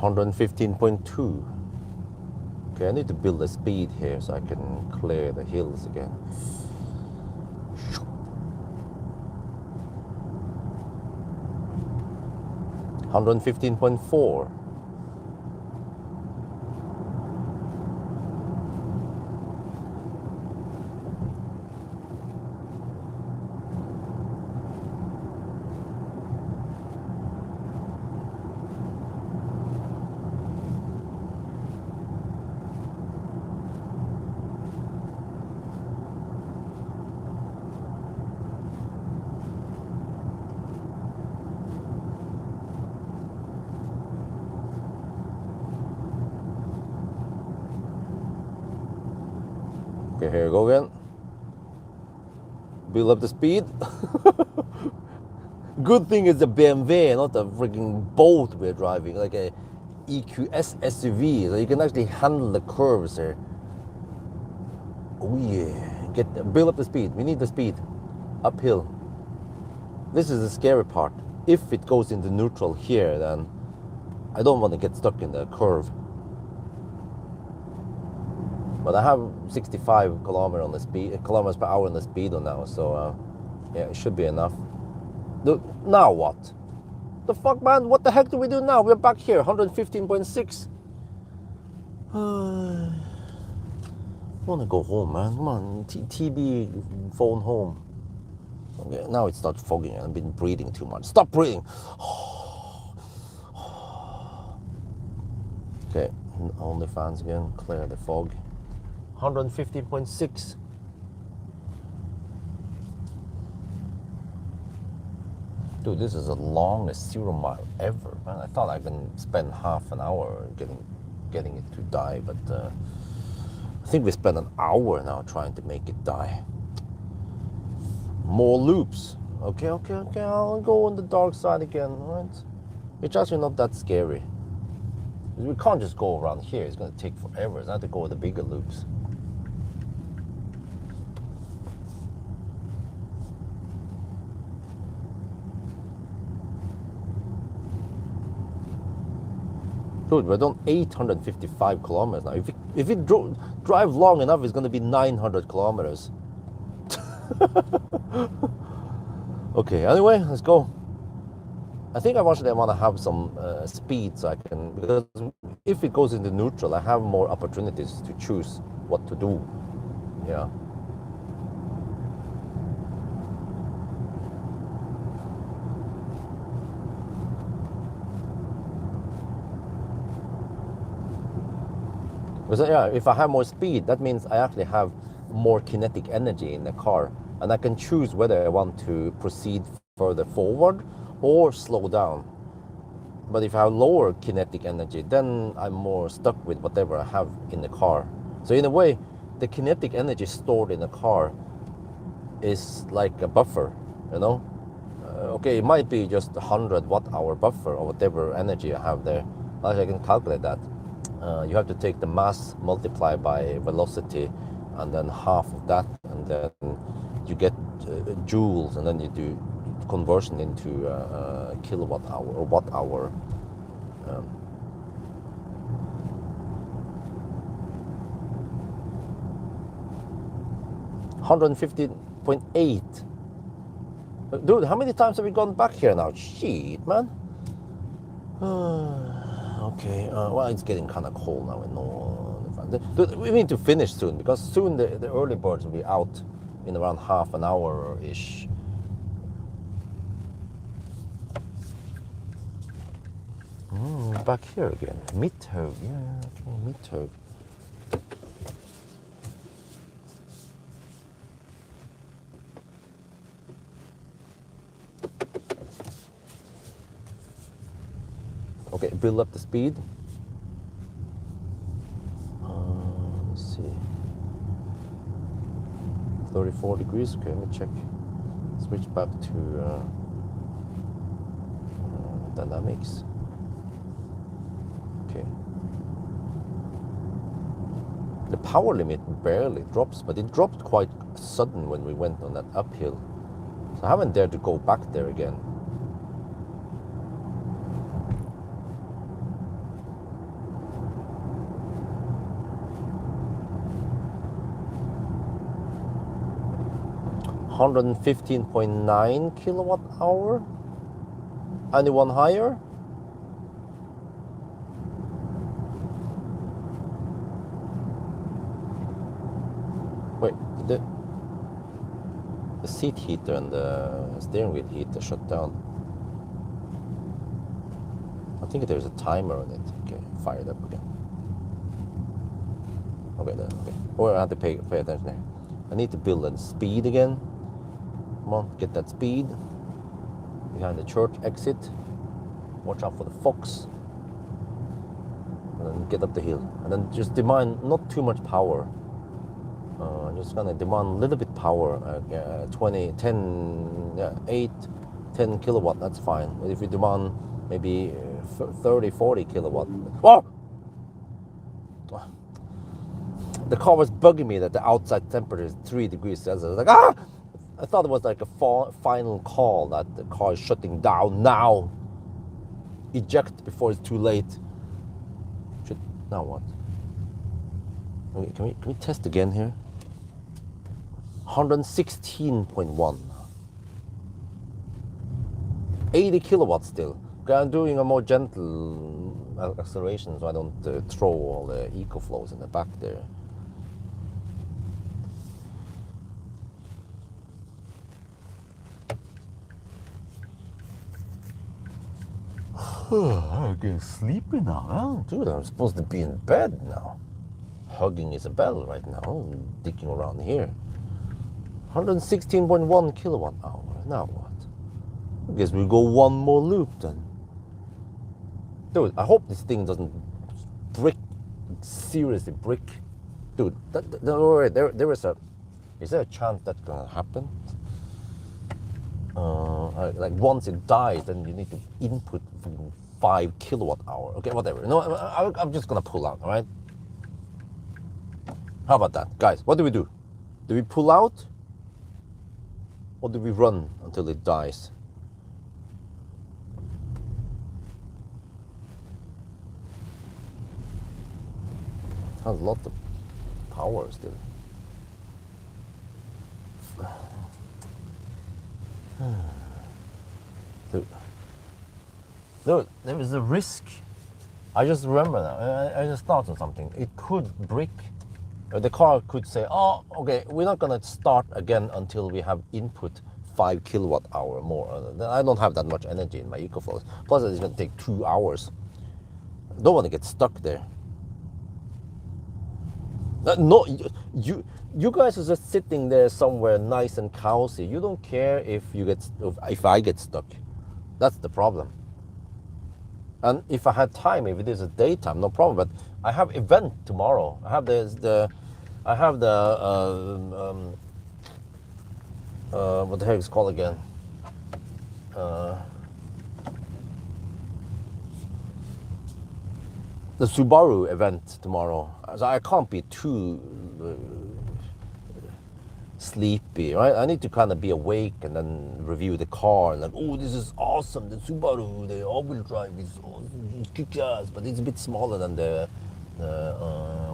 Speaker 1: 115.2. Okay, I need to build a speed here so I can clear the hills again. 115.4. Okay, here we go again. Build up the speed. Good thing it's a BMW, not a freaking boat we're driving, like a EQS SUV, so you can actually handle the curves here. Oh yeah, build up the speed. We need the speed. Uphill. This is the scary part. If it goes into neutral here, then I don't want to get stuck in the curve. But I have 65 kilometers per hour on the speedo now, so Yeah, it should be enough. Now what? The fuck, man? What the heck do we do now? We're back here, 115.6. I want to go home, man. Come on, TB phone home. Okay, now it starts fogging. I've been breathing too much. Stop breathing. Okay, only fans again. Clear the fog. 115.6. Dude, this is the longest 0 mile ever, man. I thought I can spend half an hour getting it to die, but I think we spent an hour now trying to make it die. More loops. Okay, I'll go on the dark side again, right? It's actually not that scary. We can't just go around here. It's going to take forever. I have to go with the bigger loops. Dude, we're done 855 kilometers now. If we drive long enough, it's going to be 900 kilometers. Okay, anyway, let's go. I think I want to have some speed so I can, because if it goes into neutral, I have more opportunities to choose what to do. Yeah. Because yeah, if I have more speed, that means I actually have more kinetic energy in the car, and I can choose whether I want to proceed further forward or slow down. But if I have lower kinetic energy, then I'm more stuck with whatever I have in the car. So in a way, the kinetic energy stored in the car is like a buffer, you know? Okay, it might be just 100 watt-hour buffer or whatever energy I have there. Like I can calculate that. You have to take the mass multiplied by velocity and then half of that, and then you get joules, and then you do conversion into kilowatt hour or watt hour. 150.8. Dude, how many times have we gone back here now? Shit, man. Okay, well, it's getting kind of cold now. Dude, we need to finish soon, because soon the early birds will be out in around half an hour-ish. Back here again. Midtog, yeah, okay, Midtog. Okay, build up the speed. Let's see. 34 degrees. Okay, let me check. Switch back to dynamics. Okay. The power limit barely drops, but it dropped quite sudden when we went on that uphill. So I haven't dared to go back there again. $115.9 kilowatt hour. Anyone higher? Wait, the seat heater and the steering wheel heater shut down. I think there's a timer on it. Okay, fire it up again. Okay, then, okay. Or I have to pay attention there. I need to build that speed again. Come on, get that speed. Behind the church exit. Watch out for the fox. And then get up the hill. And then just demand not too much power. Just gonna demand a little bit power. 10 kilowatt, that's fine. But if you demand maybe 30, 40 kilowatt. Whoa! The car was bugging me that the outside temperature is 3 degrees Celsius. I was like, ah! I thought it was like a final call that the car is shutting down now. Eject before it's too late. Now what? Okay, can we test again here? 116.1. 80 kilowatts still. Okay, I'm doing a more gentle acceleration so I don't throw all the EcoFlows in the back there. I'm getting sleepy now. Oh, dude, I'm supposed to be in bed now. Hugging Isabel right now, dicking around here. 116.1 kilowatt hour. Now what? I guess we'll go one more loop then. Dude, I hope this thing doesn't brick. Seriously, brick. Dude, there is there a chance that's gonna happen? Like once it dies, then you need to input 5 kilowatt hour. Okay, whatever. No, I'm just gonna pull out. All right. How about that, guys? What do we do? Do we pull out, or do we run until it dies? It has a lot of power still. Dude, there is a risk. I just remember now. I just thought of something. It could brick. The car could say, "Oh, okay, we're not gonna start again until we have input 5 kilowatt hour more." I don't have that much energy in my EcoFlows. Plus, it's gonna take 2 hours. I don't want to get stuck there. No, you guys are just sitting there somewhere nice and cozy. You don't care if I get stuck. That's the problem. And if I had time, if it is a daytime, no problem. But I have event tomorrow. I have what the heck is it called again? The Subaru event tomorrow. So I can't be too sleepy, right? I need to kind of be awake and then review the car and like, oh, this is awesome. The Subaru, the all-wheel drive is awesome. It's kick-ass, but it's a bit smaller than the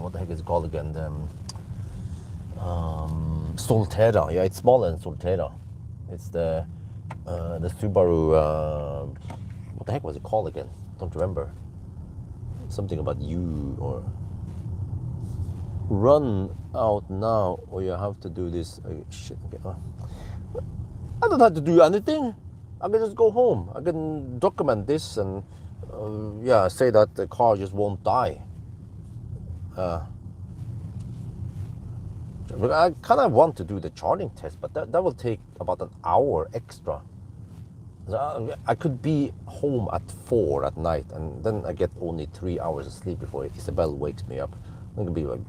Speaker 1: what the heck is it called again? The Solterra. Yeah, it's smaller than Solterra. It's the Subaru. What the heck was it called again? Don't remember. Something about you or run out now, or you have to do this. Shit. Okay. I don't have to do anything. I can just go home. I can document this and yeah, say that the car just won't die. I kind of want to do the charging test, but that will take about an hour extra. So I could be home at 4 at night, and then I get only 3 hours of sleep before Isabel wakes me up. I'm gonna be like,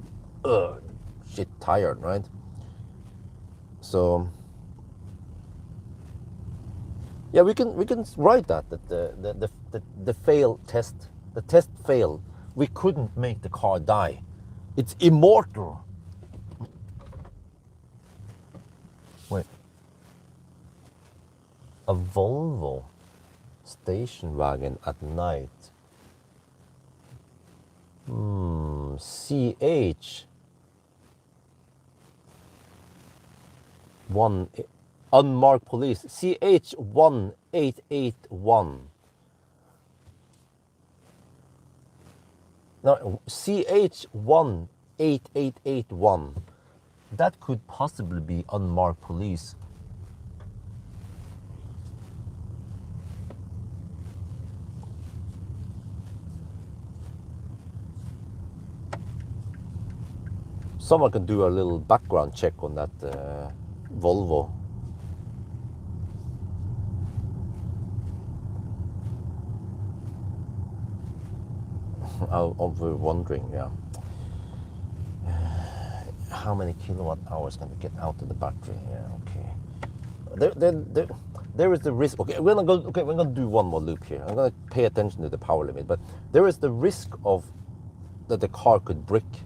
Speaker 1: shit, tired, right? So yeah, we can write that the fail test, the test failed. We couldn't make the car die. It's immortal. Wait. A Volvo station wagon at night. CH 1 unmarked police. CH 1881. No, CH 18881. That could possibly be unmarked police. Someone can do a little background check on that Volvo. I'm wondering, yeah. How many kilowatt hours can we get out of the battery? Yeah, okay. There is the risk. Okay, we're gonna do one more loop here. I'm gonna pay attention to the power limit, but there is the risk of that the car could brick.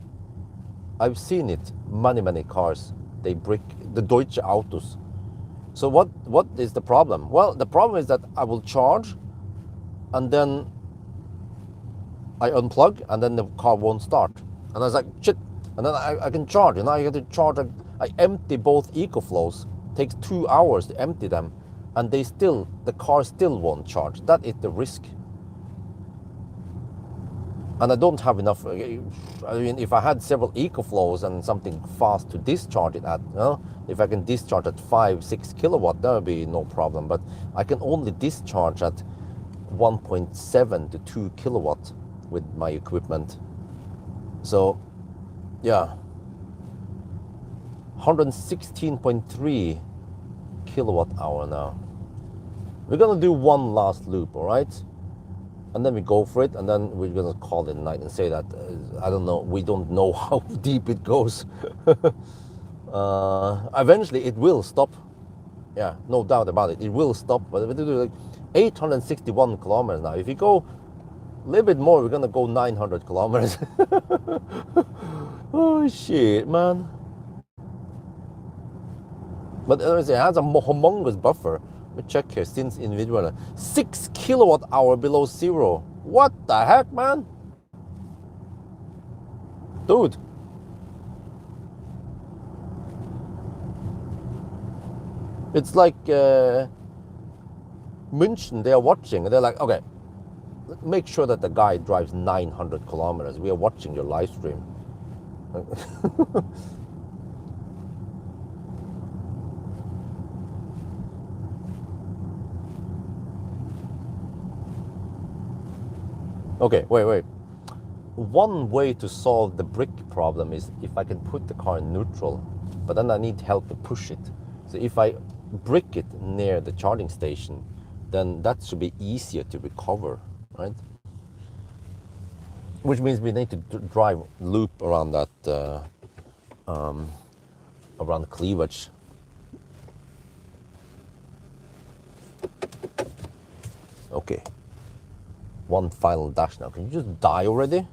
Speaker 1: I've seen it. Many cars they brick. The Deutsche Autos. So what is the problem? Well, the problem is that I will charge, and then I unplug, and then the car won't start. And I was like, shit. And then I can charge. I get to charge. I empty both EcoFlows. Takes 2 hours to empty them. and the car still won't charge. That is the risk. And I don't have enough. I mean, if I had several EcoFlows and something fast to discharge it at, if I can discharge at 5-6 kilowatt, that would be no problem. But I can only discharge at 1.7 to 2 kilowatt with my equipment. So, yeah, 116.3 kilowatt hour now. We're gonna do one last loop, all right? And then we go for it, and then we're gonna call it a night and say that, I don't know, we don't know how deep it goes. Eventually it will stop. Yeah, no doubt about it. It will stop, but we do like 861 kilometers now. If you go a little bit more, we're gonna go 900 kilometers. Oh shit, man. But it has a humongous buffer. Let me check here, since individual, 6 kilowatt hour below zero. What the heck, man? Dude. It's like München, they are watching. They're like, okay, make sure that the guy drives 900 kilometers. We are watching your live stream. Okay, wait. One way to solve the brick problem is if I can put the car in neutral, but then I need help to push it. So if I brick it near the charging station, then that should be easier to recover, right? Which means we need to drive loop around that, around cleavage. Okay. One final dash now. Can you just die already?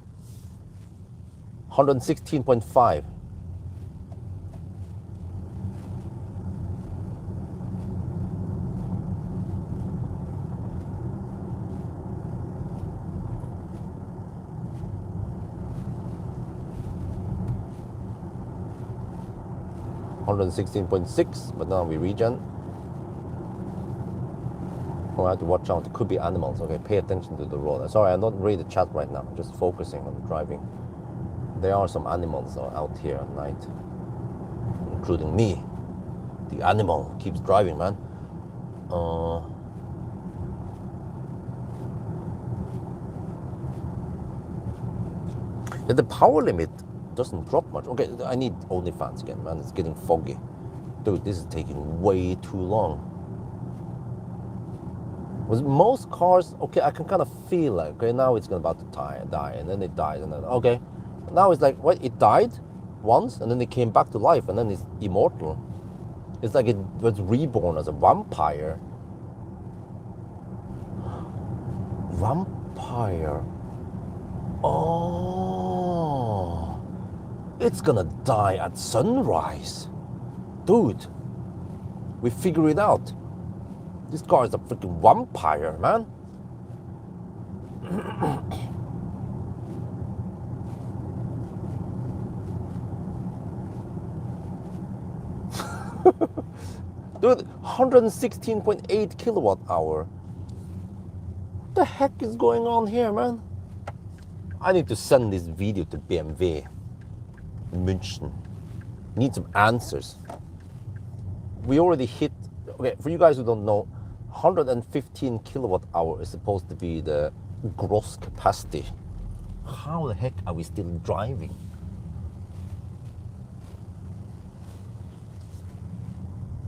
Speaker 1: 116.5. $116.6, but now we regen. Oh, I have to watch out. It could be animals. Okay, pay attention to the road. Sorry, I'm not reading the chat right now. I'm just focusing on driving. There are some animals out here at night, including me. The animal keeps driving, man. The power limit doesn't drop much. Okay, I need OnlyFans again, man. It's getting foggy. Dude, this is taking way too long. With most cars, okay, I can kind of feel like, okay, now it's about to die, and then it dies, and then, okay. Now it's like, what, it died once, and then it came back to life, and then it's immortal. It's like it was reborn as a vampire. Vampire. Oh. It's gonna die at sunrise. Dude, we figured it out. This car is a freaking vampire, man. Dude, 116.8 kilowatt hour. What the heck is going on here, man? I need to send this video to BMW in München. Need some answers. We already hit, okay, for you guys who don't know, 115 kilowatt hour is supposed to be the gross capacity. How the heck are we still driving?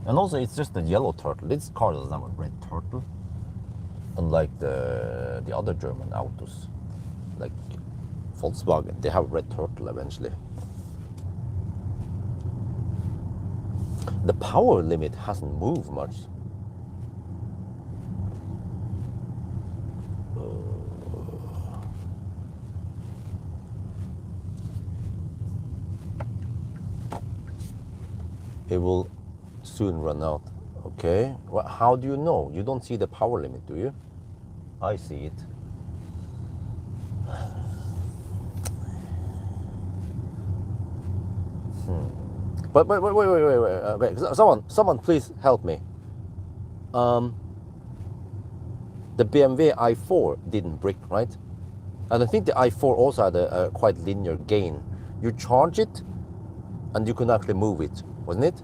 Speaker 1: And also, it's just a yellow turtle. This car doesn't have a red turtle, unlike the other German autos, like Volkswagen. They have a red turtle eventually. The power limit hasn't moved much. It will soon run out. Okay, well, how do you know? You don't see the power limit, do you? I see it. But wait. Okay, someone please help me. The BMW i4 didn't brick, right? And I think the i4 also had a quite linear gain. You charge it, and you can actually move it, wasn't it?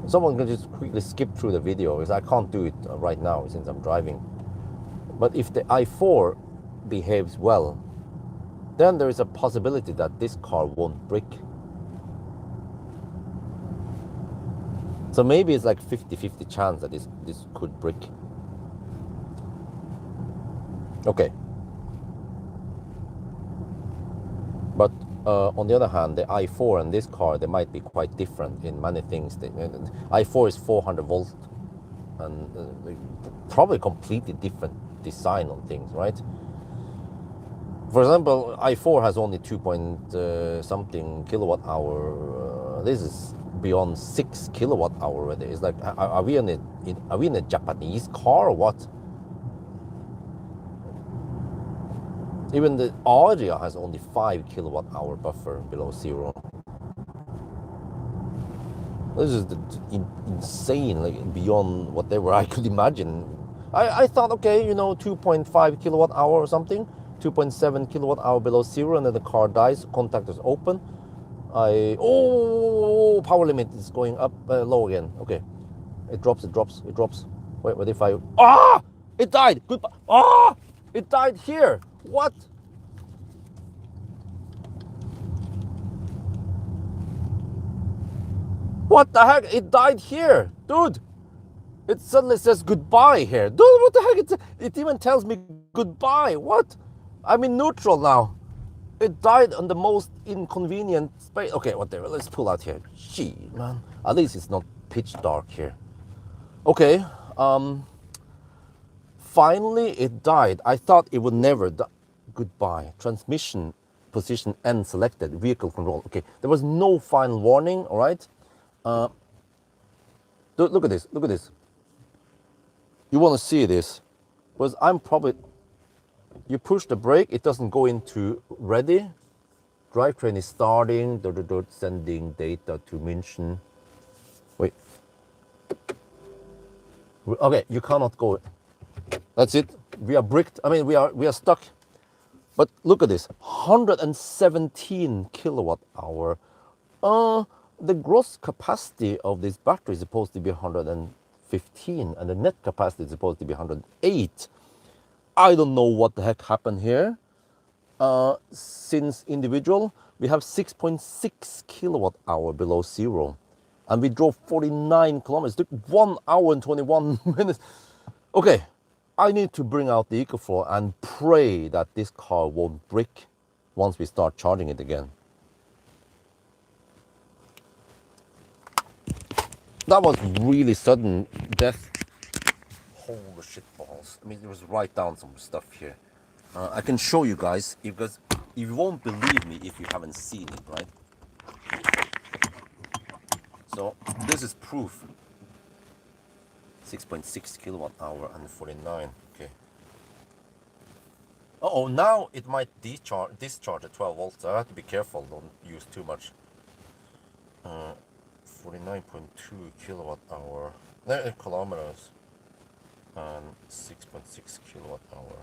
Speaker 1: Someone can just quickly skip through the video, because I can't do it right now since I'm driving. But if the i4 behaves well, then there is a possibility that this car won't brick. So maybe it's like 50-50 chance that this could brick. Okay. But on the other hand, the i4 and this car, they might be quite different in many things. The i4 is 400 volt and probably completely different design on things, right? For example, i4 has only 2 point something kilowatt hour. This is beyond 6 kilowatt hour already. It's like, are we in a Japanese car or what? Even the Aria has only 5 kilowatt hour buffer below zero. This is insane, like beyond whatever I could imagine. I thought, okay, 2.5 kilowatt hour or something, 2.7 kilowatt hour below zero, and then the car dies, contactors open. Power limit is going up, low again. Okay, it drops. Wait, what if it died. Goodbye. It died here. What? What the heck? It died here, dude. It suddenly says goodbye here. Dude, what the heck? It even tells me goodbye. What? I'm in neutral now. It died on the most inconvenient space. Okay, whatever. Let's pull out here. Gee, man. At least it's not pitch dark here. Okay. Finally, it died. I thought it would never die. Goodbye. Transmission position N selected. Vehicle control. Okay. There was no final warning. All right. Look at this. Look at this. You want to see this? Because you push the brake, it doesn't go into ready. Drivetrain is starting, sending data to München. Wait. Okay, you cannot go. That's it. We are bricked. I mean, we are stuck. But look at this, 117 kilowatt hour. The gross capacity of this battery is supposed to be 115, and the net capacity is supposed to be 108. I don't know what the heck happened here. Since individual, we have 6.6 kilowatt hour below zero, and we drove 49 kilometers. It took 1 hour and 21 minutes. Okay, I need to bring out the EcoFlow and pray that this car won't brick once we start charging it again. That was really sudden death. Holy shit balls. Let me just write down some stuff here. I can show you guys, because you won't believe me if you haven't seen it, right? So this is proof. 6.6 kilowatt hour and 49. Okay. Oh, now it might discharge at 12 volts. I have to be careful. Don't use too much. 49.2 kilowatt hour kilometers and 6.6 kilowatt hour.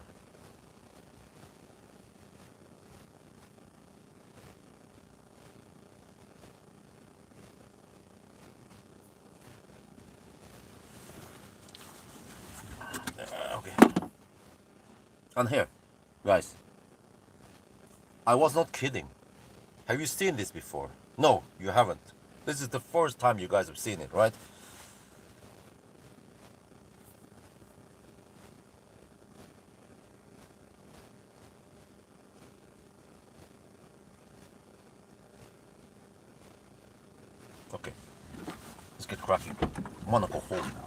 Speaker 1: Okay. And here, guys, I was not kidding. Have you seen this before? No, you haven't. This is the first time you guys have seen it, right? Okay, let's get cracking. I'm gonna go home now.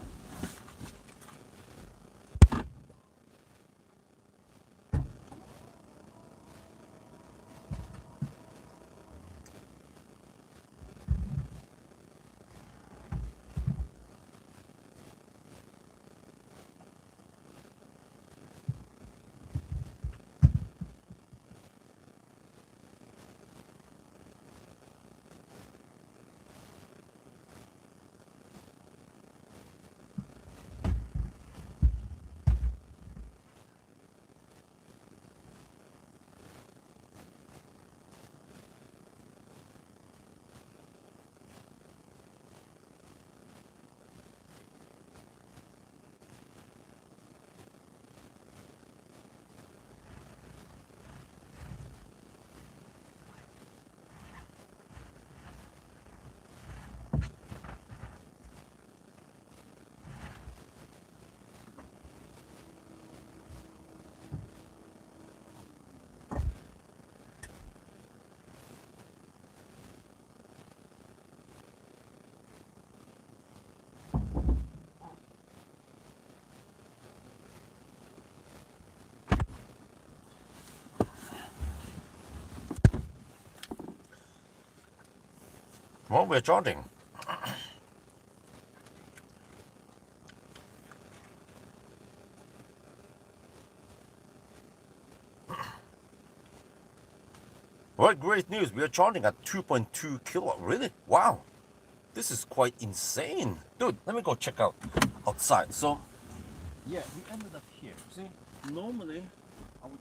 Speaker 1: Well, we're charging. Well, great news. We are charging at 2.2 kilowatt. Really? Wow. This is quite insane. Dude, let me go check out outside. So, yeah, we ended up here. See, normally I would.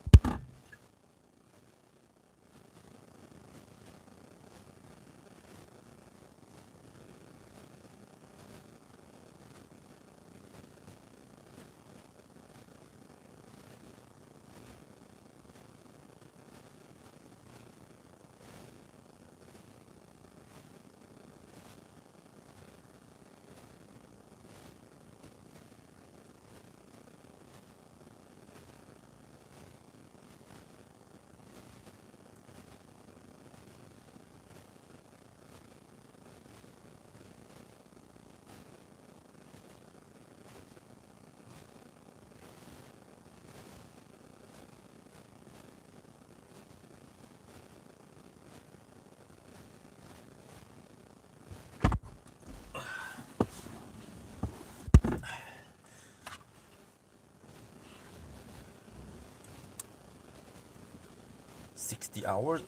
Speaker 1: 60 hours.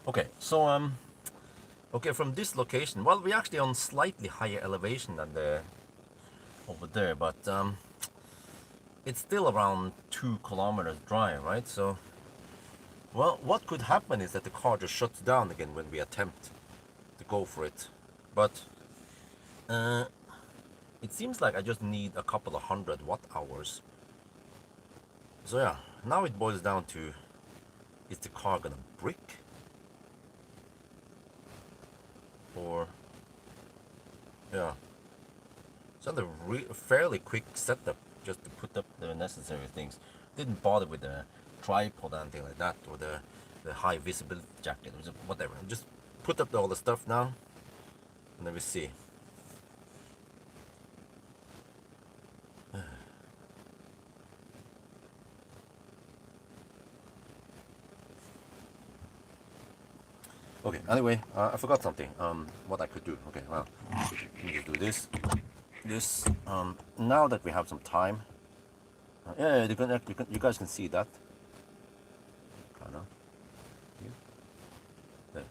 Speaker 1: Okay, so okay, from this location, well, we're actually on slightly higher elevation than the over there, but it's still around 2 kilometers drive, right? So, well, what could happen is that the car just shuts down again when we attempt to go for it. But uh, it seems like I just need a couple of 100 watt-hours. So yeah, now it boils down to, is the car gonna brick? Or, yeah. So the fairly quick setup just to put up the necessary things. Didn't bother with the tripod or anything like that, or the high visibility jacket, or whatever. Just put up all the stuff now, and then we see. Okay, anyway, I forgot something. What I could do. Okay, well, let me just do this. Now that we have some time, yeah, you guys can see that. Kind of. There.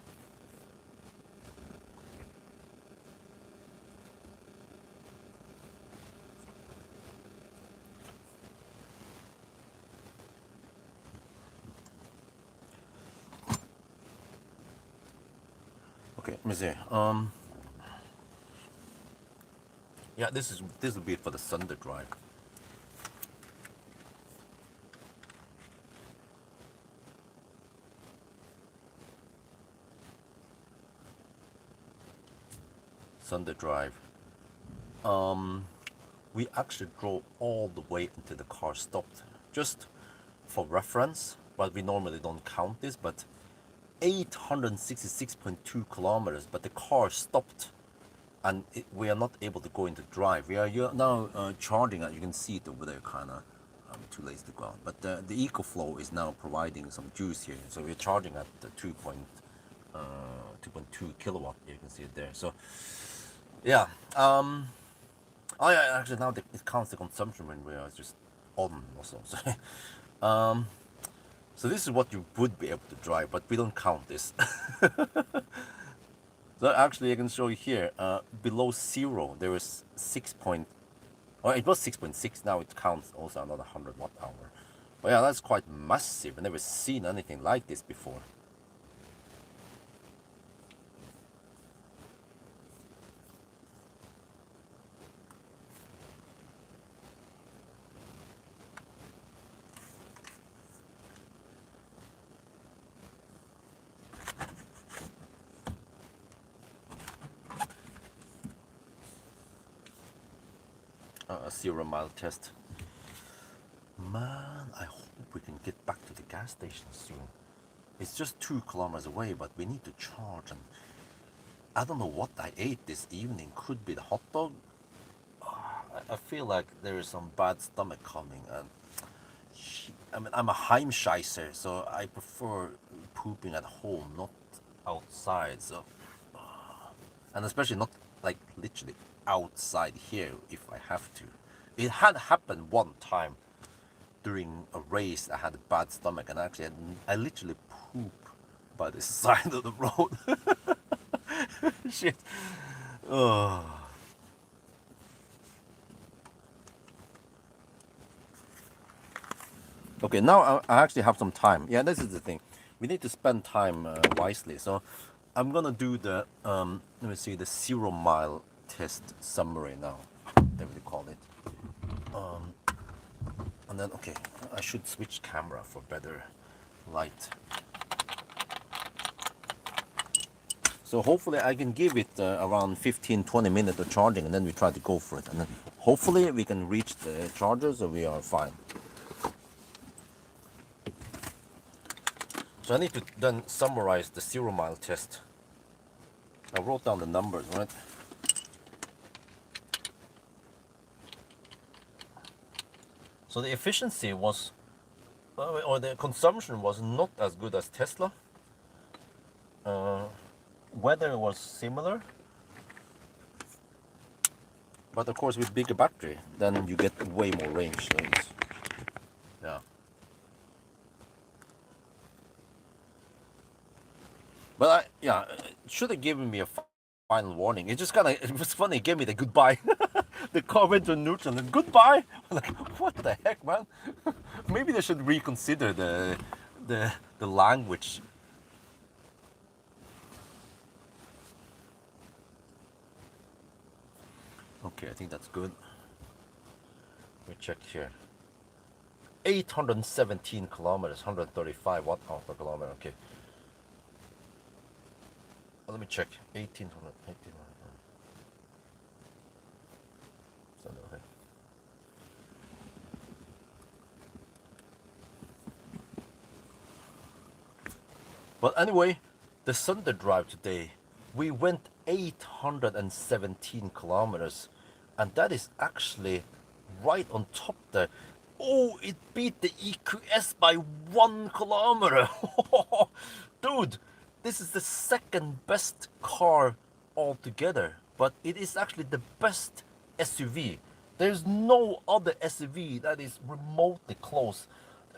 Speaker 1: Okay, let me see. Yeah, this will be for the Sunday drive. Sunday drive. We actually drove all the way until the car stopped. Just for reference, but we normally don't count this, but 866.2 kilometers, but the car stopped and we are not able to go into drive. We are now charging, and you can see it over there, kind of. I'm too lazy to go out, but the EcoFlow is now providing some juice here, so we're charging at the 2.2 kilowatt. You can see it there. So yeah, oh yeah, actually now it counts the consumption when we are just on also. So this is what you would be able to drive, but we don't count this. So actually I can show you here, below zero there is 6 point, oh, it was 6.6, now it counts also another 100 watt-hour. But yeah, that's quite massive. I've never seen anything like this before. A 0 mile test. Man, I hope we can get back to the gas station soon. It's just 2 kilometers away, but we need to charge, and I don't know what I ate this evening. Could be the hot dog. I feel like there is some bad stomach coming, and I mean, I'm a Heimscheißer, so I prefer pooping at home, not outside, so and especially not like literally outside here if I have to. It had happened one time during a race. I had a bad stomach and actually I literally poop by the side of the road. Shit. Oh. Okay, now I actually have some time. Yeah, this is the thing. We need to spend time wisely. So I'm gonna do the let me see, the 0 mile test summary now. They will call it. And then okay, I should switch camera for better light. So hopefully I can give it around 15-20 minutes of charging, and then we try to go for it, and then hopefully we can reach the charger so we are fine. So I need to then summarize the 0 mile test. I wrote down the numbers, right? So the efficiency was, or the consumption was not as good as Tesla. Weather was similar. But of course with bigger battery, then you get way more range. So it's, yeah. But yeah, it should have given me a final warning. It just kind of, it was funny, it gave me the goodbye. The car went to neutral and goodbye. I'm like, what the heck, man? Maybe they should reconsider the language. Okay, I think that's good. We check here. 817 kilometers, 135 watt hour per kilometer. Okay. Well, let me check. 1800. Okay. But anyway, the Sunday drive today, we went 817 kilometers, and that is actually right on top there. Oh, it beat the EQS by 1 kilometer. Dude, this is the second best car altogether, but it is actually the best SUV. There's no other SUV that is remotely close.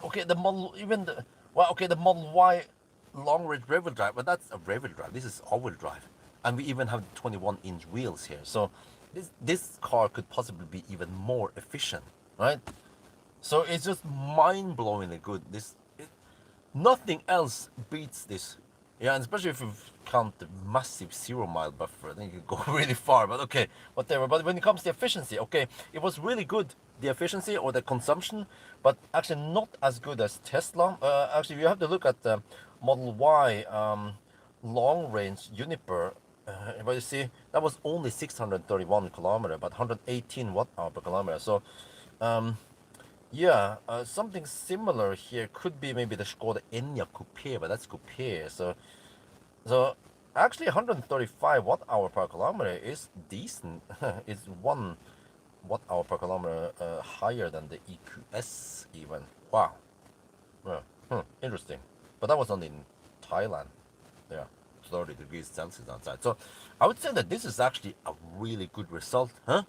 Speaker 1: Okay, the model, even the, well, okay, the Model Y long range rear-wheel drive, but that's a rear-wheel drive. This is all-wheel drive, and we even have 21-inch wheels here. So this car could possibly be even more efficient, right? So it's just mind-blowingly good. Nothing else beats this. Yeah, and especially if you count the massive 0 mile buffer, then you can go really far. But okay, whatever. But when it comes to efficiency, okay, it was really good, the efficiency or the consumption, but actually not as good as Tesla. Actually, you have to look at the Model Y long range Uniper. But you see, that was only 631 kilometer, but 118 watt hour per kilometer. So, yeah, something similar here could be maybe the Skoda Enyaq Coupe, but that's Coupe. So actually 135 watt hour per kilometer is decent. It's 1 watt hour per kilometer higher than the EQS even. Wow. Yeah. Interesting. But that was only in Thailand. Yeah, 30 degrees Celsius outside. So I would say that this is actually a really good result, huh?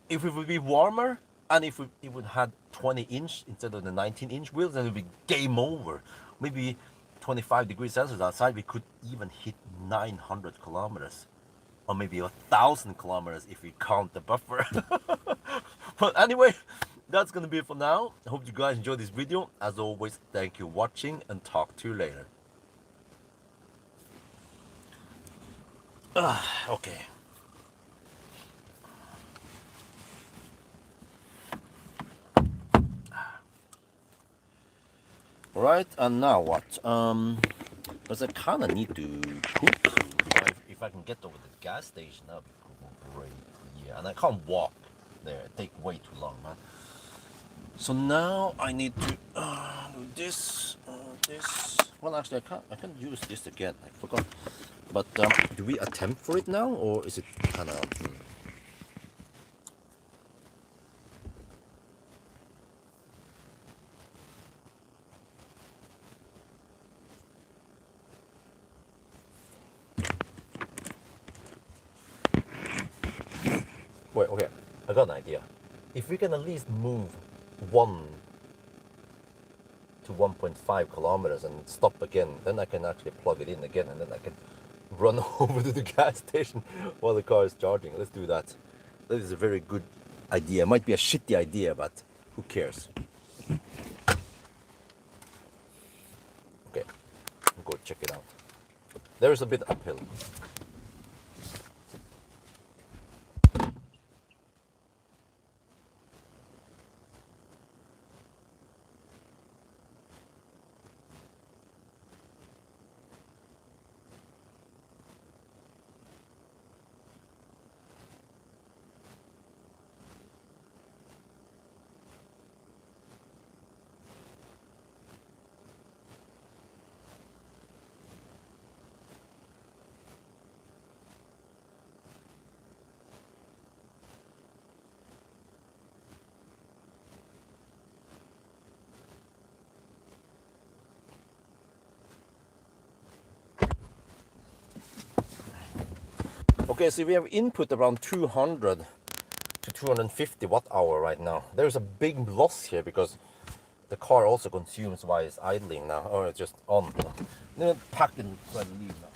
Speaker 1: If it would be warmer, and if it would have 20-inch instead of the 19-inch wheels, then it would be game over. Maybe 25 degrees Celsius outside, we could even hit 900 kilometers. Or maybe 1,000 kilometers if we count the buffer. But anyway, that's gonna be it for now. I hope you guys enjoyed this video. As always, thank you for watching, and talk to you later. Okay. Right, and now what? Because I kind of need to poop. If I can get over the gas station, that would be great. Yeah, and I can't walk there. It takes way too long, man. So now I need to do this, this. Well, actually, I can't use this again. I forgot. But do we attempt for it now, or is it kind of? Wait, okay, I got an idea. If we can at least move 1 to 1.5 kilometers and stop again, then I can actually plug it in again, and then I can run over to the gas station while the car is charging. Let's do that. That is a very good idea. It might be a shitty idea, but who cares? Okay, I'll go check it out. There's a bit uphill. Okay, so we have input around 200 to 250 watt hour right now. There's a big loss here because the car also consumes while it's idling now, or it's just on. Then pack it so I leave now.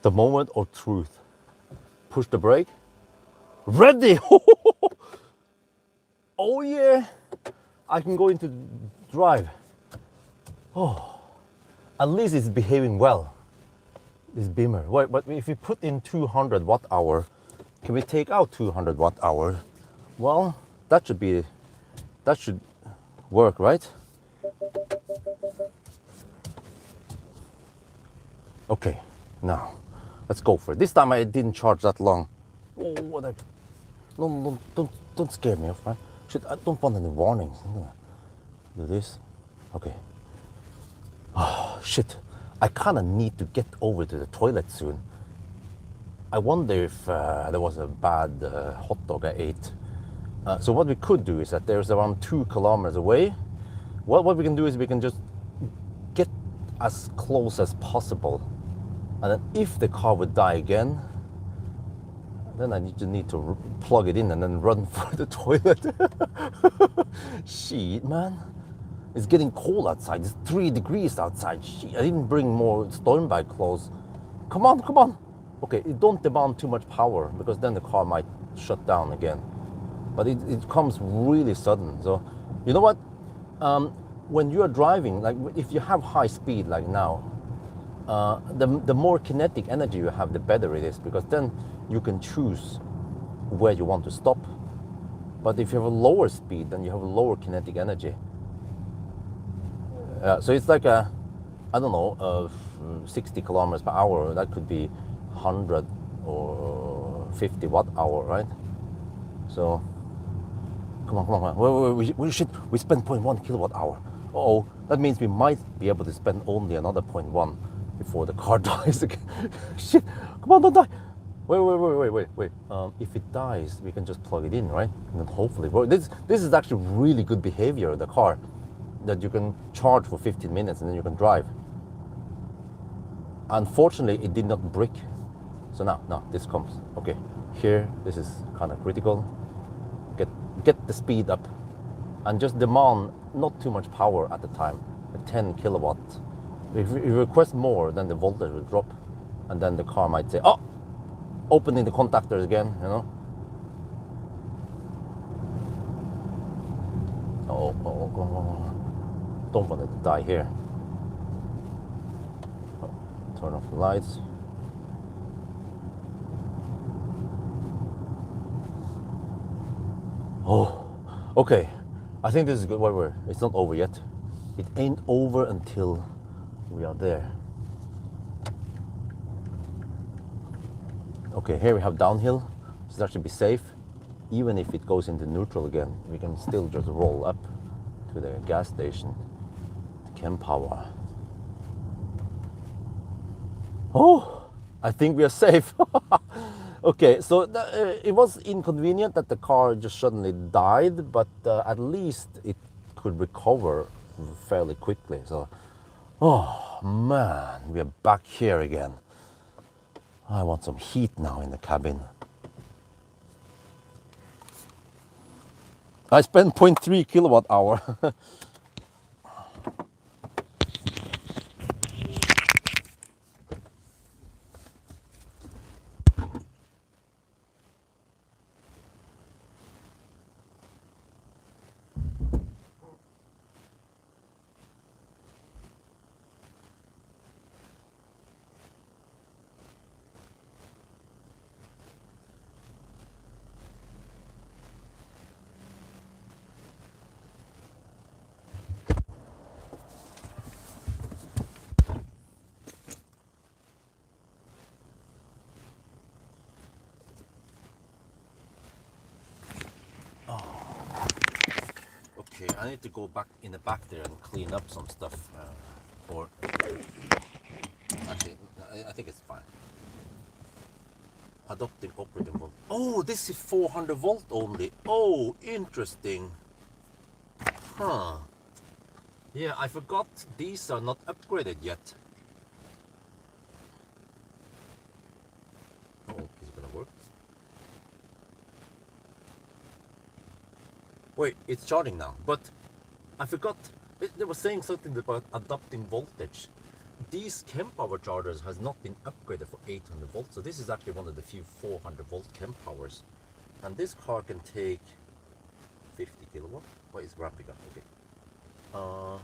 Speaker 1: The moment of truth. Push the brake. Ready! Oh yeah! I can go into drive. Oh, at least it's behaving well. This Beamer. Wait, but if we put in 200 watt hour, can we take out 200 watt hour? Well, that should work, right? Okay, now let's go for it. This time I didn't charge that long. Oh, what a... No, don't scare me, right? Shit, I don't want any warnings. Do this. Okay. Oh, shit. I kind of need to get over to the toilet soon. I wonder if there was a bad hot dog I ate. So what we could do is that there's around 2 kilometers away. What we can do is we can just get as close as possible. And then if the car would die again, then I need to plug it in and then run for the toilet. Shit, man. It's getting cold outside. It's 3 degrees outside. Shit, I didn't bring more storm bag clothes. Come on. Okay, it don't demand too much power because then the car might shut down again. But it comes really sudden. So, you know what? When you're driving, like if you have high speed like now, the more kinetic energy you have, the better it is, because then you can choose where you want to stop. But if you have a lower speed, then you have a lower kinetic energy. So it's like a, I don't know, 60 kilometers per hour. That could be 100 or 50 watt hour, right? So, come on. We spend 0.1 kilowatt hour. Uh-oh, that means we might be able to spend only another 0.1 before the car dies again. Shit, come on, don't die. Wait. If it dies, we can just plug it in, right? And then hopefully, this is actually really good behavior of the car, that you can charge for 15 minutes and then you can drive. Unfortunately, it did not brick. So now this comes. Okay, here, this is kind of critical. Get the speed up and just demand not too much power at the time, 10 kilowatts. If you request more, then the voltage will drop, and then the car might say, oh, opening the contactors again, you know. Oh, go on. Don't want it to die here. Turn off the lights. Oh, okay. I think this is good. Wait. It's not over yet. It ain't over until we are there. Okay, here we have downhill, so that should be safe. Even if it goes into neutral again, we can still just roll up to the gas station, Pawel. Oh, I think we are safe. Okay, so it was inconvenient that the car just suddenly died, but at least it could recover fairly quickly. So, oh man, we are back here again. I want some heat now in the cabin. I spent 0.3 kilowatt hour. Okay, I need to go back in the back there and clean up some stuff. Or actually, I think it's fine. Adopting operating volt. Oh, this is 400 volt only. Oh, interesting. Huh. Yeah, I forgot these are not upgraded yet. Oh, is it gonna work? Wait, it's charging now. But I forgot. They were saying something about adopting voltage. These Pawel chargers has not been upgraded for 800 volts, so this is actually one of the few 400 volt Pawels. And this car can take 50 kilowatt. What is wrapping up? Okay.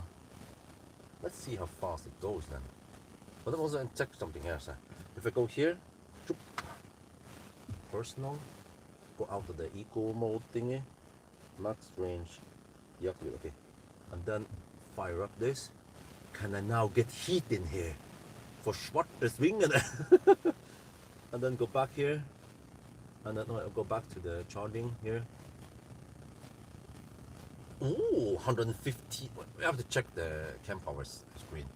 Speaker 1: Let's see how fast it goes then. But I'm also check something else. If I go here, personal, go out of the eco mode thingy, max range, okay, and then fire up this. Can I now get heat in here for svarte svingene? And then go back here, and then I'll go back to the charging here. Ooh, 150. We have to check the Pawel screen.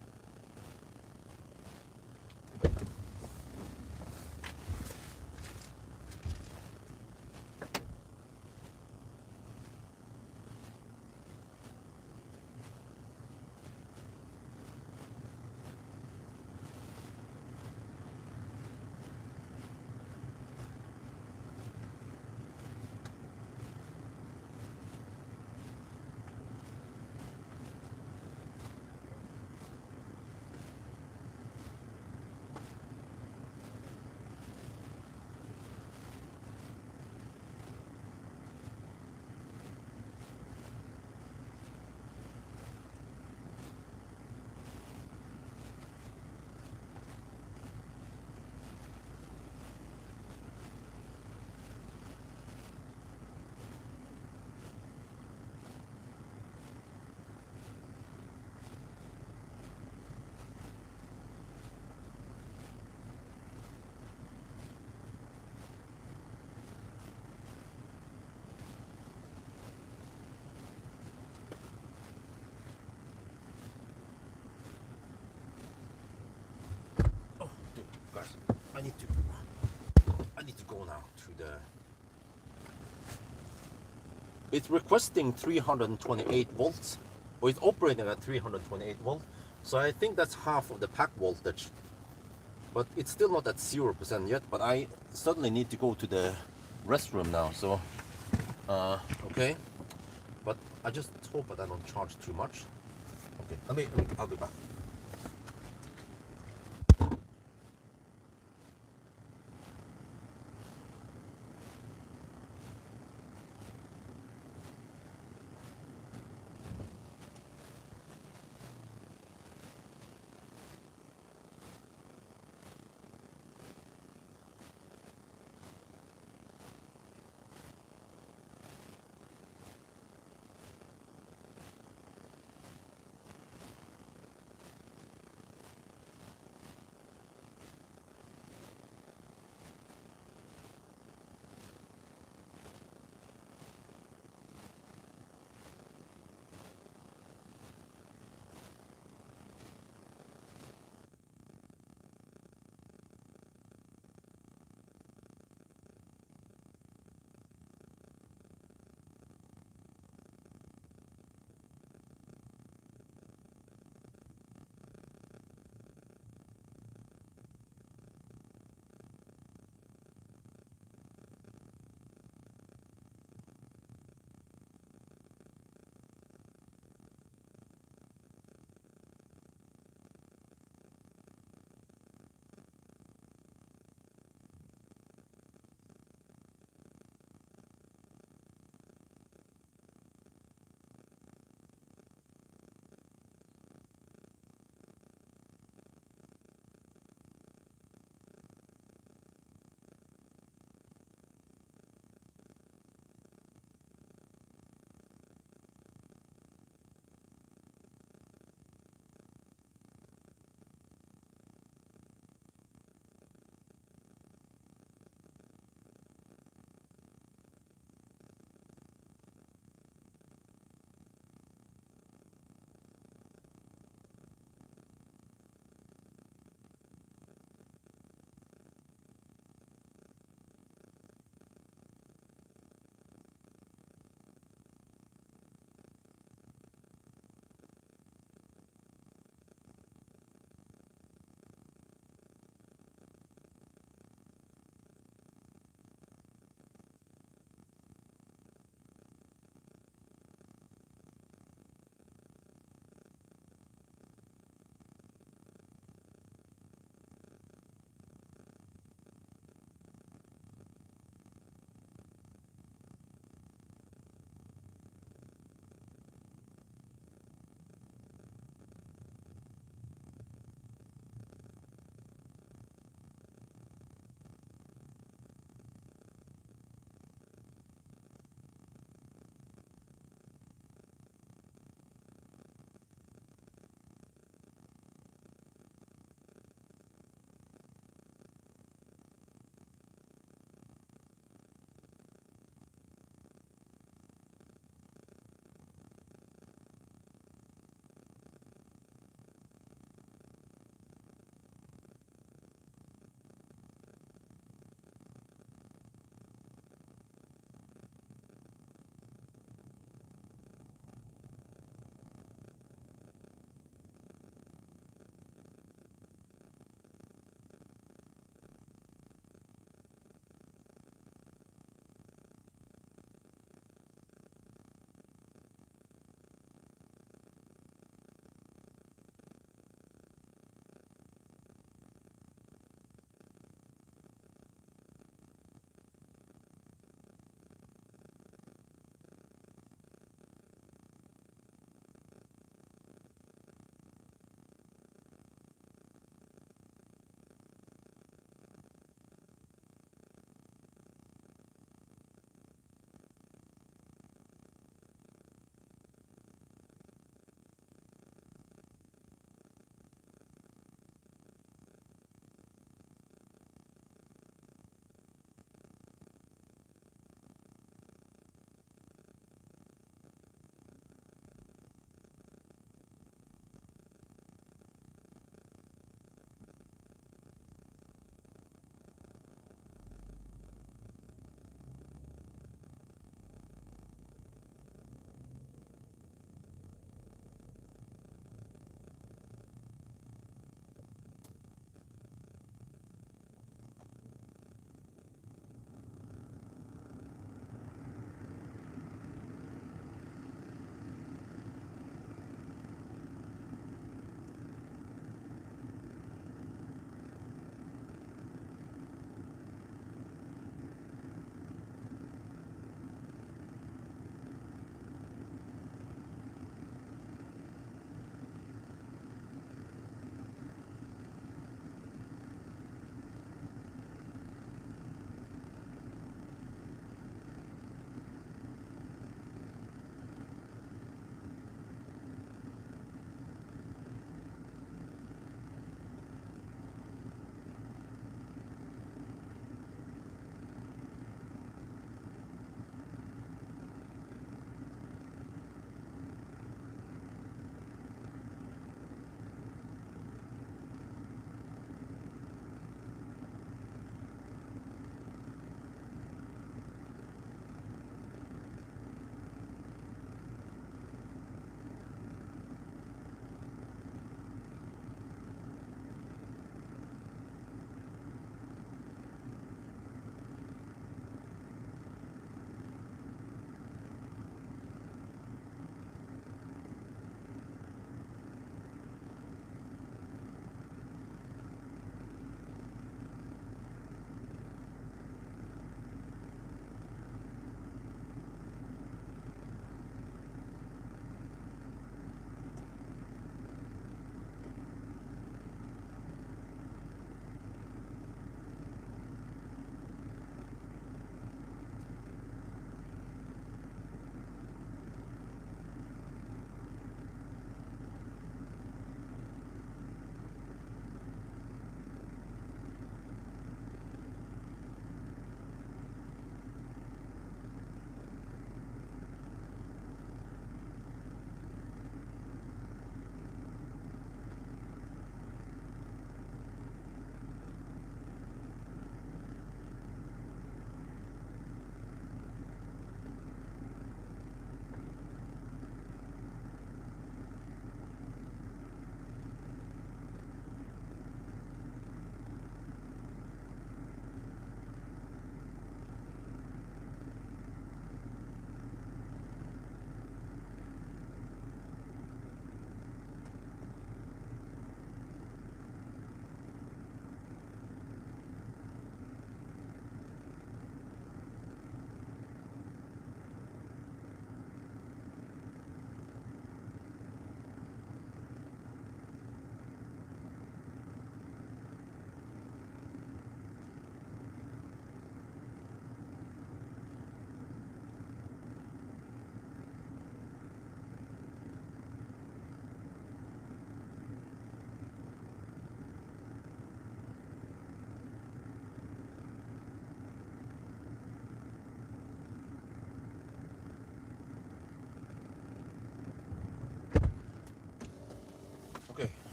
Speaker 1: I need to go now through the. It's requesting 328 volts, or it's operating at 328 volts. So I think that's half of the pack voltage. But it's still not at 0% yet. But I suddenly need to go to the restroom now. So, okay. But I just hope that I don't charge too much. Okay, I'll be back.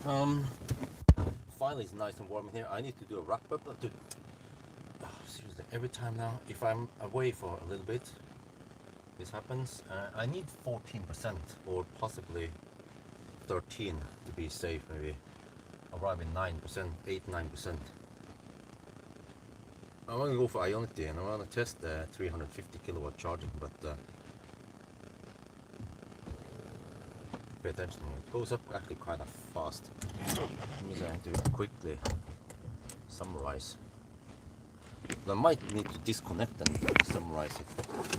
Speaker 1: Finally, it's nice and warm in here. I need to do a wrap up. Seriously, every time now, if I'm away for a little bit, this happens. I need 14% or possibly 13 to be safe. Maybe arrive in 9%, 8-9%. I want to go for Ionity and I want to test the 350 kilowatt charging, but pay attention. It goes up actually quite fast. Means I have to quickly summarize. I might need to disconnect and summarize it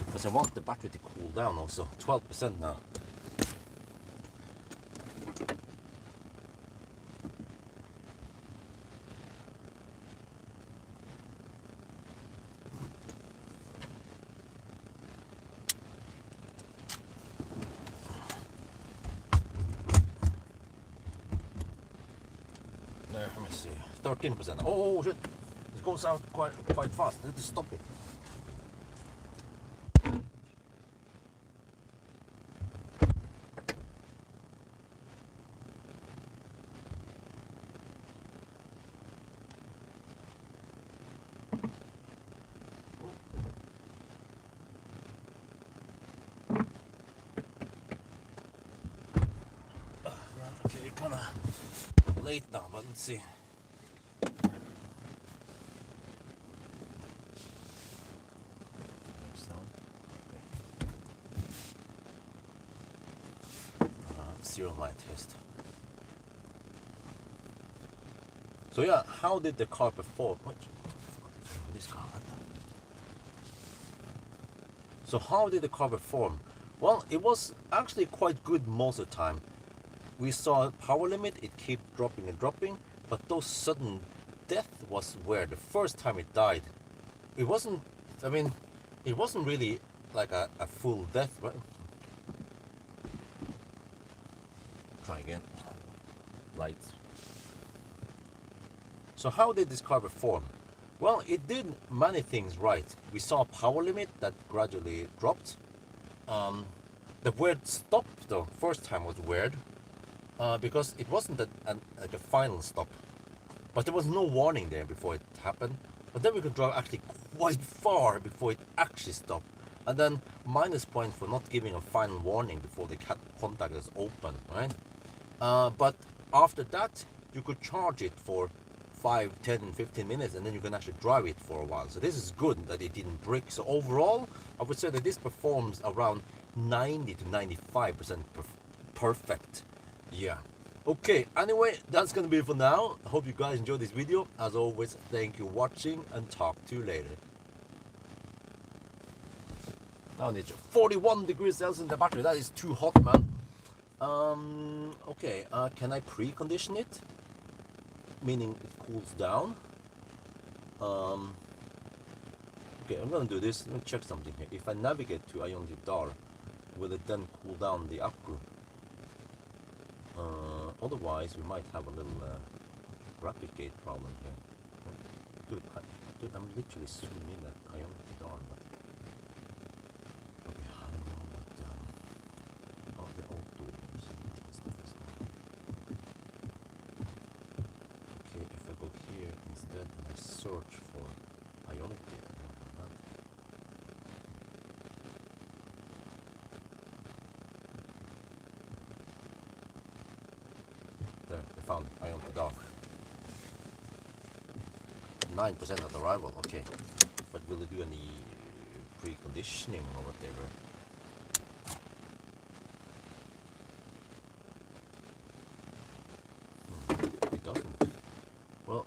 Speaker 1: because I want the battery to cool down also. 12% now. There, let me see. 13%. Oh shit! It goes out quite fast. I need to stop it. Okay, kind of late now, but let's see. Zero light test. So yeah, how did the car perform? This car. So how did the car perform? Well, it was actually quite good most of the time. We saw power limit, it kept dropping and dropping, but those sudden death was where the first time it died. It wasn't, I mean, it wasn't really like a full death, right? Try again. Lights. So how did this car perform? Well, it did many things right. We saw a power limit that gradually dropped. The word stop though, first time was weird. Because it wasn't like a final stop. But there was no warning there before it happened. But then we could drive actually quite far before it actually stopped. And then minus point for not giving a final warning before the contact is open, right? But after that, you could charge it for 5, 10, 15 minutes and then you can actually drive it for a while. So this is good that it didn't break. So overall, I would say that this performs around 90 to 95% perfect. Yeah. Okay, anyway, that's gonna be it for now. I hope you guys enjoyed this video. As always, thank you for watching and talk to you later. Now it's 41 degrees Celsius in the battery. That is too hot, man. Okay, can I precondition it? Meaning it cools down. Okay, I'm gonna do this. Let me check something here. If I navigate to Ionity DAR, will it then cool down the accu? Otherwise, we might have a little graphic gate problem here. Dude, I'm literally zooming in at Ionity DAR. Okay, I don't know what oh, the auto stuff is now. Okay, if I go here instead and I search for Ionity, there, I found Ionity DAR. 9% at arrival, okay. But will it do any preconditioning or whatever? It doesn't. Well,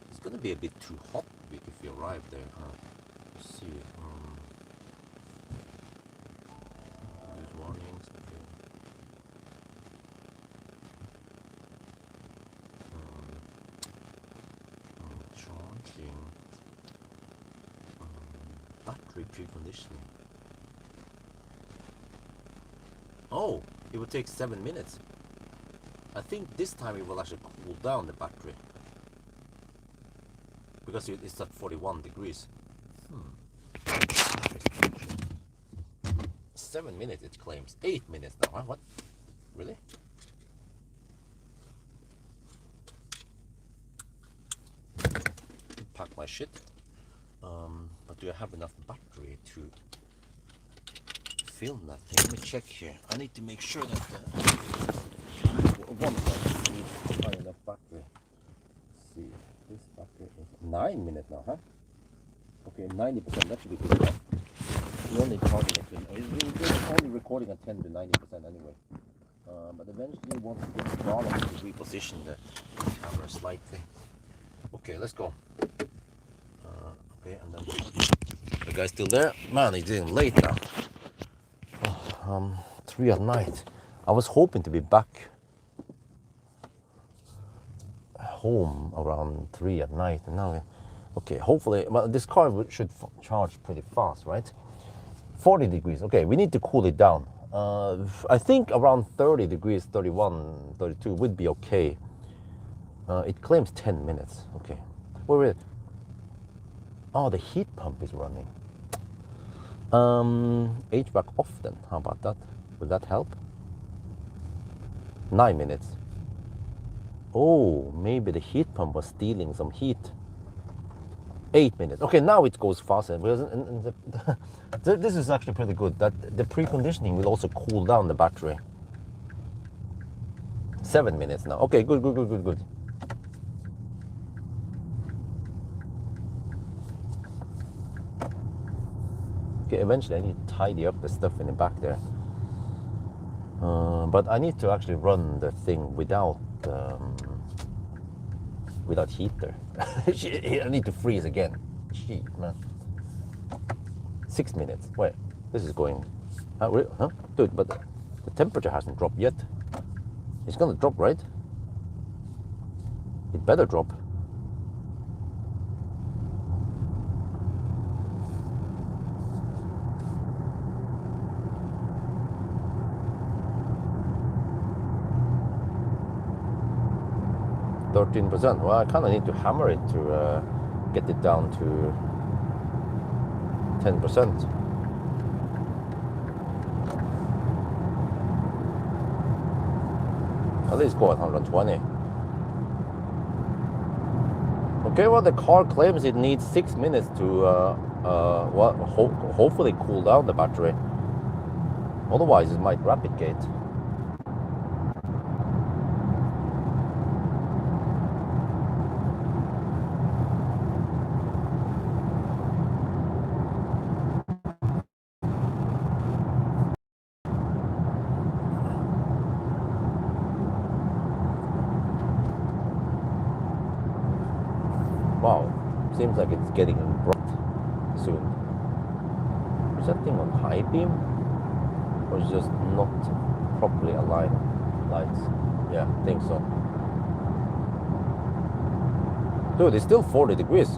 Speaker 1: it's gonna be a bit too hot if we arrive there. Let's see. Use warnings. Okay. Charging. Battery preconditioning. Oh, it would take 7 minutes. I think this time it will actually cool down the battery because it's at 41 degrees. 7 minutes it claims. 8 minutes now, huh? What? Really? my shit. But do I have enough battery to film that thing? Let me check here. I need to make sure that one needs high enough battery. Let's see, this battery is 9 minutes now, huh? Okay, 90%. That should be good enough. We're only charging it. We're only recording at 10 to 90% anyway. But eventually we want to get Pawel to reposition the camera slightly. Okay, let's go. Okay, and then the guy's still there. Man, he's getting late now. 3 at night. I was hoping to be back home around 3 at night, and now, okay, hopefully, well, this car should charge pretty fast, right? 40 degrees. Okay, we need to cool it down. I think around 30 degrees, 31, 32 would be okay. It claims 10 minutes. Okay, where is it? Oh, the heat pump is running. HVAC off then. How about that? Will that help? 9 minutes. Oh, maybe the heat pump was stealing some heat. 8 minutes. Okay, now it goes faster. Because this is actually pretty good. That the preconditioning will also cool down the battery. 7 minutes now. Okay, good. Okay, eventually I need to tidy up the stuff in the back there. But I need to actually run the thing without heater. I need to freeze again. Shit, man. 6 minutes. Wait, this is going. Huh? Dude, but the temperature hasn't dropped yet. It's gonna drop, right? It better drop. %. Well, I kind of need to hammer it to get it down to 10%. At least go at 120. Okay, well, the car claims it needs 6 minutes to hopefully cool down the battery. Otherwise, it might rapid gate. Wow, seems like it's getting bright soon. Is that thing on high beam? Or is it just not properly aligned lights? Yeah, I think so. Dude, it's still 40 degrees.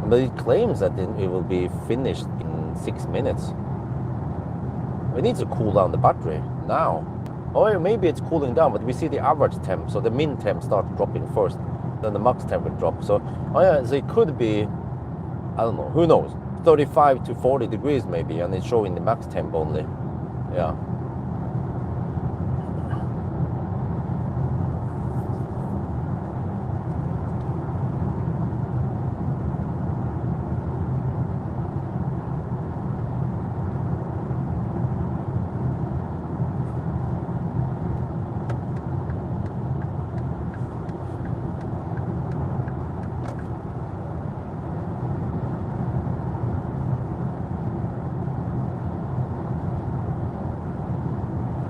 Speaker 1: But it claims that it will be finished in 6 minutes. It needs to cool down the battery now. Or maybe it's cooling down, but we see the average temp, so the min temp starts dropping first, then the max temp will drop. So, so it could be, I don't know, who knows, 35 to 40 degrees maybe, and it's showing the max temp only. Yeah.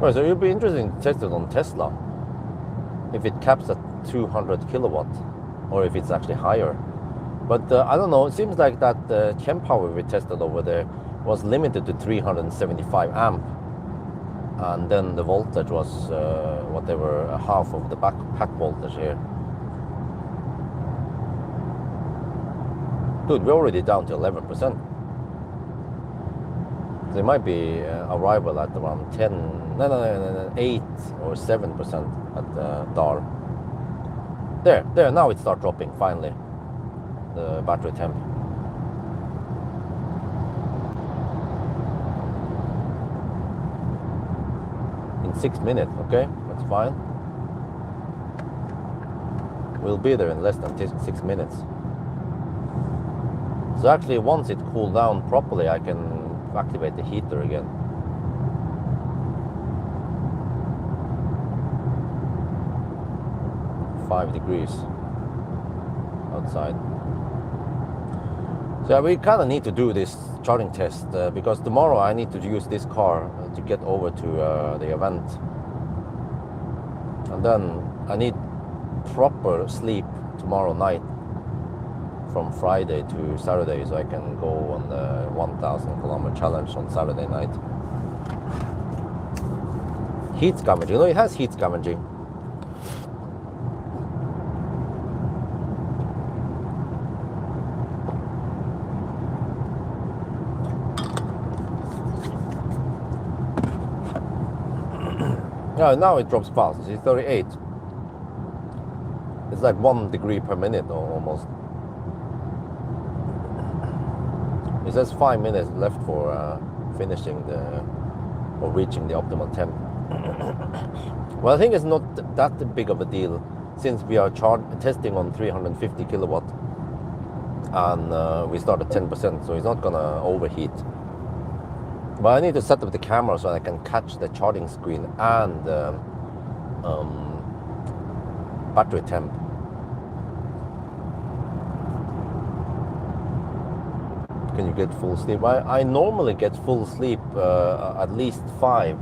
Speaker 1: Right, so it'll be interesting to test it on Tesla, if it caps at 200 kilowatt, or if it's actually higher. But I don't know, it seems like that temp power we tested over there was limited to 375 amp, and then the voltage was whatever, half of the pack voltage here. Dude, we're already down to 11%. There might be arrival at around 8 or 7% at DAR. There, now it starts dropping finally, the battery temp. In 6 minutes, okay, that's fine. We'll be there in less than 6 minutes. So actually, once it cooled down properly, I can activate the heater again. -5 degrees outside. So we kind of need to do this charging test because tomorrow I need to use this car to get over to the event. And then I need proper sleep tomorrow night from Friday to Saturday, so I can go on the 1,000-kilometer challenge on Saturday night. Heat scavenging. No, it has heat scavenging. No, now it drops fast. It's 38. It's like 1 degree per minute almost. It says 5 minutes left for finishing or reaching the optimal temp. Well, I think it's not that big of a deal since we are testing on 350 kilowatt and we start at 10%, so it's not gonna overheat. But I need to set up the camera so I can catch the charging screen and battery temp. Can you get full sleep? I normally get full sleep at least 5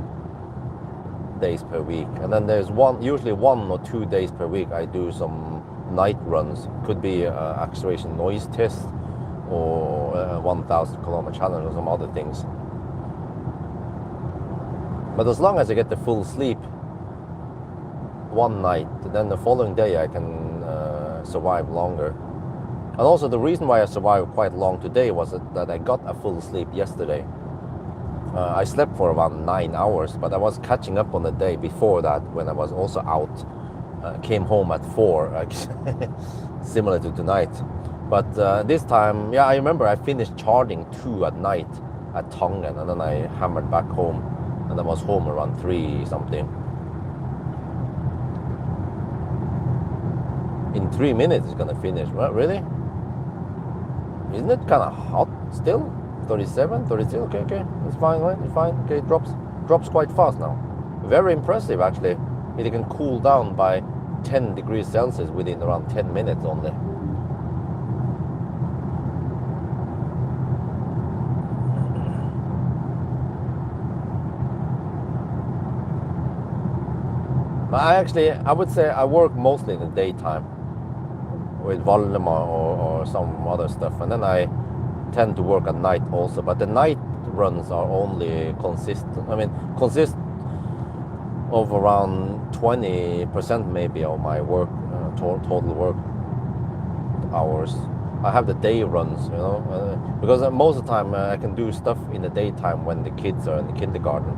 Speaker 1: days per week, and then there's usually 1 or 2 days per week I do some night runs. Could be acceleration noise test or 1,000-kilometer challenge or some other things. But as long as I get the full sleep one night, then the following day I can survive longer. And also the reason why I survived quite long today was that I got a full sleep yesterday. I slept for around 9 hours, but I was catching up on the day before that when I was also out. Came home at 4, similar to tonight. But this time, yeah, I remember I finished charging 2 at night at Tongan, and then I hammered back home, and I was home around 3 something. In 3 minutes it's gonna finish. Well, really? Isn't it kind of hot still? 37, 32, okay, it's fine, right? It's fine. Okay, it drops quite fast now. Very impressive, actually. It can cool down by 10 degrees Celsius within around 10 minutes only. I would say I work mostly in the daytime with volume or some other stuff, and then I tend to work at night also, but the night runs are only consist of around 20% maybe of my work, total work hours. I have the day runs, because most of the time I can do stuff in the daytime when the kids are in the kindergarten.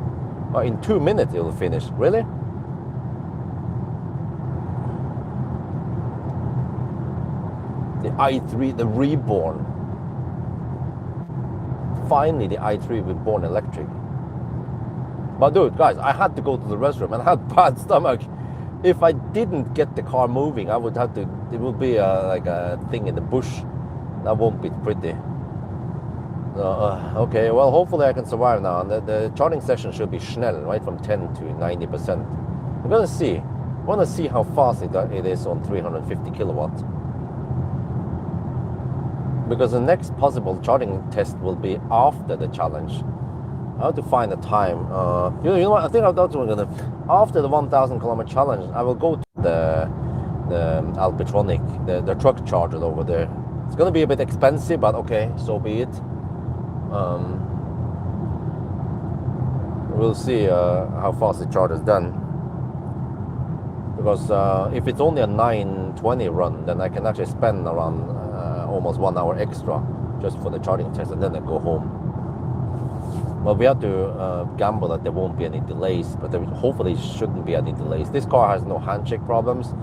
Speaker 1: In 2 minutes it'll finish. Really? The i3, the reborn. Finally, the i3 reborn electric. But dude, guys, I had to go to the restroom and I had bad stomach. If I didn't get the car moving, I would have to. It would be like a thing in the bush. That won't be pretty. Okay, well, hopefully I can survive now. And the charging session should be schnell, right, from 10 to 90%. I'm gonna see. I want to see how fast it is on 350 kilowatt. Because the next possible charging test will be after the challenge. I have to find a time. You know what? I think that's what I'm gonna. After the 1,000-kilometer challenge, I will go to the Alpitronic, the truck charger over there. It's gonna be a bit expensive, but okay, so be it. We'll see how fast the charge is done. Because if it's only a 9:20 run, then I can actually spend around almost 1 hour extra just for the charging test, and then I go home. Well, we have to gamble that there won't be any delays, but there hopefully shouldn't be any delays. This car has no handshake problems.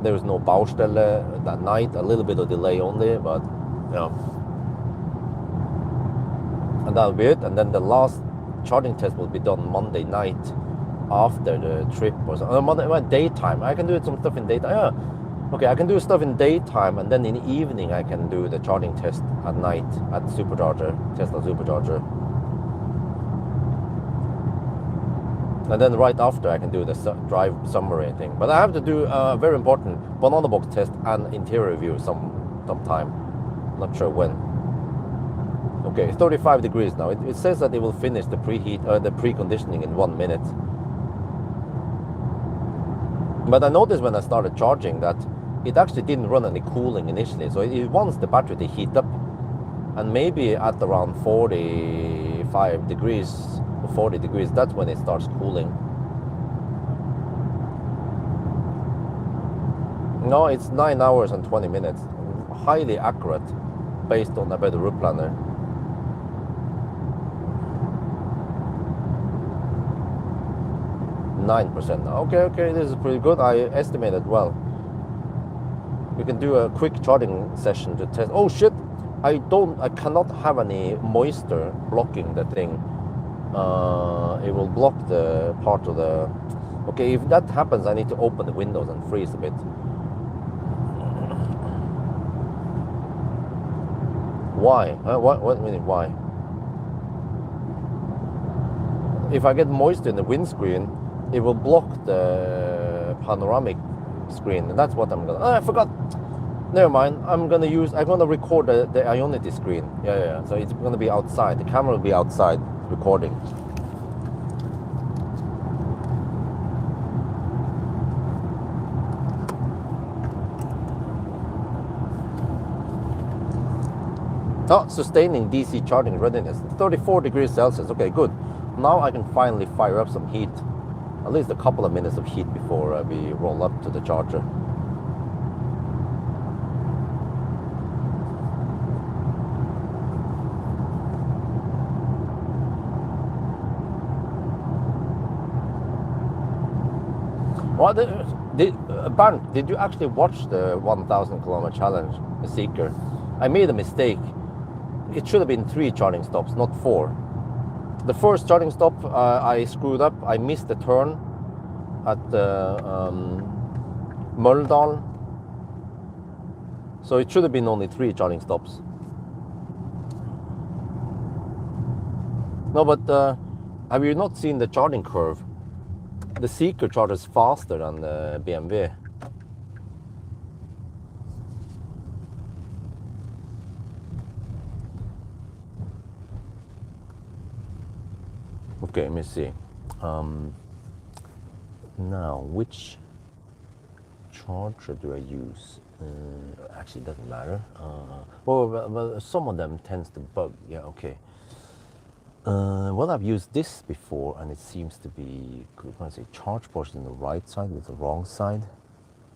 Speaker 1: There is no Baustelle that night. A little bit of delay only, but and that'll be it. And then the last charging test will be done Monday night after the trip or something. Monday daytime. I can do some stuff in daytime. Yeah. Okay, I can do stuff in daytime, and then in the evening I can do the charging test at night at supercharger, Tesla supercharger. And then right after I can do the drive summary thing. But I have to do a very important banana box test and interior review sometime. Not sure when. Okay, 35 degrees now. It says that it will finish the the preconditioning in 1 minute. But I noticed when I started charging that it actually didn't run any cooling initially. So it wants the battery to heat up. And maybe at around 45 degrees, 40 degrees, that's when it starts cooling. No, it's 9 hours and 20 minutes. Highly accurate based on a better route planner. %. Okay, this is pretty good. I estimated well. We can do a quick charging session to test. Oh shit! I cannot have any moisture blocking the thing. It will block the part of the. Okay, if that happens, I need to open the windows and freeze a bit. Why? What mean why? If I get moisture in the windscreen, it will block the panoramic screen, and that's what I'm gonna. Oh, I forgot. Never mind. I'm gonna record the Ionity screen. Yeah. So it's gonna be outside. The camera will be outside recording. Oh, sustaining DC charging readiness. 34 degrees Celsius. Okay, good. Now I can finally fire up some heat. At least a couple of minutes of heat before we roll up to the charger. Well, Bernd, did you actually watch the 1,000 kilometer challenge, the Seeker? I made a mistake. It should have been 3 charging stops, not 4. The first charging stop, I screwed up. I missed the turn at Møldal. So it should have been only 3 charging stops. No, but have you not seen the charging curve? The Seeker charges faster than the BMW. Okay, let me see. Now, which charger do I use? Actually, it doesn't matter. Well, some of them tends to bug. Yeah, okay. Well, I've used this before, and it seems to be, I say, charge portion on the right side with the wrong side.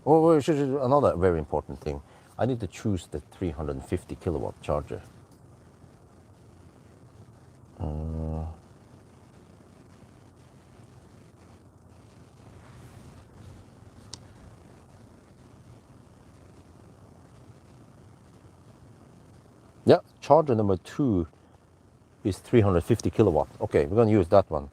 Speaker 1: Oh, another very important thing. I need to choose the 350 kilowatt charger. Yeah, charger number 2 is 350 kilowatt. Okay, we're going to use that one.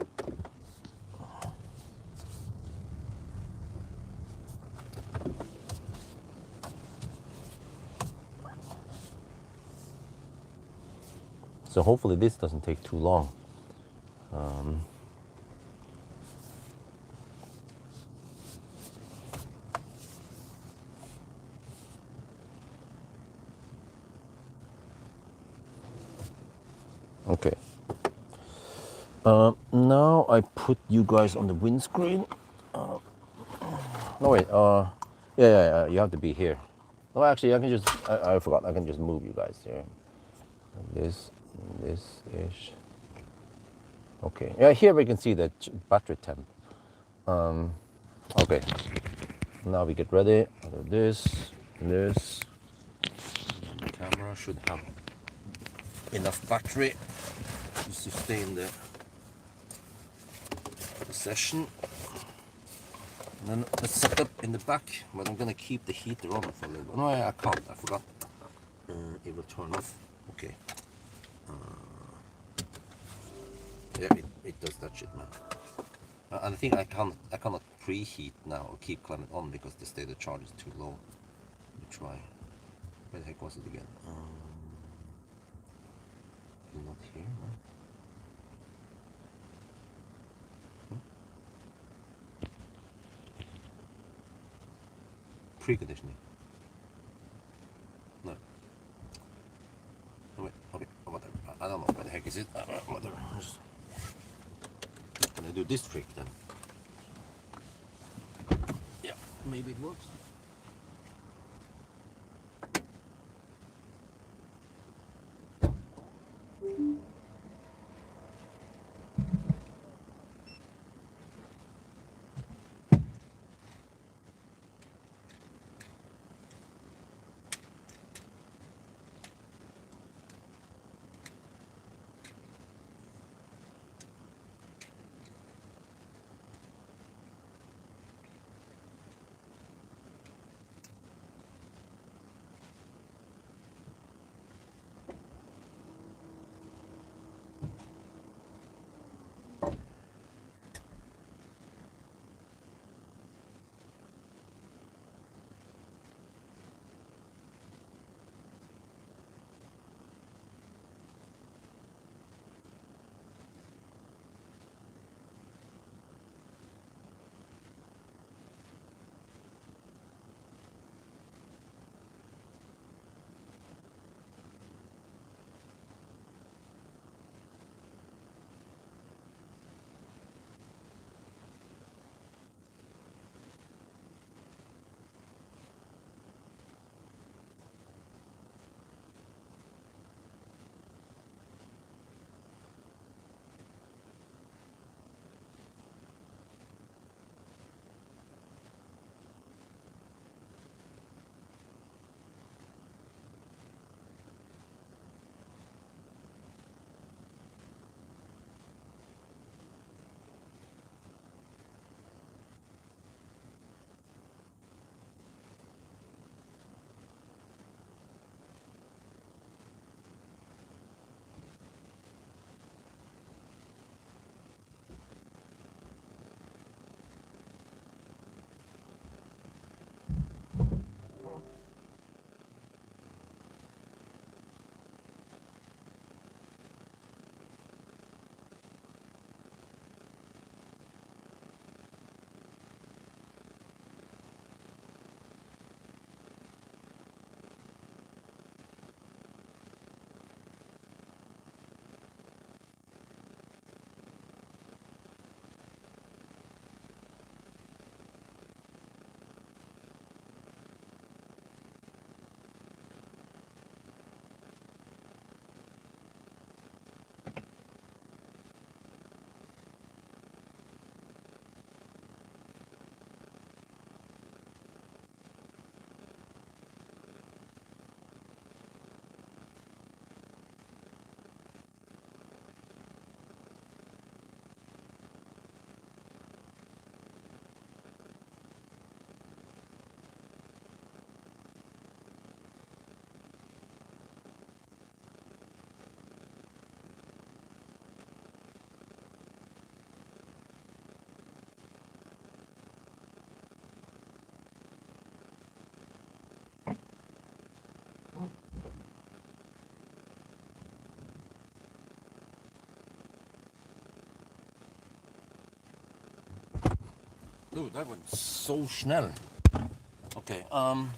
Speaker 1: So hopefully this doesn't take too long. Okay. Now I put you guys on the windscreen. No wait. Yeah. You have to be here. No, actually, I can just. I forgot. I can just move you guys here. This ish. Okay. Yeah, here we can see the battery temp. Okay. Now we get ready. This. The camera should have enough battery to sustain the session. And then the setup in the back, but I'm gonna keep the heater on for a little bit. No, I can't. I forgot. It will turn off. Okay. Yeah, it does that shit, man. And I think I cannot preheat now or keep climate on because the state of charge is too low. try. Where the heck was it again? Not here, no? Preconditioning. No. Oh, wait, okay, whatever. I don't know where the heck is it. Whatever. Can I do this trick then? Yeah, maybe it works. Dude, that went so schnell. Okay, I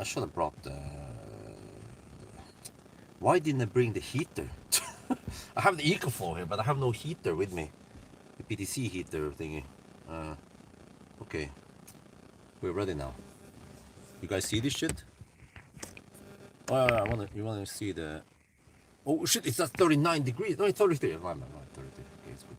Speaker 1: should have brought the... Why didn't I bring the heater? I have the EcoFlow here, but I have no heater with me. The PTC heater thingy. Okay, we're ready now. You guys see this shit? Oh, you wanna see the... Oh shit, it's at 39 degrees. No, it's 33. No, 33. Okay, it's good.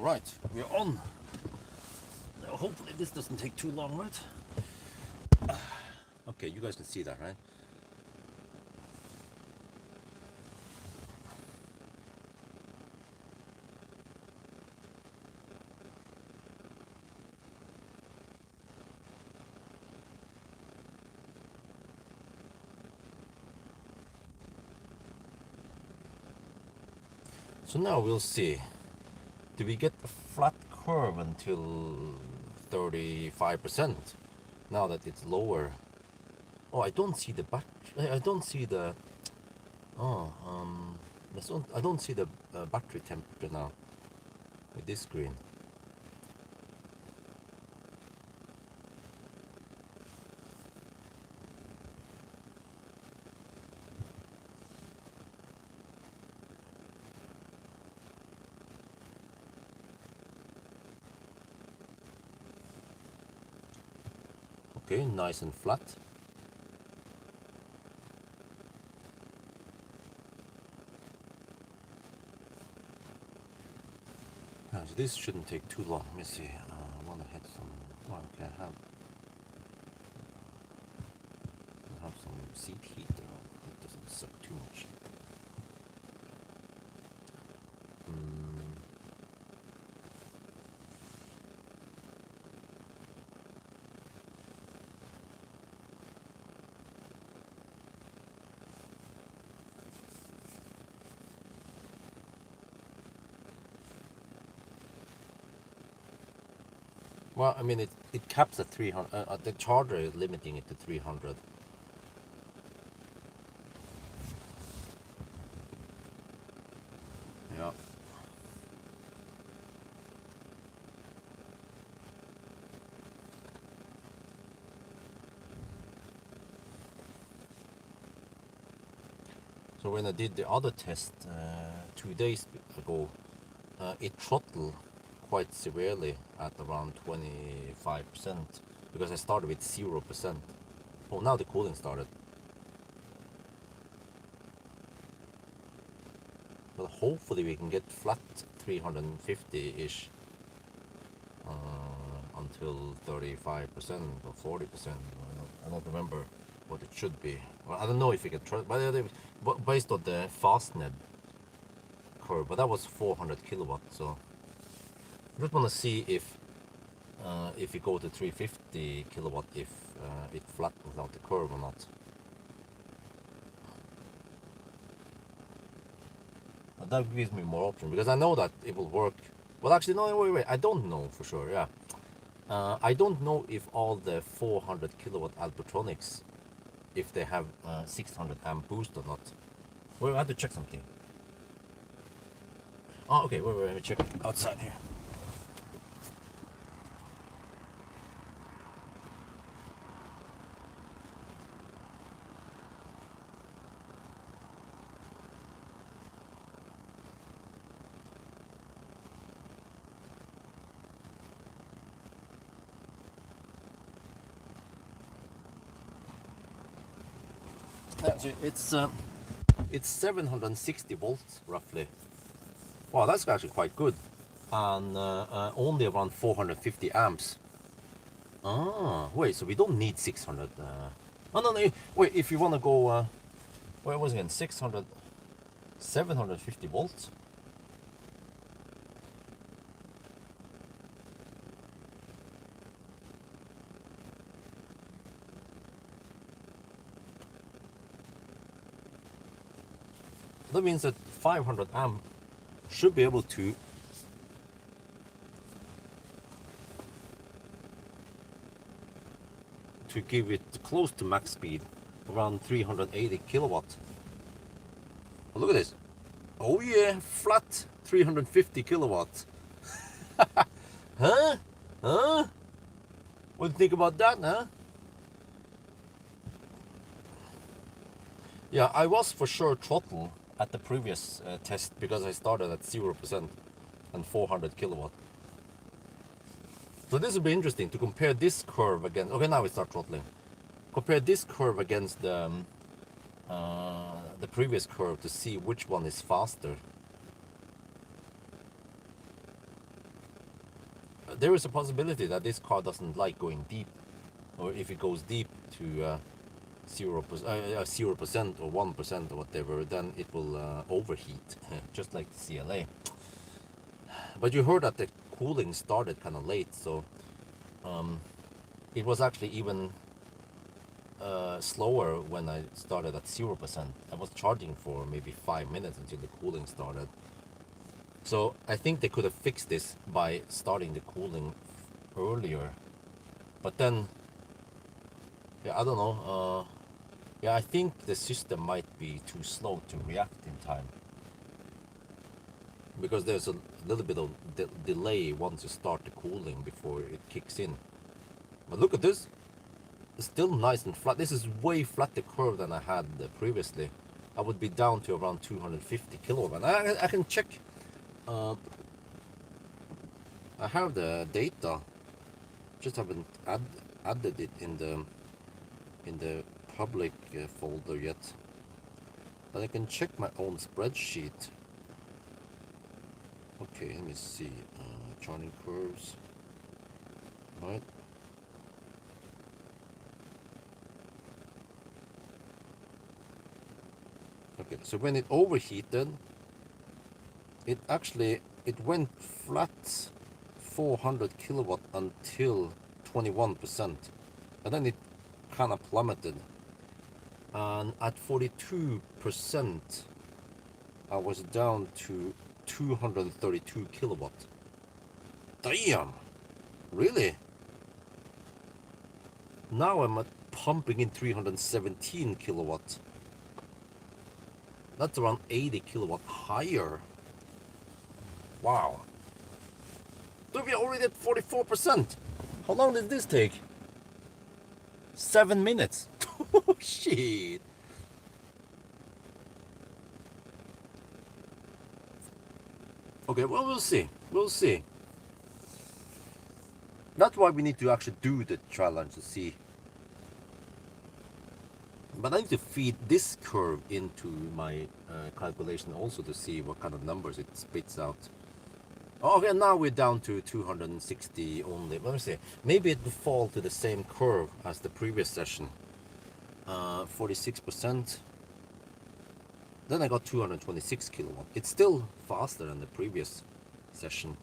Speaker 1: Right, we're on. Now, hopefully this doesn't take too long, right? Okay, you guys can see that, right? So now we'll see. Do we get a flat curve until 35% now that it's lower? Oh, I don't see the back. I don't see the. Oh, I don't see the battery temperature now with this screen. Okay, nice and flat. So this shouldn't take too long. Let me see. I want to hit some. Well, okay, I have some seat heat there. It doesn't suck too much. Well, I mean, it caps at 300. The charger is limiting it to 300. Yeah. So when I did the other test 2 days ago, it throttled quite severely at around 25% because I started with 0%. Oh, now the cooling started. But hopefully we can get flat 350-ish until 35% or 40%. I don't remember what it should be. Well, I don't know if we can try, but based on the fastnet curve, but that was 400 kilowatts. So I just want to see if we go to 350 kilowatt, if it flattens out the curve or not. And that gives me more option because I know that it will work. Well, actually, no, wait, I don't know for sure. Yeah, I don't know if all the 400 kilowatt Albertronics, if they have 600 amp boost or not. Well, I have to check something. Oh, okay, wait, let me check outside here. It's 760 volts roughly. Wow, that's actually quite good, and only around 450 amps. Ah, wait, so we don't need 600. Oh no, no, wait. If you want to go, where was it again? 600, 750 volts. That means that 500 amp should be able to give it close to max speed, around 380 kilowatt. Oh, look at this. Oh yeah, flat 350 kilowatts. Huh? Huh? What do you think about that, huh? Yeah, I was for sure throttle at the previous test because I started at 0% and 400 kilowatt. So this will be interesting to compare this curve against. Okay, now we start throttling. Compare this curve against the previous curve to see which one is faster. there is a possibility that this car doesn't like going deep, or if it goes deep to 0% or 1% or whatever, then it will overheat, just like the CLA. But you heard that the cooling started kind of late, so it was actually even slower when I started at 0%. I was charging for maybe 5 minutes until the cooling started. So I think they could have fixed this by starting the cooling earlier. But then, yeah, I don't know. Yeah, I think the system might be too slow to react in time, because there's a little bit of delay once you start the cooling before it kicks in. But look at this. It's still nice and flat. This is way flatter curve than I had previously. I would be down to around 250 kilowatt. And I can check. I have the data, just haven't added it in the public folder yet. But I can check my own spreadsheet. Okay, let me see. Charting curves. Right. Okay, so when it overheated, it went flat 400 kilowatt until 21%, and then it kind of plummeted, and at 42% I was down to 232 kilowatt. Damn, really? Now I'm at pumping in 317 kilowatt. That's around 80 kilowatt higher. Wow. Dude, we're already at 44%. How long did this take? 7 minutes. Oh, shit. Okay, well, we'll see. We'll see. That's why we need to actually do the challenge to see. But I need to feed this curve into my calculation also to see what kind of numbers it spits out. Okay, now we're down to 260 only. Let me see. Maybe it will fall to the same curve as the previous session. 46%. Then I got 226 kilowatt. It's still faster than the previous session.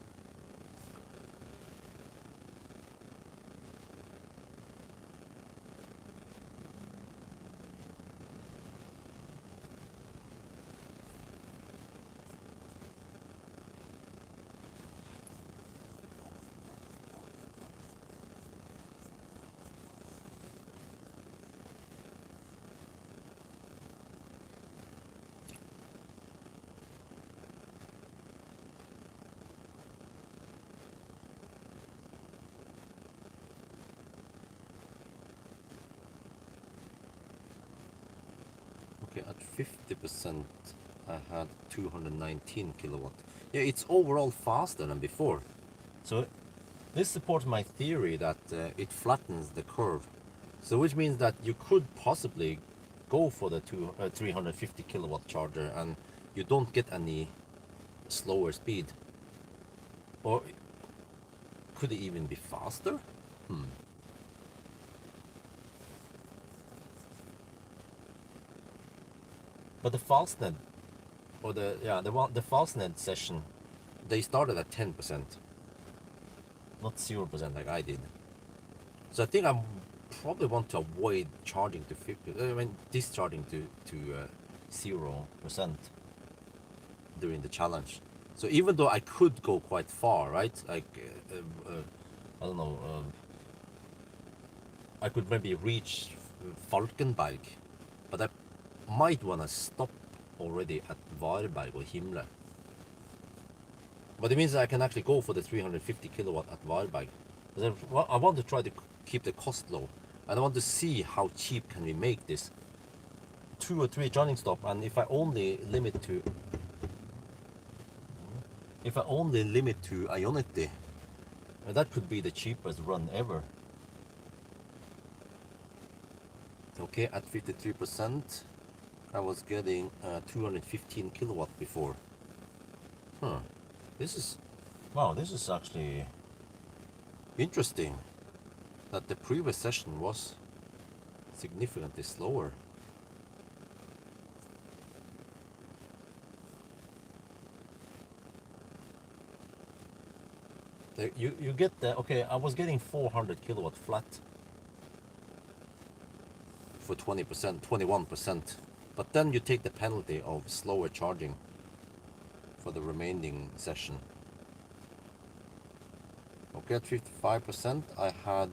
Speaker 1: Okay, at 50% I had 219 kilowatt. Yeah, it's overall faster than before. So this supports my theory that it flattens the curve. So which means that you could possibly go for the 350 kilowatt charger and you don't get any slower speed. Or could it even be faster? But the Fastnet, or the Fastnet session, they started at 10%, not 0% like I did. So I think I probably want to avoid charging to 50. I mean, discharging to 0% during the challenge. So even though I could go quite far, right? Like I don't know. I could maybe reach Falkenberg, but I might want to stop already at Varberg or Himle. But it means that I can actually go for the 350 kilowatt at Varberg. I want to try to keep the cost low, and I want to see how cheap can we make this. 2 or 3 charging stop, and if I only limit to Ionity, that could be the cheapest run ever. Okay, at 53%, I was getting 215 kilowatt before. This is actually Interesting that the previous session was significantly slower. You get the, okay, I was getting 400 kilowatt flat for 20%, 21%. But then you take the penalty of slower charging for the remaining session. Okay, at 55%, I had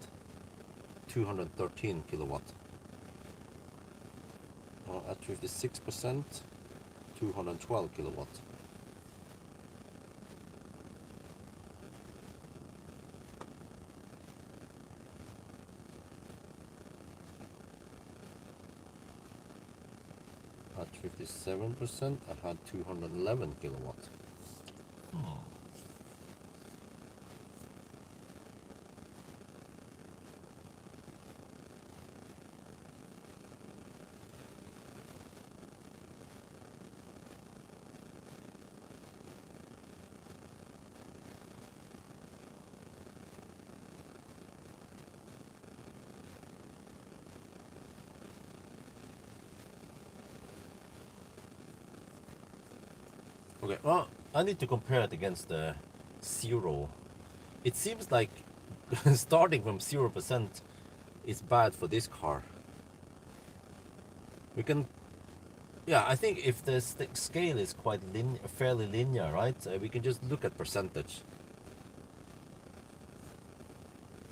Speaker 1: 213 kilowatt. At 56%, 212 kilowatt. At 57%, I had 211 kilowatt. Okay, well, I need to compare it against the zero. It seems like starting from 0% is bad for this car. We can, yeah, I think if the scale is quite fairly linear, right? We can just look at percentage.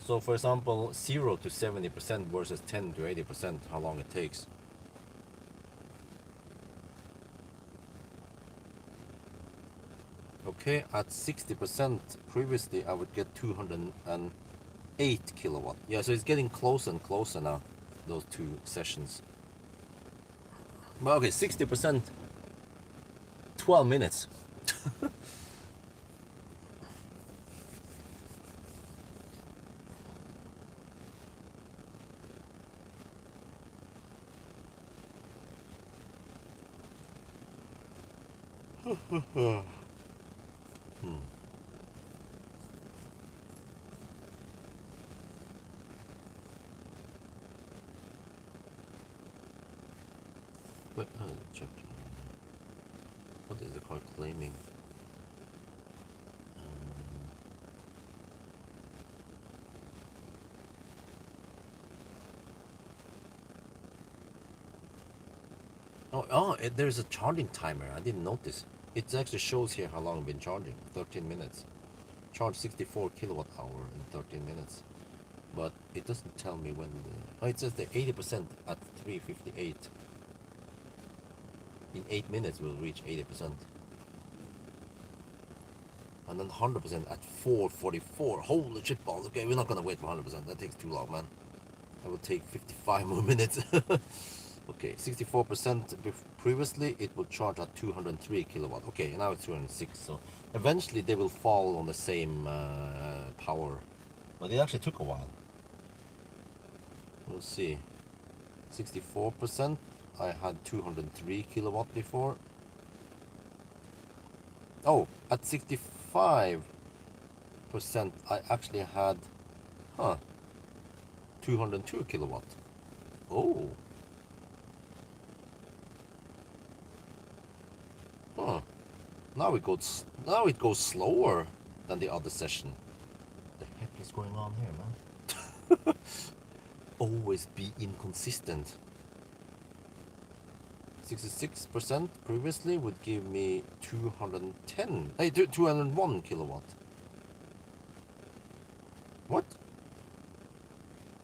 Speaker 1: So for example, 0 to 70% versus 10 to 80%, how long it takes. Okay, at 60%, previously I would get 208 kilowatt. Yeah, so it's getting closer and closer now, those two sessions. Well, okay, 60%, 12 minutes. Wait, check. What is the car claiming? There's a charging timer. I didn't notice. It actually shows here how long I've been charging. 13 minutes. Charge 64 kilowatt hour in 13 minutes. But it doesn't tell me when. Oh, it says the 80% at 3:58. In 8 minutes, we'll reach 80%. And then 100% at 4:44. Holy shit balls. Okay, we're not gonna wait for 100%. That takes too long, man. That will take 55 more minutes. Okay, 64% previously it would charge at 203 kilowatt. Okay, now it's 206. So eventually they will fall on the same power. But it actually took a while. We'll see. 64%. I had 203 kilowatt before. Oh, at 65%, I actually had, 202 kilowatt. Oh. Huh. Now it goes slower than the other session. What the heck is going on here, man? Always be inconsistent. 66% previously would give me 201 kilowatt. What?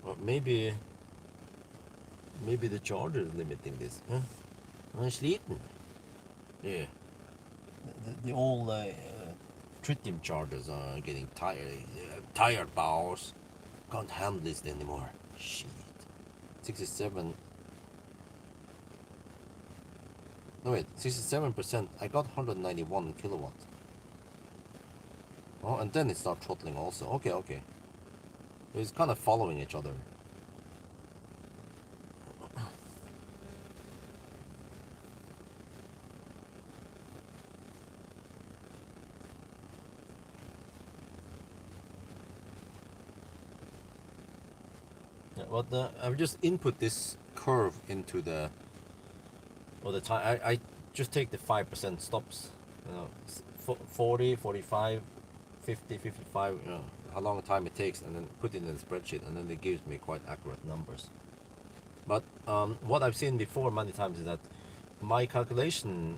Speaker 1: Well, maybe the charger is limiting this. Huh? I'm sliten. Yeah. The old tritium chargers are getting tired. Tired powers. Can't handle this anymore. Shit. 67. No wait, 67%. I got 191 kilowatt. Oh, and then it starts throttling also. Okay. It's kind of following each other. But I've just input this curve into the time. I just take the 5% stops, 40, 45, 50, 55, how long time it takes, and then put it in the spreadsheet, and then it gives me quite accurate numbers. But what I've seen before many times is that my calculation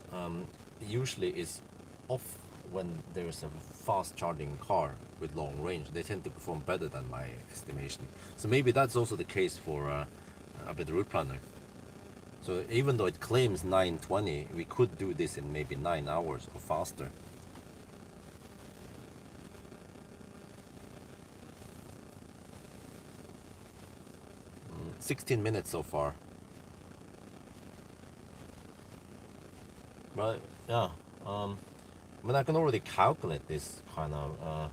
Speaker 1: usually is off when there's a fast charging car with long range. They tend to perform better than my estimation. So maybe that's also the case for a better route planner. So even though it claims 920, we could do this in maybe 9 hours or faster. 16 minutes so far. But yeah, I mean, I can already calculate this kind of.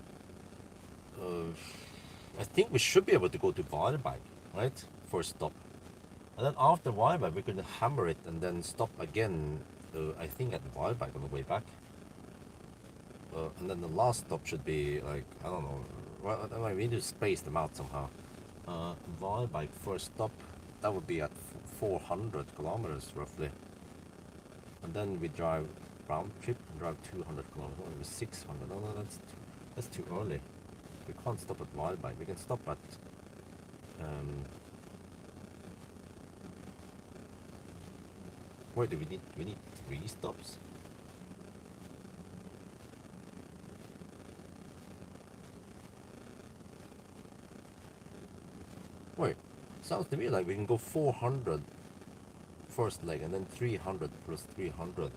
Speaker 1: I think we should be able to go to Varberg, right? First stop. And then after Varberg, we could hammer it and then stop again, I think at Varberg on the way back. And then the last stop should be like, I don't know, well, we need to space them out somehow. Varberg first stop, that would be at 400 kilometers roughly. And then we drive round trip and drive 200 kilometers, maybe 600. No, that's too early. We can't stop at Varberg. We can stop at where do we need 3 stops? Wait, sounds to me like we can go 400 first leg and then 300 plus 300.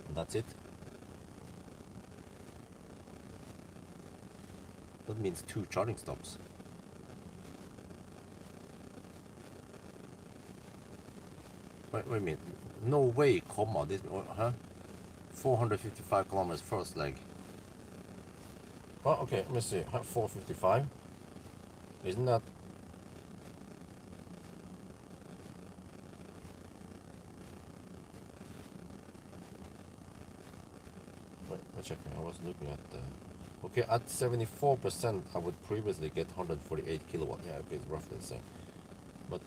Speaker 1: And that's it. That means 2 charging stops. Wait a minute. No way, comma. This, huh? 455 kilometers first leg. Oh, okay, let me see. 455. Isn't that? Wait, checking. I was looking at the. Okay, at 74%, I would previously get 148 kilowatt. Yeah, okay, it's roughly the same. But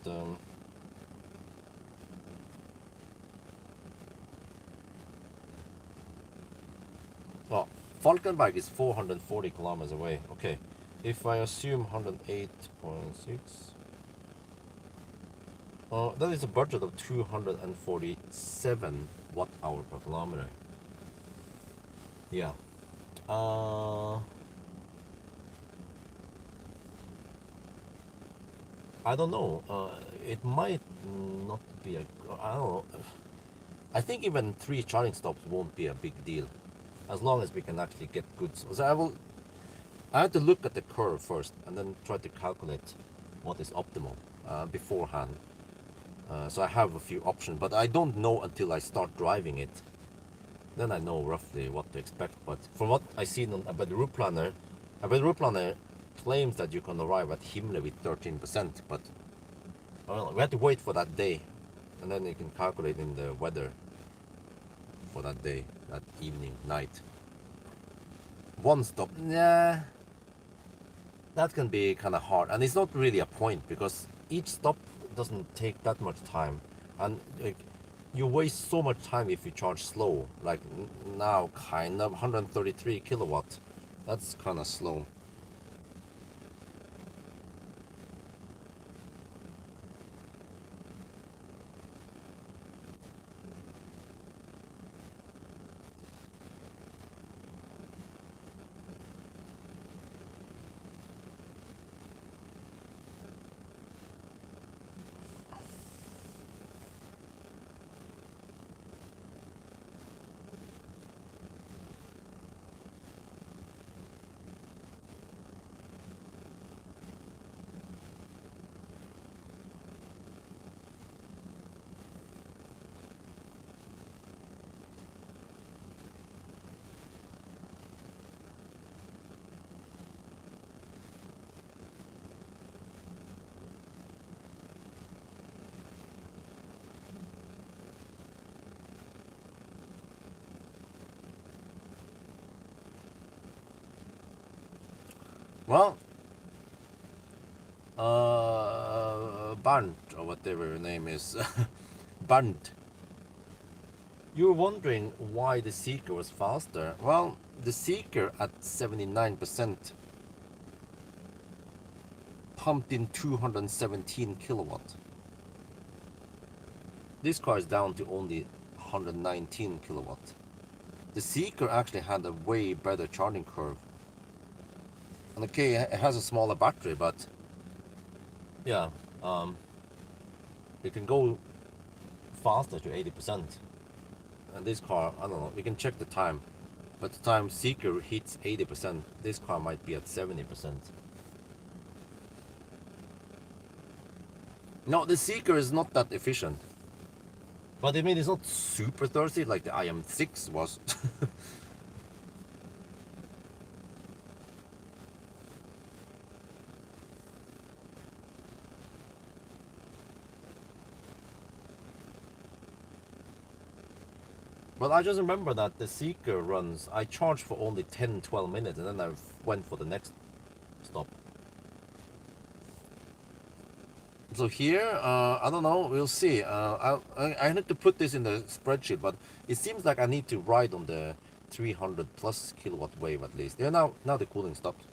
Speaker 1: oh, Falkenberg is 440 kilometers away. Okay, if I assume 108.6, that is a budget of 247 watt hour per kilometer. Yeah. I don't know. It might not be a. I don't know. I think even 3 charging stops won't be a big deal, as long as we can actually get good. So I have to look at the curve first, and then try to calculate what is optimal beforehand. So I have a few options, but I don't know until I start driving it. Then I know roughly what to expect. But from what I see on a better route planner claims that you can arrive at Himmler with 13%, but well, we have to wait for that day, and then you can calculate in the weather for that day, that evening, night. 1 stop, nah, that can be kind of hard, and it's not really a point because each stop doesn't take that much time, and you waste so much time if you charge slow. Like now, kind of 133 kilowatt. That's kind of slow. Well, Band or whatever her name is. Band. You're wondering why the Seeker was faster. Well, the Seeker at 79% pumped in 217 kilowatt. This car is down to only 119 kilowatt. The Seeker actually had a way better charging curve. And okay, it has a smaller battery, but yeah, it can go faster to 80%. And this car, I don't know, you can check the time. By the time Seeker hits 80%, this car might be at 70%. No, the Seeker is not that efficient. But I mean, it's not super thirsty like the iM6 was. But I just remember that the Seeker runs, I charged for only 10-12 minutes and then I went for the next stop. So here, I don't know, we'll see. I need to put this in the spreadsheet, but it seems like I need to ride on the 300 plus kilowatt wave at least. Yeah, now the cooling stopped.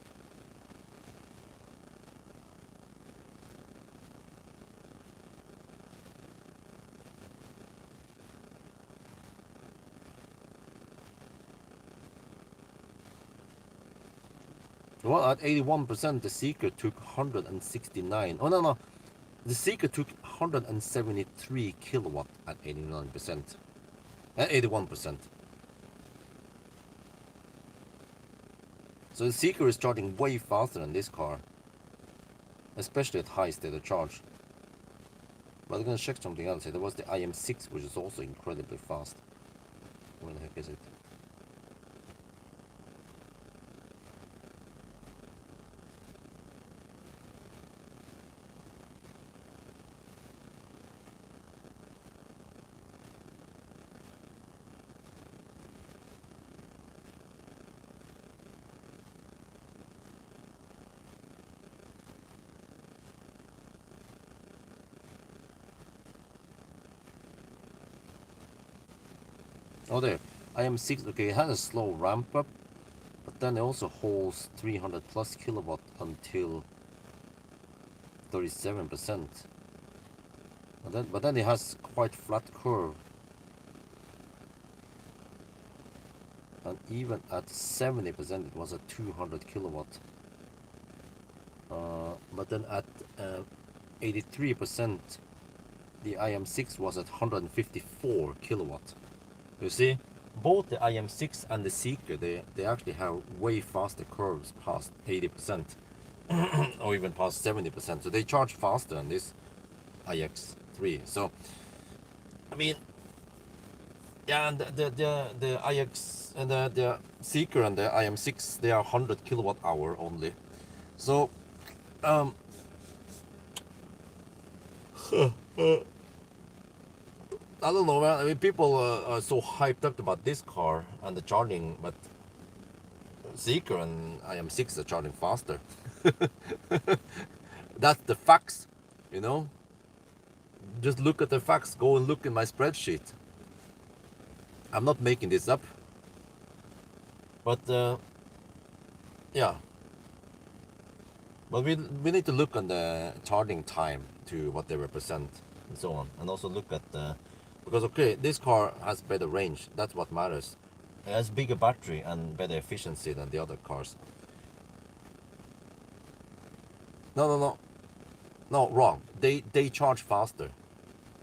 Speaker 1: Well, at 81%, the Seeker took 169. Oh, no. The Seeker took 173 kilowatt at 89%. At 81%. So the Seeker is charging way faster than this car. Especially at high state of charge. But I'm going to check something else. There was the iM6, which is also incredibly fast. Where the heck is it? Oh, there. iM6, okay, it has a slow ramp up, but then it also holds 300 plus kilowatt until 37%. But then it has quite flat curve. And even at 70%, it was at 200 kilowatt. But then at 83%, the iM6 was at 154 kilowatt. You see, both the iM6 and the Seeker, they actually have way faster curves past 80%, or even past 70%. So they charge faster than this iX3. So, I mean, yeah, and the iX and the Seeker and the iM6, they are 100 kilowatt hour only. So, I don't know, man. I mean, people are so hyped up about this car and the charging, but Seeker and iM6 are charging faster. That's the facts, you know. Just look at the facts. Go and look in my spreadsheet. I'm not making this up. But yeah. But we need to look on the charging time to what they represent and so on, and also look at the. Because okay, this car has better range. That's what matters. It has bigger battery and better efficiency than the other cars. No, wrong. They charge faster.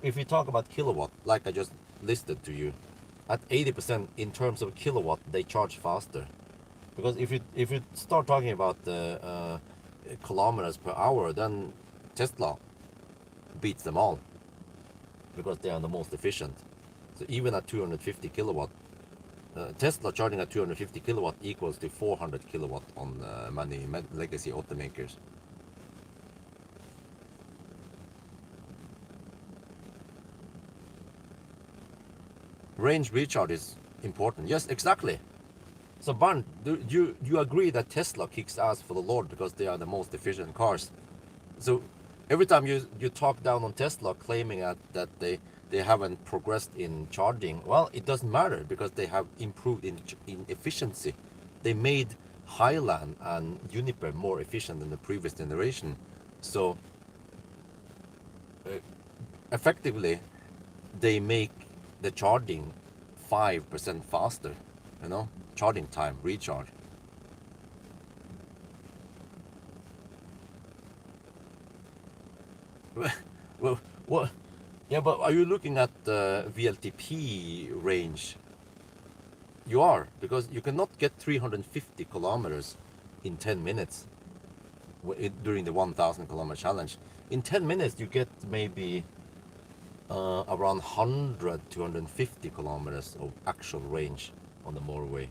Speaker 1: If we talk about kilowatt, like I just listed to you, at 80% in terms of kilowatt, they charge faster. Because if you start talking about the kilometers per hour, then Tesla beats them all. Because they are the most efficient. So even at 250 kilowatt, Tesla charging at 250 kilowatt equals to 400 kilowatt on many legacy automakers. Range recharge is important. Yes, exactly. So Barn, do you agree that Tesla kicks ass for the Lord because they are the most efficient cars? So every time you talk down on Tesla, claiming that they haven't progressed in charging, well, it doesn't matter because they have improved in efficiency. They made Highland and Juniper more efficient than the previous generation. So uh, effectively, they make the charging 5% faster, you know, charging time, recharge. Well, what? Yeah, but are you looking at the VLTP range? You are, because you cannot get 350 kilometers in 10 minutes during the 1000 kilometer challenge. In 10 minutes, you get maybe around 100 to 150 kilometers of actual range on the motorway.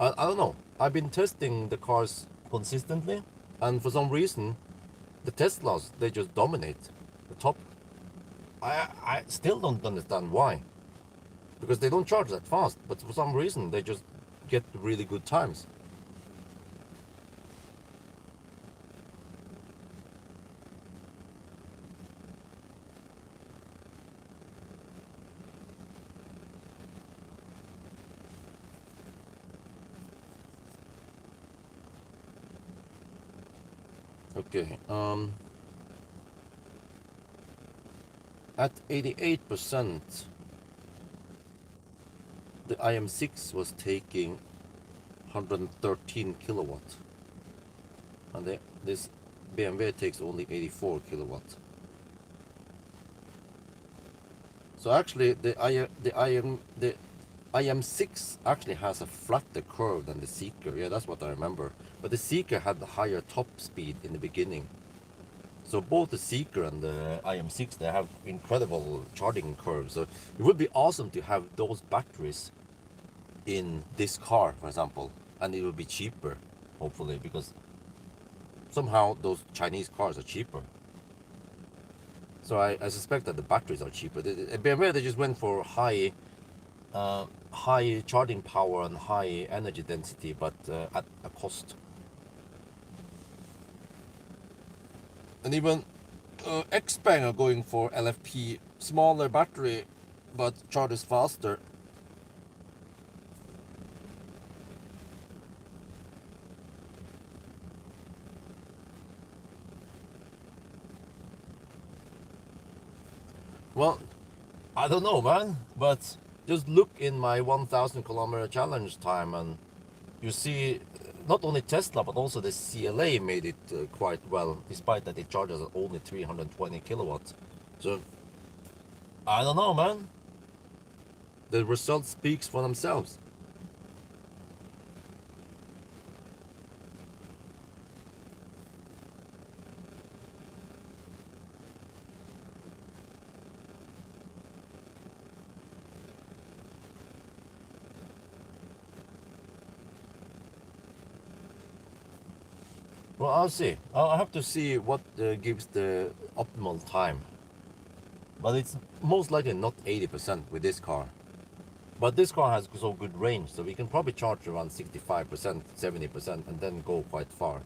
Speaker 1: I don't know. I've been testing the cars consistently, and for some reason, the Teslas, they just dominate the top. I still don't understand why. Because they don't charge that fast, but for some reason, they just get really good times. Okay, at 88%, the IM6 was taking 113 kilowatt, and this BMW takes only 84 kilowatt. So actually, the IM6 actually has a flatter curve than the Seeker. Yeah, that's what I remember. But the Seeker had the higher top speed in the beginning. So both the Seeker and the IM6, they have incredible charging curves. So it would be awesome to have those batteries in this car, for example, and it will be cheaper, hopefully, because somehow those Chinese cars are cheaper. So I suspect that the batteries are cheaper. BMW, they just went for high charging power and high energy density, but at a cost. And even Xpeng are going for LFP, smaller battery, but charges faster. Well, I don't know, man, but just look in my 1000 kilometer challenge time and you see not only Tesla but also the CLA made it quite well, despite that it charges at only 320 kilowatts. So I don't know, man. The result speaks for themselves. Well, I'll see. I'll have to see what gives the optimal time. But it's most likely not 80% with this car. But this car has so good range, so we can probably charge around 65%, 70%, and then go quite far.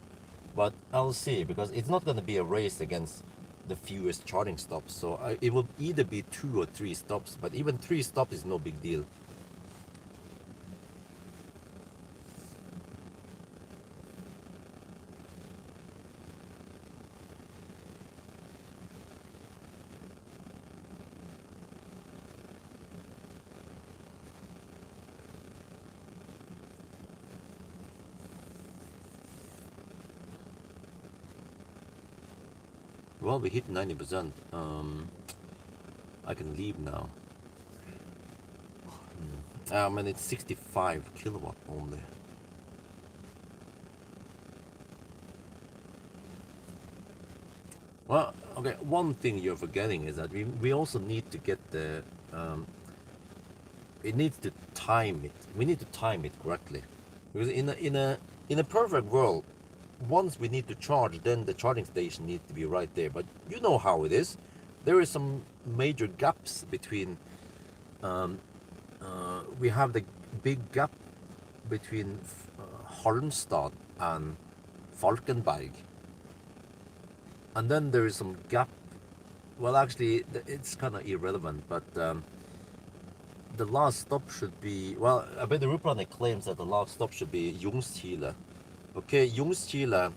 Speaker 1: But I'll see, because it's not going to be a race against the fewest charging stops. So it will either be 2 or 3 stops, but even 3 stops is no big deal. Well, we hit 90%. I can leave now. And it's 65 kilowatt only. Well, okay, one thing you're forgetting is that we also need to get the, it needs to time it. We need to time it correctly. Because in a perfect world, once we need to charge, then the charging station needs to be right there. But you know how it is. There is some major gaps between, we have the big gap between Halmstad and Falkenberg, and then there is some gap. Well, actually, it's kind of irrelevant, but the last stop should be, well, I bet the Ruplanet claims that the last stop should be Ljungskile. Okay, Ljungskile,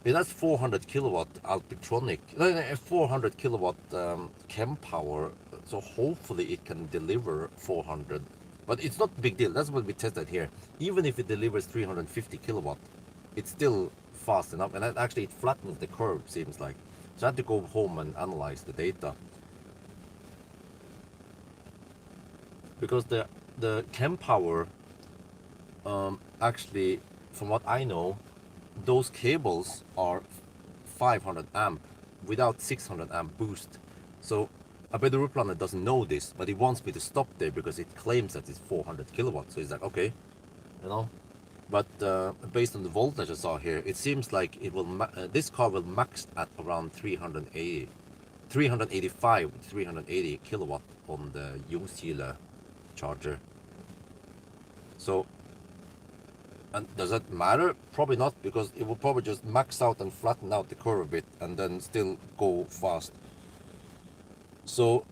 Speaker 1: it has 400 kilowatt Alpitronic, 400 kilowatt chem power, so hopefully it can deliver 400. But it's not a big deal. That's what we tested here. Even if it delivers 350 kilowatt, it's still fast enough, and actually it flattens the curve, seems like. So I had to go home and analyze the data, because the chem power, actually, from what I know, those cables are 500 amp without 600 amp boost. So I bet the Ruplanet doesn't know this, but he wants me to stop there because it claims that it's 400 kilowatts. So he's like, okay, you know. But based on the voltage I saw here, it seems like it will this car will max at around 380, 385, 380 kilowatt on the Ljungskile charger. So, and does that matter? Probably not, because it will probably just max out and flatten out the curve a bit and then still go fast. So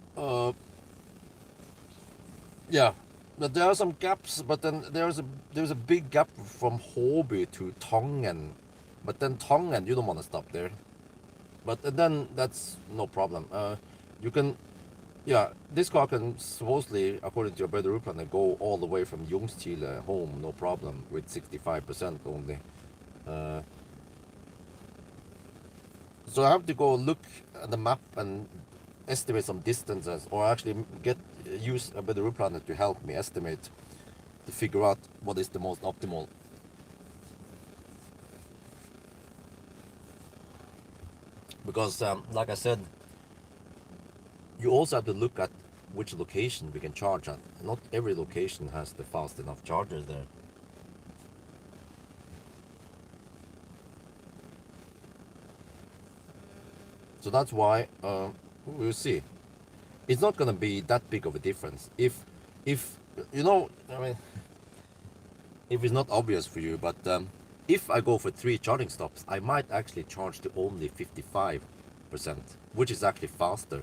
Speaker 1: yeah, but there are some gaps, but then there's a big gap from Håby to Tangen, but then Tangen you don't want to stop there, but then that's no problem. You can, yeah, this car can supposedly, according to your brother Rupan, go all the way from Ljungskile home, no problem, with 65% only. So I have to go look at the map and estimate some distances, or actually use a better route planner to help me estimate, to figure out what is the most optimal. Because like I said, you also have to look at which location we can charge at. Not every location has the fast enough chargers there. So that's why we'll see. It's not gonna be that big of a difference. If you know, I mean, if it's not obvious for you, but if I go for 3 charging stops, I might actually charge to only 55%, which is actually faster.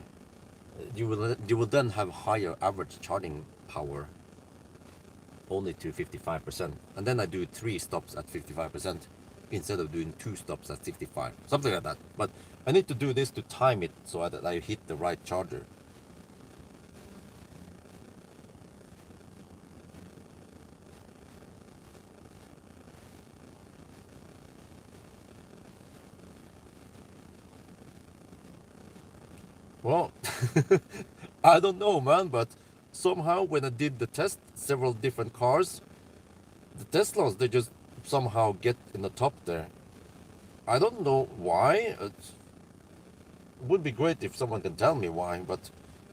Speaker 1: You will then have higher average charging power, only to 55%, and then I do 3 stops at 55% instead of doing 2 stops at 65, something like that. But I need to do this to time it so that I hit the right charger. Well, I don't know, man, but somehow when I did the test, several different cars, the Teslas, they just somehow get in the top there. I don't know why. It would be great if someone can tell me why, but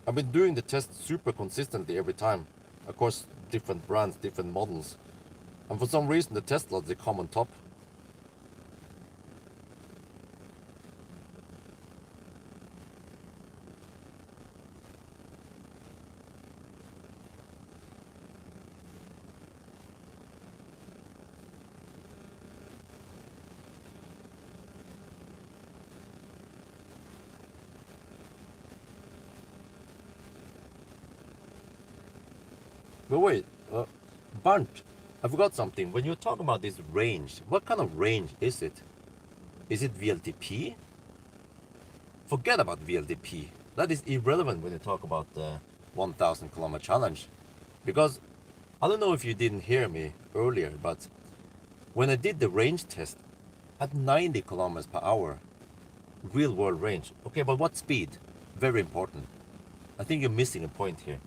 Speaker 1: I've been doing the test super consistently every time. Of course, different brands, different models. And for some reason, the Teslas, they come on top. But wait, Bernd, I forgot something. When you talk about this range, what kind of range is it? Is it VLTP? Forget about VLTP. That is irrelevant when you talk about the 1000 kilometer challenge. Because I don't know if you didn't hear me earlier, but when I did the range test at 90 kilometers per hour, real world range. Okay, but what speed? Very important. I think you're missing a point here.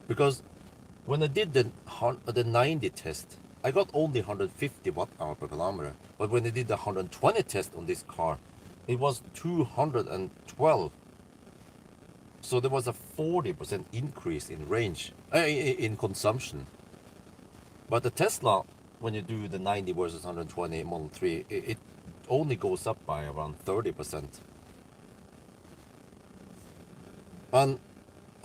Speaker 1: Because when I did the 90 test, I got only 150 watt-hour per kilometer. But when I did the 120 test on this car, it was 212. So there was a 40% increase in range, in consumption. But the Tesla, when you do the 90 versus 120 Model 3, it only goes up by around 30%. And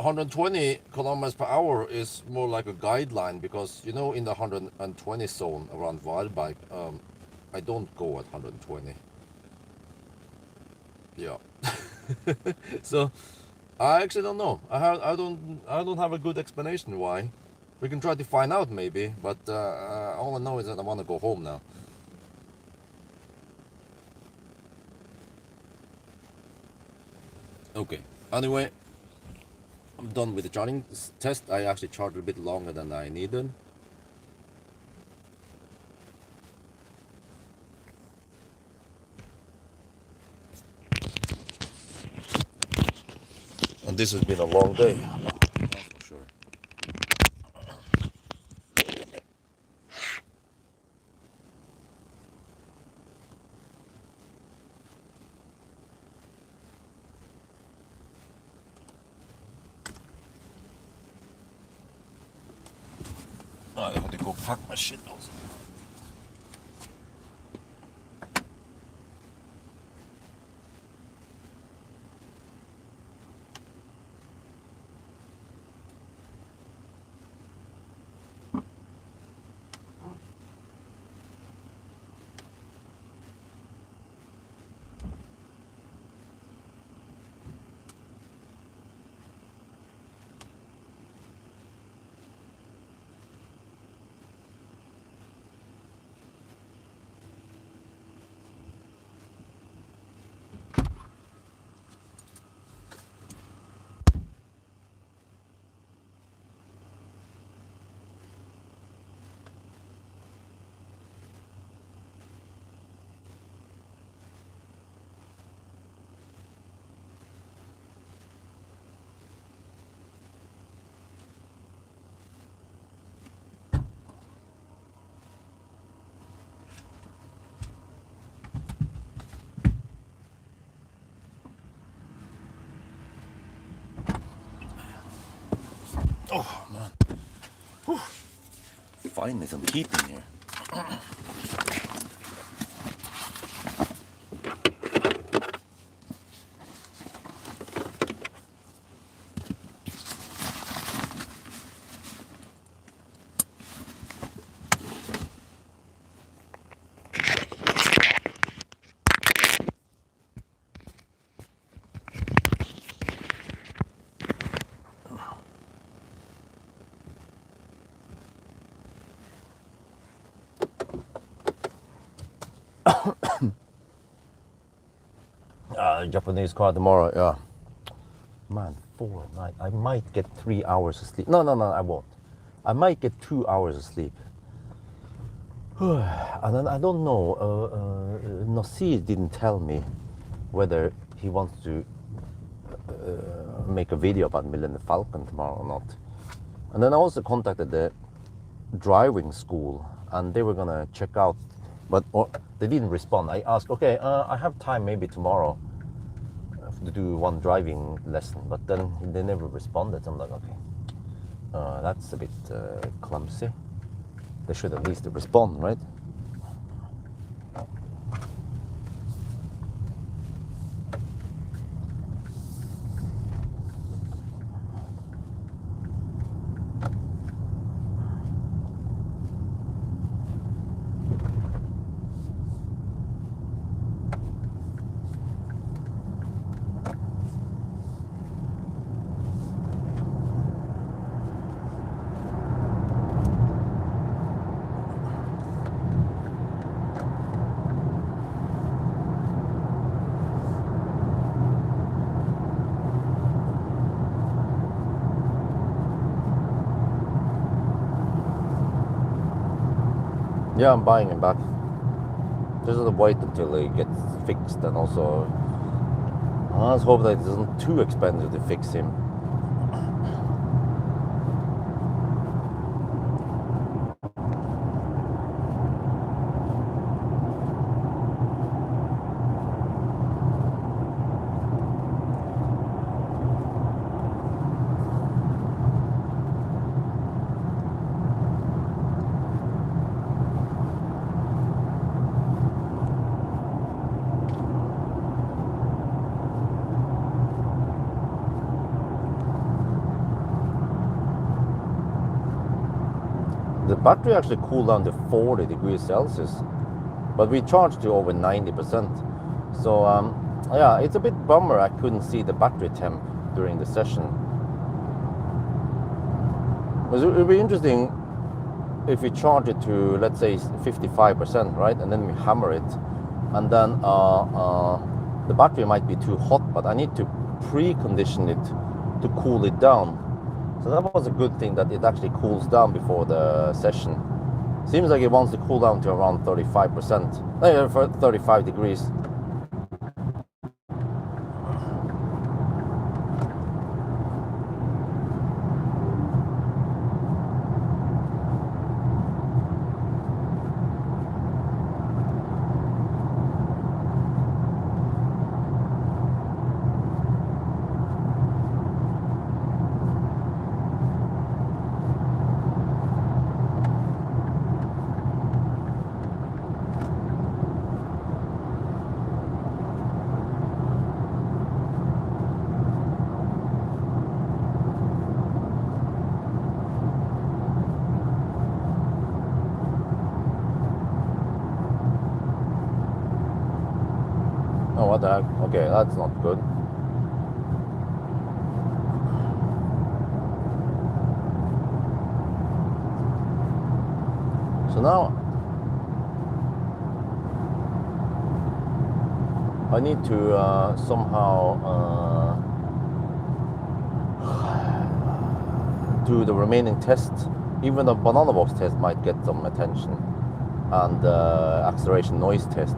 Speaker 1: 120 kilometers per hour is more like a guideline, because you know, in the 120 zone around wild bike, I don't go at 120. Yeah. So I actually don't know. I don't have a good explanation why. We can try to find out maybe, but all I know is that I want to go home now. Okay. Anyway, I'm done with the charging test. I actually charged a bit longer than I needed. And this has been a long day. That's for sure. I have to go pack my shit also. Oh man. Whew. Finally some heat in here. Japanese car tomorrow, yeah. Man, 4 nights. I might get 3 hours of sleep. No, I won't. I might get 2 hours of sleep. And then I don't know. Nasir didn't tell me whether he wants to make a video about Millennium Falcon tomorrow or not. And then I also contacted the driving school, and they were gonna check out, but they didn't respond. I asked, okay, I have time maybe tomorrow to do one driving lesson, but then they never responded. So I'm like, okay, that's a bit clumsy. They should at least respond, right? Yeah, I'm buying him back. Just have to wait until he gets fixed, and also let's hope that it isn't too expensive to fix him. battery actually cooled down to 40 degrees Celsius, but we charged to over 90%. So yeah, it's a bit bummer I couldn't see the battery temp during the session. It would be interesting if we charge it to, let's say, 55%, right? And then we hammer it, and then the battery might be too hot, but I need to precondition it to cool it down. So that was a good thing that it actually cools down before the session. Seems like it wants to cool down to around 35%, 35 degrees. Oh, what the heck? Okay, that's not good. So now I need to somehow do the remaining tests. Even the banana box test might get some attention, and the acceleration noise test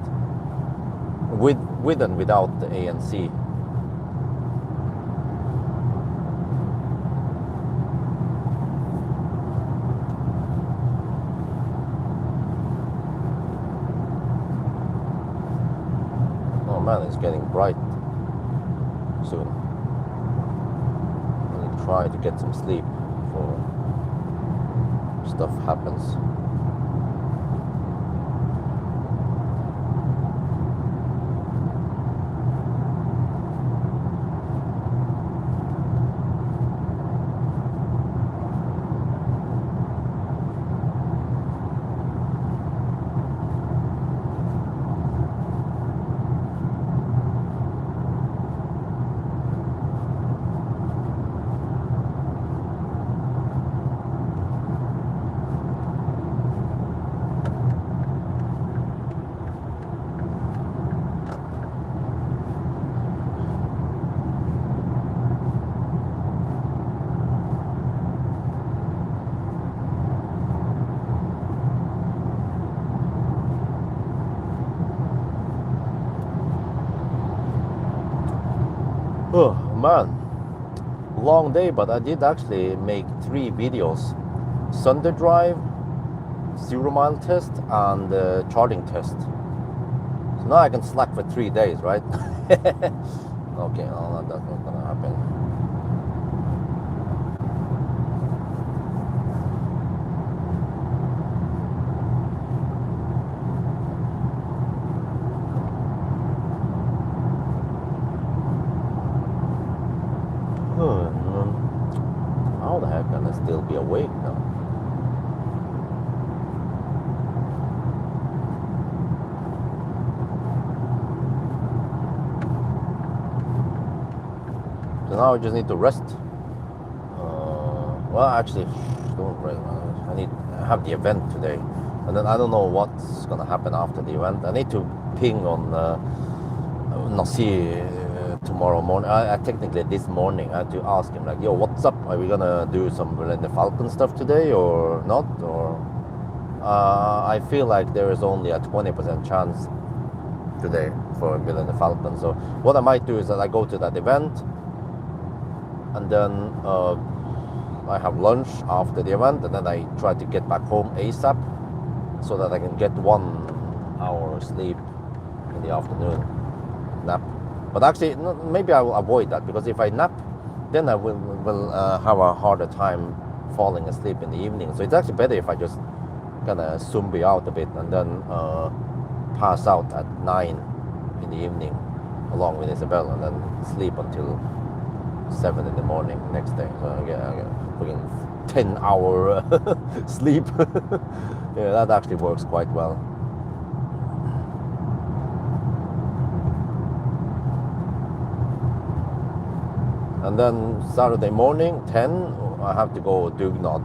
Speaker 1: with and without the ANC. Oh man, it's getting bright soon. I need to try to get some sleep before stuff happens. Oh man, long day, but I did actually make 3 videos: Sunday drive, 0-mile test, and charging test. So now I can slack for 3 days, right? Okay, no, that's not gonna happen. How the heck can I still be awake now? So now I just need to rest. Well, actually, don't rest. I have the event today, and then I don't know what's gonna happen after the event. I need to ping on Nasir tomorrow morning. I technically this morning I had to ask him, like, yo, what's up? Are we gonna do some the Falcon stuff today or not? Or I feel like there is only a 20% chance today for the Falcon. So what I might do is that I go to that event, and then I have lunch after the event, and then I try to get back home ASAP so that I can get 1 hour sleep in the afternoon nap. But actually, maybe I will avoid that, because if I nap, then I will have a harder time falling asleep in the evening. So it's actually better if I just kind of zombie out a bit and then pass out at 9 in the evening along with Isabel, and then sleep until 7 in the morning next day. So I get freaking 10-hour sleep. Yeah, that actually works quite well. And then Saturday morning, 10, I have to go dugnad,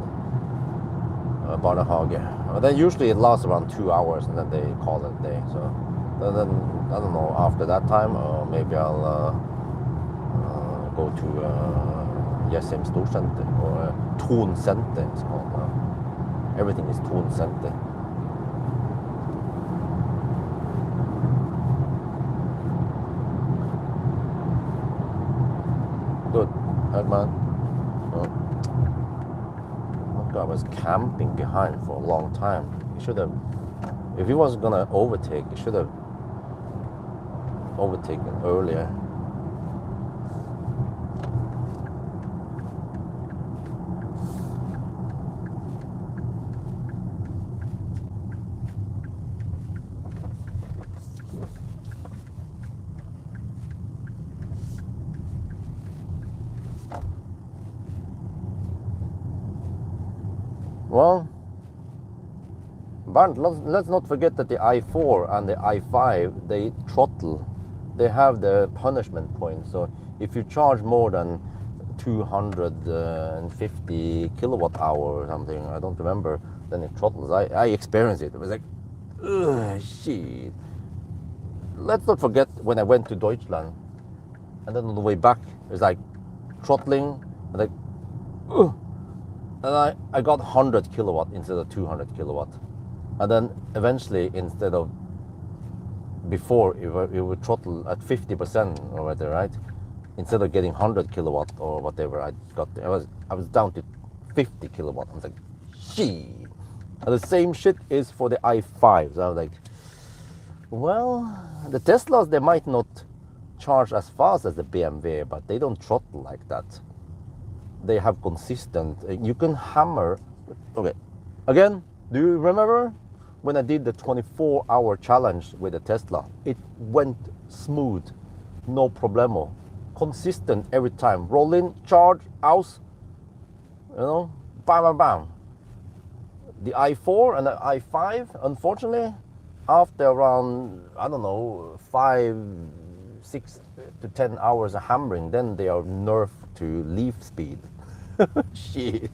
Speaker 1: barnehage. Then usually it lasts around 2 hours and then they call it a day. So then I don't know, after that time, maybe I'll go to Jessheim Storsenter or Thon Center, it's called. Everything is Thon Center. Good, Hagman. That guy was camping behind for a long time. He should have, if he was gonna overtake, he should have overtaken earlier. Well, Bernd, let's not forget that the i4 and the i5, they throttle. They have the punishment point. So if you charge more than 250 kilowatt hour or something, I don't remember, then it throttles. I experienced it. It was like, ugh, shit. Let's not forget when I went to Deutschland, and then on the way back, it was like throttling, and like, ugh. And I got 100 kilowatt instead of 200 kilowatt. And then eventually, instead of before, it would throttle at 50% or whatever, right? Instead of getting 100 kilowatt or whatever, I was down to 50 kilowatt. I was like, gee. And the same shit is for the i5. So I was like, well, the Teslas, they might not charge as fast as the BMW, but they don't throttle like that. They have consistent, you can hammer. Okay, again, do you remember when I did the 24-hour challenge with the Tesla? It went smooth, no problemo, consistent every time. Roll in, charge, out, you know, bam, bam, bam. The i4 and the i5, unfortunately, after around, I don't know, 5, 6 to 10 hours of hammering, then they are nerfed to leaf speed. Shit.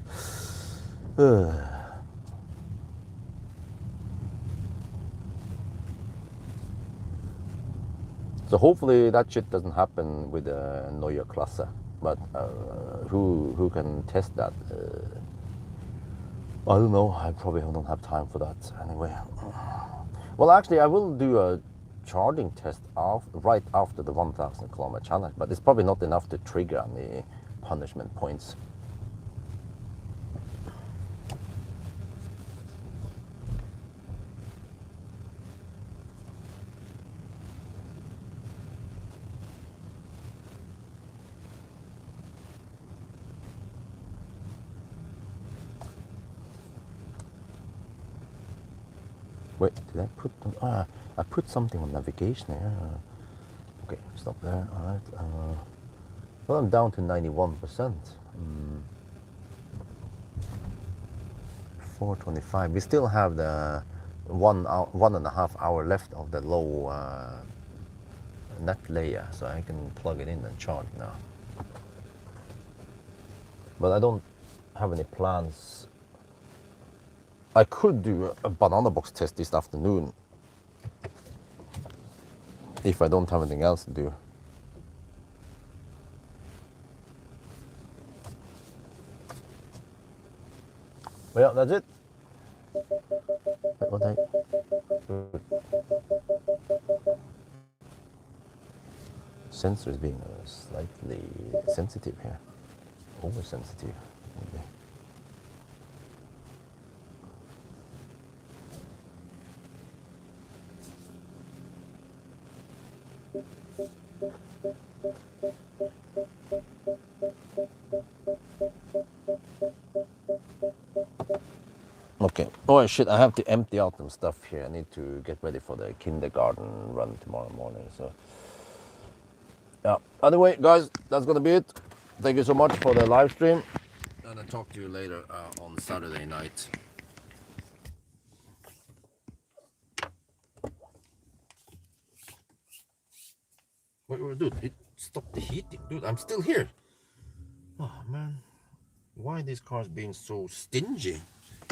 Speaker 1: So hopefully that shit doesn't happen with the Neue Klasse. But who can test that? I don't know. I probably don't have time for that anyway. Well, actually, I will do a charging test right after the 1,000 kilometer challenge, but it's probably not enough to trigger any punishment points. Wait, did I put them? I put something on navigation here. Okay, stop there. All right. Well, I'm down to 91%. 425. We still have the 1.5 hour left of the low net layer, so I can plug it in and charge now. But I don't have any plans. I could do a banana box test this afternoon if I don't have anything else to do. Well, that's it. Sensor is being slightly sensitive here, oversensitive maybe. Okay. Oh shit, I have to empty out some stuff here. I need to get ready for the kindergarten run tomorrow morning. So yeah. Anyway, guys, that's gonna be it. Thank you so much for the live stream, and I'll talk to you later on Saturday night. Wait, dude, it stopped the heating. Dude, I'm still here. Oh, man. Why are these cars being so stingy?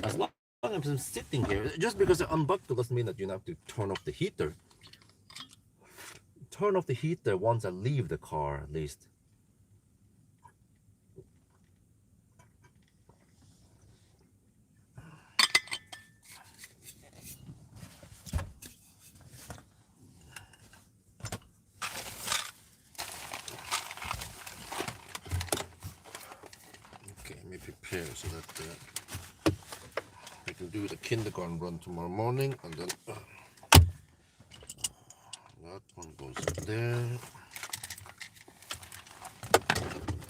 Speaker 1: As long as I'm sitting here, just because I unbuckle doesn't mean that you have to turn off the heater. Turn off the heater once I leave the car, at least. Okay, let me prepare so that I can do the kindergarten run tomorrow morning, and then that one goes there.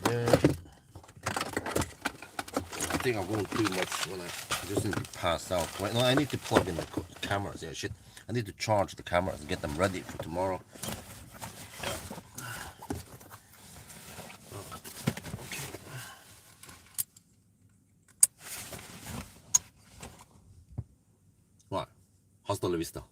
Speaker 1: There. I think I won't do much when I just need to pass out. Right now, I need to plug in the cameras. Yeah, shit. I need to charge the cameras and get them ready for tomorrow. What? Hasta la vista.